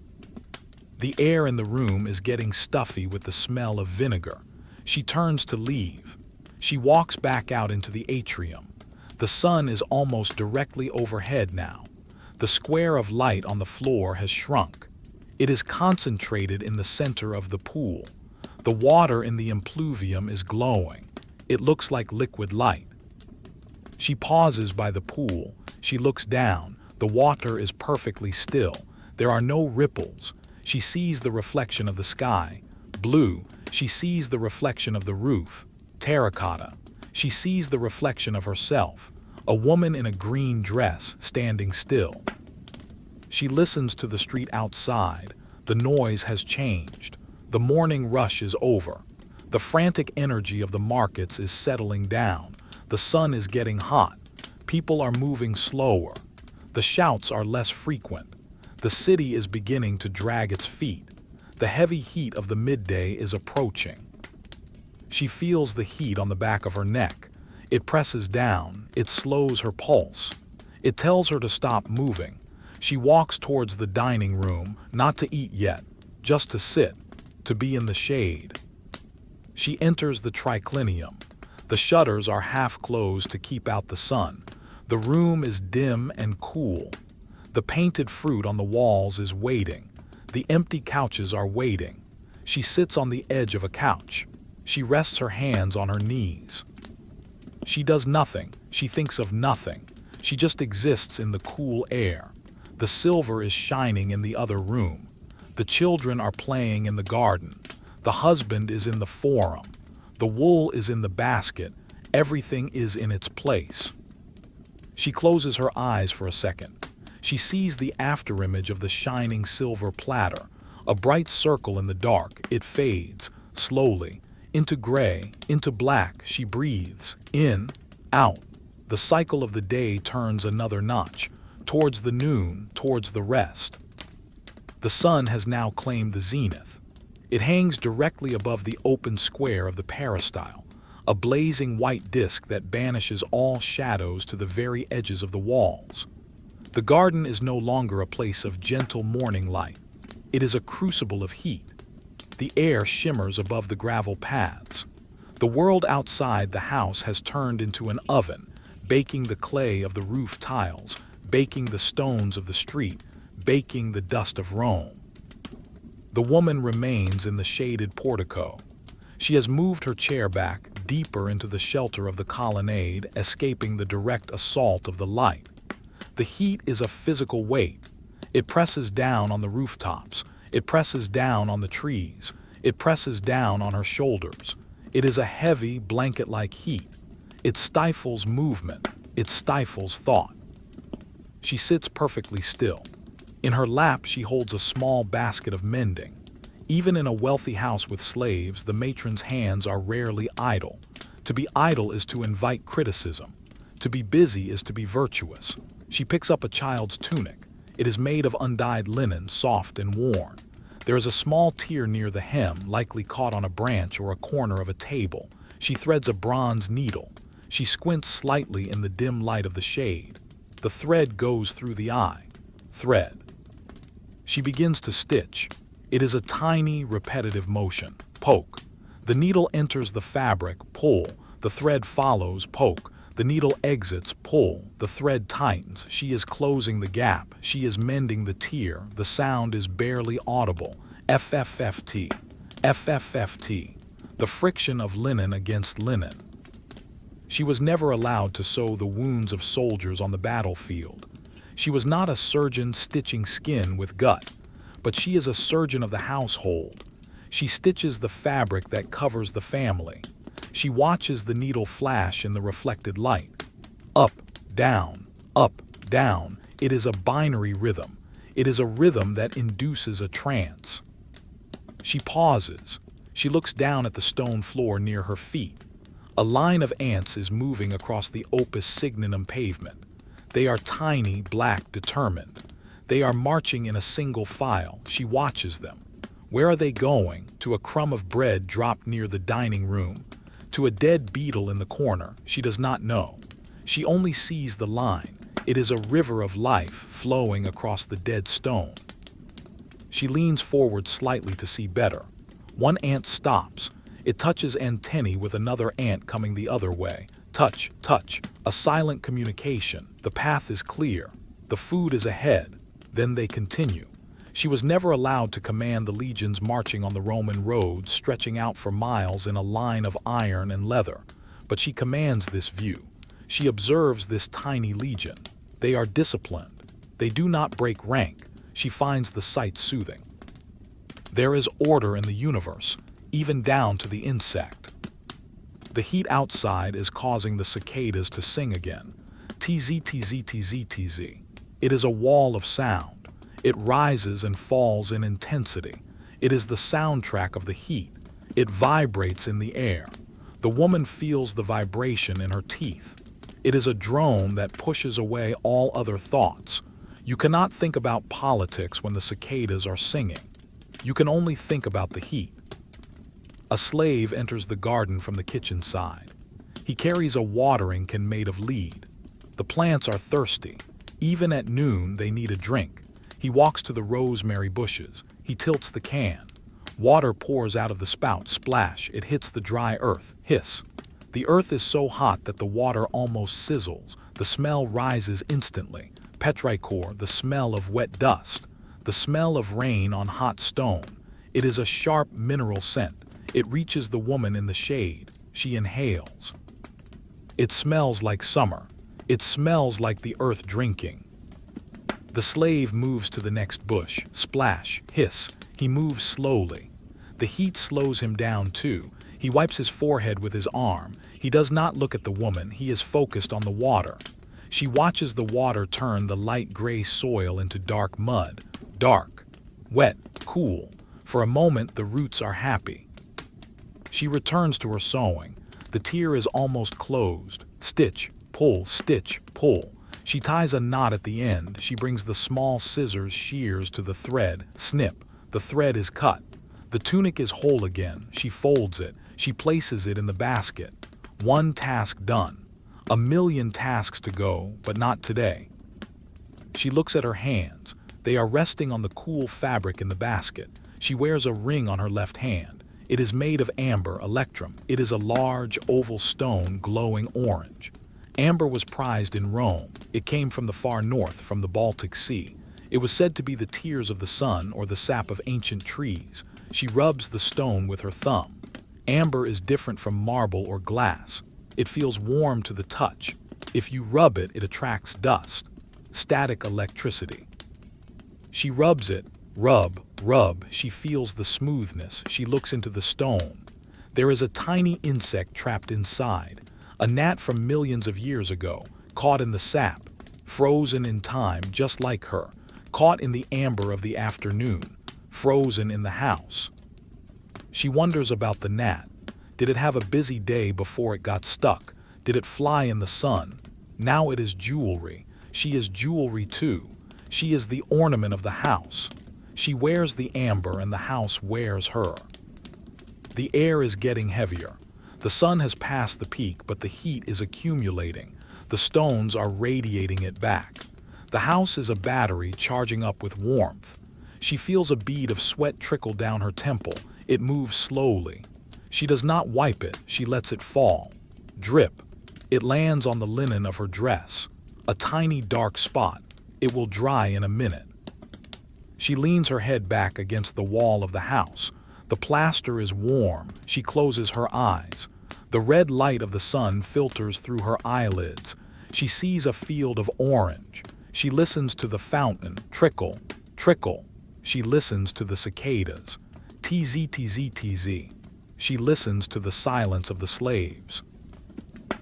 The air in the room is getting stuffy with the smell of vinegar. She turns to leave. She walks back out into the atrium. The sun is almost directly overhead now. The square of light on the floor has shrunk. It is concentrated in the center of the pool. The water in the impluvium is glowing. It looks like liquid light. She pauses by the pool. She looks down. The water is perfectly still. There are no ripples. She sees the reflection of the sky, blue. She sees the reflection of the roof, terracotta. She sees the reflection of herself, a woman in a green dress standing still. She listens to the street outside. The noise has changed. The morning rush is over. The frantic energy of the markets is settling down. The sun is getting hot. People are moving slower. The shouts are less frequent. The city is beginning to drag its feet. The heavy heat of the midday is approaching. She feels the heat on the back of her neck. It presses down. It slows her pulse. It tells her to stop moving. She walks towards the dining room, not to eat yet, just to sit, to be in the shade. She enters the triclinium. The shutters are half closed to keep out the sun. The room is dim and cool. The painted fruit on the walls is waiting. The empty couches are waiting. She sits on the edge of a couch. She rests her hands on her knees. She does nothing. She thinks of nothing. She just exists in the cool air. The silver is shining in the other room. The children are playing in the garden. The husband is in the forum. The wool is in the basket. Everything is in its place. She closes her eyes for a second. She sees the afterimage of the shining silver platter, a bright circle in the dark. It fades, slowly, into gray, into black. She breathes, in, out. The cycle of the day turns another notch, towards the noon, towards the rest. The sun has now claimed the zenith. It hangs directly above the open square of the peristyle, a blazing white disk that banishes all shadows to the very edges of the walls. The garden is no longer a place of gentle morning light. It is a crucible of heat. The air shimmers above the gravel paths. The world outside the house has turned into an oven, baking the clay of the roof tiles, baking the stones of the street, baking the dust of Rome. The woman remains in the shaded portico. She has moved her chair back deeper into the shelter of the colonnade, escaping the direct assault of the light. The heat is a physical weight. It presses down on the rooftops. It presses down on the trees. It presses down on her shoulders. It is a heavy, blanket-like heat. It stifles movement. It stifles thought. She sits perfectly still. In her lap she holds a small basket of mending. Even in a wealthy house with slaves, the matron's hands are rarely idle. To be idle is to invite criticism. To be busy is to be virtuous. She picks up a child's tunic. It is made of undyed linen, soft and worn. There is a small tear near the hem, likely caught on a branch or a corner of a table. She threads a bronze needle. She squints slightly in the dim light of the shade. The thread goes through the eye. Thread. She begins to stitch. It is a tiny, repetitive motion. Poke. The needle enters the fabric. Pull. The thread follows. Poke. The needle exits. Pull. The thread tightens. She is closing the gap. She is mending the tear. The sound is barely audible. FFFT. FFFT. The friction of linen against linen. She was never allowed to sew the wounds of soldiers on the battlefield. She was not a surgeon stitching skin with gut, but she is a surgeon of the household. She stitches the fabric that covers the family. She watches the needle flash in the reflected light. Up, down, up, down. It is a binary rhythm. It is a rhythm that induces a trance. She pauses. She looks down at the stone floor near her feet. A line of ants is moving across the opus signum pavement. They are tiny, black, determined. They are marching in a single file. She watches them. Where are they going? To a crumb of bread dropped near the dining room? To a dead beetle in the corner? She does not know. She only sees the line. It is a river of life flowing across the dead stone. She leans forward slightly to see better. One ant stops. It touches antennae with another ant coming the other way. Touch, touch, a silent communication. The path is clear. The food is ahead. Then they continue. She was never allowed to command the legions marching on the Roman road, stretching out for miles in a line of iron and leather. But she commands this view. She observes this tiny legion. They are disciplined. They do not break rank. She finds the sight soothing. There is order in the universe, even down to the insect. The heat outside is causing the cicadas to sing again. Tz, tz, tz, tz. It is a wall of sound. It rises and falls in intensity. It is the soundtrack of the heat. It vibrates in the air. The woman feels the vibration in her teeth. It is a drone that pushes away all other thoughts. You cannot think about politics when the cicadas are singing. You can only think about the heat. A slave enters the garden from the kitchen side. He carries a watering can made of lead. The plants are thirsty. Even at noon, they need a drink. He walks to the rosemary bushes. He tilts the can. Water pours out of the spout. Splash. It hits the dry earth. Hiss. The earth is so hot that the water almost sizzles. The smell rises instantly. Petrichor, the smell of wet dust. The smell of rain on hot stone. It is a sharp mineral scent. It reaches the woman in the shade. She inhales. It smells like summer. It smells like the earth drinking. The slave moves to the next bush. Splash, hiss. He moves slowly. The heat slows him down too. He wipes his forehead with his arm. He does not look at the woman. He is focused on the water. She watches the water turn the light gray soil into dark mud. Dark, wet, cool. For a moment, the roots are happy. She returns to her sewing. The tear is almost closed. Stitch, pull, stitch, pull. She ties a knot at the end. She brings the small scissors, shears to the thread. Snip. The thread is cut. The tunic is whole again. She folds it. She places it in the basket. One task done. 1,000,000 tasks to go, but not today. She looks at her hands. They are resting on the cool fabric in the basket. She wears a ring on her left hand. It is made of amber, electrum. It is a large, oval stone glowing orange. Amber was prized in Rome. It came from the far north, from the Baltic Sea. It was said to be the tears of the sun or the sap of ancient trees. She rubs the stone with her thumb. Amber is different from marble or glass. It feels warm to the touch. If you rub it, it attracts dust. Static electricity. She rubs it. Rub, rub. She feels the smoothness. She looks into the stone. There is a tiny insect trapped inside. A gnat from millions of years ago, caught in the sap, frozen in time just like her, caught in the amber of the afternoon, frozen in the house. She wonders about the gnat. Did it have a busy day before it got stuck? Did it fly in the sun? Now it is jewelry. She is jewelry too. She is the ornament of the house. She wears the amber and the house wears her. The air is getting heavier. The sun has passed the peak, but the heat is accumulating. The stones are radiating it back. The house is a battery charging up with warmth. She feels a bead of sweat trickle down her temple. It moves slowly. She does not wipe it. She lets it fall. Drip. It lands on the linen of her dress. A tiny dark spot. It will dry in a minute. She leans her head back against the wall of the house. The plaster is warm. She closes her eyes. The red light of the sun filters through her eyelids. She sees a field of orange. She listens to the fountain. Trickle, trickle. She listens to the cicadas. Tz, tz, tz. She listens to the silence of the slaves.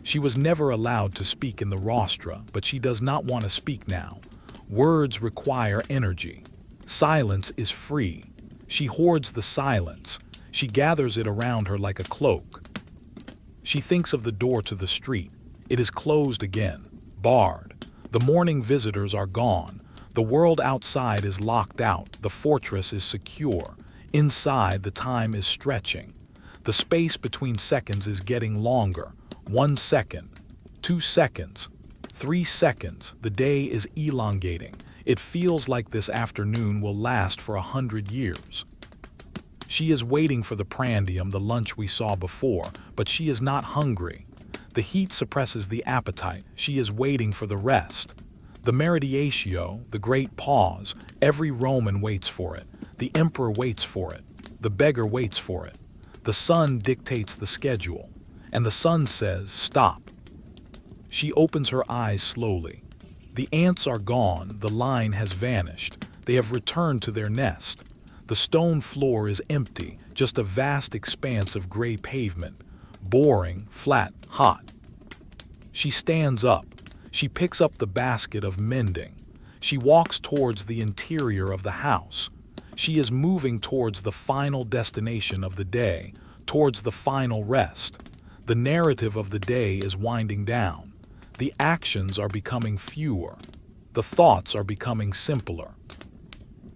She was never allowed to speak in the rostra, but she does not want to speak now. Words require energy. Silence is free. She hoards the silence. She gathers it around her like a cloak. She thinks of the door to the street. It is closed again, barred. The morning visitors are gone. The world outside is locked out. The fortress is secure. Inside, the time is stretching. The space between seconds is getting longer. 1 second, 2 seconds, 3 seconds. The day is elongating. It feels like this afternoon will last for 100 years. She is waiting for the prandium, the lunch we saw before, but she is not hungry. The heat suppresses the appetite. She is waiting for the rest. The meritatio, the great pause, every Roman waits for it. The emperor waits for it. The beggar waits for it. The sun dictates the schedule, and the sun says, stop. She opens her eyes slowly. The ants are gone, the line has vanished. They have returned to their nest. The stone floor is empty, just a vast expanse of gray pavement, boring, flat, hot. She stands up. She picks up the basket of mending. She walks towards the interior of the house. She is moving towards the final destination of the day, towards the final rest. The narrative of the day is winding down. The actions are becoming fewer. The thoughts are becoming simpler.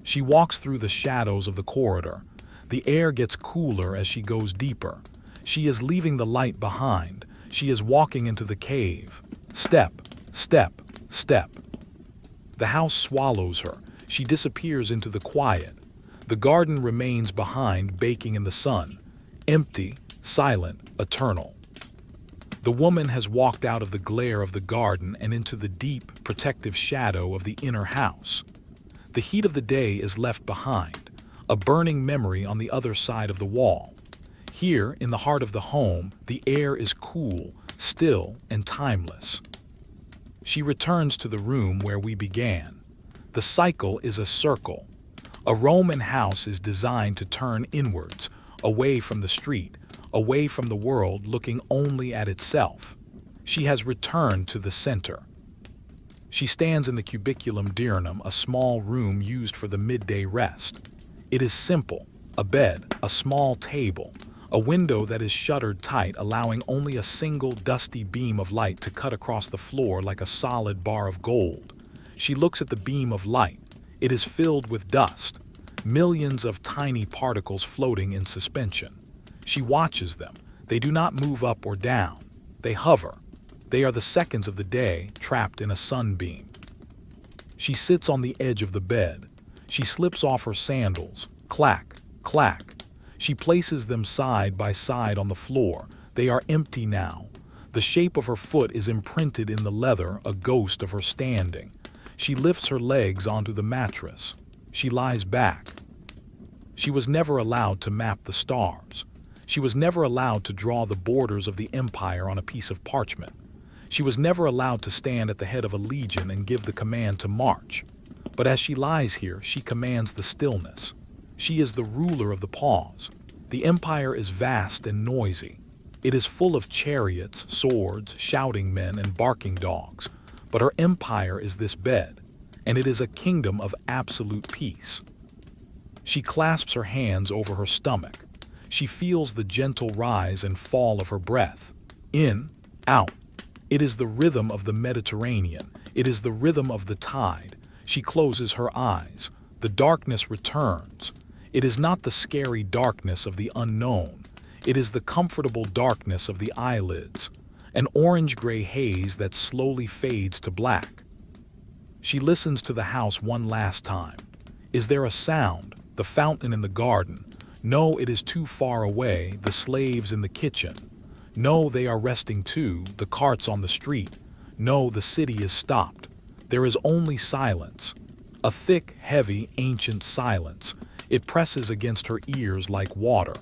She walks through the shadows of the corridor. The air gets cooler as she goes deeper. She is leaving the light behind. She is walking into the cave. Step, step, step. The house swallows her. She disappears into the quiet. The garden remains behind, baking in the sun, empty, silent, eternal. The woman has walked out of the glare of the garden and into the deep, protective shadow of the inner house. The heat of the day is left behind, a burning memory on the other side of the wall. Here, in the heart of the home, the air is cool, still, and timeless. She returns to the room where we began. The cycle is a circle. A Roman house is designed to turn inwards, away from the street, away from the world, looking only at itself. She has returned to the center. She stands in the cubiculum diurnum, a small room used for the midday rest. It is simple: a bed, a small table, a window that is shuttered tight, allowing only a single dusty beam of light to cut across the floor like a solid bar of gold. She looks at the beam of light. It is filled with dust, millions of tiny particles floating in suspension. She watches them. They do not move up or down. They hover. They are the seconds of the day trapped in a sunbeam. She sits on the edge of the bed. She slips off her sandals. Clack, clack. She places them side by side on the floor. They are empty now. The shape of her foot is imprinted in the leather, a ghost of her standing. She lifts her legs onto the mattress. She lies back. She was never allowed to map the stars. She was never allowed to draw the borders of the empire on a piece of parchment. She was never allowed to stand at the head of a legion and give the command to march. But as she lies here, she commands the stillness. She is the ruler of the pause. The empire is vast and noisy. It is full of chariots, swords, shouting men, and barking dogs. But her empire is this bed, and it is a kingdom of absolute peace. She clasps her hands over her stomach. She feels the gentle rise and fall of her breath. In, out. It is the rhythm of the Mediterranean. It is the rhythm of the tide. She closes her eyes. The darkness returns. It is not the scary darkness of the unknown. It is the comfortable darkness of the eyelids, an orange-gray haze that slowly fades to black. She listens to the house one last time. Is there a sound? The fountain in the garden? No, it is too far away. The slaves in the kitchen? No, they are resting too. The carts on the street? No, the city is stopped. There is only silence. A thick, heavy, ancient silence. It presses against her ears like water.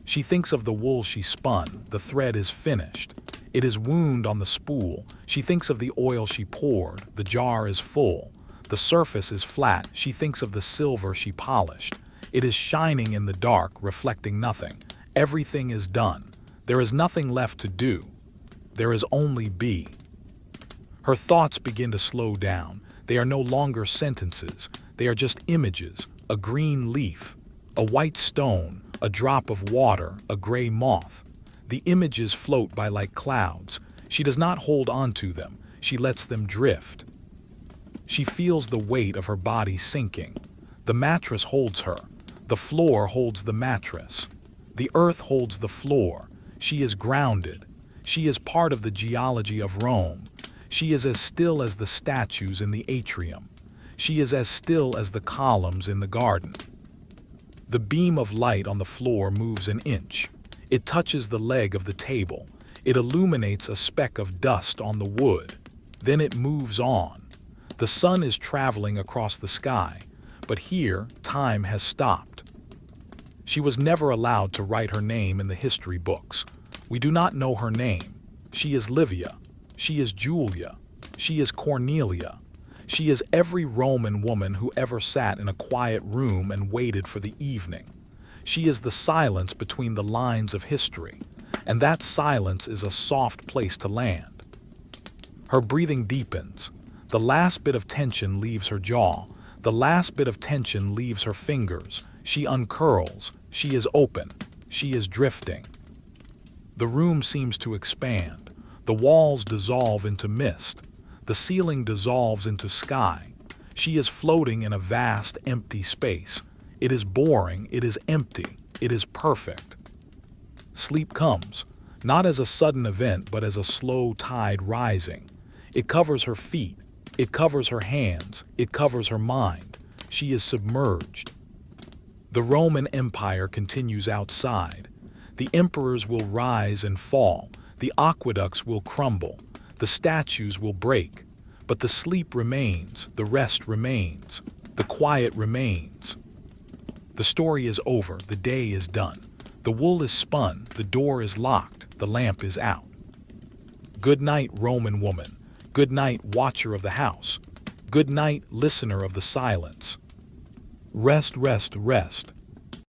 She thinks of the wool she spun. The thread is finished. It is wound on the spool. She thinks of the oil she poured. The jar is full. The surface is flat. She thinks of the silver she polished. It is shining in the dark, reflecting nothing. Everything is done. There is nothing left to do. There is only be. Her thoughts begin to slow down. They are no longer sentences. They are just images. A green leaf, a white stone, a drop of water, a gray moth. The images float by like clouds. She does not hold on to them. She lets them drift. She feels the weight of her body sinking. The mattress holds her. The floor holds the mattress. The earth holds the floor. She is grounded. She is part of the geology of Rome. She is as still as the statues in the atrium. She is as still as the columns in the garden. The beam of light on the floor moves an inch. It touches the leg of the table. It illuminates a speck of dust on the wood. Then it moves on. The sun is traveling across the sky, but here time has stopped. She was never allowed to write her name in the history books. We do not know her name. She is Livia. She is Julia. She is Cornelia. She is every Roman woman who ever sat in a quiet room and waited for the evening. She is the silence between the lines of history, and that silence is a soft place to land. Her breathing deepens. The last bit of tension leaves her jaw. The last bit of tension leaves her fingers. She uncurls. She is open. She is drifting. The room seems to expand. The walls dissolve into mist. The ceiling dissolves into sky. She is floating in a vast, empty space. It is boring. It is empty. It is perfect. Sleep comes, not as a sudden event, but as a slow tide rising. It covers her feet. It covers her hands. It covers her mind. She is submerged. The Roman Empire continues outside. The emperors will rise and fall. The aqueducts will crumble. The statues will break. But the sleep remains. The rest remains. The quiet remains. The story is over. The day is done. The wool is spun. The door is locked. The lamp is out. Good night, Roman woman. Good night, watcher of the house. Good night, listener of the silence. Rest, rest, rest.